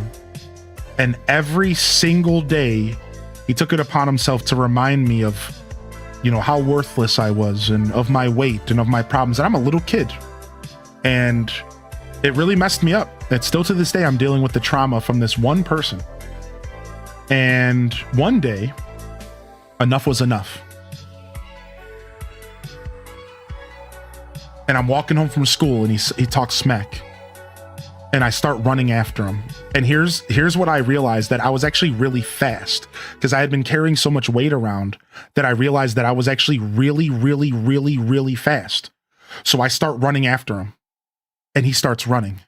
And every single day he took it upon himself to remind me of, you know, how worthless I was and of my weight and of my problems. And I'm a little kid. And it really messed me up. It's still to this day, I'm dealing with the trauma from this one person. And one day, enough was enough. And I'm walking home from school and he talks smack. And I start running after him. And here's what I realized, that I was actually really fast because I had been carrying so much weight around that I realized that I was actually really, really, really, really fast. So I start running after him. And he starts running.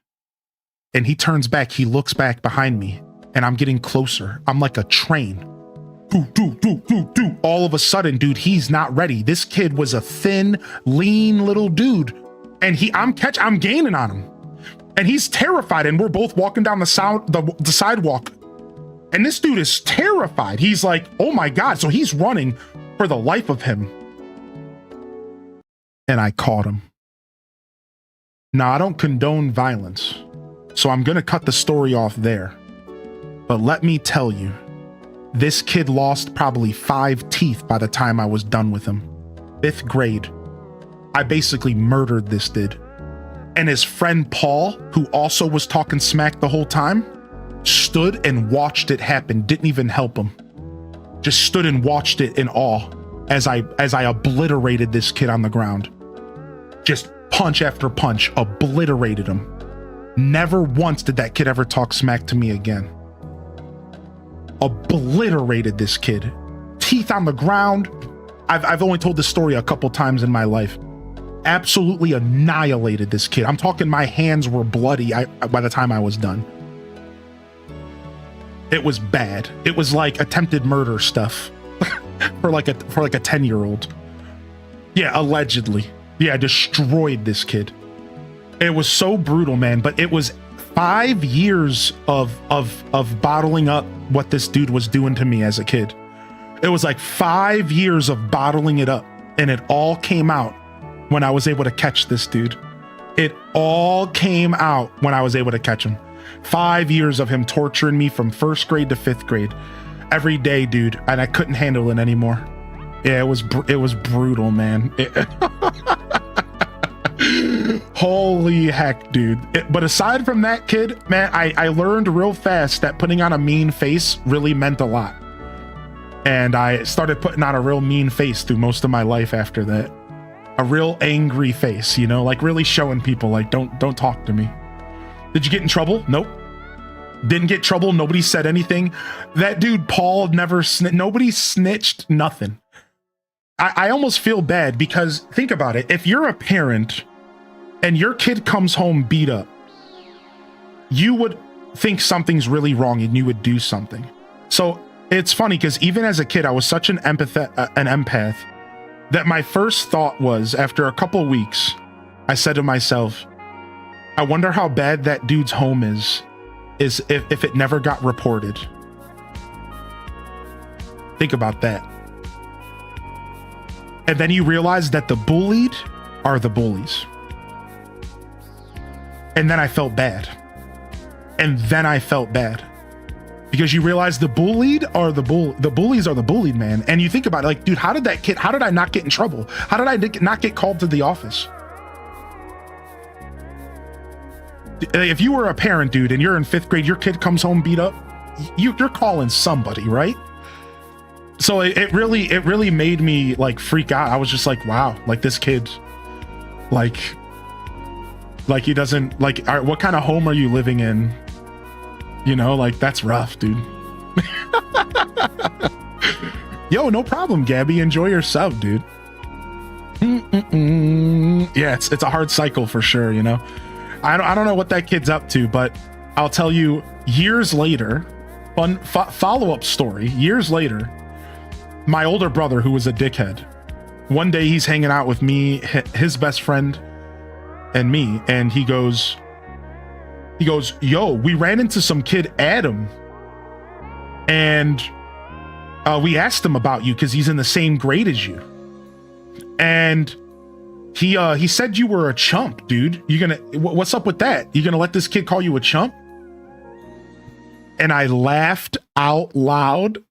And he turns back. He looks back behind me. And I'm getting closer. I'm like a train. Do. All of a sudden, dude, he's not ready. This kid was a thin, lean little dude. And I'm gaining on him. And he's terrified. And we're both walking down the sidewalk. And this dude is terrified. He's like, oh my God. So he's running for the life of him. And I caught him. Now, I don't condone violence, so I'm going to cut the story off there. But let me tell you, this kid lost probably 5 teeth by the time I was done with him. 5th grade. I basically murdered this dude. And his friend Paul, who also was talking smack the whole time, stood and watched it happen, didn't even help him. Just stood and watched it in awe as I obliterated this kid on the ground. Just punch after punch, obliterated him. Never once did that kid ever talk smack to me again. Obliterated this kid teeth on the ground. I've only told this story a couple times in my life. Absolutely annihilated this kid. I'm talking my hands were bloody by the time I was done. It was bad. It was like attempted murder stuff for like a 10-year-old. Yeah, allegedly. Yeah, destroyed this kid. It was so brutal, man, but it was 5 years of bottling up what this dude was doing to me as a kid. It was like 5 years of bottling it up, and it all came out when I was able to catch this dude. It all came out when I was able to catch him. 5 years of him torturing me from 1st grade to 5th grade every day, dude, and I couldn't handle it anymore. Yeah, it was brutal, man. Holy heck, dude. But aside from that kid, man, I learned real fast that putting on a mean face really meant a lot. And I started putting on a real mean face through most of my life after that. A real angry face, you know, like really showing people like, don't talk to me. Did you get in trouble? Nope. Didn't get in trouble. Nobody said anything. That dude, Paul, never nobody snitched, nothing. I almost feel bad because think about it. If you're a parent and your kid comes home beat up, you would think something's really wrong and you would do something. So it's funny because even as a kid, I was such an empath that my first thought was, after a couple weeks, I said to myself, I wonder how bad that dude's home is if it never got reported. Think about that. And then you realize that the bullied are the bullies. And then I felt bad. Because you realize the bullied are the bullies are the bullied, man. And you think about it, like, dude, how did I not get in trouble? How did I not get called to the office? If you were a parent, dude, and you're in 5th grade, your kid comes home beat up, you're calling somebody, right? So it really made me like freak out. I was just like, wow, like this kid, like he doesn't like, all right, what kind of home are you living in? You know, like that's rough, dude. Yo, no problem, Gabby. Enjoy yourself, dude. Yeah, it's a hard cycle for sure, you know. I don't know what that kid's up to, but I'll tell you, years later, follow-up story, years later, my older brother, who was a dickhead, one day he's hanging out with me, his best friend, and me, and he goes, yo, we ran into some kid, Adam, and we asked him about you because he's in the same grade as you, and he said you were a chump, dude. What's up with that? You gonna let this kid call you a chump? And I laughed out loud.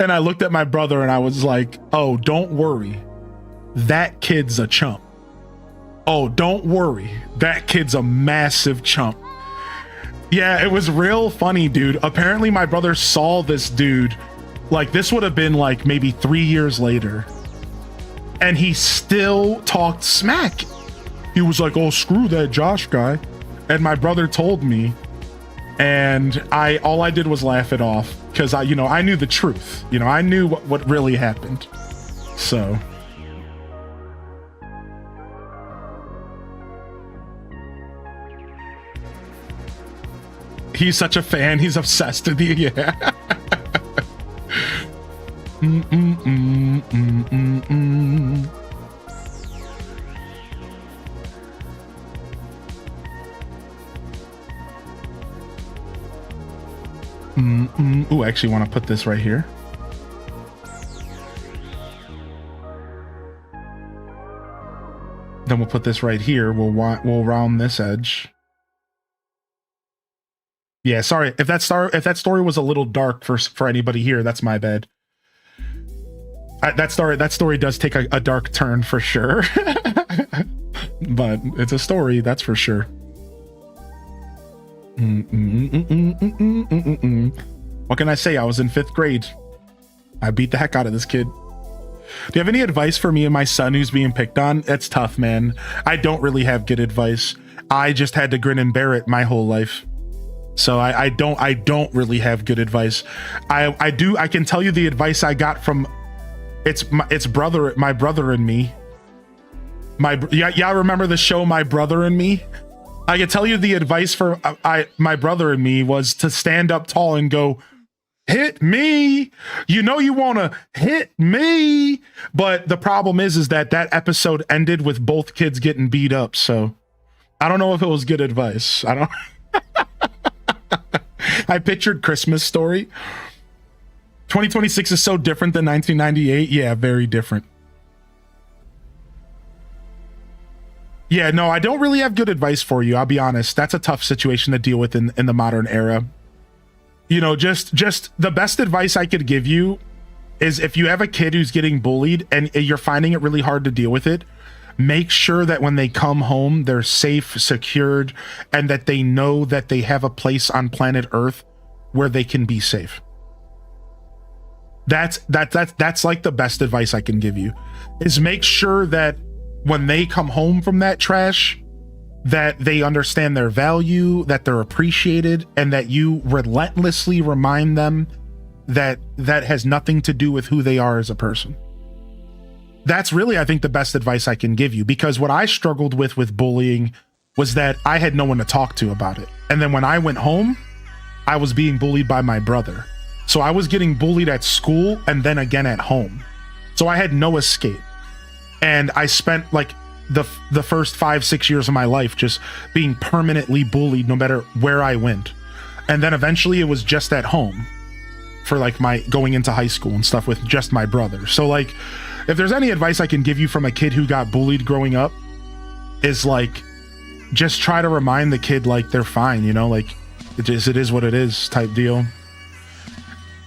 And I looked at my brother and I was like, oh, don't worry. That kid's a chump. Oh, don't worry. That kid's a massive chump. Yeah, it was real funny, dude. Apparently my brother saw this dude, like this would have been like maybe 3 years later. And he still talked smack. He was like, oh, screw that Josh guy. And my brother told me, and all I did was laugh it off because I knew the truth. You know, I knew what really happened. So he's such a fan. He's obsessed with you. Yeah. Ooh, I actually want to put this right here. Then we'll put this right here. We'll round this edge. Yeah, sorry if that story was a little dark for anybody here. That's my bad. That story does take a dark turn for sure. But it's a story, that's for sure. What can I say? I was in 5th grade. I beat the heck out of this kid. Do you have any advice for me and my son who's being picked on? It's tough, man. I don't really have good advice. I just had to grin and bear it my whole life. So I don't really have good advice. I can tell you the advice I got from my brother and me. Y'all remember the show My Brother and Me? I can tell you the advice for my brother and me was to stand up tall and go, hit me. You know you want to hit me. But the problem is that episode ended with both kids getting beat up. So I don't know if it was good advice. I don't. I pictured Christmas Story. 2026 is so different than 1998. Yeah, very different. Yeah, no, I don't really have good advice for you. I'll be honest. That's a tough situation to deal with in the modern era. You know, just the best advice I could give you is if you have a kid who's getting bullied and you're finding it really hard to deal with it, make sure that when they come home, they're safe, secured, and that they know that they have a place on planet Earth where they can be safe. That's like the best advice I can give you, is make sure that when they come home from that trash, that they understand their value, that they're appreciated, and that you relentlessly remind them that that has nothing to do with who they are as a person. That's really, I think, the best advice I can give you, because what I struggled with bullying was that I had no one to talk to about it. And then when I went home, I was being bullied by my brother. So I was getting bullied at school and then again at home. So I had no escape. And I spent like the first 5-6 years of my life just being permanently bullied no matter where I went. And then eventually it was just at home for like my going into high school and stuff with just my brother. So like, if there's any advice I can give you from a kid who got bullied growing up, is like, just try to remind the kid like they're fine, you know, like it is what it is type deal.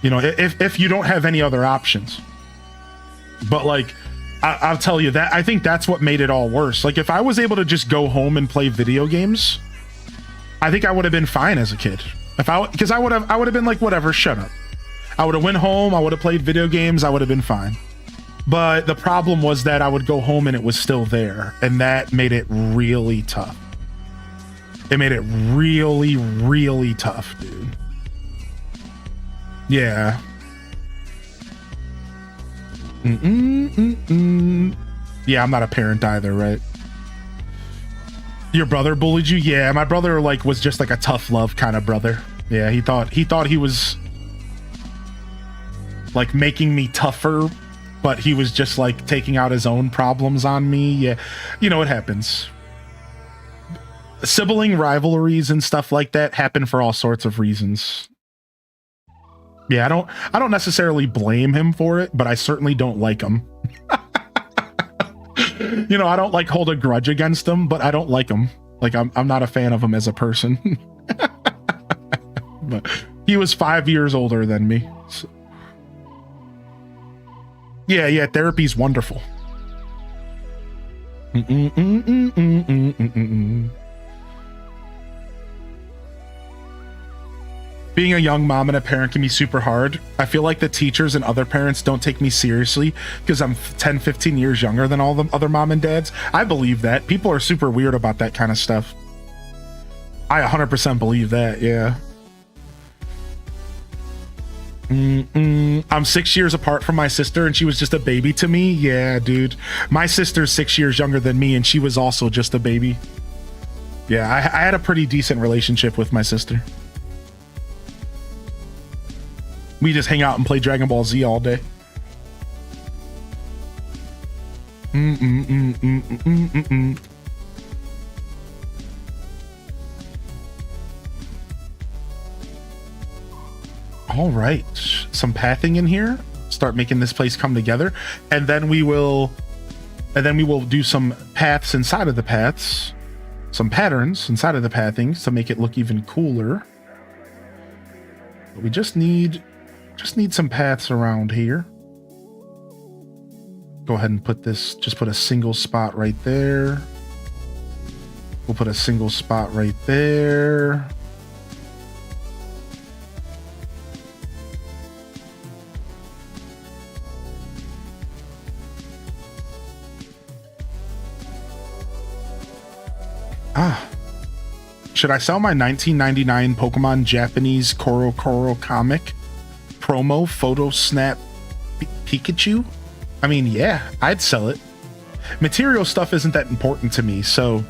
You know, if you don't have any other options. But like, I'll tell you that I think that's what made it all worse. Like if I was able to just go home and play video games, I think I would have been fine as a kid. Because I would have been like, whatever, shut up. I would have went home, I would have played video games, I would have been fine. But the problem was that I would go home and it was still there, and that made it really tough. It made it really, really tough, dude. Yeah. Yeah, I'm not a parent either, right? Your brother bullied you? Yeah, my brother like was just like a tough love kind of brother. Yeah, he thought he was like making me tougher, but he was just like taking out his own problems on me. Yeah, you know, it happens. Sibling rivalries and stuff like that happen for all sorts of reasons. Yeah, I don't necessarily blame him for it, but I certainly don't like him. You know, I don't like hold a grudge against him, but I don't like him. Like I'm not a fan of him as a person. But he was 5 years older than me. So. Yeah, therapy's wonderful. Being a young mom and a parent can be super hard. I feel like the teachers and other parents don't take me seriously because I'm 10, 15 years younger than all the other mom and dads. I believe that. People are super weird about that kind of stuff. I 100% believe that, yeah. I'm 6 years apart from my sister and she was just a baby to me. Yeah, dude. My sister's 6 years younger than me and she was also just a baby. Yeah, I had a pretty decent relationship with my sister. We just hang out and play Dragon Ball Z all day. All right, some pathing in here. Start making this place come together, and then we will do some paths inside of the paths, some patterns inside of the pathings to make it look even cooler. But we just need some paths around here. Go ahead and put this, just put a single spot right there. We'll put a single spot right there. Should I sell my 1999 Pokemon Japanese Koro comic promo photo snap Pikachu? I mean, yeah, I'd sell it. Material stuff isn't that important to me, so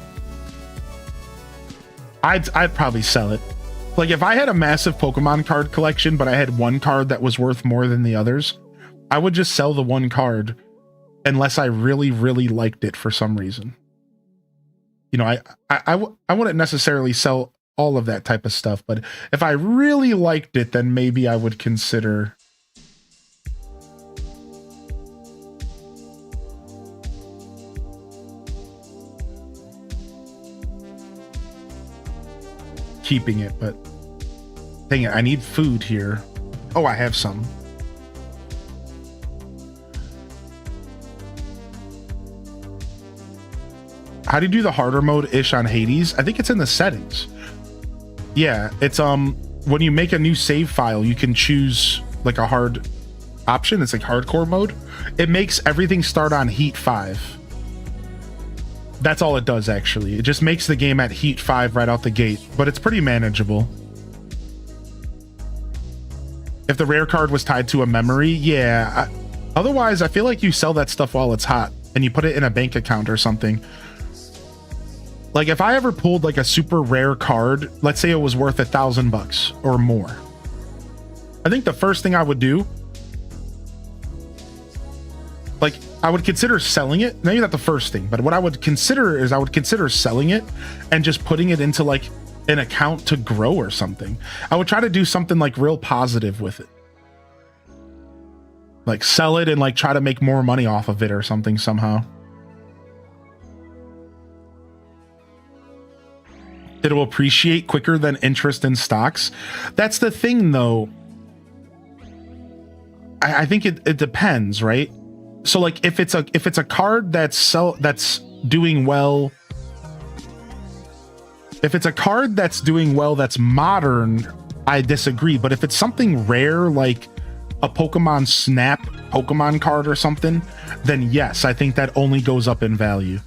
I'd probably sell it. Like if I had a massive Pokemon card collection, but I had one card that was worth more than the others, I would just sell the one card unless I really, really liked it for some reason. You know, I wouldn't necessarily sell all of that type of stuff, but if I really liked it, then maybe I would consider keeping it. But dang it, I need food here. Oh, I have some. How do you do the harder mode ish on Hades? I think it's in the settings. Yeah, it's when you make a new save file, you can choose like a hard option. It's like hardcore mode. It makes everything start on heat 5. That's all it does, actually. It just makes the game at heat 5 right out the gate, but it's pretty manageable. If the rare card was tied to a memory, yeah. Otherwise, I feel like you sell that stuff while it's hot and you put it in a bank account or something. Like if I ever pulled like a super rare card, let's say it was worth $1,000 or more, I think the first thing I would do, like I would consider selling it. Maybe not the first thing, but what I would consider is I would consider selling it and just putting it into like an account to grow or something. I would try to do something like real positive with it. Like sell it and like try to make more money off of it or something somehow. It'll appreciate quicker than interest in stocks. That's the thing though. I think it depends, right? So like if it's a card that's doing well, if it's a card that's doing well that's modern, I disagree. But if it's something rare like a Pokemon Snap Pokemon card or something, then yes, I think that only goes up in value.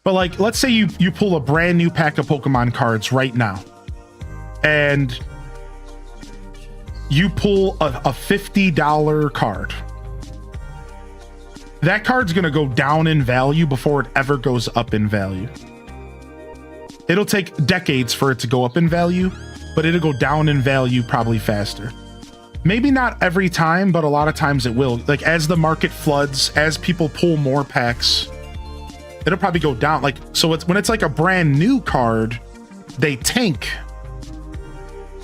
But like, let's say you pull a brand new pack of Pokemon cards right now, and you pull a $50 card. That card's gonna go down in value before it ever goes up in value. It'll take decades for it to go up in value, but it'll go down in value probably faster. Maybe not every time, but a lot of times it will. Like as the market floods, as people pull more packs, it'll probably go down. Like, so it's when it's like a brand new card, they tank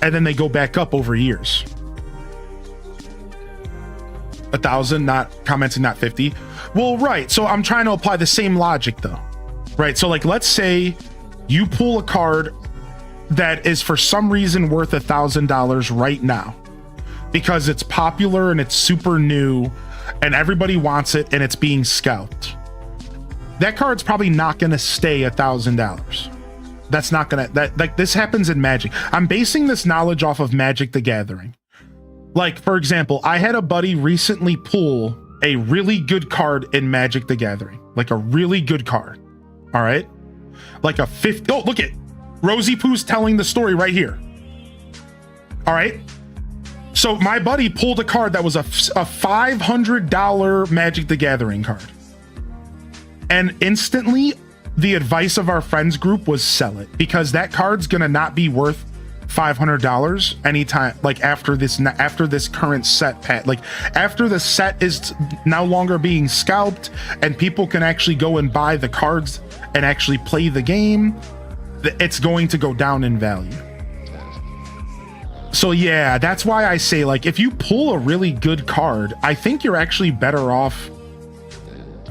and then they go back up over years. 1,000, not commenting, not 50. Well, right. So I'm trying to apply the same logic though, right? So like, let's say you pull a card that is for some reason worth $1,000 right now because it's popular and it's super new and everybody wants it and it's being scalped. That card's probably not going to stay $1,000. That's not going to, like this happens in Magic. I'm basing this knowledge off of Magic the Gathering. Like, for example, I had a buddy recently pull a really good card in Magic the Gathering, like a really good card. All right. Like a 50. Oh, look at Rosie Poo's telling the story right here. All right. So my buddy pulled a card that was a $500 Magic the Gathering card. And instantly the advice of our friends group was sell it because that card's going to not be worth $500 anytime, like after this current set like after the set is no longer being scalped and people can actually go and buy the cards and actually play the game, it's going to go down in value. So yeah, that's why I say like if you pull a really good card, I think you're actually better off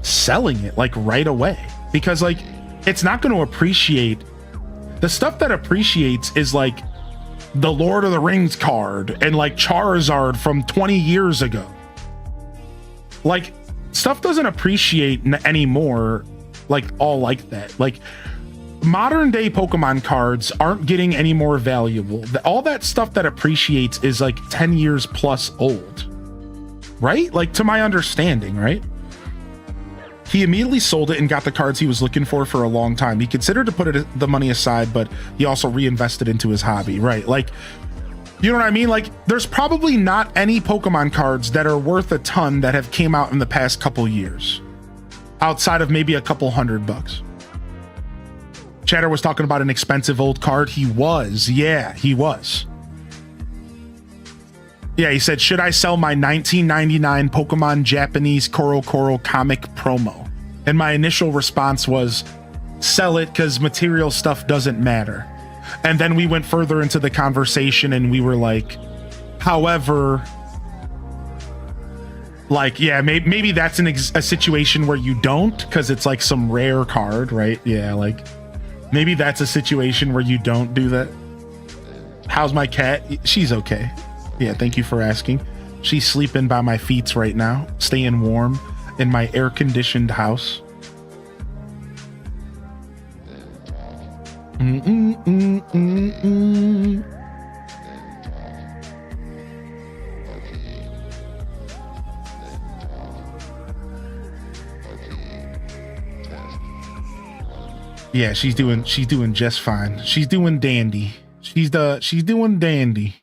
selling it like right away because like it's not going to appreciate. The stuff that appreciates is like the Lord of the Rings card and like Charizard from 20 years ago. Like stuff doesn't appreciate anymore like all like that. Like modern day Pokemon cards aren't getting any more valuable. All that stuff that appreciates is like 10 years plus old, right? Like to my understanding, right? He immediately sold it and got the cards he was looking for a long time. He considered to put the money aside, but he also reinvested into his hobby, right? Like, you know what I mean? Like, there's probably not any Pokemon cards that are worth a ton that have came out in the past couple years, outside of maybe a couple $100. Chatter was talking about an expensive old card. He was. Yeah, he was. Yeah, he said, should I sell my 1999 Pokemon Japanese Koro comic promo? And my initial response was, sell it because material stuff doesn't matter. And then we went further into the conversation and we were like, however, like, yeah, maybe that's a situation where you don't, because it's like some rare card, right? Yeah, like maybe that's a situation where you don't do that. How's my cat? She's okay. Yeah, thank you for asking. She's sleeping by my feet right now, staying warm in my air-conditioned house. Yeah, she's doing just fine. She's doing dandy. She's doing dandy.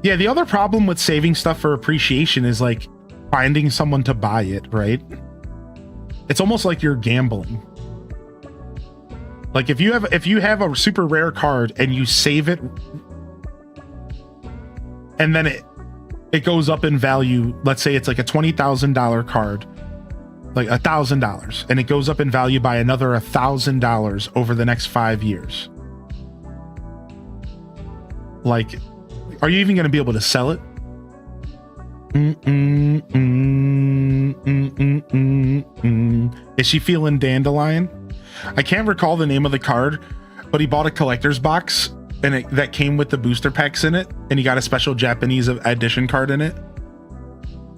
Yeah, the other problem with saving stuff for appreciation is like finding someone to buy it, right? It's almost like you're gambling. Like if you have a super rare card and you save it and then it goes up in value, let's say it's like a $20,000 card, like $1,000, and it goes up in value by another $1,000 over the next 5 years. Like, are you even going to be able to sell it? Is she feeling dandelion? I can't recall the name of the card, but he bought a collector's box and that came with the booster packs in it, and he got a special Japanese edition card in it.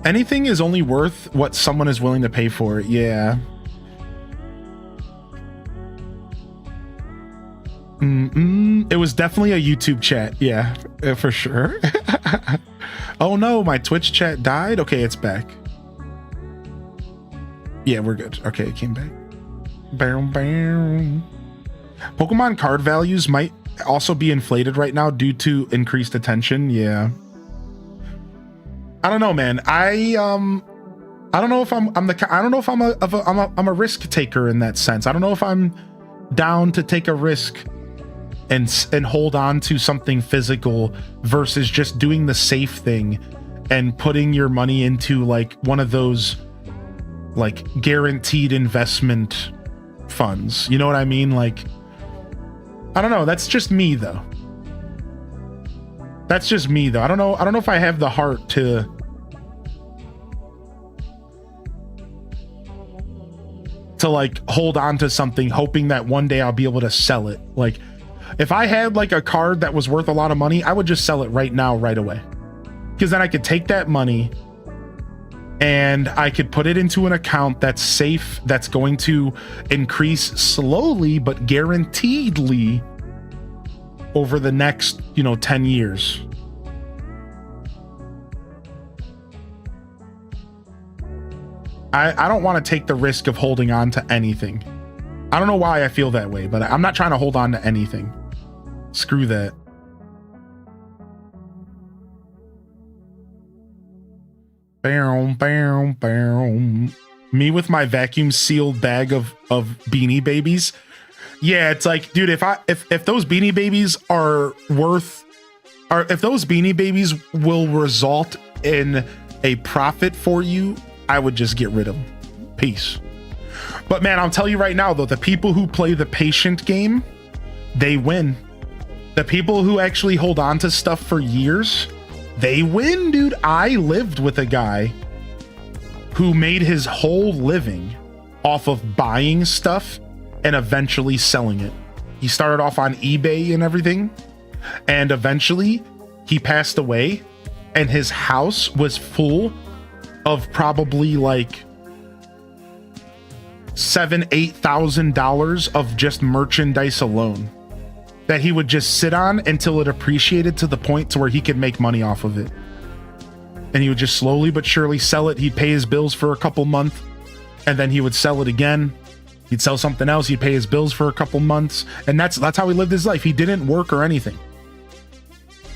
Anything is only worth what someone is willing to pay for it. Yeah. It was definitely a YouTube chat. Yeah, for sure. Oh no, my Twitch chat died. Okay, it's back. Yeah, we're good. Okay, it came back. Pokemon card values might also be inflated right now due to increased attention. Yeah. I don't know, man. I don't know if I'm a risk taker in that sense. I don't know if I'm down to take a risk and hold on to something physical versus just doing the safe thing and putting your money into like one of those like guaranteed investment funds. You know what I mean? Like, I don't know. That's just me though. That's just me though. I don't know if I have the heart to like hold on to something hoping that one day I'll be able to sell it. Like, if I had like a card that was worth a lot of money, I would just sell it right now, right away. Because then I could take that money and I could put it into an account that's safe, that's going to increase slowly but guaranteedly over the next, 10 years. I don't want to take the risk of holding on to anything. I don't know why I feel that way, but I'm not trying to hold on to anything. Screw that. Me with my vacuum sealed bag of Beanie Babies. Yeah, it's like, dude, if those Beanie Babies if those Beanie Babies will result in a profit for you, I would just get rid of them. Peace. But man, I'll tell you right now though, the people who play the patient game, they win. The people who actually hold on to stuff for years, they win, dude. I lived with a guy who made his whole living off of buying stuff and eventually selling it. He started off on eBay and everything, and eventually he passed away and his house was full of probably like $7,000-8,000 of just merchandise alone. that he would just sit on until it appreciated to the point to where he could make money off of it. And he would just slowly but surely sell it. He'd pay his bills for a couple months, and then he would sell it again. He'd sell something else. He'd pay his bills for a couple months, and that's how he lived his life. He didn't work or anything.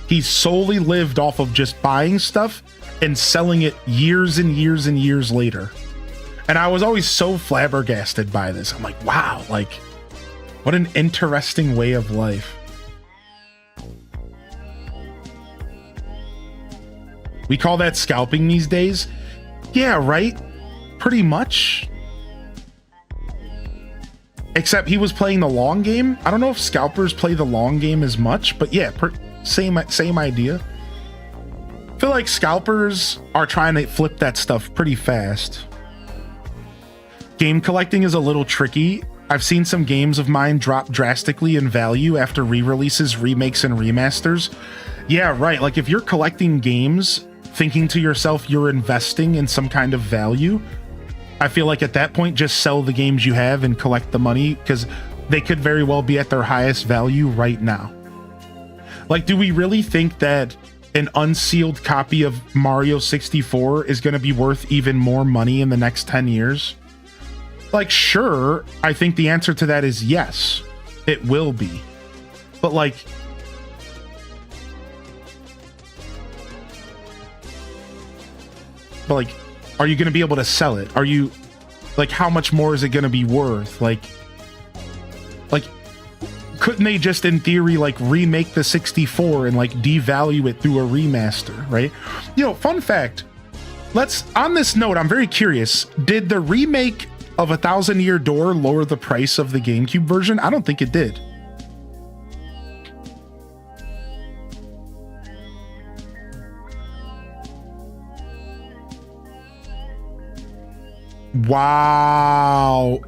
He solely lived off of just buying stuff and selling it years and years and years later. And I was always so flabbergasted by this. I'm like, wow, like, what an interesting way of life. We call that scalping these days? Yeah, right? Pretty much. Except he was playing the long game. I don't know if scalpers play the long game as much, but yeah, same idea. I feel like scalpers are trying to flip that stuff pretty fast. Game collecting is a little tricky. I've seen some games of mine drop drastically in value after re-releases, remakes, and remasters. Yeah, right. Like if you're collecting games thinking to yourself you're investing in some kind of value, I feel like at that point just sell the games you have and collect the money, because they could very well be at their highest value right now. Like, do we really think that an unsealed copy of Mario 64 is going to be worth even more money in the next 10 years? Like, sure, I think the answer to that is yes, it will be. But like, are you going to be able to sell it? Are you, like, how much more is it going to be worth? Like, couldn't they just, in theory, like, remake the 64 and, like, devalue it through a remaster, right? You know, fun fact, on this note, I'm very curious, did the remake of 1,000 Year Door lower the price of the GameCube version? I don't think it did. Wow.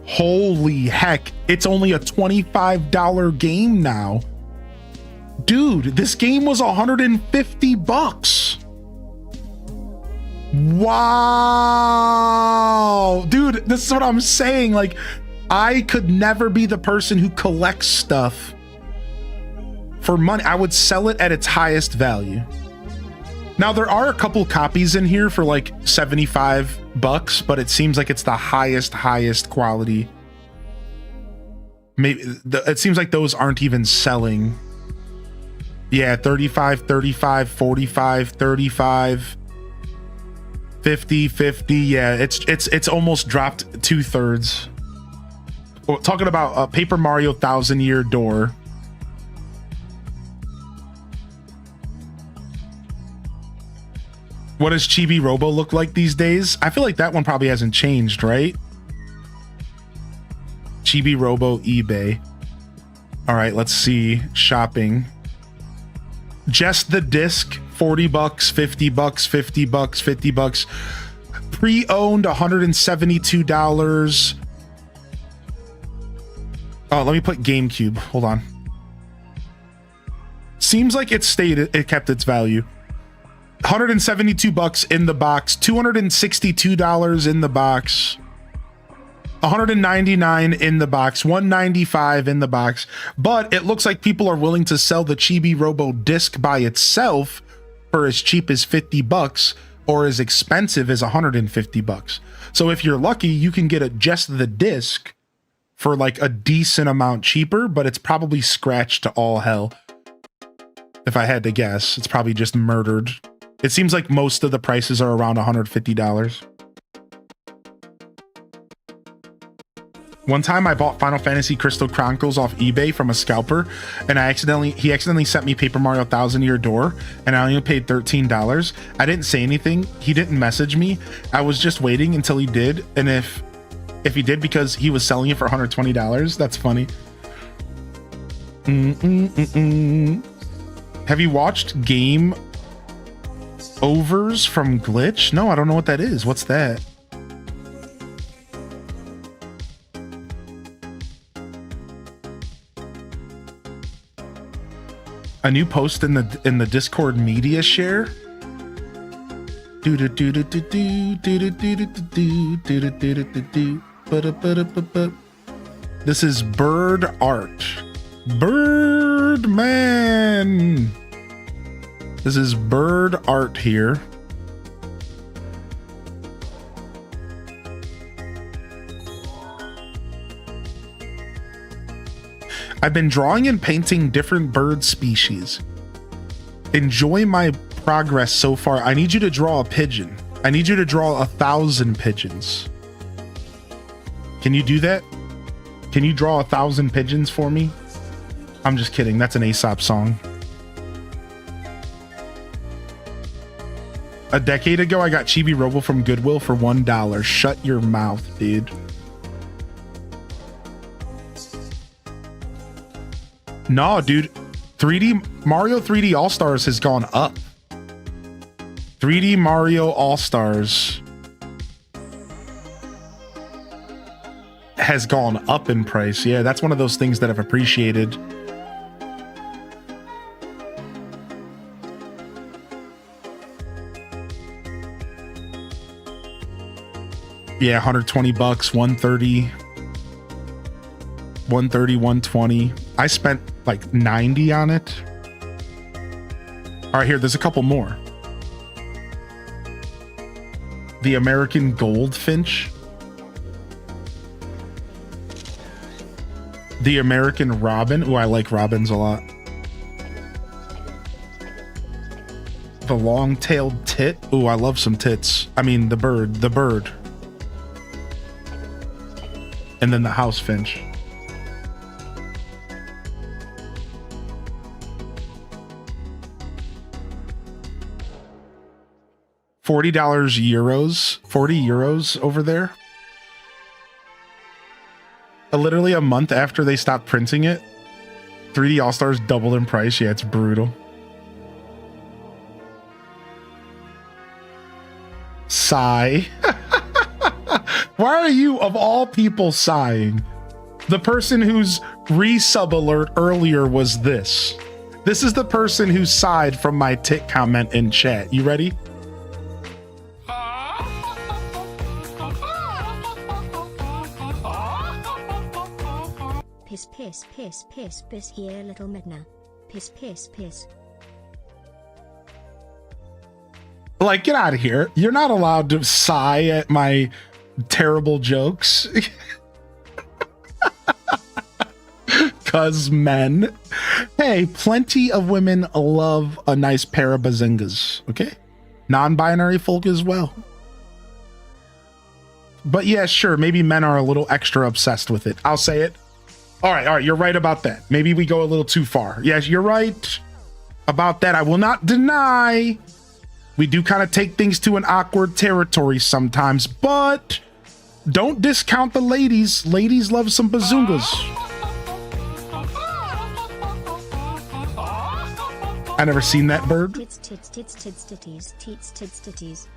Holy heck. It's only a $25 game now. Dude, this game was $150. Wow. Dude, this is what I'm saying. Like, I could never be the person who collects stuff for money. I would sell it at its highest value. Now, there are a couple copies in here for like $75, but it seems like it's the highest quality. Maybe it seems like those aren't even selling. Yeah, 35, 45, 35, 50. Yeah, it's almost dropped 2/3. Well, talking about Paper Mario 1,000 Year Door. What does Chibi Robo look like these days? I feel like that one probably hasn't changed, right? Chibi Robo eBay. All right, let's see. Shopping. Just the disc, $40, $50, $50, $50. Pre-owned, $172. Oh, let me put GameCube. Hold on. Seems like it kept its value. $172 in the box, $262 in the box, $199 in the box, $195 in the box. But it looks like people are willing to sell the Chibi Robo disc by itself for as cheap as $50 or as expensive as $150. So if you're lucky, you can get just the disc for like a decent amount cheaper, but it's probably scratched to all hell. If I had to guess, it's probably just murdered. It seems like most of the prices are around $150. One time I bought Final Fantasy Crystal Chronicles off eBay from a scalper, and he accidentally sent me Paper Mario 1,000 Year Door, and I only paid $13. I didn't say anything. He didn't message me. I was just waiting until he did, and if he did, because he was selling it for $120. That's funny. Have you watched Game Overs from Glitch? No, I don't know what that is. What's that? A new post in the Discord media share. This is bird art. Birdman. This is bird art here. I've been drawing and painting different bird species. Enjoy my progress so far. I need you to draw a pigeon. I need you to draw 1,000 pigeons. Can you do that? Can you draw 1,000 pigeons for me? I'm just kidding. That's an Aesop song. A decade ago, I got Chibi Robo from Goodwill for $1. Shut your mouth, dude. No, dude. Mario 3D All-Stars has gone up. 3D Mario All-Stars has gone up in price. Yeah, that's one of those things that I've appreciated. Yeah, 120 bucks, 130, 120. I spent like 90 on it. All right, here, there's a couple more. The American Goldfinch. The American Robin. Oh, I like robins a lot. The long-tailed tit. Oh, I love some tits. I mean, the bird. And then the house finch. $40 euros, 40 euros over there. Literally a month after they stopped printing it, 3D All-Stars doubled in price. Yeah, it's brutal. Sigh. Why are you, of all people, sighing? The person whose resub alert earlier was this. This is the person who sighed from my tit comment in chat. You ready? Piss, piss, piss, piss, piss here, little Midna. Piss, piss, piss. Like, get out of here. You're not allowed to sigh at my terrible jokes. Cause men. Hey, plenty of women love a nice pair of bazingas, okay? Non-binary folk as well. But yeah, sure, maybe men are a little extra obsessed with it. I'll say it. All right, you're right about that. Maybe we go a little too far. Yes, you're right about that. I will not deny. We do kind of take things to an awkward territory sometimes, but don't discount the ladies. Ladies love some bazungas. I never seen that bird. Tits, tits, tits, tits, titties, tits, tits, titties.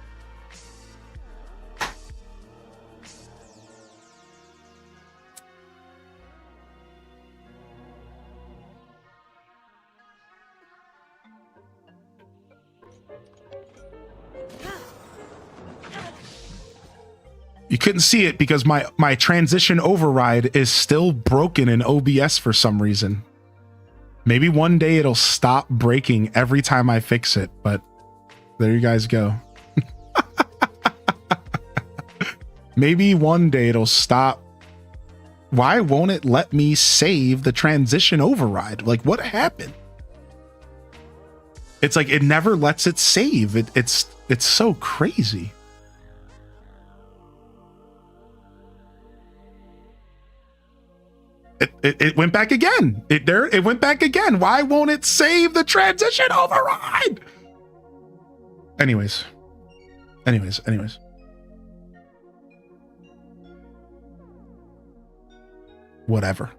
You couldn't see it because my transition override is still broken in OBS for some reason. Maybe one day it'll stop breaking every time I fix it, but there you guys go. Maybe one day it'll stop. Why won't it let me save the transition override? Like, what happened? It's like it never lets it save. It's so crazy. It went back again. It went back again. Why won't it save the transition override? Anyways. Whatever.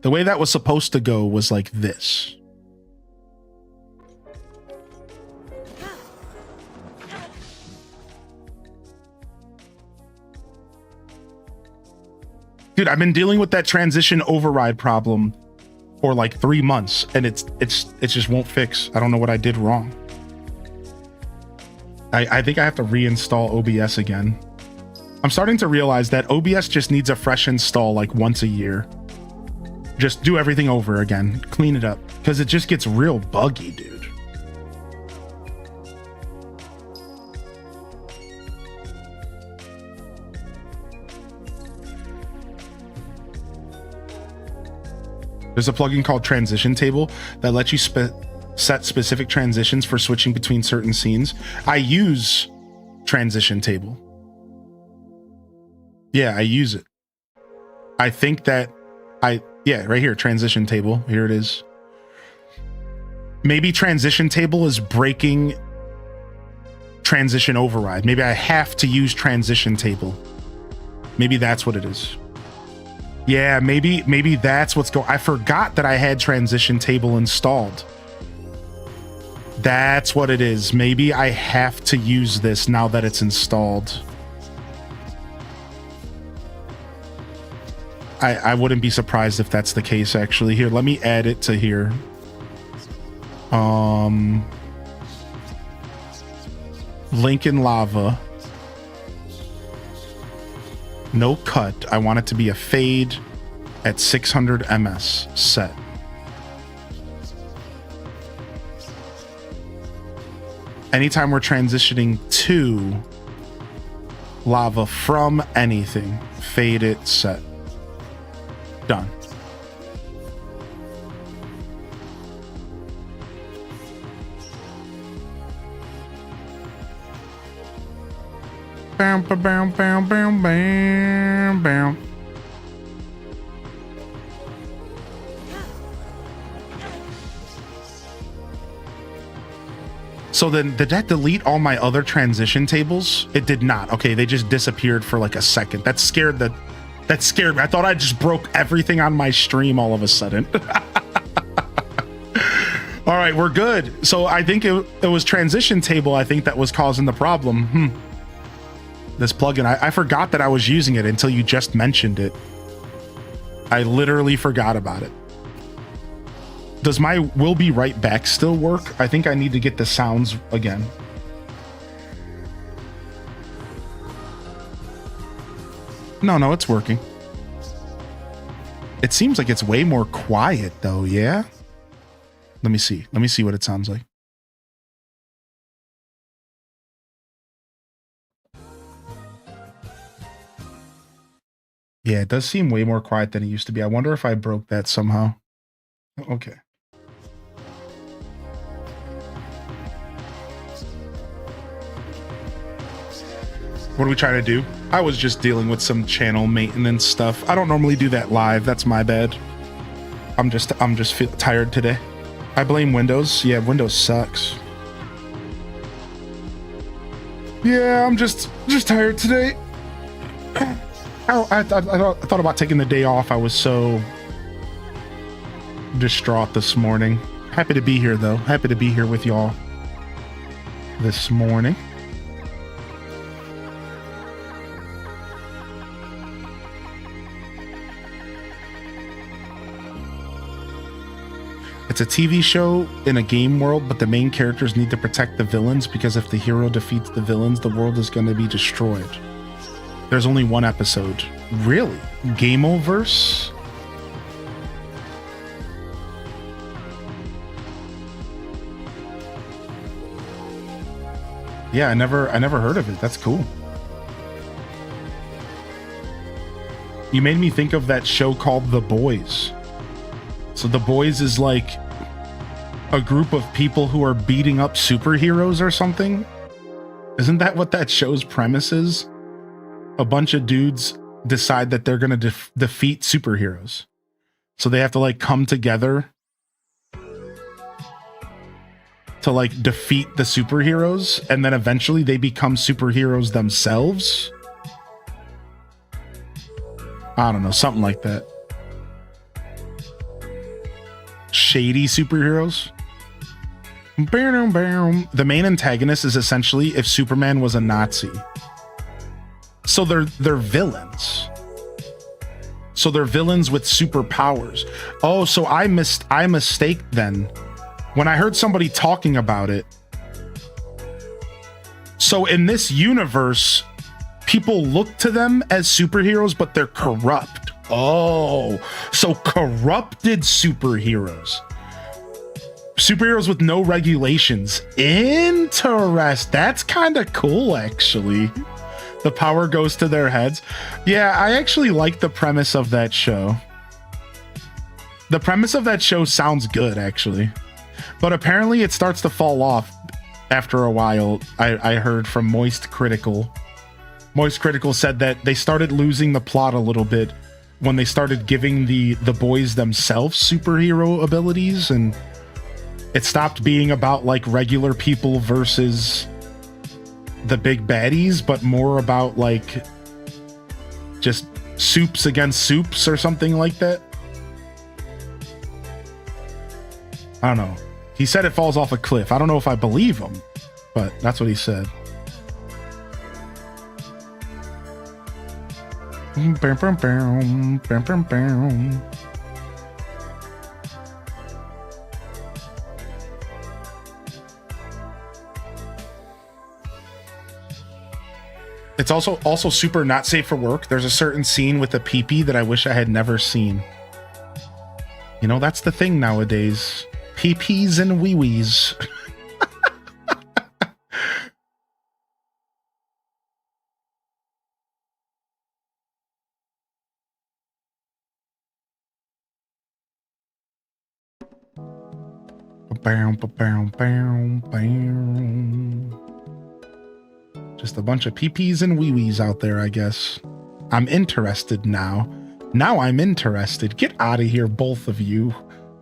The way that was supposed to go was like this. Dude, I've been dealing with that transition override problem for like 3 months, and it just won't fix. I don't know what I did wrong. I think I have to reinstall OBS again. I'm starting to realize that OBS just needs a fresh install like once a year. Just do everything over again. Clean it up. Because it just gets real buggy, dude. There's a plugin called Transition Table that lets you set specific transitions for switching between certain scenes. I use Transition Table. Yeah, I use it. I think that yeah, right here, Transition Table. Here it is. Maybe Transition Table is breaking Transition Override. Maybe I have to use Transition Table. Maybe that's what it is. Yeah, maybe that's what's going. I forgot that I had Transition Table installed. That's what it is. Maybe I have to use this now that it's installed. I wouldn't be surprised if that's the case, actually. Here, let me add it to here. Lincoln Lava. No cut. I want it to be a fade at 600 ms set. Anytime we're transitioning to lava from anything, fade it, set. Done. Bam, bam, bam, bam, bam, bam, bam. So then, did that delete all my other transition tables? It did not. Okay, they just disappeared for like a second. That scared me. I thought I just broke everything on my stream all of a sudden. All right, we're good. So I think it was transition table, I think, that was causing the problem. This plugin, I forgot that I was using it until you just mentioned it. I literally forgot about it. Does my "We'll be right back" still work? I think I need to get the sounds again. No, it's working. It seems like it's way more quiet though, yeah? Let me see what it sounds like. Yeah, it does seem way more quiet than it used to be. I wonder if I broke that somehow. Okay. What are we trying to do? I was just dealing with some channel maintenance stuff. I don't normally do that live. That's my bad. I'm just tired today. I blame Windows. Yeah, Windows sucks. Yeah, I'm just tired today. I thought about taking the day off. I was so distraught this morning. Happy to be here though. Happy to be here with y'all this morning. It's a TV show in a game world, but the main characters need to protect the villains because if the hero defeats the villains, the world is going to be destroyed. There's only one episode. Really? Gameoverse? Yeah, I never heard of it. That's cool. You made me think of that show called The Boys. So The Boys is like a group of people who are beating up superheroes or something. Isn't that what that show's premise is? A bunch of dudes decide that they're going to defeat superheroes. So they have to like come together to like defeat the superheroes, and then eventually they become superheroes themselves. I don't know, something like that. Shady superheroes. The main antagonist is essentially if Superman was a Nazi. So they're villains. So they're villains with superpowers. Oh, so I mistake then. When I heard somebody talking about it. So in this universe, people look to them as superheroes, but they're corrupt. Oh, so corrupted superheroes. Superheroes with no regulations. That's kind of cool, actually. The power goes to their heads. Yeah, I actually like the premise of that show. The premise of that show sounds good, actually. But apparently it starts to fall off after a while. I heard from Moist Critical. Moist Critical said that they started losing the plot a little bit when they started giving the boys themselves superhero abilities, and it stopped being about like regular people versus the big baddies, but more about like just soups against soups or something like that. I don't know. He said it falls off a cliff. I don't know if I believe him, but that's what he said. It's also super not safe for work. There's a certain scene with a pee-pee that I wish I had never seen. You know, that's the thing nowadays. Pee-pees and wee-wees. Just a bunch of pee-pees and wee-wees out there, I guess. I'm interested now. Now I'm interested. Get out of here, both of you.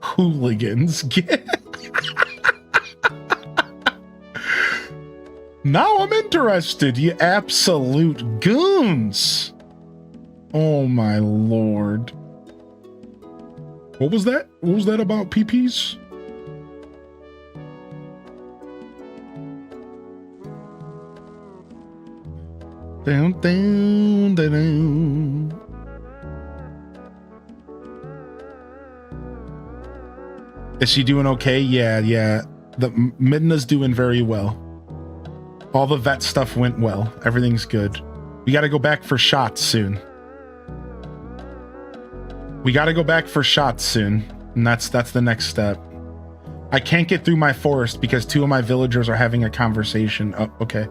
Hooligans. Get... Now I'm interested, you absolute goons. Oh my lord. What was that? What was that about pee-pees? Down, down, down, down. Is she doing okay? Yeah. The Midna's doing very well. All the vet stuff went well. Everything's good. We got to go back for shots soon. And that's the next step. I can't get through my forest because two of my villagers are having a conversation. Oh, okay.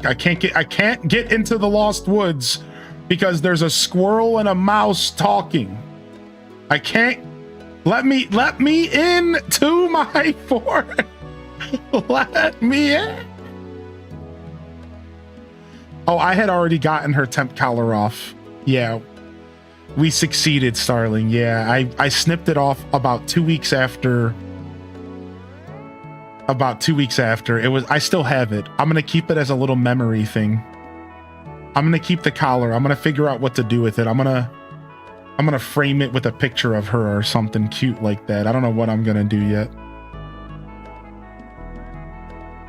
I can't get into the Lost Woods because there's a squirrel and a mouse talking. I can't. Let me in to my forest. Let me in. Oh, I had already gotten her temp collar off. Yeah, we succeeded, Starling. Yeah, I snipped it off about 2 weeks after. I still have it. I'm gonna keep it as a little memory thing. I'm gonna keep the collar. I'm gonna figure out what to do with it. I'm gonna frame it with a picture of her or something cute like that. I don't know what I'm gonna do yet,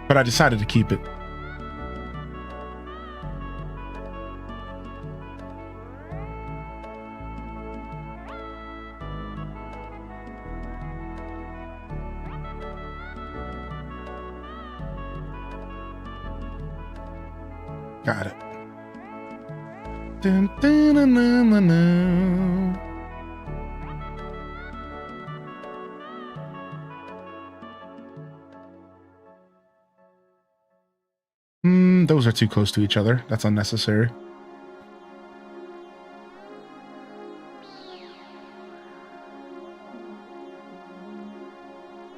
but I decided to keep it. Got it. Dun, dun, dun, dun, dun, dun. Those are too close to each other. That's unnecessary.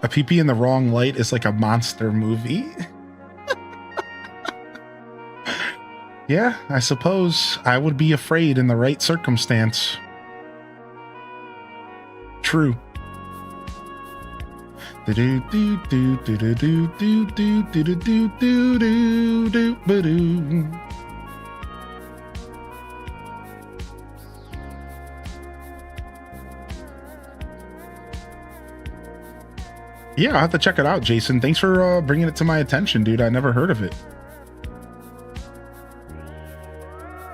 A pee-pee in the wrong light is like a monster movie. Yeah, I suppose I would be afraid in the right circumstance. True. Yeah, I'll have to check it out, Jason. Thanks for bringing it to my attention, dude. I never heard of it.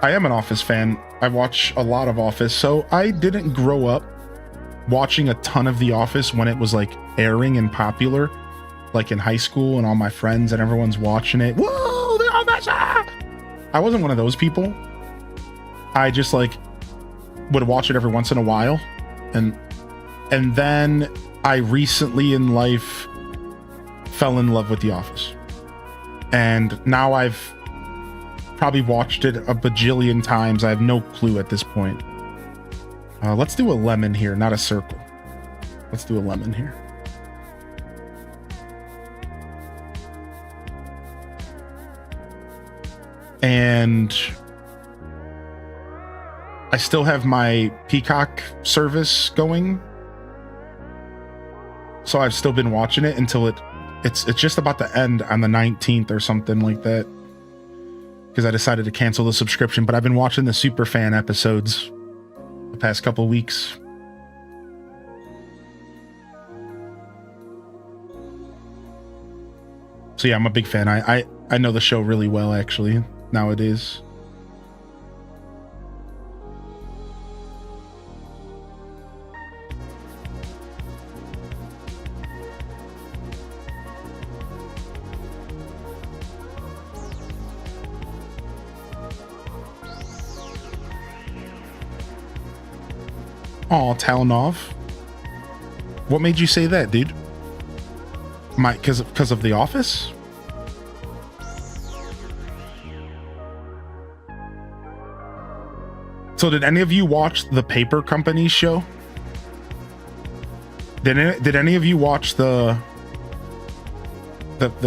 I am an Office fan. I watch a lot of Office, so I didn't grow up watching a ton of The Office when it was like airing and popular, like in high school and all my friends and everyone's watching it. Whoa, The Office! I wasn't one of those people. I just like would watch it every once in a while, and then I recently in life fell in love with The Office, and now I've probably watched it a bajillion times. I have no clue at this point. Let's do a lemon here, not a circle. Let's do a lemon here. And I still have my Peacock service going, so I've still been watching it until it's just about to end on the 19th or something like that, because I decided to cancel the subscription. But I've been watching the Superfan episodes the past couple weeks. So yeah, I'm a big fan. I know the show really well, actually, nowadays. Oh, town off. What made you say that, dude? Because of The Office? So did any of you watch the Paper Company show? Did any of you watch the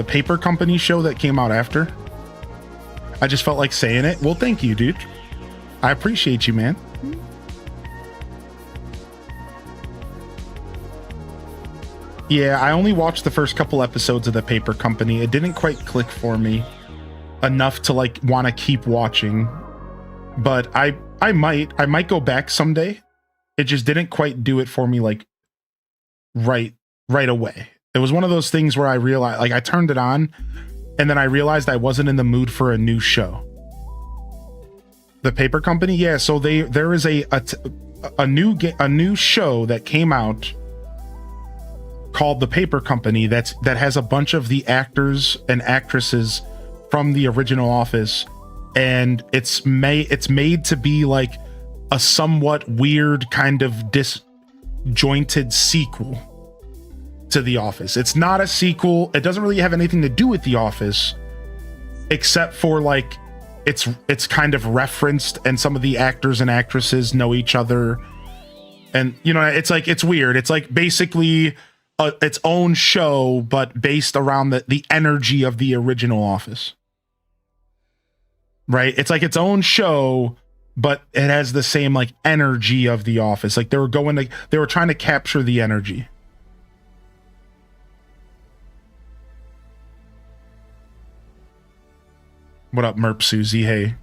Paper Company show that came out after? I just felt like saying it. Well, thank you, dude. I appreciate you, man. Yeah, I only watched the first couple episodes of the Paper Company. It didn't quite click for me enough to like want to keep watching, but I might go back someday. It just didn't quite do it for me like right away. It was one of those things where I realized, like, I turned it on and then I realized I wasn't in the mood for a new show. The Paper Company, yeah. So there is a new show that came out called The Paper Company that has a bunch of the actors and actresses from the original Office, and it's made to be like a somewhat weird kind of disjointed sequel to The Office. It's not a sequel. It doesn't really have anything to do with The Office, except for like it's kind of referenced, and some of the actors and actresses know each other, and you know, it's like, it's weird. It's like basically its own show, but based around the energy of the original Office. Right? It's like its own show, but it has the same like energy of The Office. Like they were trying to capture the energy. What up, Merp Susie? Hey.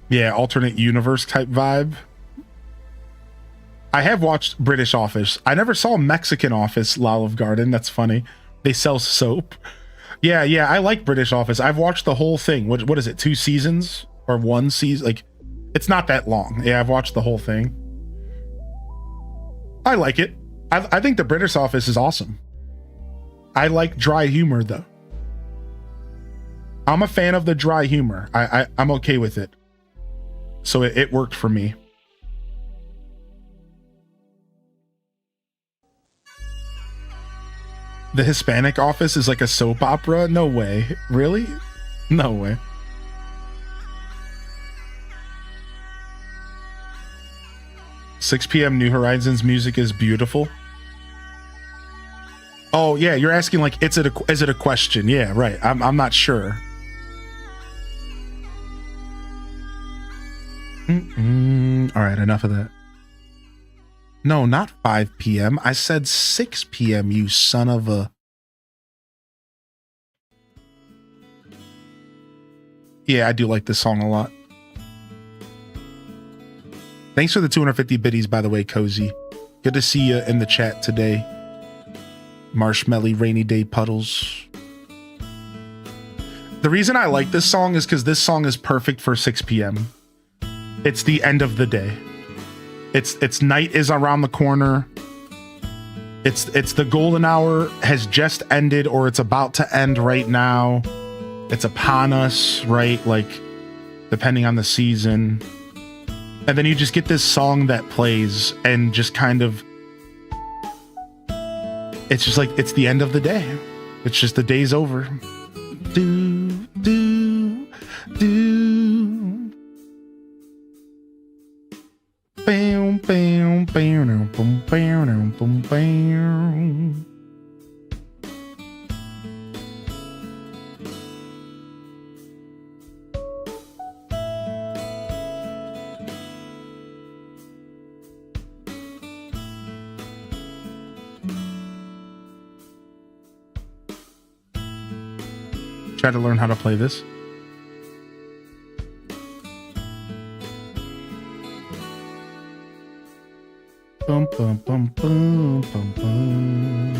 Yeah, alternate universe type vibe. I have watched British Office. I never saw Mexican Office, Olive Garden. That's funny. They sell soap. Yeah, I like British Office. I've watched the whole thing. What is it? 2 seasons or 1 season? Like, it's not that long. Yeah, I've watched the whole thing. I like it. I think the British Office is awesome. I like dry humor though. I'm a fan of the dry humor. I'm okay with it. So it worked for me. The Hispanic Office is like a soap opera? No way. Really? No way. "6 p.m. New Horizons music is beautiful." Oh yeah, you're asking like, is it a question? Yeah, right. I'm not sure. All right, enough of that. No, not 5 p.m. I said 6 p.m., you son of a... Yeah, I do like this song a lot. Thanks for the 250 biddies, by the way, Cozy. Good to see you in the chat today. Marshmelly Rainy Day Puddles. The reason I like this song is because this song is perfect for 6 p.m. It's the end of the day. It's night is around the corner. It's the golden hour has just ended, or it's about to end right now. It's upon us, right? Like, depending on the season. And then you just get this song that plays and just kind of, it's just like, it's the end of the day. It's just the day's over. Do, do, do. Bam, bam, bam, bam, bam, bam, bam. Try to learn how to play this. Bum, bum, bum, bum, bum, bum.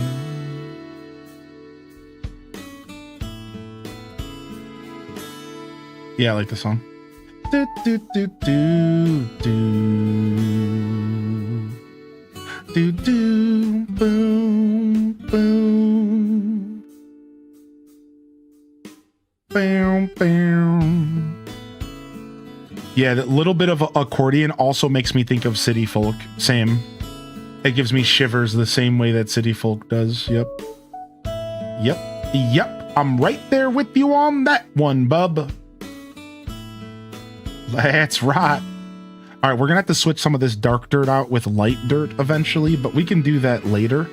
Yeah, I like the song. Do, do, do, do, do. Do, do, boom, boom. Bam, bam. Yeah, that little bit of accordion also makes me think of City Folk. Same. It gives me shivers the same way that City Folk does. Yep. Yep. Yep. I'm right there with you on that one, bub. That's right. All right, we're gonna have to switch some of this dark dirt out with light dirt eventually, but we can do that later.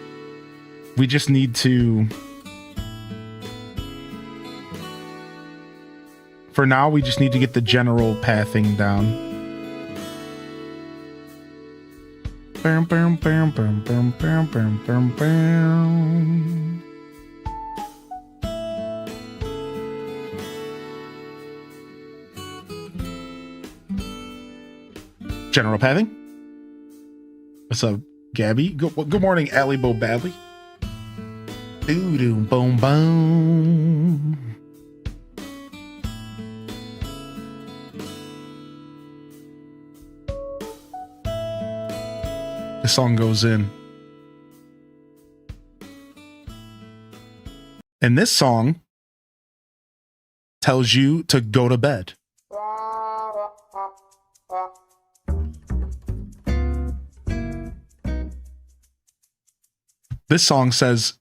We just need to... For now, we just need to get the general pathing down. Bam, bam, bam, bam, bam, bam, bam, bam, bam. General pathing. What's up, Gabby? Good morning, Allie Bo Badley. Doo doo boom boom. The song goes in. And this song tells you to go to bed. This song says,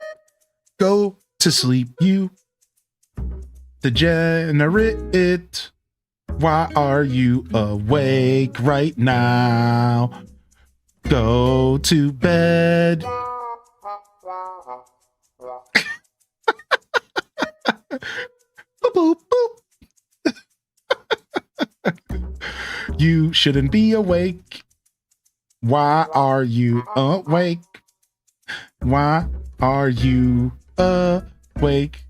go to sleep, you degenerate. Why are you awake right now? Go to bed. Boop, boop. You shouldn't be awake. Why are you awake? Why are you awake?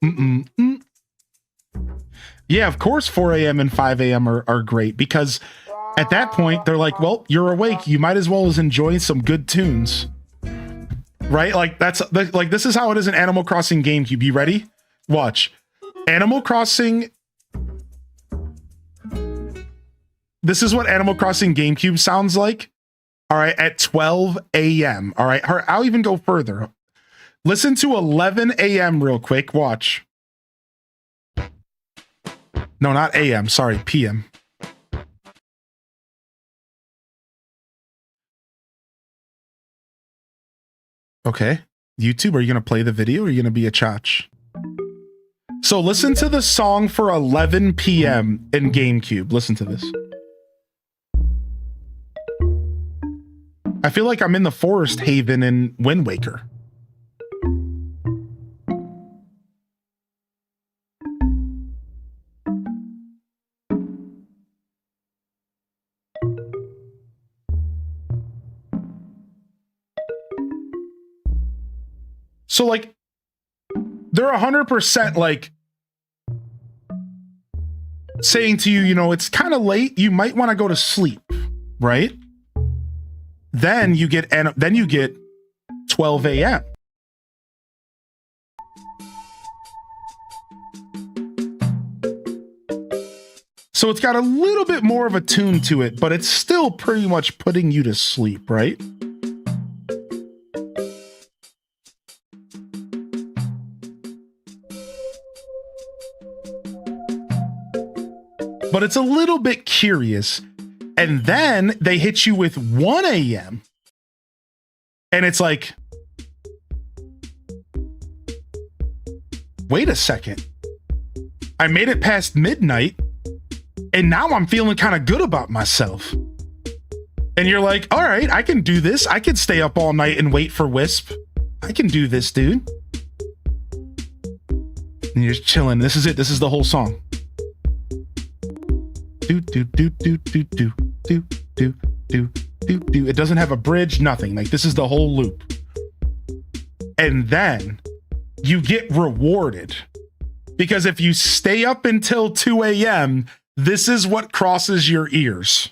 Mm-mm-mm. Yeah, of course 4 a.m. and 5 a.m. are great, because at that point they're like, well, you're awake, you might as well as enjoy some good tunes, right? Like like this is how it is in Animal Crossing GameCube. You ready? Watch. Animal Crossing. This is what Animal Crossing GameCube sounds like. All right, at 12 a.m. All right, I'll even go further. Listen to 11 a.m. real quick. Watch. No, not a.m. Sorry, p.m. Okay. YouTube, are you going to play the video or are you going to be a chotch? So listen to the song for 11 p.m. in GameCube. Listen to this. I feel like I'm in the forest haven in Wind Waker. So like, they're 100% like saying to you, you know, it's kind of late. You might want to go to sleep, right? Then you get 12 a.m. So it's got a little bit more of a tune to it, but it's still pretty much putting you to sleep, right? But it's a little bit curious. And then they hit you with 1 a.m. And it's like, wait a second. I made it past midnight, and now I'm feeling kind of good about myself. And you're like, all right, I can do this. I can stay up all night and wait for Wisp. I can do this, dude. And you're just chilling. This is it. This is the whole song. Do do do do do do do do do do do. It doesn't have a bridge, nothing. Like, this is the whole loop. And then you get rewarded, because if you stay up until 2 a.m., this is what crosses your ears.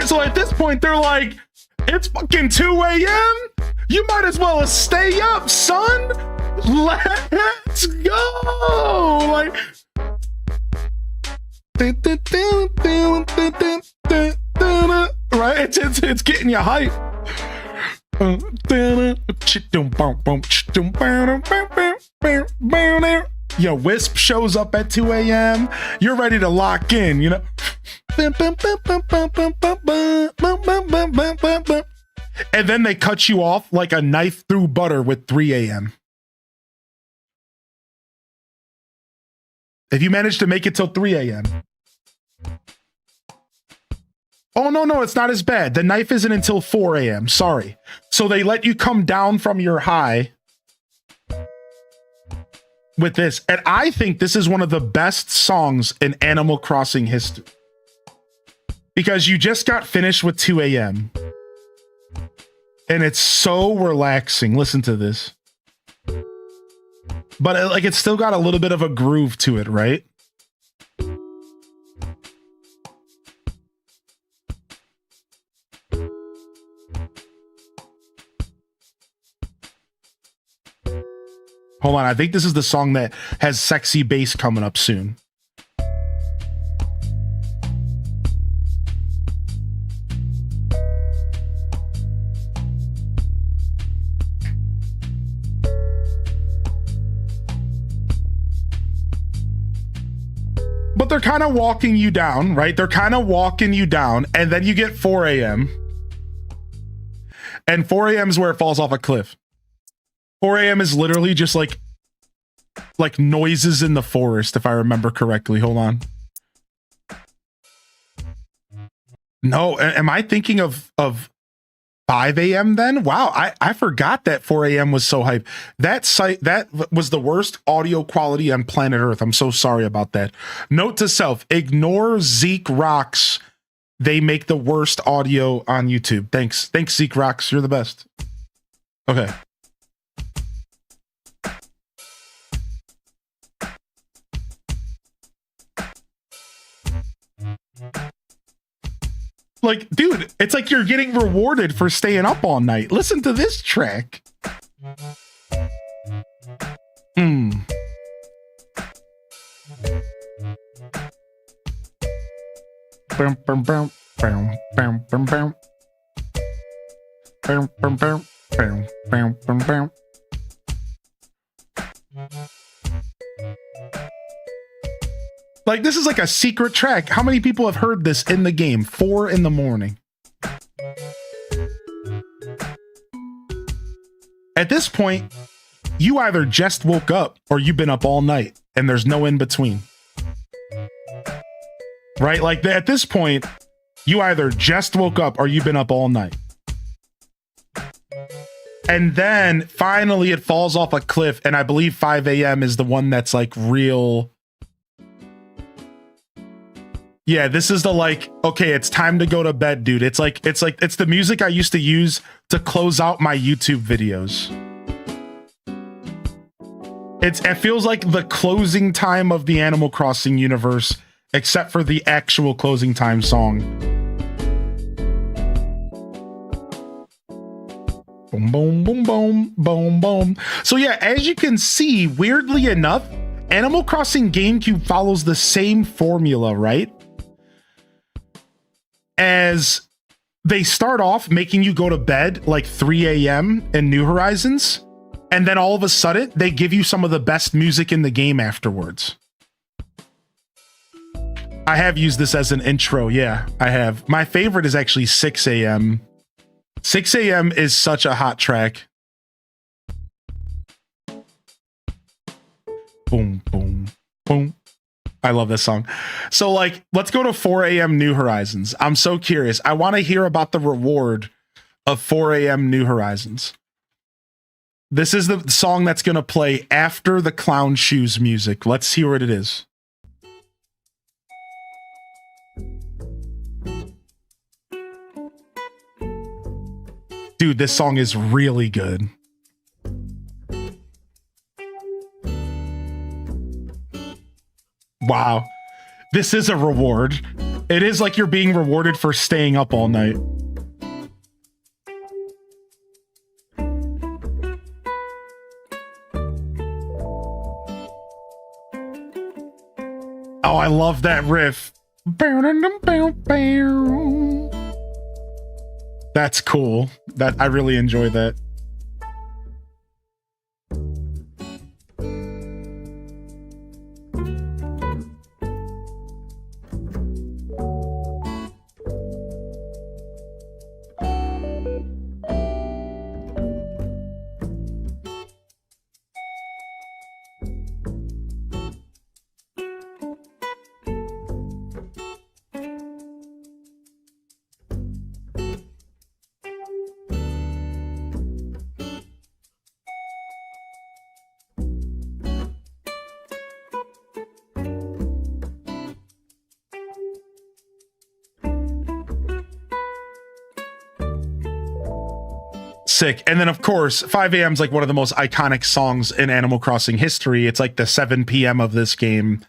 So at this point, they're like, it's fucking 2 a.m. You might as well stay up, son. Let's go. Like, right? It's getting you hype. Yo, Wisp shows up at 2 a.m. You're ready to lock in, you know? And then they cut you off like a knife through butter with 3 a.m. If you manage to make it till 3 a.m. Oh, no, it's not as bad. The knife isn't until 4 a.m. Sorry. So they let you come down from your high with this. And I think this is one of the best songs in Animal Crossing history, because you just got finished with 2 a.m. and it's so relaxing. Listen to this. But like, it's still got a little bit of a groove to it, right? Hold on, I think this is the song that has sexy bass coming up soon. But they're kind of walking you down, right? They're kind of walking you down, and then you get 4 a.m. And 4 a.m. is where it falls off a cliff. 4 a.m. is literally just like noises in the forest, if I remember correctly. Hold on. No, am I thinking of 5 a.m. then? Wow, I forgot that 4 a.m. was so hype. That was the worst audio quality on planet Earth. I'm so sorry about that. Note to self, ignore Zeke Rocks. They make the worst audio on YouTube. Thanks, Zeke Rocks. You're the best. Okay. Like, dude, it's like you're getting rewarded for staying up all night. Listen to this track. Like, this is like a secret track. How many people have heard this in the game? 4 in the morning. At this point, you either just woke up or you've been up all night, and there's no in between. Right? Like, at this point, you either just woke up or you've been up all night. And then finally it falls off a cliff, and I believe 5 a.m. is the one that's like real. Yeah, this is the like, okay, it's time to go to bed, dude. It's the music I used to use to close out my YouTube videos. It feels like the closing time of the Animal Crossing universe except for the actual closing time song. Boom, boom, boom, boom, boom, boom. So yeah, as you can see, weirdly enough, Animal Crossing GameCube follows the same formula, right? As they start off making you go to bed like 3 a.m. in New Horizons, and then all of a sudden they give you some of the best music in the game afterwards. I have used this as an intro. Yeah, I have. My favorite is actually 6 a.m. 6 a.m. is such a hot track. Boom, boom, boom. I love this song. So like, let's go to 4 a.m. New Horizons. I'm so curious. I want to hear about the reward of 4 a.m. New Horizons. This is the song that's going to play after the clown shoes music. Let's see what it is. Dude, this song is really good. Wow. This is a reward. It is like you're being rewarded for staying up all night. Oh, I love that riff. That's cool. That I really enjoy that. Sick. And then of course 5 a.m. is like one of the most iconic songs in Animal Crossing history. It's like the 7 p.m. of this game.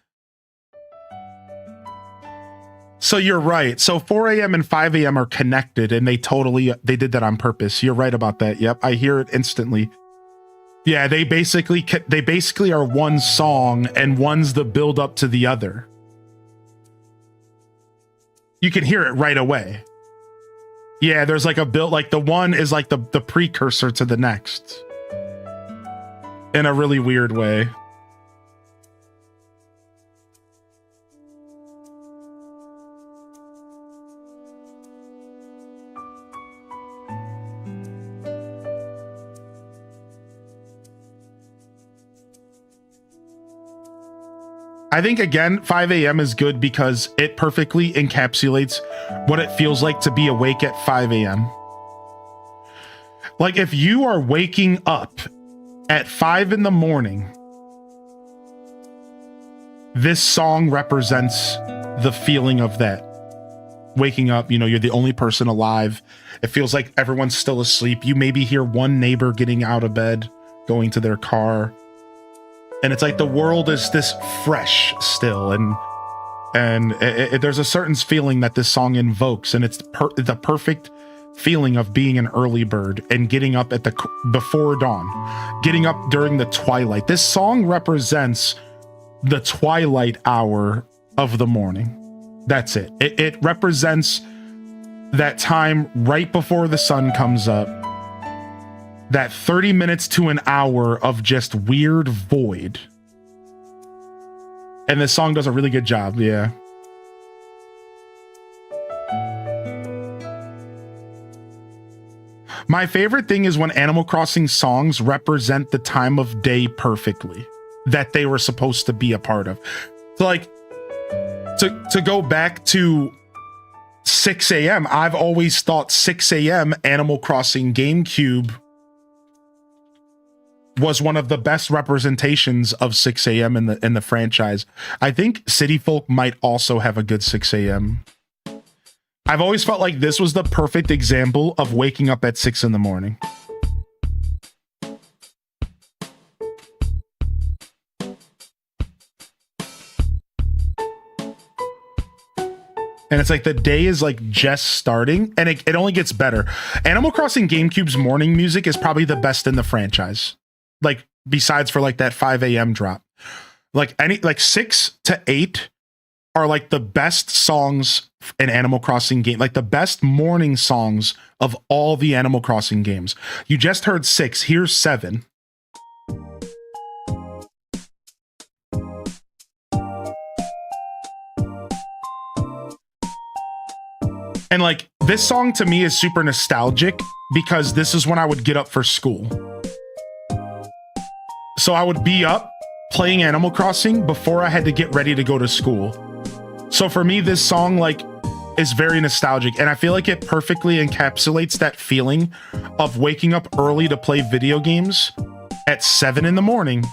So you're right. So 4 a.m. and 5 a.m. are connected, and they did that on purpose. You're right about that. Yep, I hear it instantly. Yeah, they basically are one song, and one's the build up to the other. You can hear it right away. Yeah, there's like a build, like the one is like the precursor to the next in a really weird way. I think, again, 5 a.m. is good because it perfectly encapsulates what it feels like to be awake at 5 a.m. Like, if you are waking up at 5 in the morning, this song represents the feeling of that. Waking up, you know, you're the only person alive. It feels like everyone's still asleep. You maybe hear one neighbor getting out of bed, going to their car. And it's like the world is this fresh still, and there's a certain feeling that this song invokes, and it's the perfect feeling of being an early bird and getting up before dawn, getting up during the twilight. This song represents the twilight hour of the morning. That's it. It represents that time right before the sun comes up. That 30 minutes to an hour of just weird void. And this song does a really good job, yeah. My favorite thing is when Animal Crossing songs represent the time of day perfectly that they were supposed to be a part of. So like, to go back to 6 a.m., I've always thought 6 a.m. Animal Crossing GameCube was one of the best representations of 6 a.m. in the franchise. I think City Folk might also have a good 6 a.m. I've always felt like this was the perfect example of waking up at 6 in the morning. it's like the day is like just starting, and it only gets better. Animal Crossing GameCube's morning music is probably the best in the franchise. Like besides for like that 5 a.m. drop. Like 6 to 8 are like the best songs in Animal Crossing game, like the best morning songs of all the Animal Crossing games. You just heard 6, here's 7. And like this song to me is super nostalgic because this is when I would get up for school. So I would be up playing Animal Crossing before I had to get ready to go to school. So for me, this song like is very nostalgic, and I feel like it perfectly encapsulates that feeling of waking up early to play video games at 7 in the morning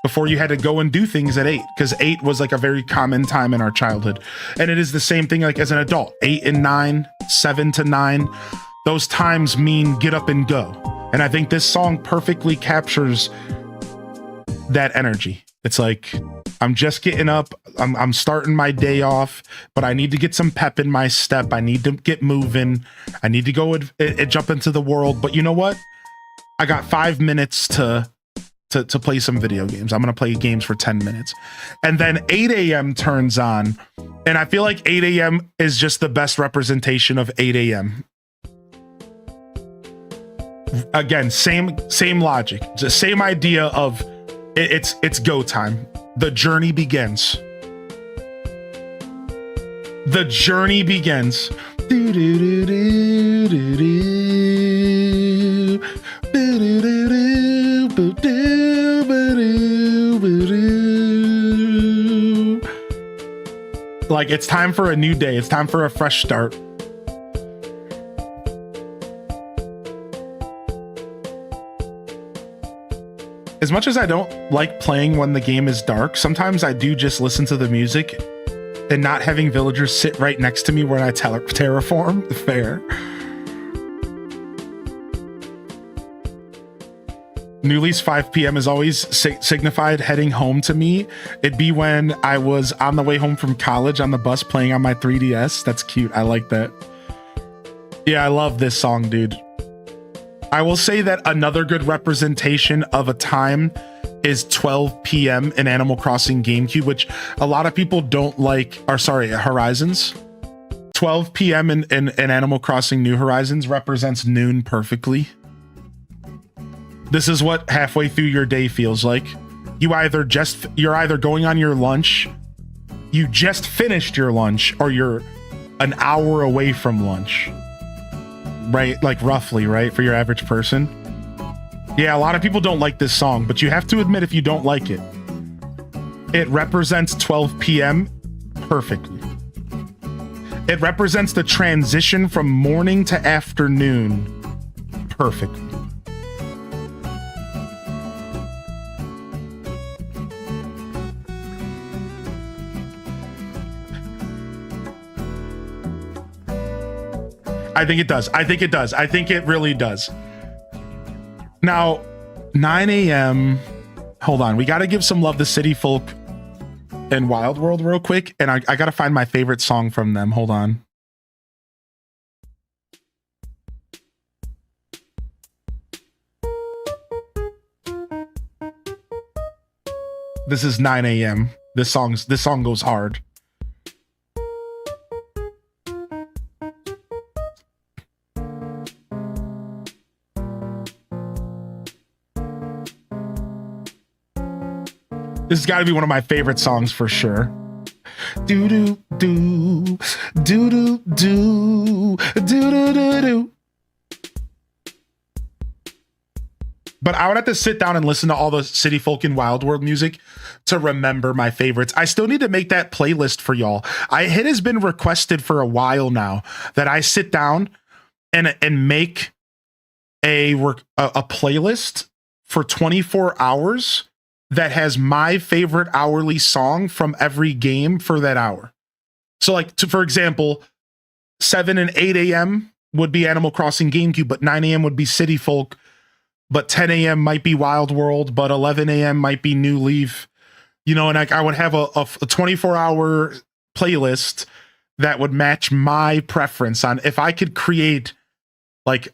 before you had to go and do things at 8, because 8 was like a very common time in our childhood. And it is the same thing like as an adult. 8 and 9, 7 to 9, those times mean get up and go. And I think this song perfectly captures that energy. It's like, I'm just getting up, I'm starting my day off, but I need to get some pep in my step. I need to get moving. I need to go and jump into the world. But you know what? I got 5 minutes to play some video games. I'm going to play games for 10 minutes. And then 8 a.m. turns on. And I feel like 8 a.m. is just the best representation of 8 a.m. Again, same logic, the same idea of it's go time. The journey begins. The journey begins. Like it's time for a new day. It's time for a fresh start. As much as I don't like playing when the game is dark, sometimes I do just listen to the music, and not having villagers sit right next to me when I terraform. Fair. Newly's 5 p.m. is always signified heading home to me. It'd be when I was on the way home from college on the bus playing on my 3DS. That's cute. I like that. Yeah, I love this song, dude. I will say that another good representation of a time is 12 p.m. in Animal Crossing GameCube, which a lot of people don't like, or sorry, Horizons. 12 p.m. in Animal Crossing New Horizons represents noon perfectly. This is what halfway through your day feels like. You're either going on your lunch, you just finished your lunch, or you're an hour away from lunch. Right? Like roughly, right? For your average person. Yeah, a lot of people don't like this song, but you have to admit if you don't like it. It represents 12 p.m. perfectly. It represents the transition from morning to afternoon perfectly. I think it does. I think it does. I think it really does. Now, 9 a.m. Hold on. We got to give some love to City Folk and Wild World real quick. And I got to find my favorite song from them. Hold on. This is 9 a.m. This song goes hard. This has got to be one of my favorite songs for sure. Do do do do do do do do do do. But I would have to sit down and listen to all the City Folk and Wild World music to remember my favorites. I still need to make that playlist for y'all. It has been requested for a while now that I sit down and make a playlist for 24 hours that has my favorite hourly song from every game for that hour. So like, for example, 7 and 8 a.m. would be Animal Crossing GameCube, but 9 a.m. would be City Folk, but 10 a.m. might be Wild World, but 11 a.m. might be New Leaf, you know, and I would have a 24-hour playlist that would match my preference on if I could create, like,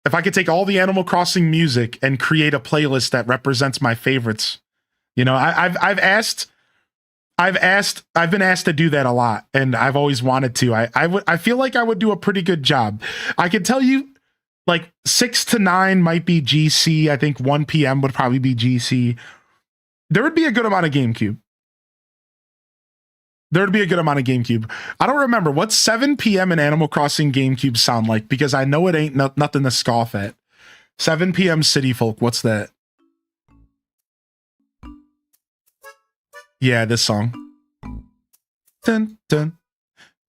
if I could take all the Animal Crossing music and create a playlist that represents my favorites. You know, I've been asked to do that a lot, and I've always wanted to. I feel like I would do a pretty good job. I can tell you, like 6 to 9 might be GC. I think 1 p.m. would probably be GC. There would be a good amount of GameCube. I don't remember what's 7 p.m. in Animal Crossing GameCube sound like, because I know it ain't nothing to scoff at. 7 p.m. City Folk. What's that? Yeah, this song. Dun dun,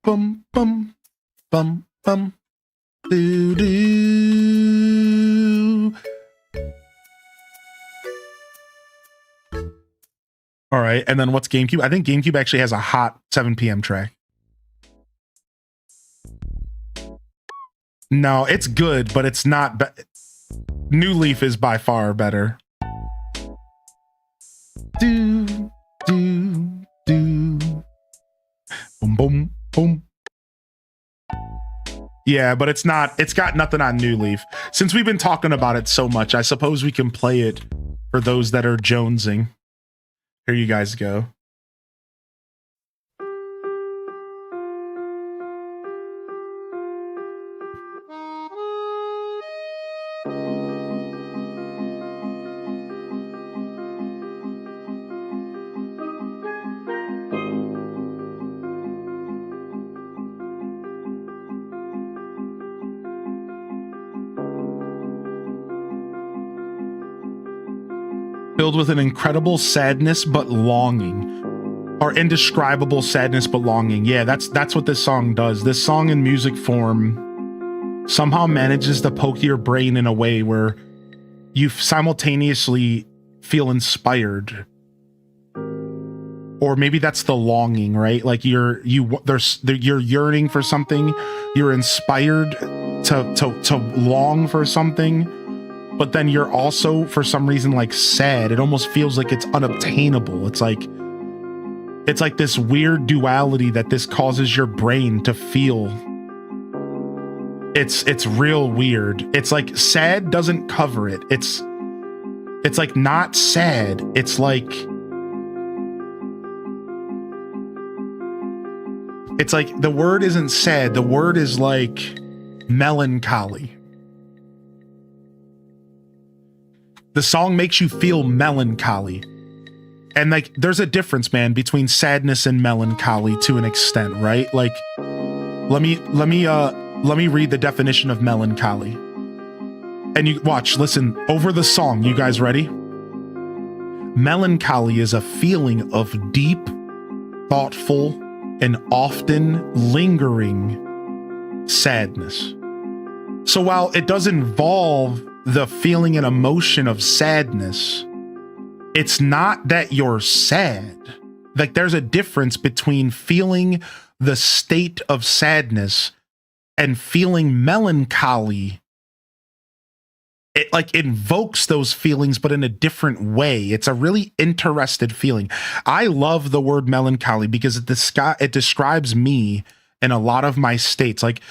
bum bum, bum bum, doo doo. All right, and then what's GameCube? I think GameCube actually has a hot 7 p.m. track. No, it's good, but it's not. New Leaf is by far better. Do do do. Boom boom boom. Yeah, but it's not. It's got nothing on New Leaf. Since we've been talking about it so much, I suppose we can play it for those that are jonesing. Here you guys go. Filled with an incredible sadness but longing, or indescribable sadness but longing. Yeah, that's what this song does. This song in music form somehow manages to poke your brain in a way where you simultaneously feel inspired, or maybe that's the longing, right? Like you're yearning for something, you're inspired to long for something. But then you're also, for some reason, like sad. It almost feels like it's unobtainable. It's like this weird duality that this causes your brain to feel. It's real weird. It's like sad doesn't cover it. It's like not sad. It's like the word isn't sad. The word is like melancholy. The song makes you feel melancholy. And like there's a difference, man, between sadness and melancholy to an extent, right? Like let me read the definition of melancholy. And you watch, listen, over the song, you guys ready? Melancholy is a feeling of deep, thoughtful, and often lingering sadness. So while it does involve the feeling and emotion of sadness, it's not that you're sad. Like there's a difference between feeling the state of sadness and feeling melancholy. It like invokes those feelings, but in a different way. It's a really interested feeling. I love the word melancholy because it describes me in a lot of my states. Like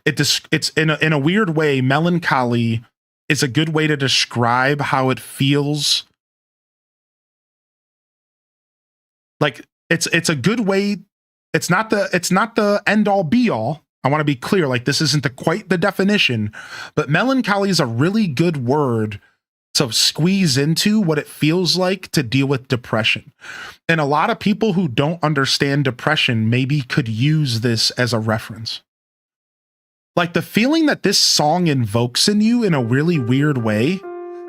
it's in a weird way, melancholy is a good way to describe how it feels. Like it's a good way. It's not the end all be all. I want to be clear. Like this isn't quite the definition, but melancholy is a really good word to squeeze into what it feels like to deal with depression. And a lot of people who don't understand depression maybe could use this as a reference. Like the feeling that this song invokes in you in a really weird way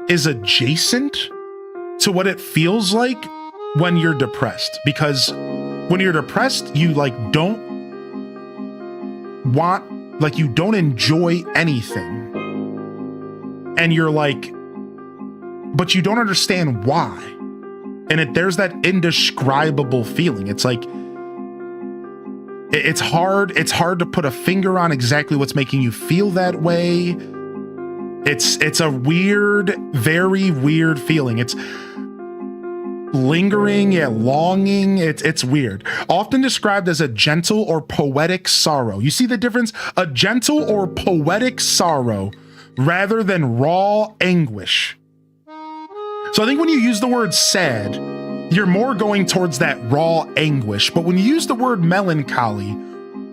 is adjacent to what it feels like when you're depressed. Because when you're depressed, you like don't enjoy anything. And you're like, but you don't understand why. And there's that indescribable feeling. It's like, it's hard to put a finger on exactly what's making you feel that way. It's a weird, very weird feeling. lingering, yeah, longing. It's weird. Often described as a gentle or poetic sorrow. You see the difference? A gentle or poetic sorrow rather than raw anguish. So I think when you use the word sad, you're more going towards that raw anguish. But when you use the word melancholy,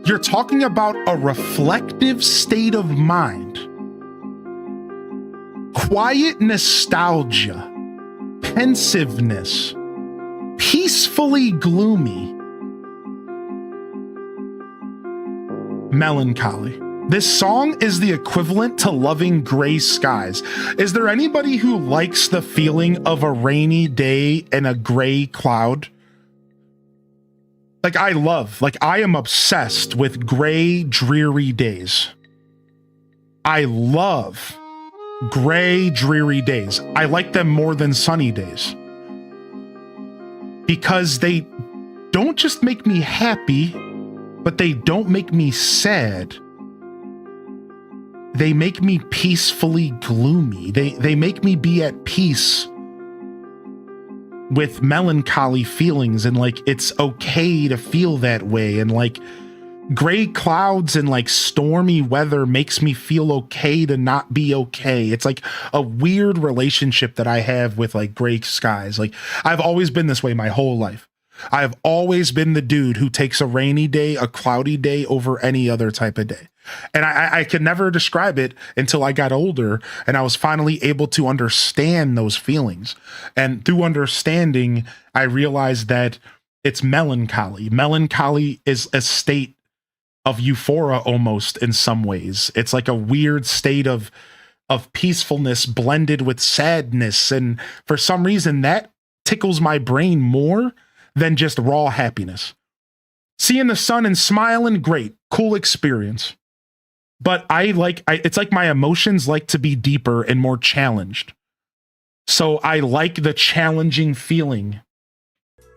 you're talking about a reflective state of mind. Quiet nostalgia, pensiveness, peacefully gloomy. Melancholy. This song is the equivalent to loving gray skies. Is there anybody who likes the feeling of a rainy day and a gray cloud? Like I am obsessed with gray, dreary days. I love gray, dreary days. I like them more than sunny days because they don't just make me happy, but they don't make me sad. They make me peacefully gloomy. They make me be at peace with melancholy feelings, and like it's okay to feel that way, and like gray clouds and like stormy weather makes me feel okay to not be okay. It's like a weird relationship that I have with like gray skies. Like I've always been this way my whole life. I've always been the dude who takes a rainy day, a cloudy day over any other type of day. And I could never describe it until I got older and I was finally able to understand those feelings. And through understanding, I realized that it's melancholy. Melancholy is a state of euphoria almost in some ways. It's like a weird state of peacefulness blended with sadness. And for some reason that tickles my brain more than just raw happiness. Seeing the sun and smiling, great, cool experience. But it's like my emotions like to be deeper and more challenged. So I like the challenging feeling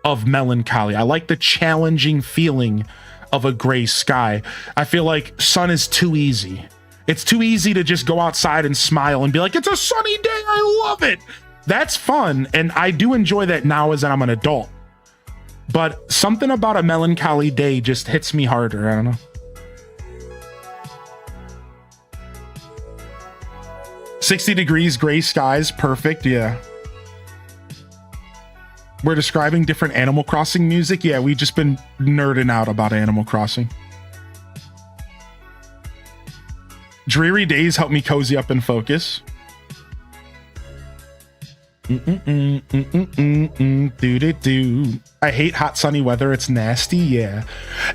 of melancholy. I like the challenging feeling of a gray sky. I feel like sun is too easy. It's too easy to just go outside and smile and be like, it's a sunny day, I love it. That's fun. And I do enjoy that now as I'm an adult. But something about a melancholy day just hits me harder. I don't know. 60 degrees, gray skies, perfect, yeah. We're describing different Animal Crossing music. Yeah, we've just been nerding out about Animal Crossing. Dreary days help me cozy up and focus. I hate hot sunny weather. It's nasty. Yeah.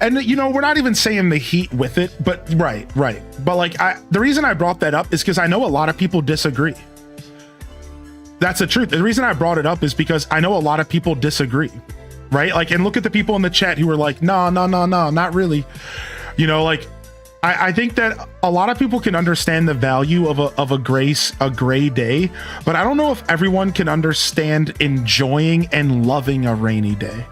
And you know, we're not even saying the heat with it, but right. But like the reason I brought that up is because I know a lot of people disagree. That's the truth. The reason I brought it up is because I know a lot of people disagree, right? Like, and look at the people in the chat who are like, no, not really. You know, like I think that a lot of people can understand the value of a gray day, but I don't know if everyone can understand enjoying and loving a rainy day.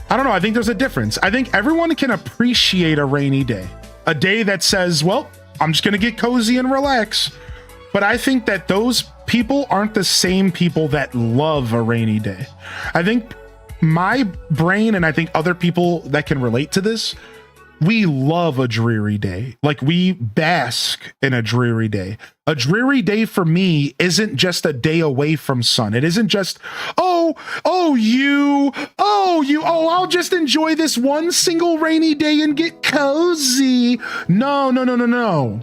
I don't know. I think there's a difference. I think everyone can appreciate a rainy day, a day that says, well, I'm just going to get cozy and relax. But I think that those people aren't the same people that love a rainy day. I think my brain, and I think other people that can relate to this, we love a dreary day. Like we bask in a dreary day. A dreary day for me isn't just a day away from sun. It isn't just, I'll just enjoy this one single rainy day and get cozy. No.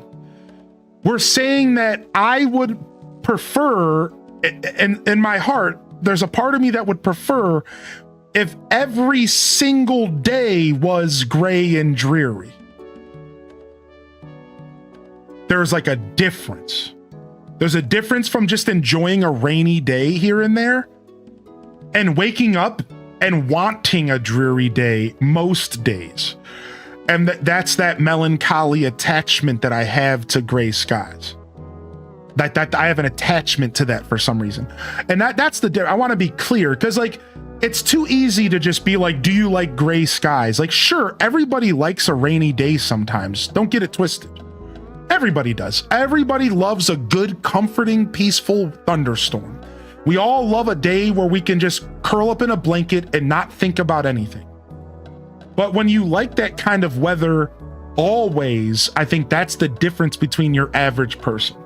We're saying that I would prefer, in my heart, there's a part of me that would prefer if every single day was gray and dreary. There's like a difference. There's a difference from just enjoying a rainy day here and there and waking up and wanting a dreary day most days. And that's that melancholy attachment that I have to gray skies. That I have an attachment to that for some reason. And that's the difference. I want to be clear because like, it's too easy to just be like, do you like gray skies? Like, sure, everybody likes a rainy day sometimes. Don't get it twisted. Everybody does. Everybody loves a good, comforting, peaceful thunderstorm. We all love a day where we can just curl up in a blanket and not think about anything. But when you like that kind of weather always, I think that's the difference between your average person.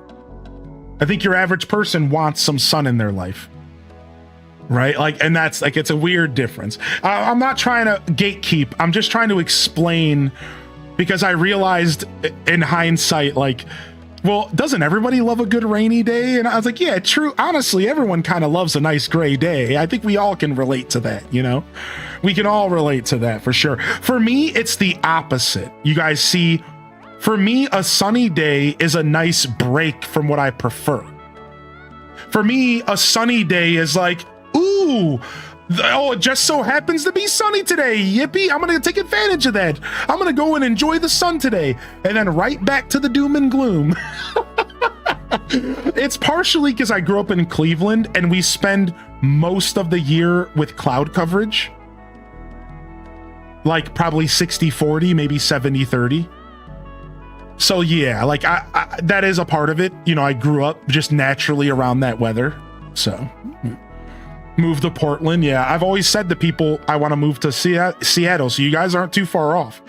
I think your average person wants some sun in their life. Right? Like, and that's like, it's a weird difference. I'm not trying to gatekeep. I'm just trying to explain, because I realized in hindsight, like, well, doesn't everybody love a good rainy day? And I was like, yeah, true. Honestly, everyone kind of loves a nice gray day. I think we all can relate to that, you know? We can all relate to that for sure. For me, it's the opposite. You guys see, for me, a sunny day is a nice break from what I prefer. For me, a sunny day is like, ooh, oh, it just so happens to be sunny today. Yippee, I'm gonna take advantage of that. I'm gonna go and enjoy the sun today. And then right back to the doom and gloom. It's partially because I grew up in Cleveland and we spend most of the year with cloud coverage. Like probably 60-40, maybe 70-30. So yeah, like I that is a part of it. You know, I grew up just naturally around that weather. So move to Portland. Yeah, I've always said to people, I want to move to Seattle. So you guys aren't too far off.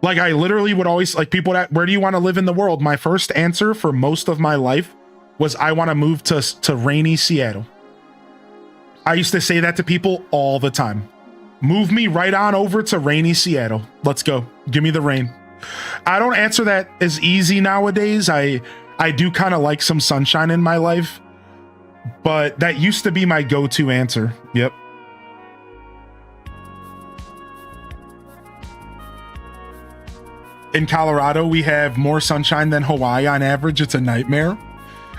Like I literally would always, like, people that, where do you want to live in the world? My first answer for most of my life was I want to move to rainy Seattle. I used to say that to people all the time. Move me right on over to rainy Seattle. Let's go. Give me the rain. I don't answer that as easy nowadays. I do kind of like some sunshine in my life, but that used to be my go-to answer. Yep. In Colorado, we have more sunshine than Hawaii on average. It's a nightmare.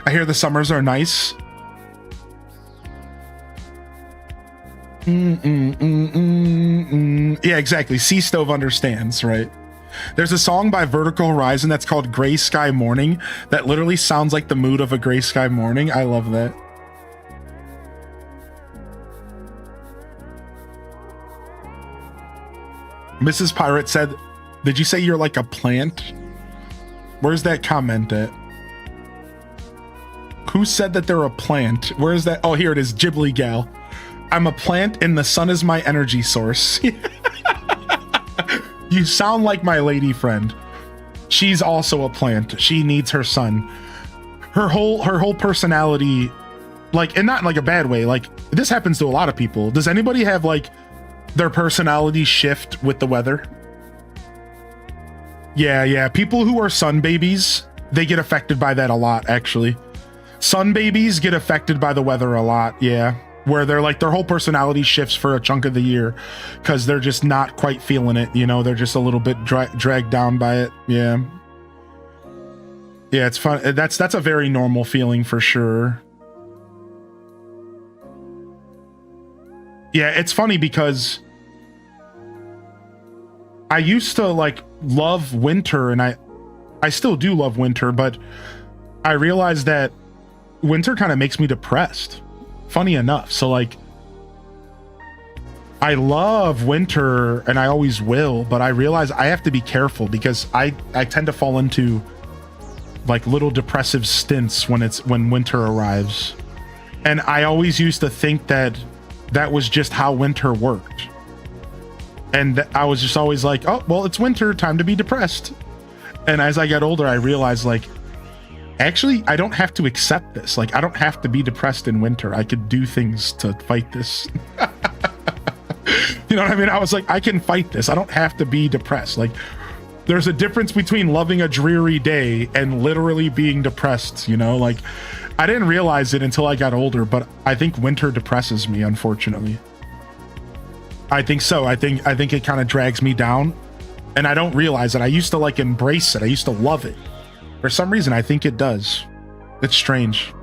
I hear the summers are nice. Yeah, exactly. Sea Stove understands, right? There's a song by Vertical Horizon that's called Gray Sky Morning that literally sounds like the mood of a gray sky morning. I love that. Mrs. Pirate said, did you say you're like a plant? Where's that comment at? Who said that they're a plant? Where's that? Oh, here it is. Ghibli Gal. I'm a plant and the sun is my energy source. You sound like my lady friend. She's also a plant. She needs her sun. Her whole personality, like, and not in like a bad way. Like, this happens to a lot of people. Does anybody have like their personality shift with the weather? Yeah. People who are sun babies, they get affected by that a lot, actually. Sun babies get affected by the weather a lot, yeah. Where they're like, their whole personality shifts for a chunk of the year because they're just not quite feeling it, you know? They're just a little bit dragged down by it, yeah. Yeah, it's fun. That's a very normal feeling for sure. Yeah, it's funny because I used to like love winter, and I still do love winter, but I realized that winter kind of makes me depressed, funny enough. So like, I love winter and I always will, but I realize I have to be careful because I tend to fall into like little depressive stints when winter arrives. And I always used to think that was just how winter worked. And I was just always like, oh, well, it's winter, time to be depressed. And as I got older, I realized like, actually, I don't have to accept this. Like, I don't have to be depressed in winter. I could do things to fight this. You know what I mean? I was like, I can fight this. I don't have to be depressed. Like, there's a difference between loving a dreary day and literally being depressed, you know? Like, I didn't realize it until I got older, but I think winter depresses me, unfortunately. I think so. I think it kind of drags me down, and I don't realize it. I used to like embrace it. I used to love it. For some reason, I think it does. It's strange.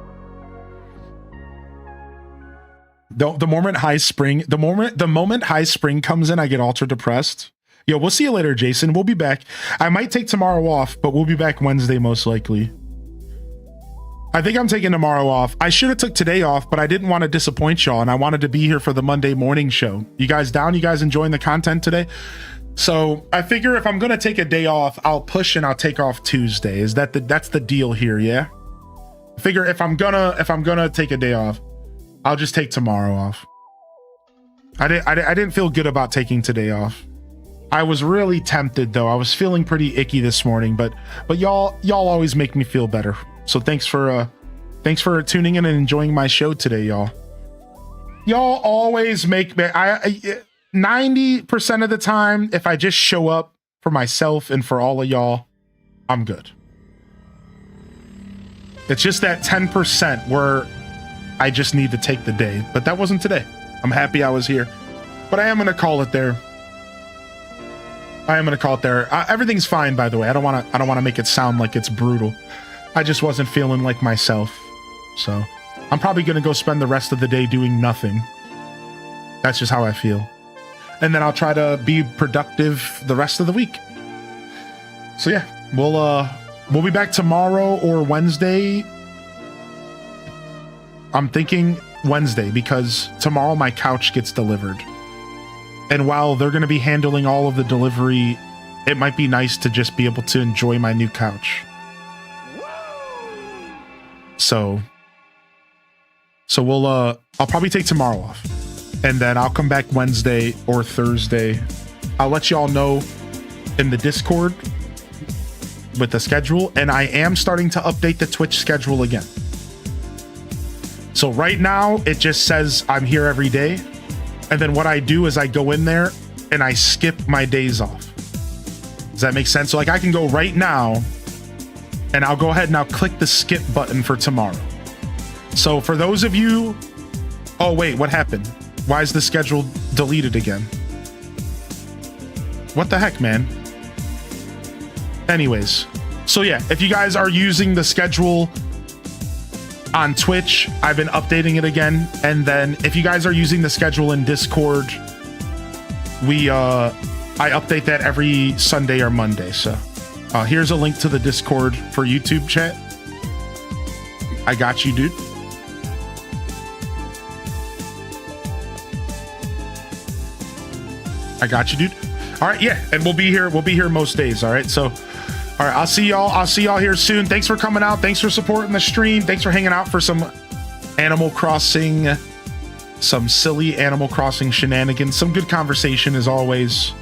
The moment high spring comes in, I get ultra depressed. Yo, we'll see you later, Jason. We'll be back. I might take tomorrow off, but we'll be back Wednesday most likely. I think I'm taking tomorrow off. I should have took today off, but I didn't want to disappoint y'all, and I wanted to be here for the Monday morning show. You guys down? You guys enjoying the content today? So I figure if I'm gonna take a day off, I'll push and I'll take off Tuesday. That's the deal here, yeah? I figure if I'm gonna take a day off, I'll just take tomorrow off. I didn't feel good about taking today off. I was really tempted though. I was feeling pretty icky this morning, but y'all always make me feel better. So thanks for tuning in and enjoying my show today, y'all. Y'all always make me 90% of the time, if I just show up for myself and for all of y'all, I'm good. It's just that 10% where I just need to take the day, but that wasn't today. I'm happy I was here, but I am going to call it there. Everything's fine, by the way. I don't want to make it sound like it's brutal. I just wasn't feeling like myself. So I'm probably going to go spend the rest of the day doing nothing. That's just how I feel. And then I'll try to be productive the rest of the week. So yeah, we'll be back tomorrow or Wednesday. I'm thinking Wednesday because tomorrow my couch gets delivered. And while they're going to be handling all of the delivery, it might be nice to just be able to enjoy my new couch. So I'll probably take tomorrow off. And then I'll come back Wednesday or Thursday. I'll let you all know in the Discord with the schedule. And I am starting to update the Twitch schedule again. So right now it just says I'm here every day. And then what I do is I go in there and I skip my days off. Does that make sense? So like I can go right now and I'll go ahead and I'll click the skip button for tomorrow. So for those of you, oh wait, what happened? Why is the schedule deleted again? What the heck, man? Anyways, so yeah, if you guys are using the schedule on Twitch, I've been updating it again. And then if you guys are using the schedule in Discord, I update that every Sunday or Monday. So here's a link to the Discord for YouTube chat. I got you, dude. I got you, dude. All right, yeah, and we'll be here most days. All right, so all right, I'll see y'all here soon. Thanks for coming out. Thanks for supporting the stream. Thanks for hanging out for some Animal Crossing, some silly Animal Crossing shenanigans, some good conversation as always.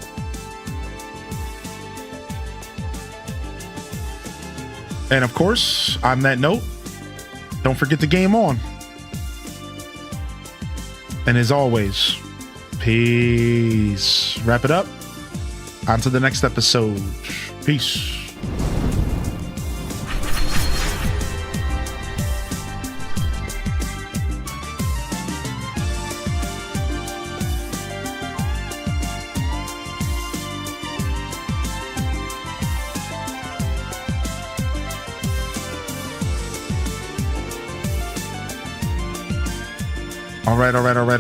And of course, on that note, don't forget the game on. And as always, peace. Wrap it up. On to the next episode. Peace. All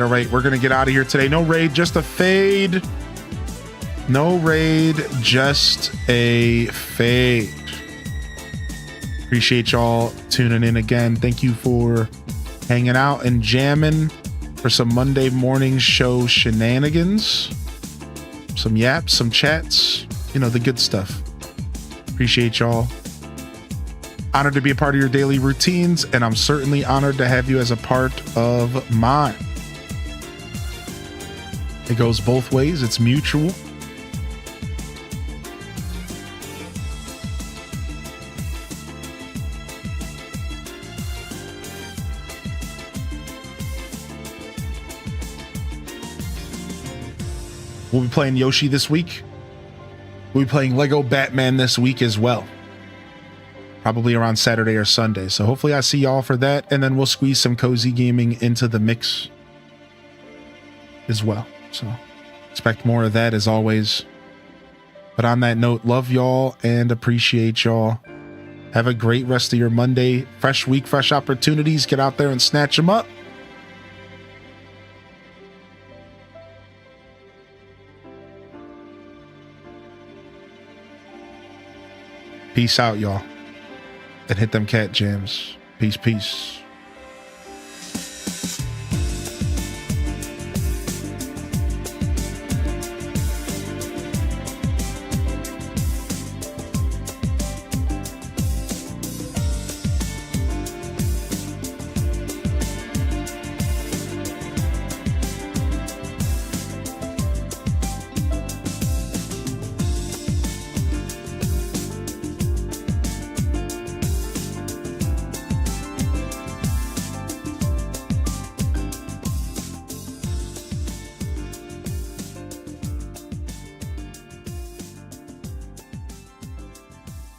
right. We're going to get out of here today. No raid, just a fade. No raid, just a fade. Appreciate y'all tuning in again. Thank you for hanging out and jamming for some Monday morning show shenanigans. Some yaps, some chats, you know, the good stuff. Appreciate y'all. Honored to be a part of your daily routines, and I'm certainly honored to have you as a part of mine. It goes both ways. It's mutual. We'll be playing Yoshi this week. We'll be playing Lego Batman this week as well. Probably around Saturday or Sunday. So hopefully I see y'all for that. And then we'll squeeze some cozy gaming into the mix as well. So expect more of that as always. But on that note, love y'all and appreciate y'all. Have a great rest of your Monday. Fresh week, fresh opportunities. Get out there and snatch them up. Peace out, y'all. And hit them cat jams. Peace, peace.